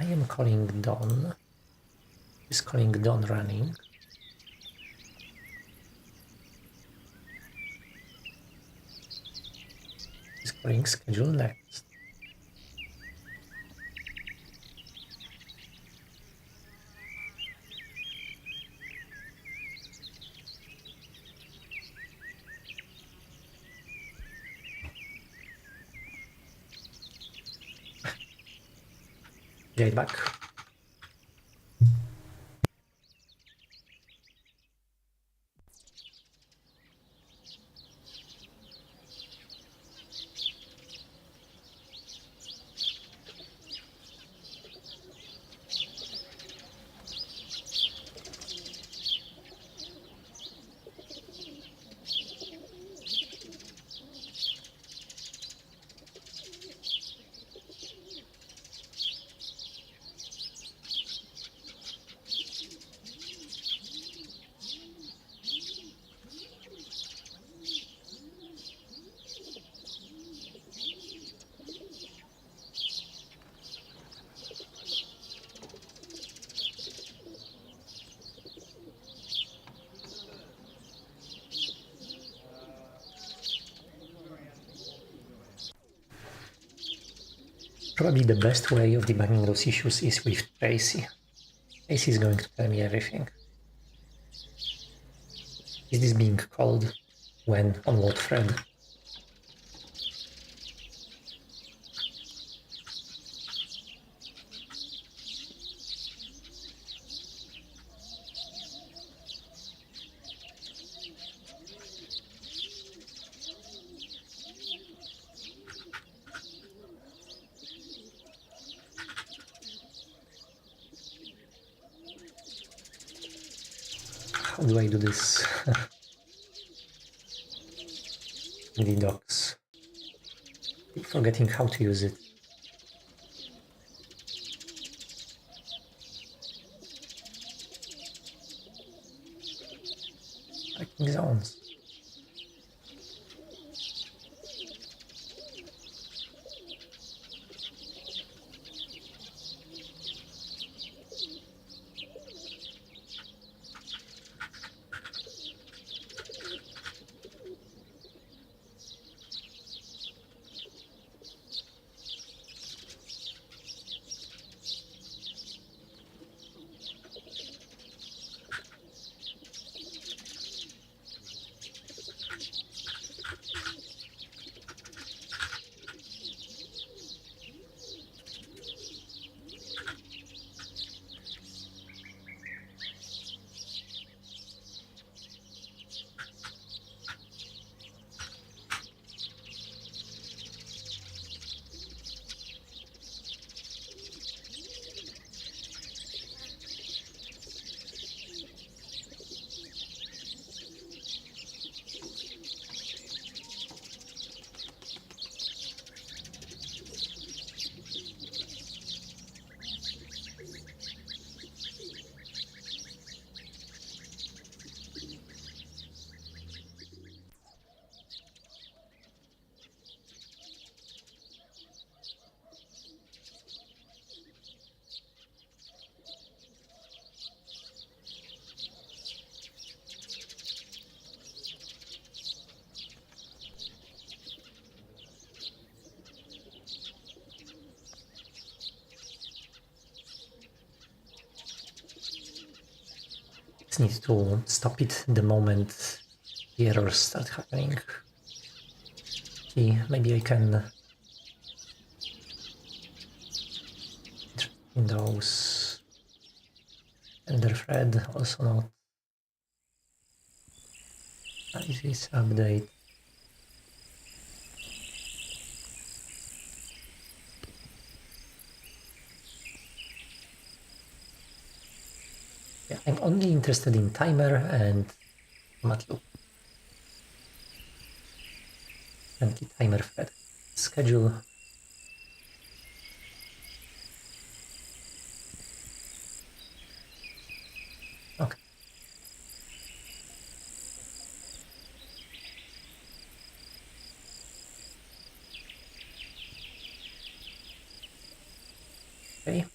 I am calling Dawn. Is calling Dawn running. Is calling schedule next. Get back. Probably the best way of debugging those issues is with Tracy. Tracy is going to tell me everything. Is this being called? When? On what thread? How do I do this? In the docs. Keep forgetting how to use it. Parking zones. Just need to stop it the moment the errors start happening. See, maybe I can in those ender thread also not. This update. Yeah, I'm only interested in timer and automat loop. And the timer thread. Schedule. Okay. Okay.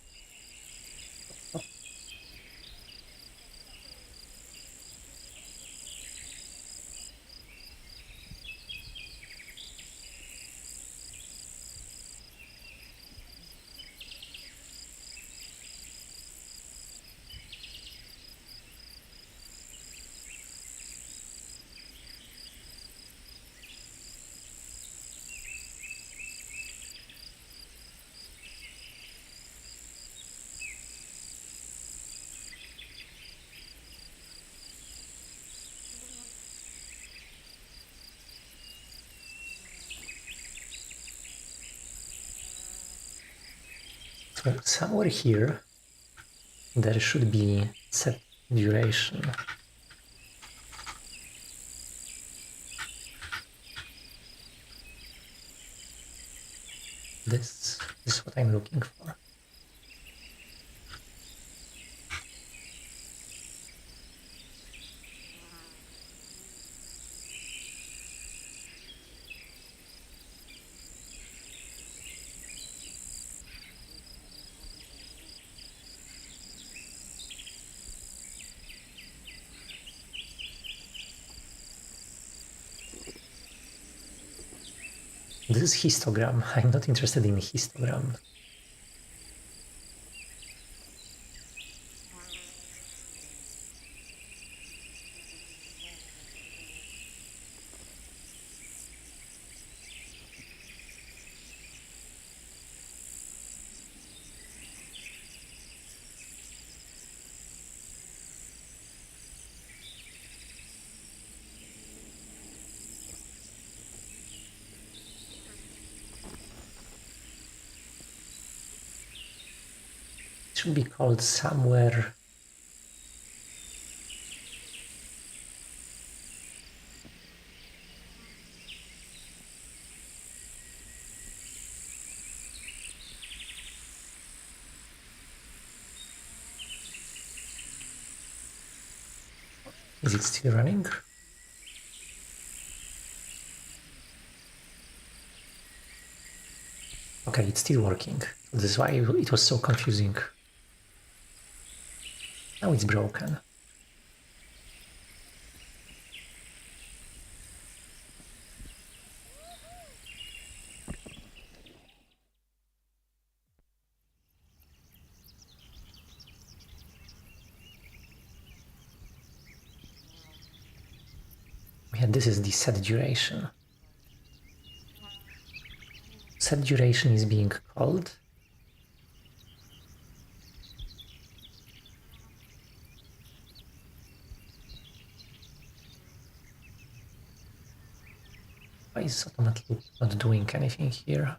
So somewhere here, there should be set duration. This is what I'm looking for. This is histogram. I'm not interested in histogram. It should be called somewhere. Is it still running? Okay, it's still working. This is why it was so confusing. Now it's broken. Yeah, this is the set duration. Set duration is being called. Why is Automat loop not doing anything here?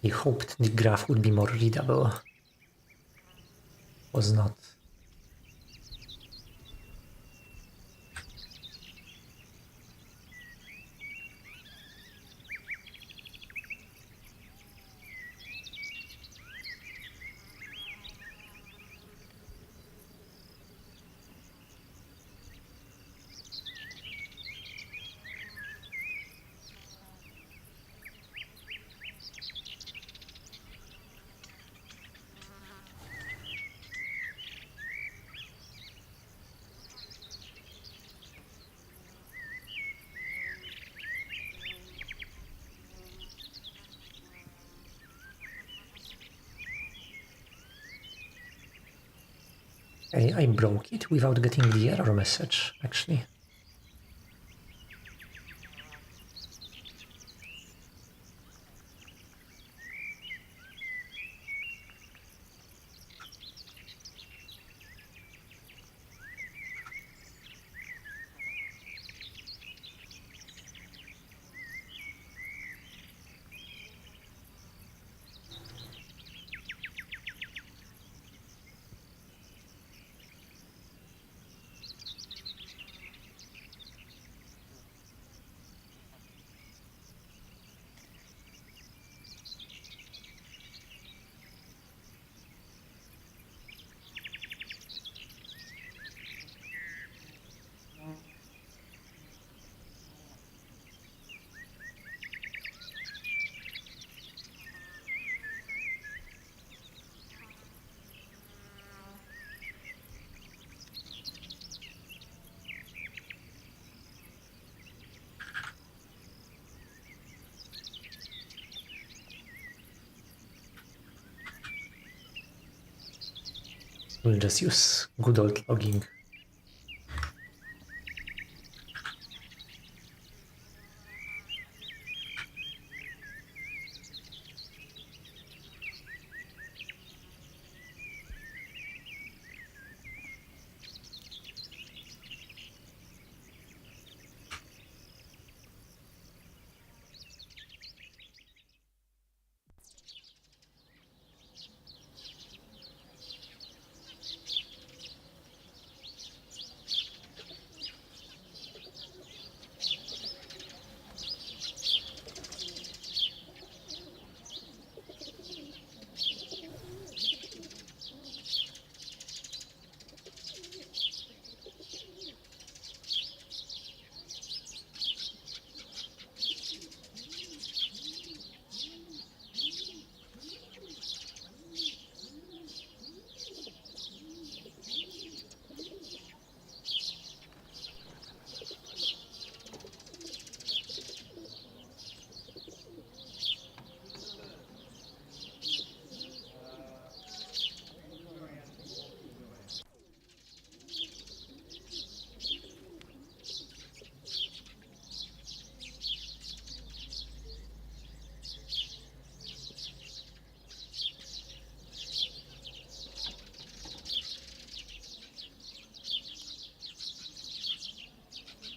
I hoped the graph would be more readable. Was not. I broke it without getting the error message, actually. We'll just use good old logging.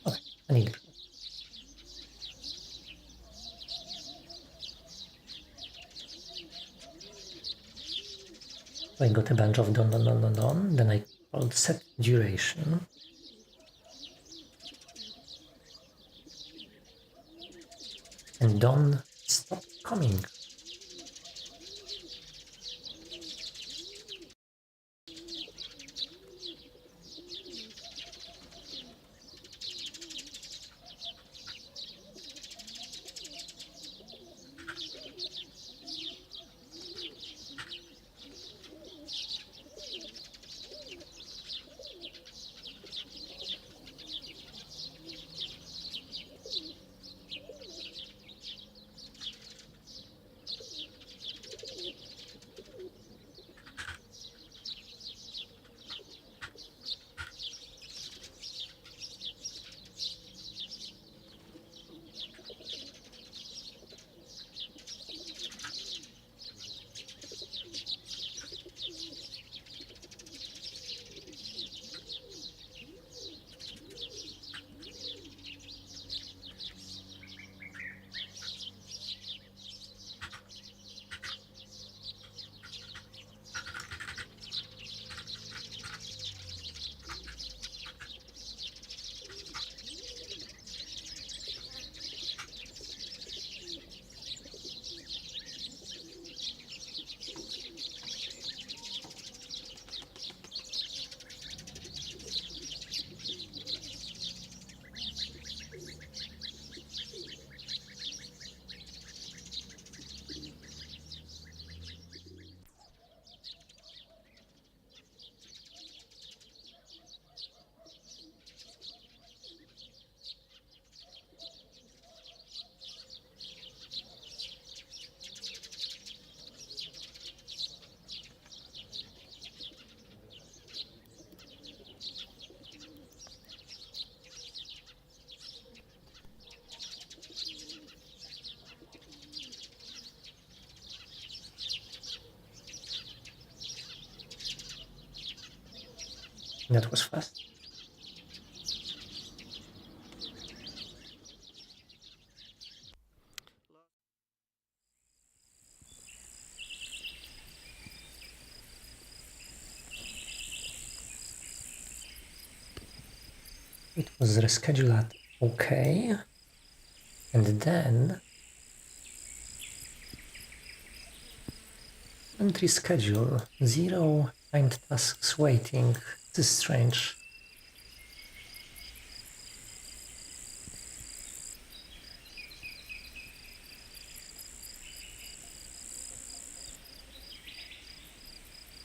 Okay, I need I got a bunch of done. Then I called set duration. And done stopped coming. That was fast. It was rescheduled at OK. And then entry schedule 0 find tasks waiting. This is strange.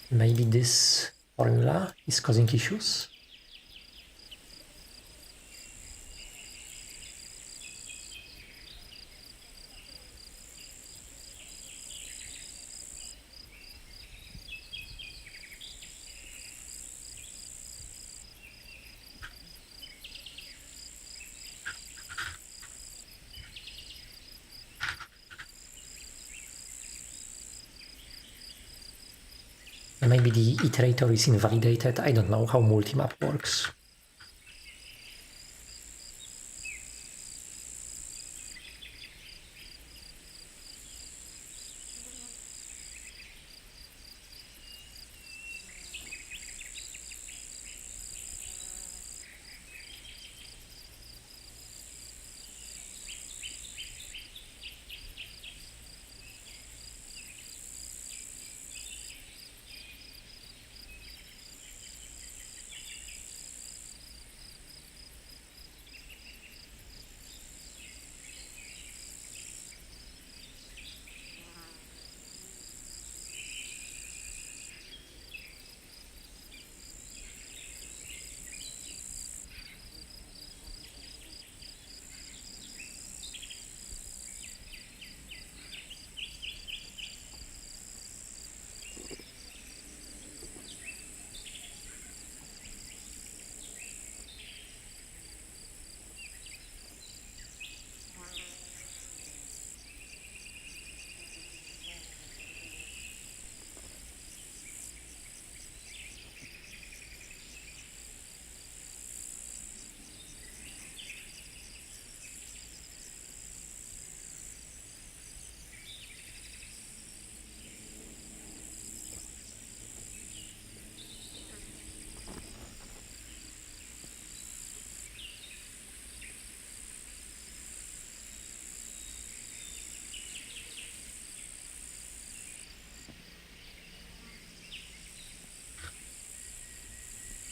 Maybe this formula is causing issues. And maybe the iterator is invalidated. I don't know how multimap works.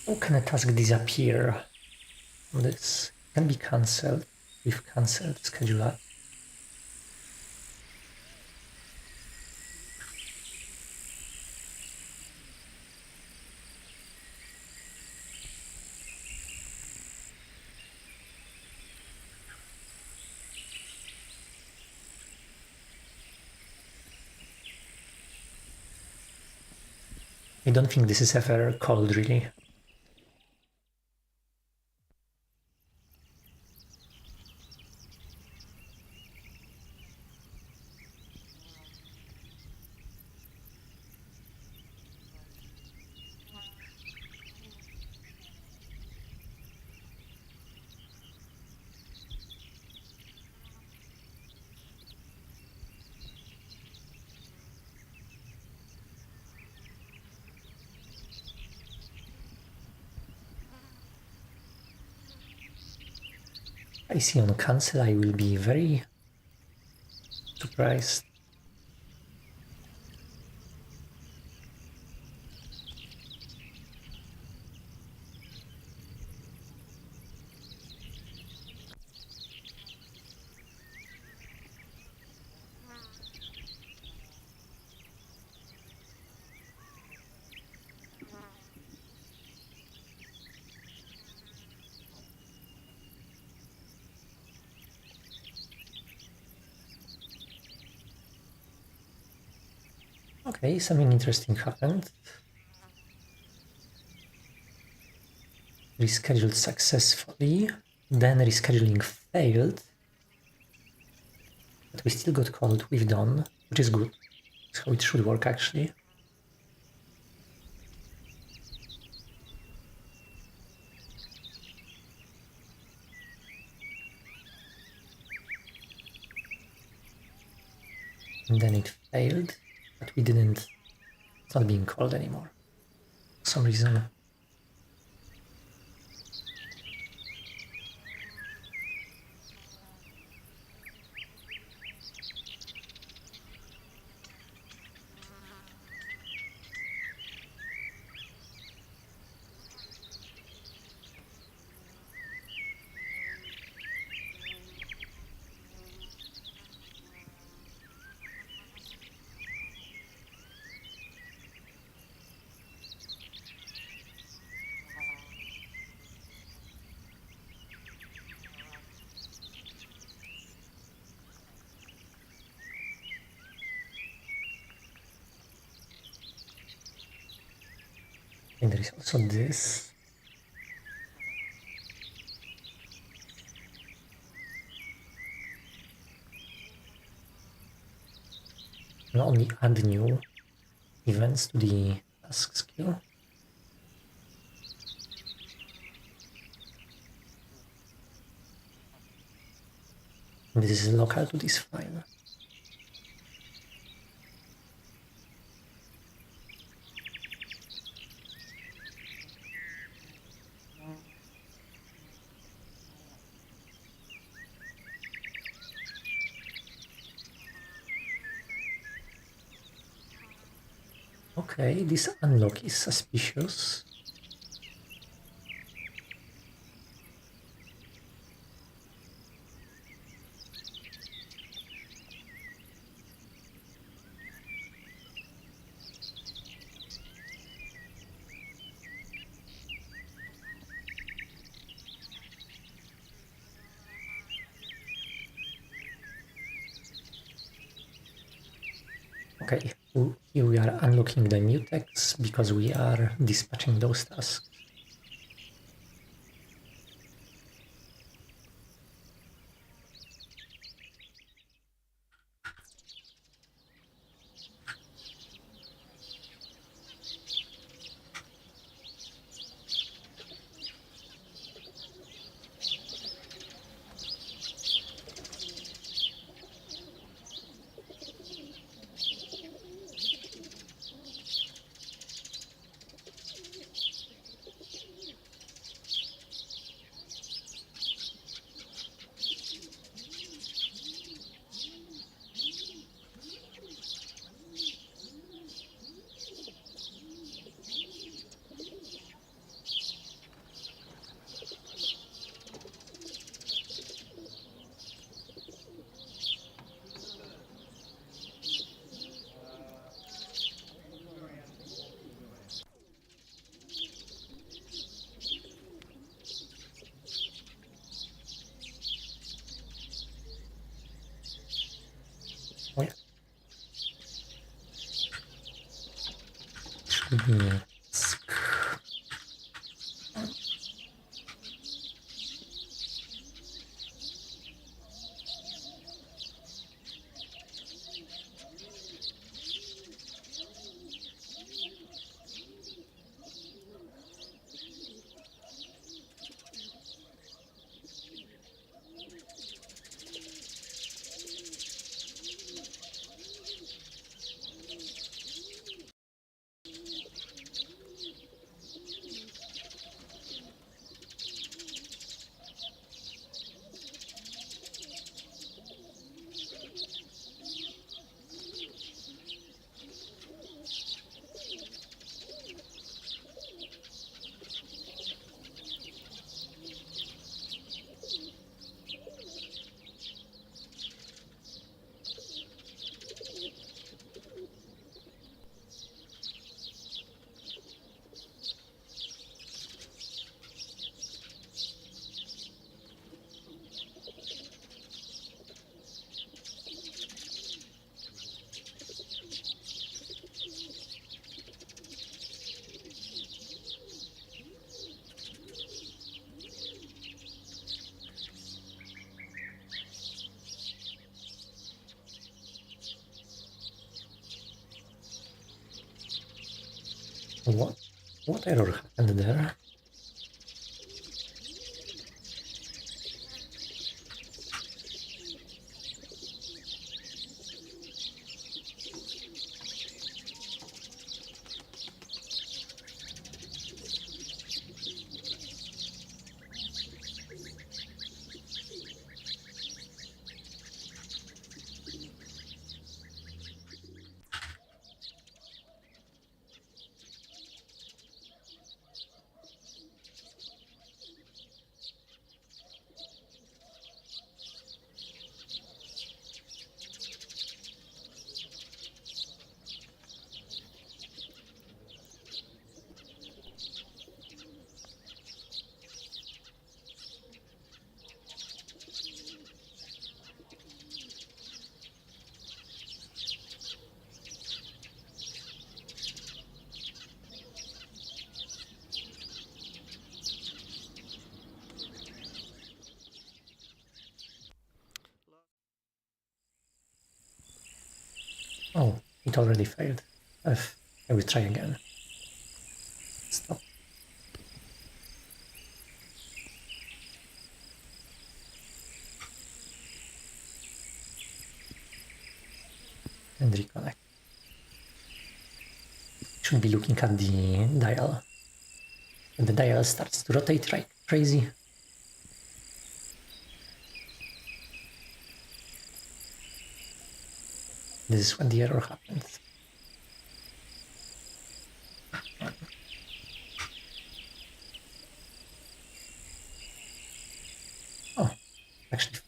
How can a task disappear from this? It can be cancelled. We've cancelled scheduler. I don't think this is ever called, really. I see on cancel, I will be very surprised. Okay, something interesting happened. Rescheduled successfully, then rescheduling failed, but we still got called with done, which is good. That's how it should work, actually. And then it failed, but we didn't. It's not being called anymore for some reason. And there is also this. Not only add new events to the tasks queue. This is local to this file. Okay, this unlock is suspicious. Okay, here we are unlocking the mutex because we are dispatching those tasks. Oh yeah. Task. What error happened there? Oh, it already failed. I will try again. and reconnect. Should be looking at the dial. And the dial starts to rotate like crazy. This is when the error happens. Oh, actually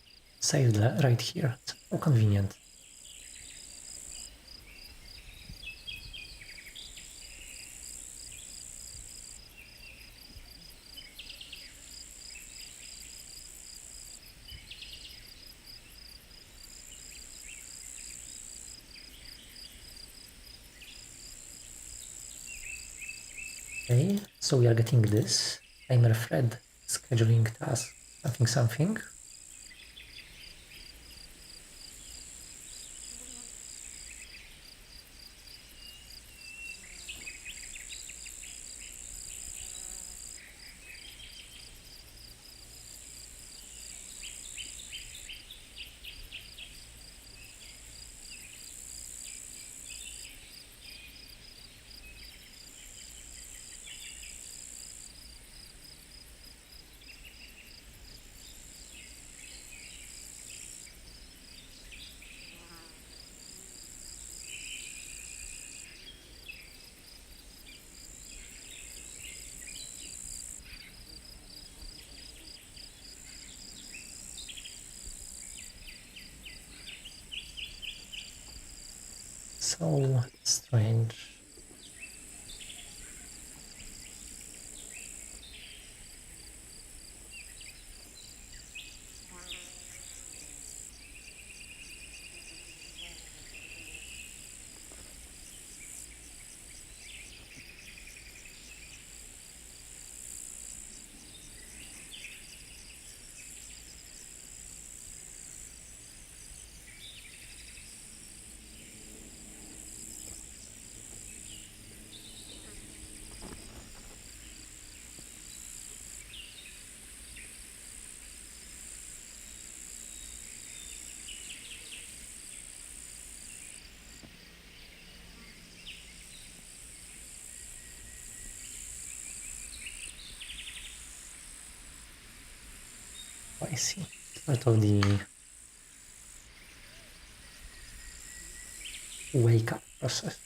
saved right here. It's so convenient. Okay, so we are getting this timer thread scheduling task something. So strange. I see. Part of the wake up process.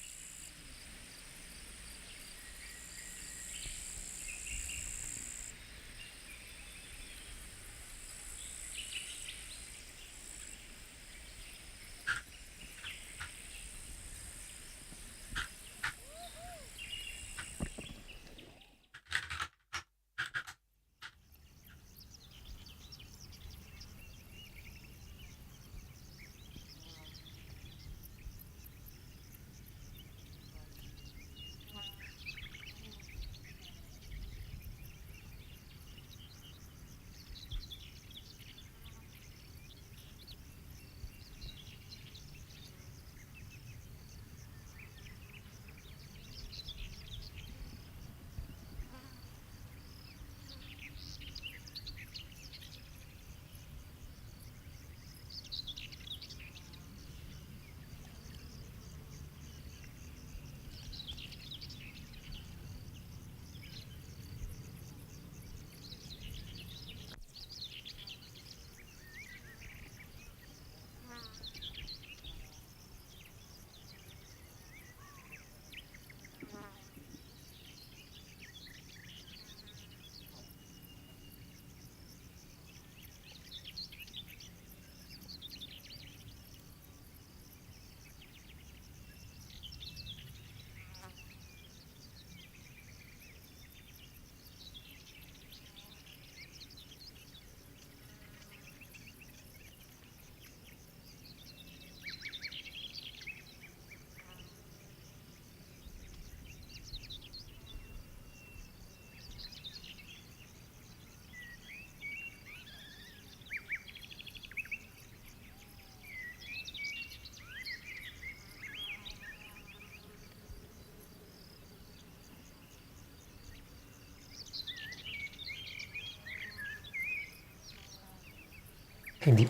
Okay,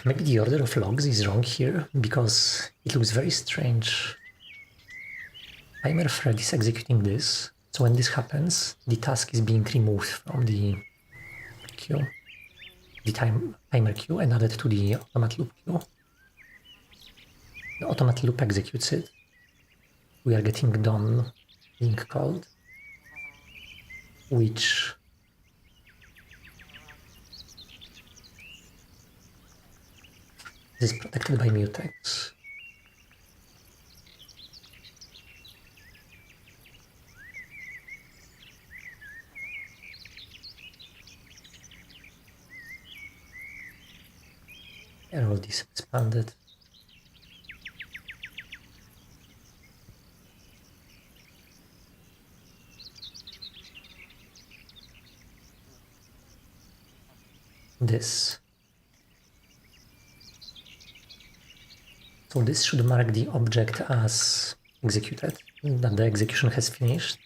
maybe the order of logs is wrong here, because it looks very strange. Timer thread is executing this, so when this happens, the task is being removed from the queue, the timer queue, and added to the automat loop queue. The automat loop executes it. We are getting done being called, which is protected by mutex. And all this expanded. This. So this should mark the object as executed, that the execution has finished.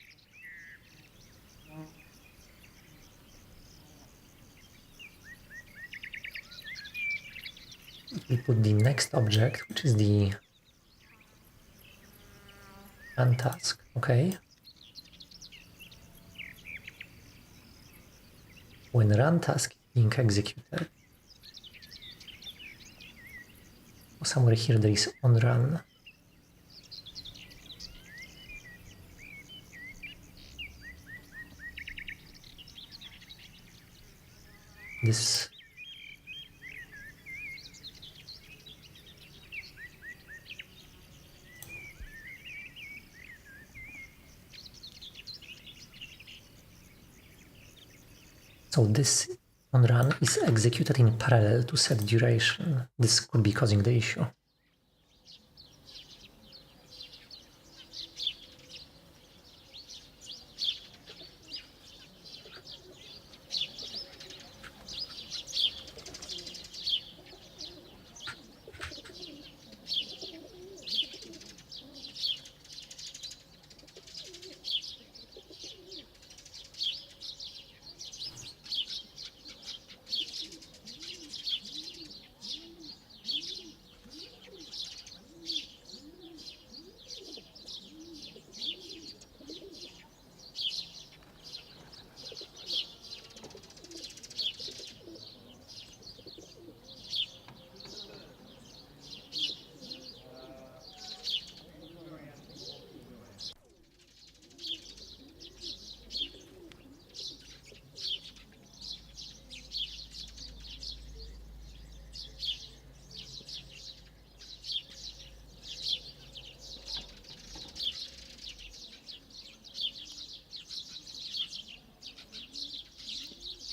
We put the next object, which is the run task, okay? When run task is being executed, somewhere here there is on run. This so this on run is executed in parallel to set duration. This could be causing the issue.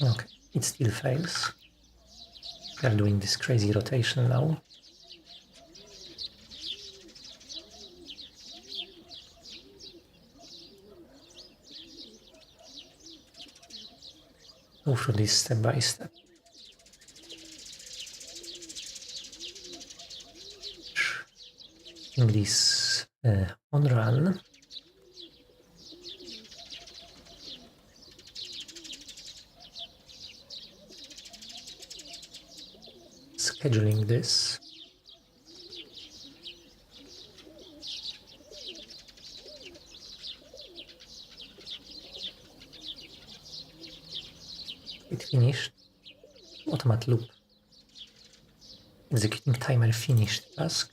Okay, it still fails. We are doing this crazy rotation now. Go through this step by step. In this on run. Scheduling this. It finished. Automat loop. Executing timer finished task.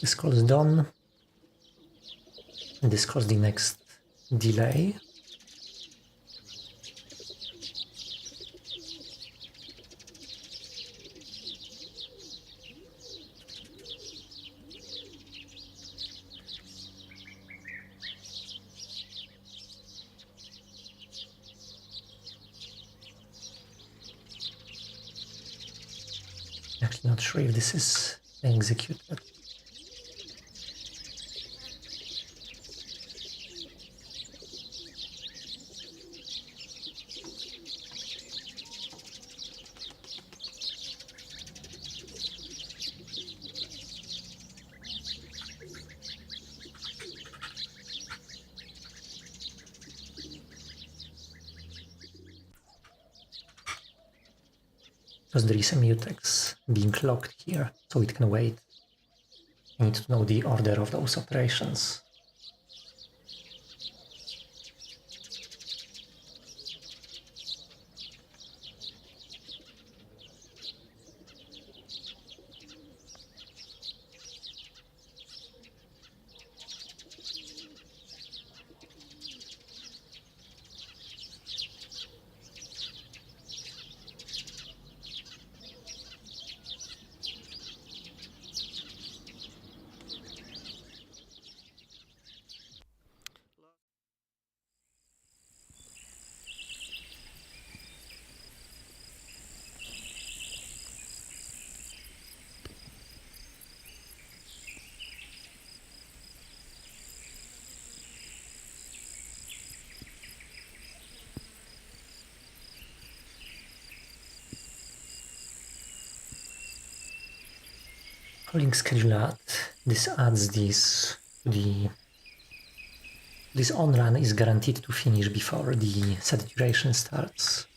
This calls done. And this calls the next delay. Actually not sure if this is executed. because there is a mutex being locked here, so it can wait. I need to know the order of those operations. Calling schedule add, this adds this to the... This on run is guaranteed to finish before the set duration starts.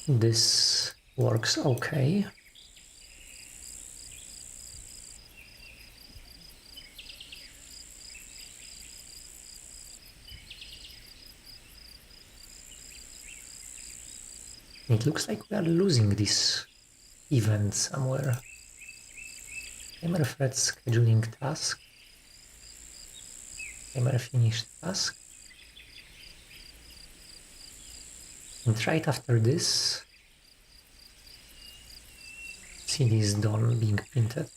This works okay. It looks like we are losing this event somewhere. Timer thread scheduling task. Timer finished task. And right after this, CD is done being printed.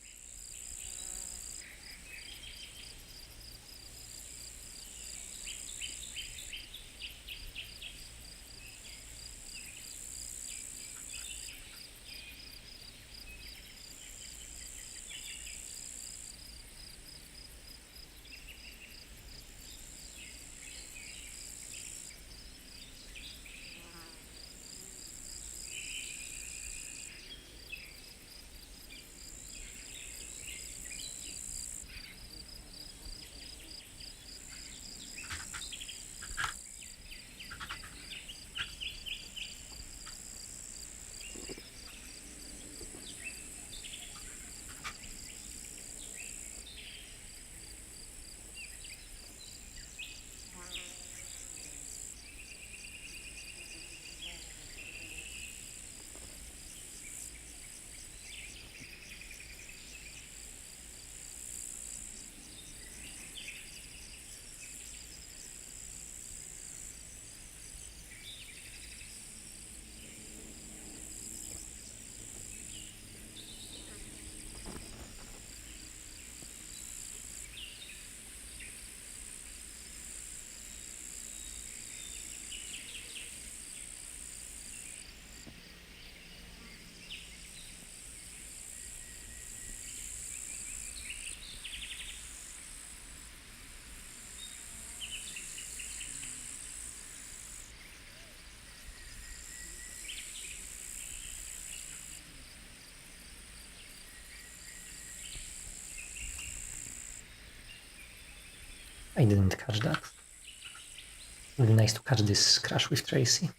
I didn't catch that. It would be nice to catch this crash with Tracy.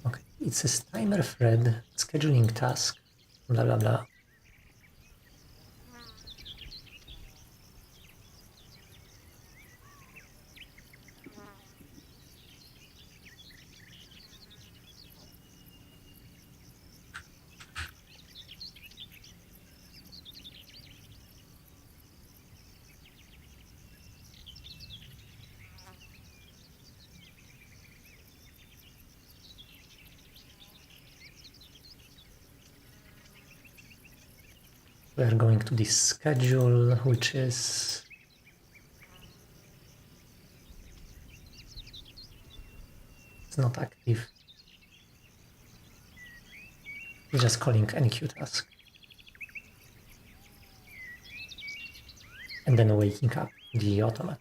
Okay, it says timer thread, scheduling task, blah blah blah. We are going to this schedule, which is it's not active. It's just calling enqueue task. And then waking up the automat.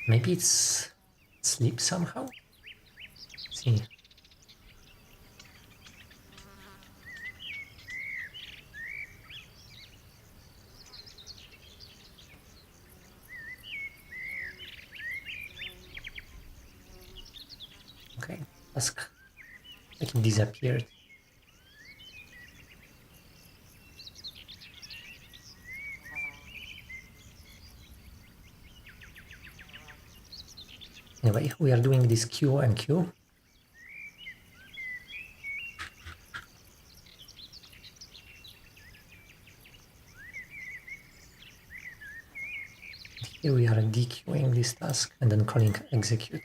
Maybe it's sleep somehow? Let's see. Okay, task like it disappeared. Anyway, we are doing this Q and Q. Here we are dequeuing this task and then calling execute.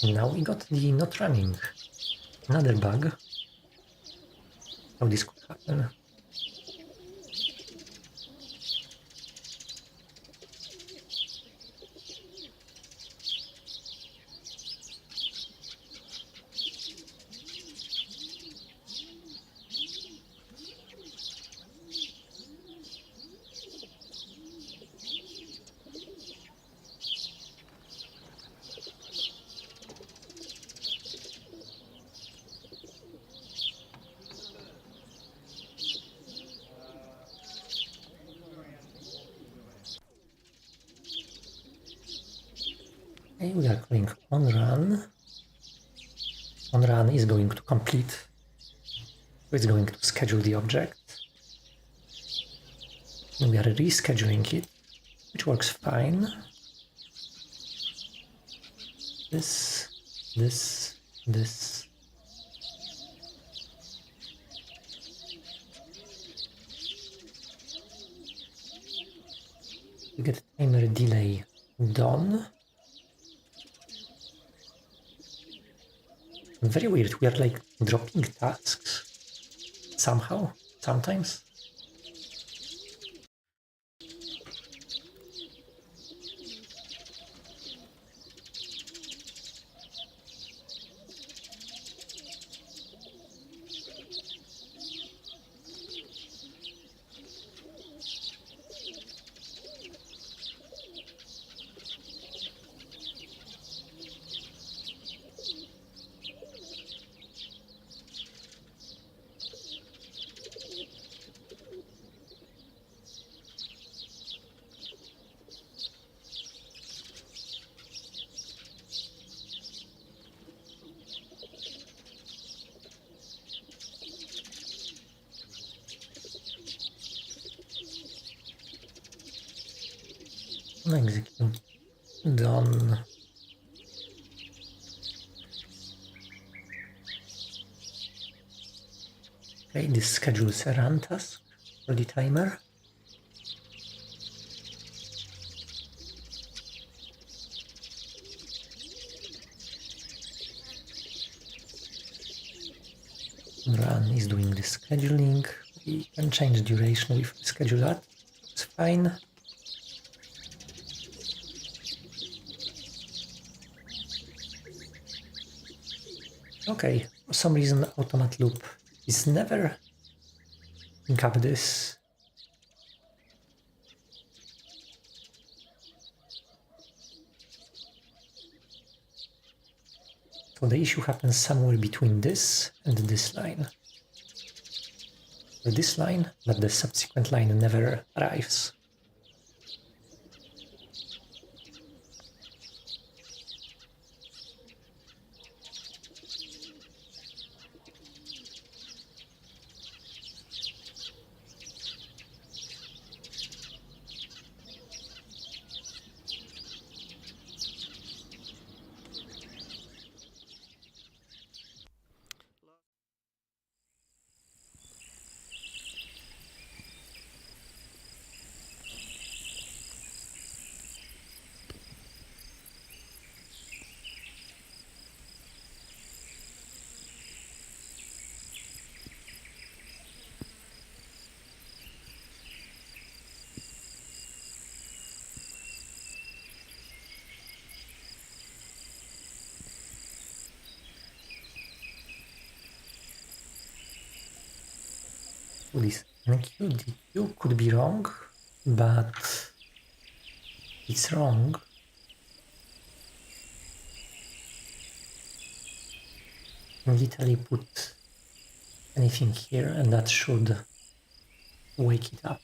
And now we got the not running. Another bug. How this could happen. Okay, we are calling onRun. OnRun is going to complete. So it's going to schedule the object. And we are rescheduling it, which works fine. This. You get timer delay done. Very weird, we are like dropping tasks somehow, sometimes. Execute. Done. Okay, this schedules a run task for the timer. Run is doing the scheduling. We can change duration with scheduler. It's fine. Okay, for some reason Automat loop is never picking up this. So the issue happens somewhere between this and this line. Or this line, but the subsequent line never arrives. So this NQ DQ could be wrong, but it's wrong. You can literally put anything here and that should wake it up.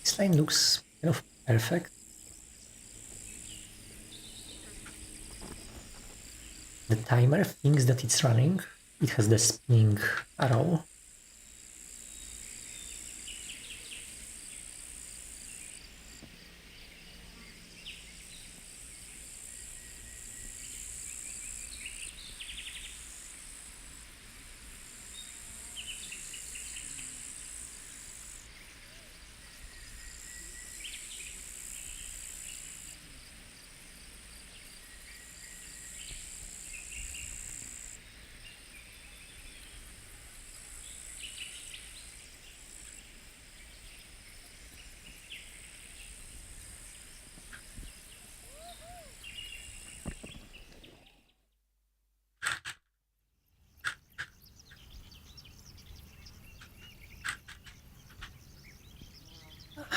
This line looks kind of perfect. The timer thinks that it's running. It has the spinning arrow.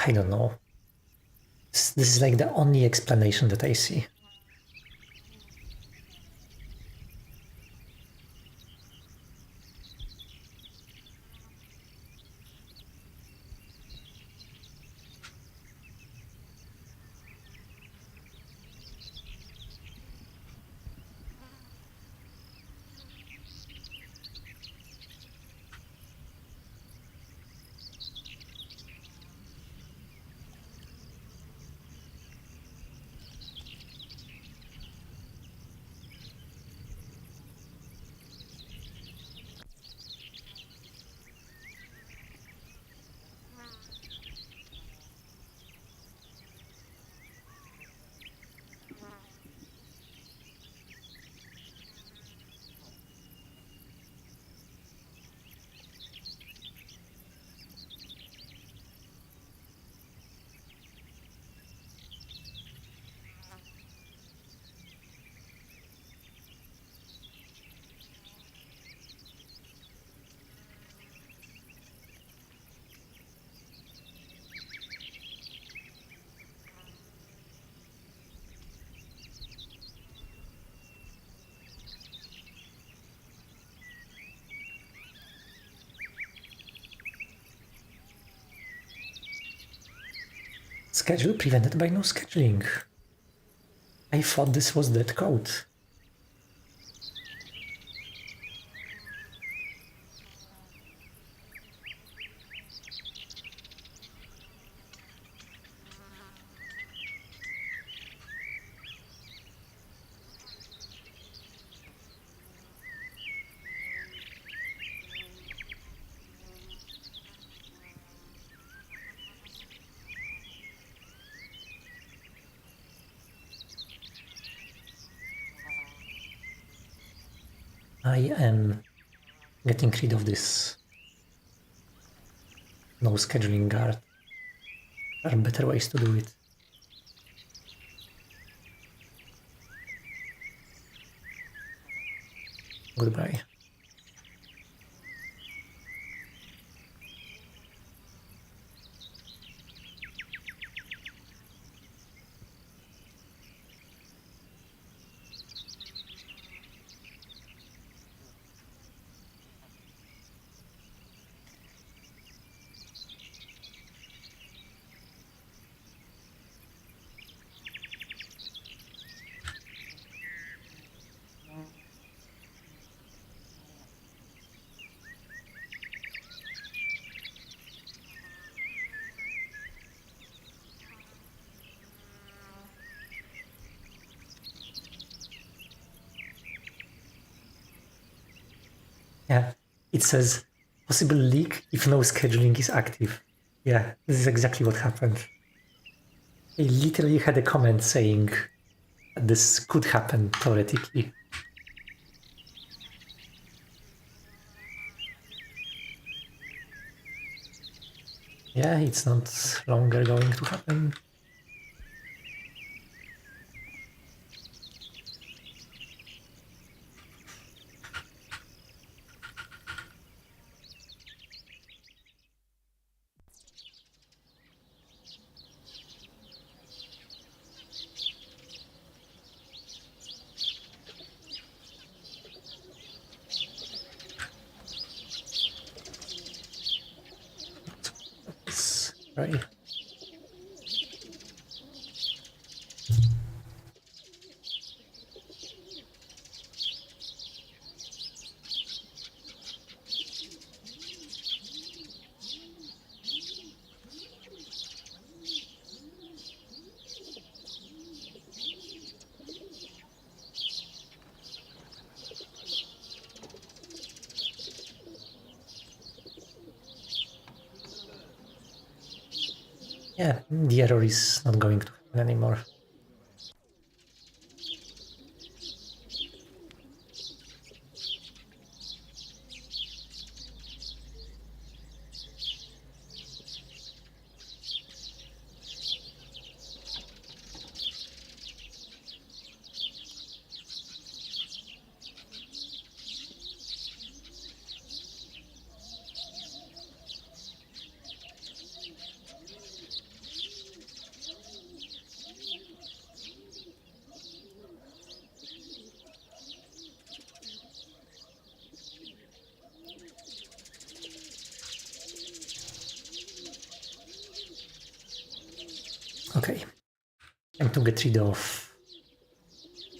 I don't know. This is like the only explanation that I see. schedule prevented by no scheduling. I thought this was that code. I am getting rid of this no scheduling guard. There are better ways to do it. Goodbye. Yeah, it says possible leak if no scheduling is active. Yeah, this is exactly what happened. I literally had a comment saying this could happen theoretically. Yeah, it's not longer going to happen. Right. Yeah, the error is not going to happen anymore. Okay, time to get rid of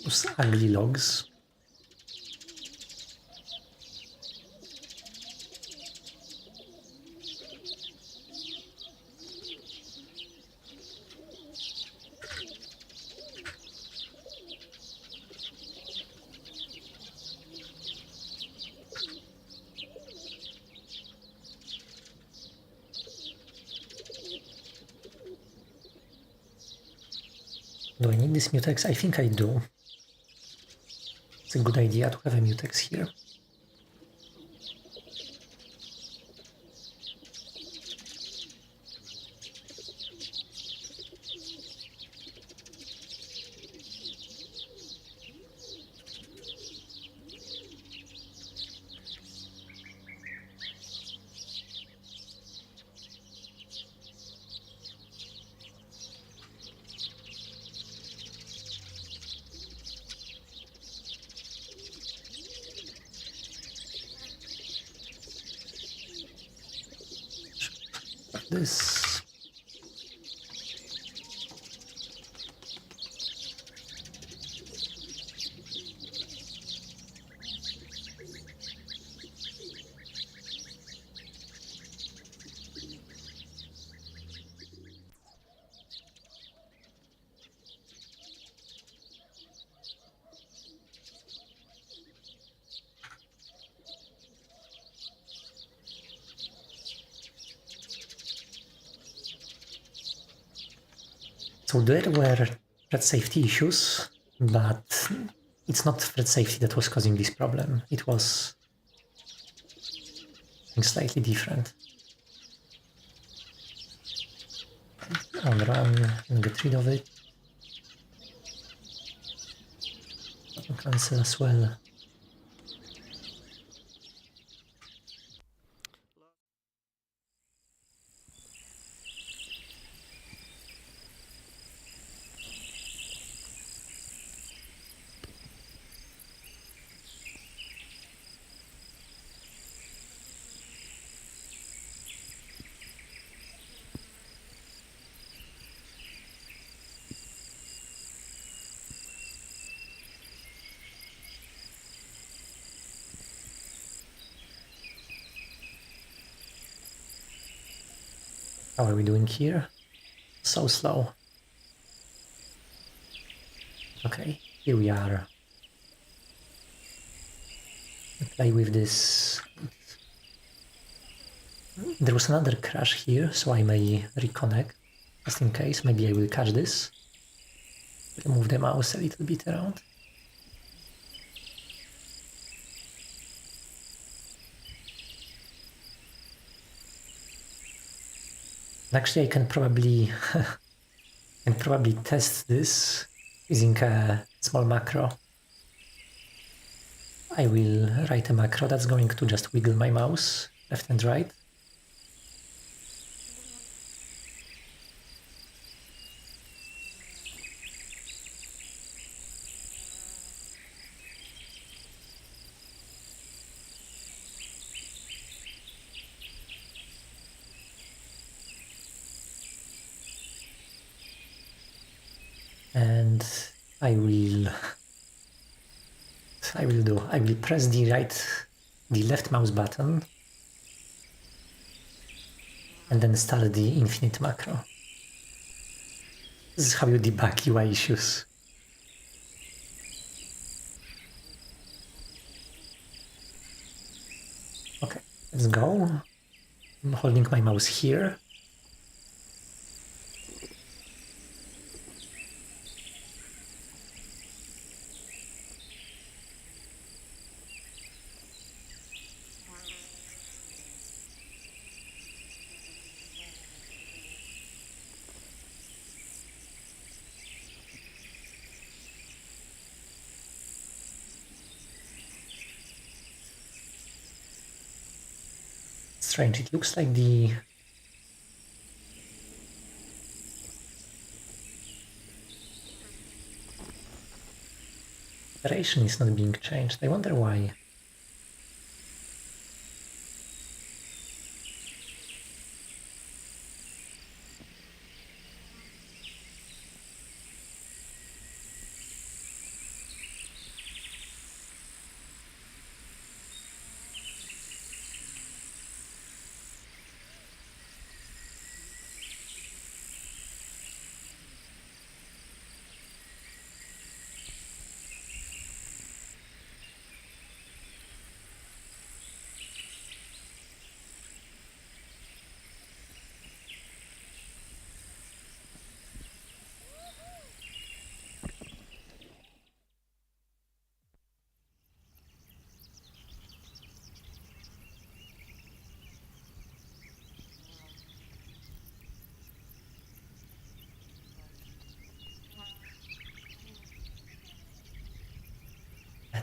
those ugly logs. Do I need this mutex? I think I do. It's a good idea to have a mutex here. This. So there were thread safety issues, but it's not thread safety that was causing this problem. It was something slightly different. On run and get rid of it. Cancel as well. How are we doing here? So slow. Okay, here we are. Play with this. There was another crash here, so I may reconnect, just in case. Maybe I will catch this. Move the mouse a little bit around. Actually, I can probably test this using a small macro. I will write a macro that's going to just wiggle my mouse left and right. And I will press the left mouse button and then start the infinite macro. This is how you debug UI issues. Okay, let's go. I'm holding my mouse here. Strange, it looks like the operation is not being changed. I wonder why.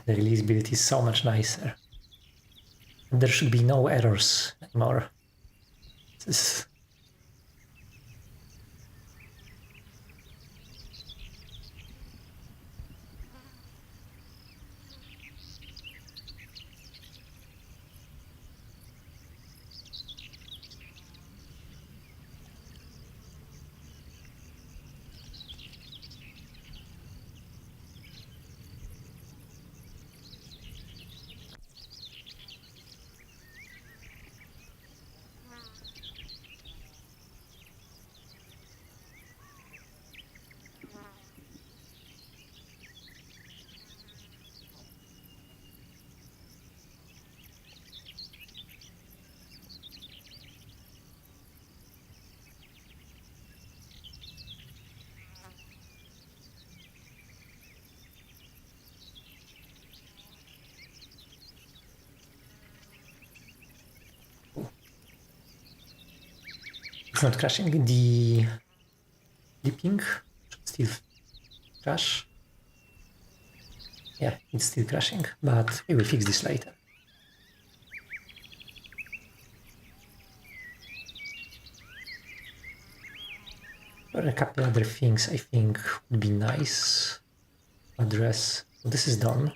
The releasability is so much nicer. There should be no errors anymore. This not crashing. The flipping should still crash. Yeah, it's still crashing, but we will fix this later. There are a couple other things I think would be nice to address. So this is done.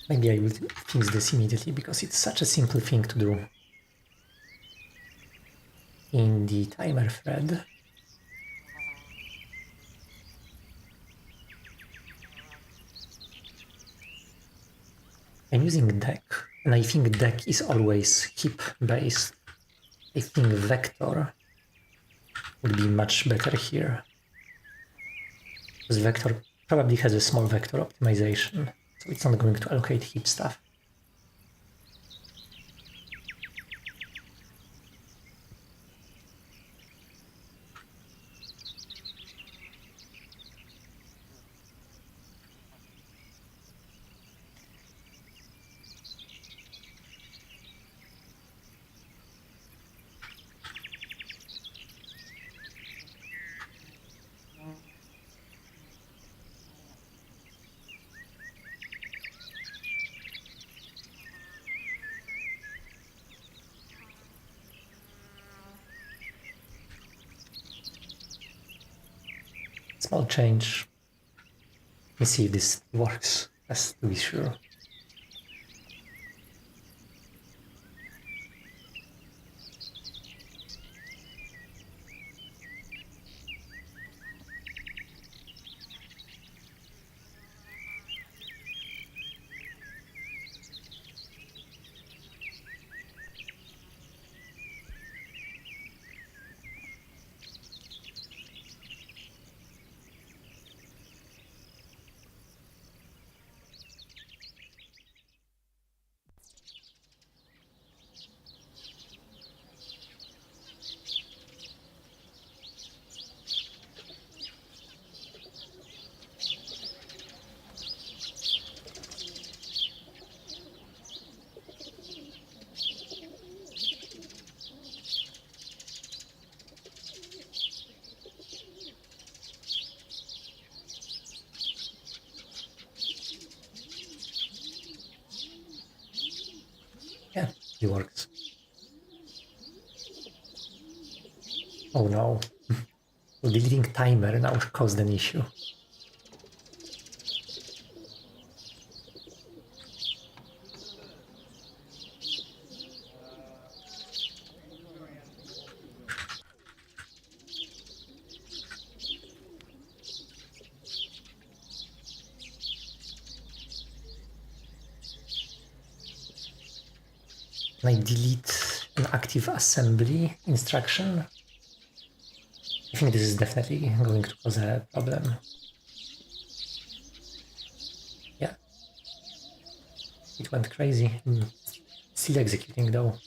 Maybe I will fix this immediately because it's such a simple thing to do. In the timer thread, I'm using deck, and I think deck is always heap based. I think vector would be much better here. Because vector probably has a small vector optimization, so it's not going to allocate heap stuff. Small change. Let me see if this works, just to be sure. Yeah, it works. Oh no. Deleting timer now caused an issue. Can I delete an active assembly instruction? I think this is definitely going to cause a problem. Yeah. It went crazy. Still executing though.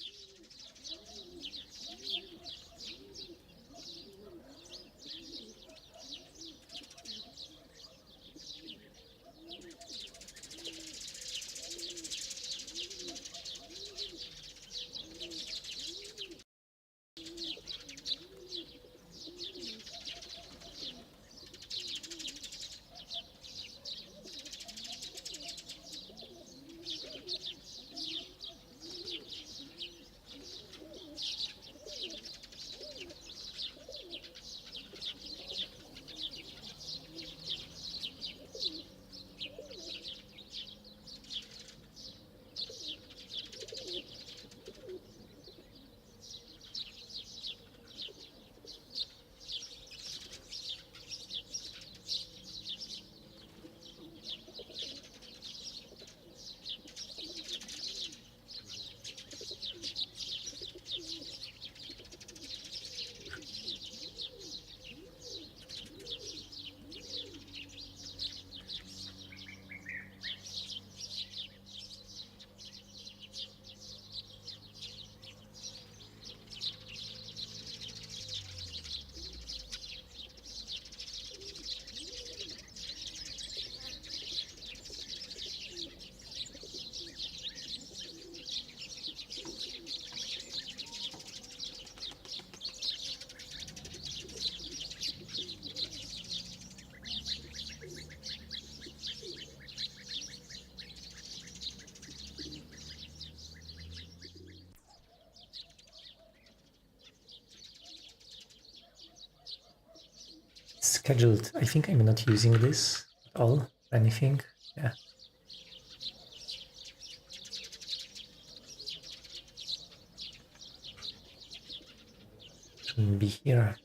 scheduled. I think I'm not using this at all or anything. Yeah. Shouldn't be here.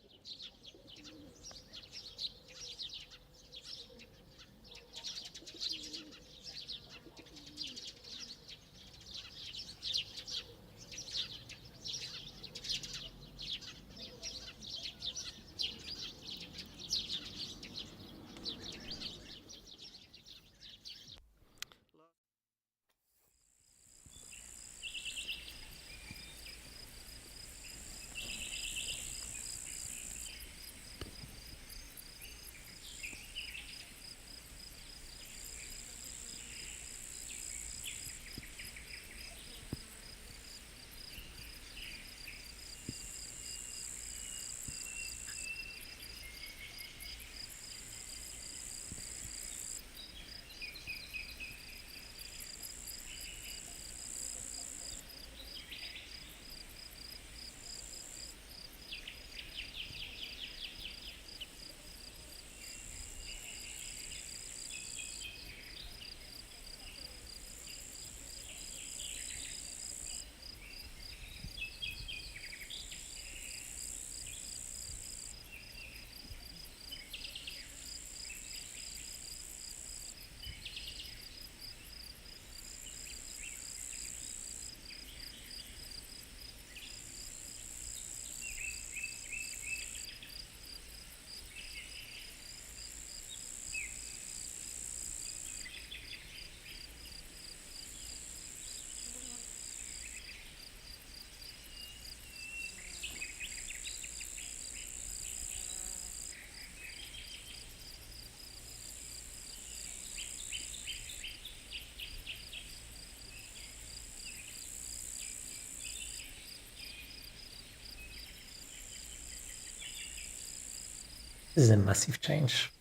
This is a massive change.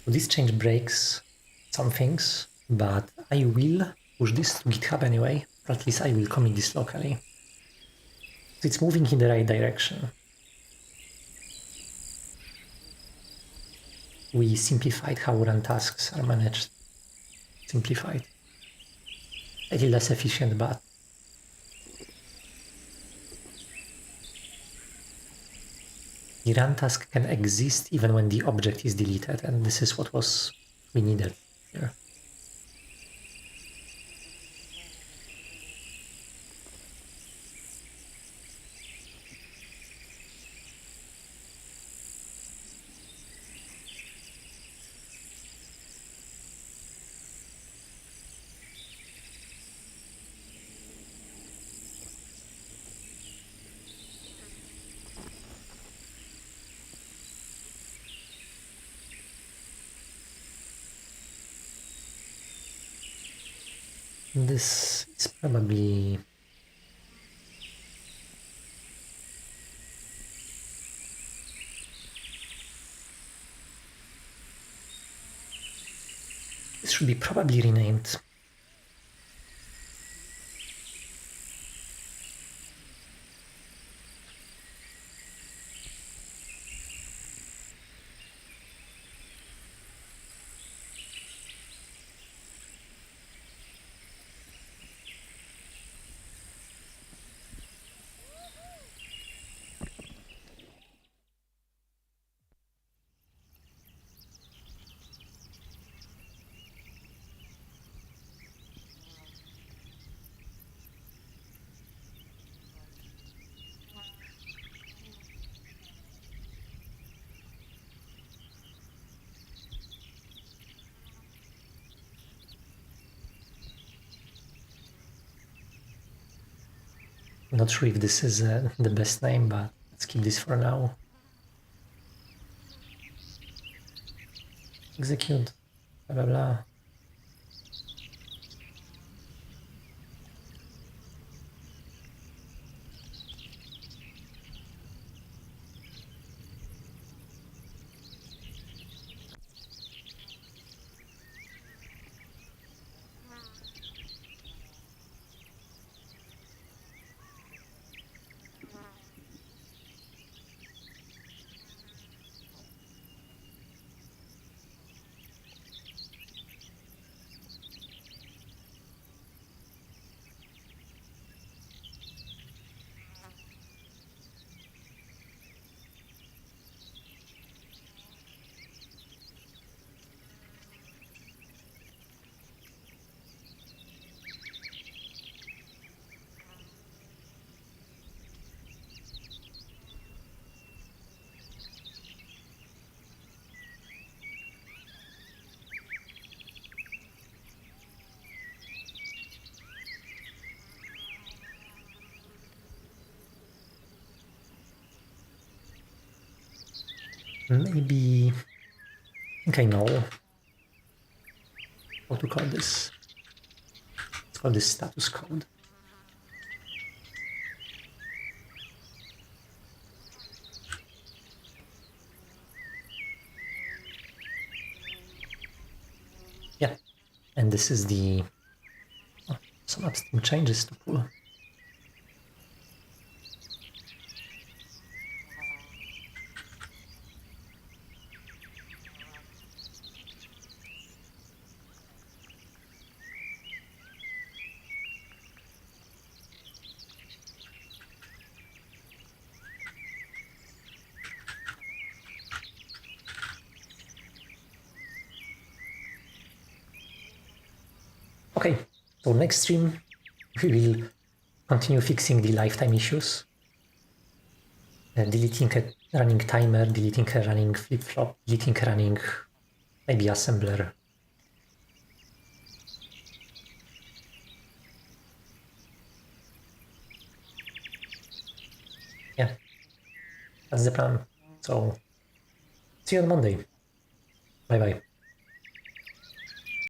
This change breaks some things, but I will push this to GitHub anyway, or at least I will commit this locally. So it's moving in the right direction. We simplified how run tasks are managed. Simplified. Slightly less efficient, but the run task can exist even when the object is deleted, and this is what we needed here. This is probably this should be probably renamed. I'm not sure if this is the best name, but let's keep this for now. Execute, blah blah blah. maybe, I think I know how to call this. Let's call this status code. Yeah, and this is the some upstream changes to pull. Okay, so next stream we will continue fixing the lifetime issues. Deleting a running timer, deleting a running flip-flop, deleting a running maybe assembler. Yeah, that's the plan. So see you on Monday. Bye bye.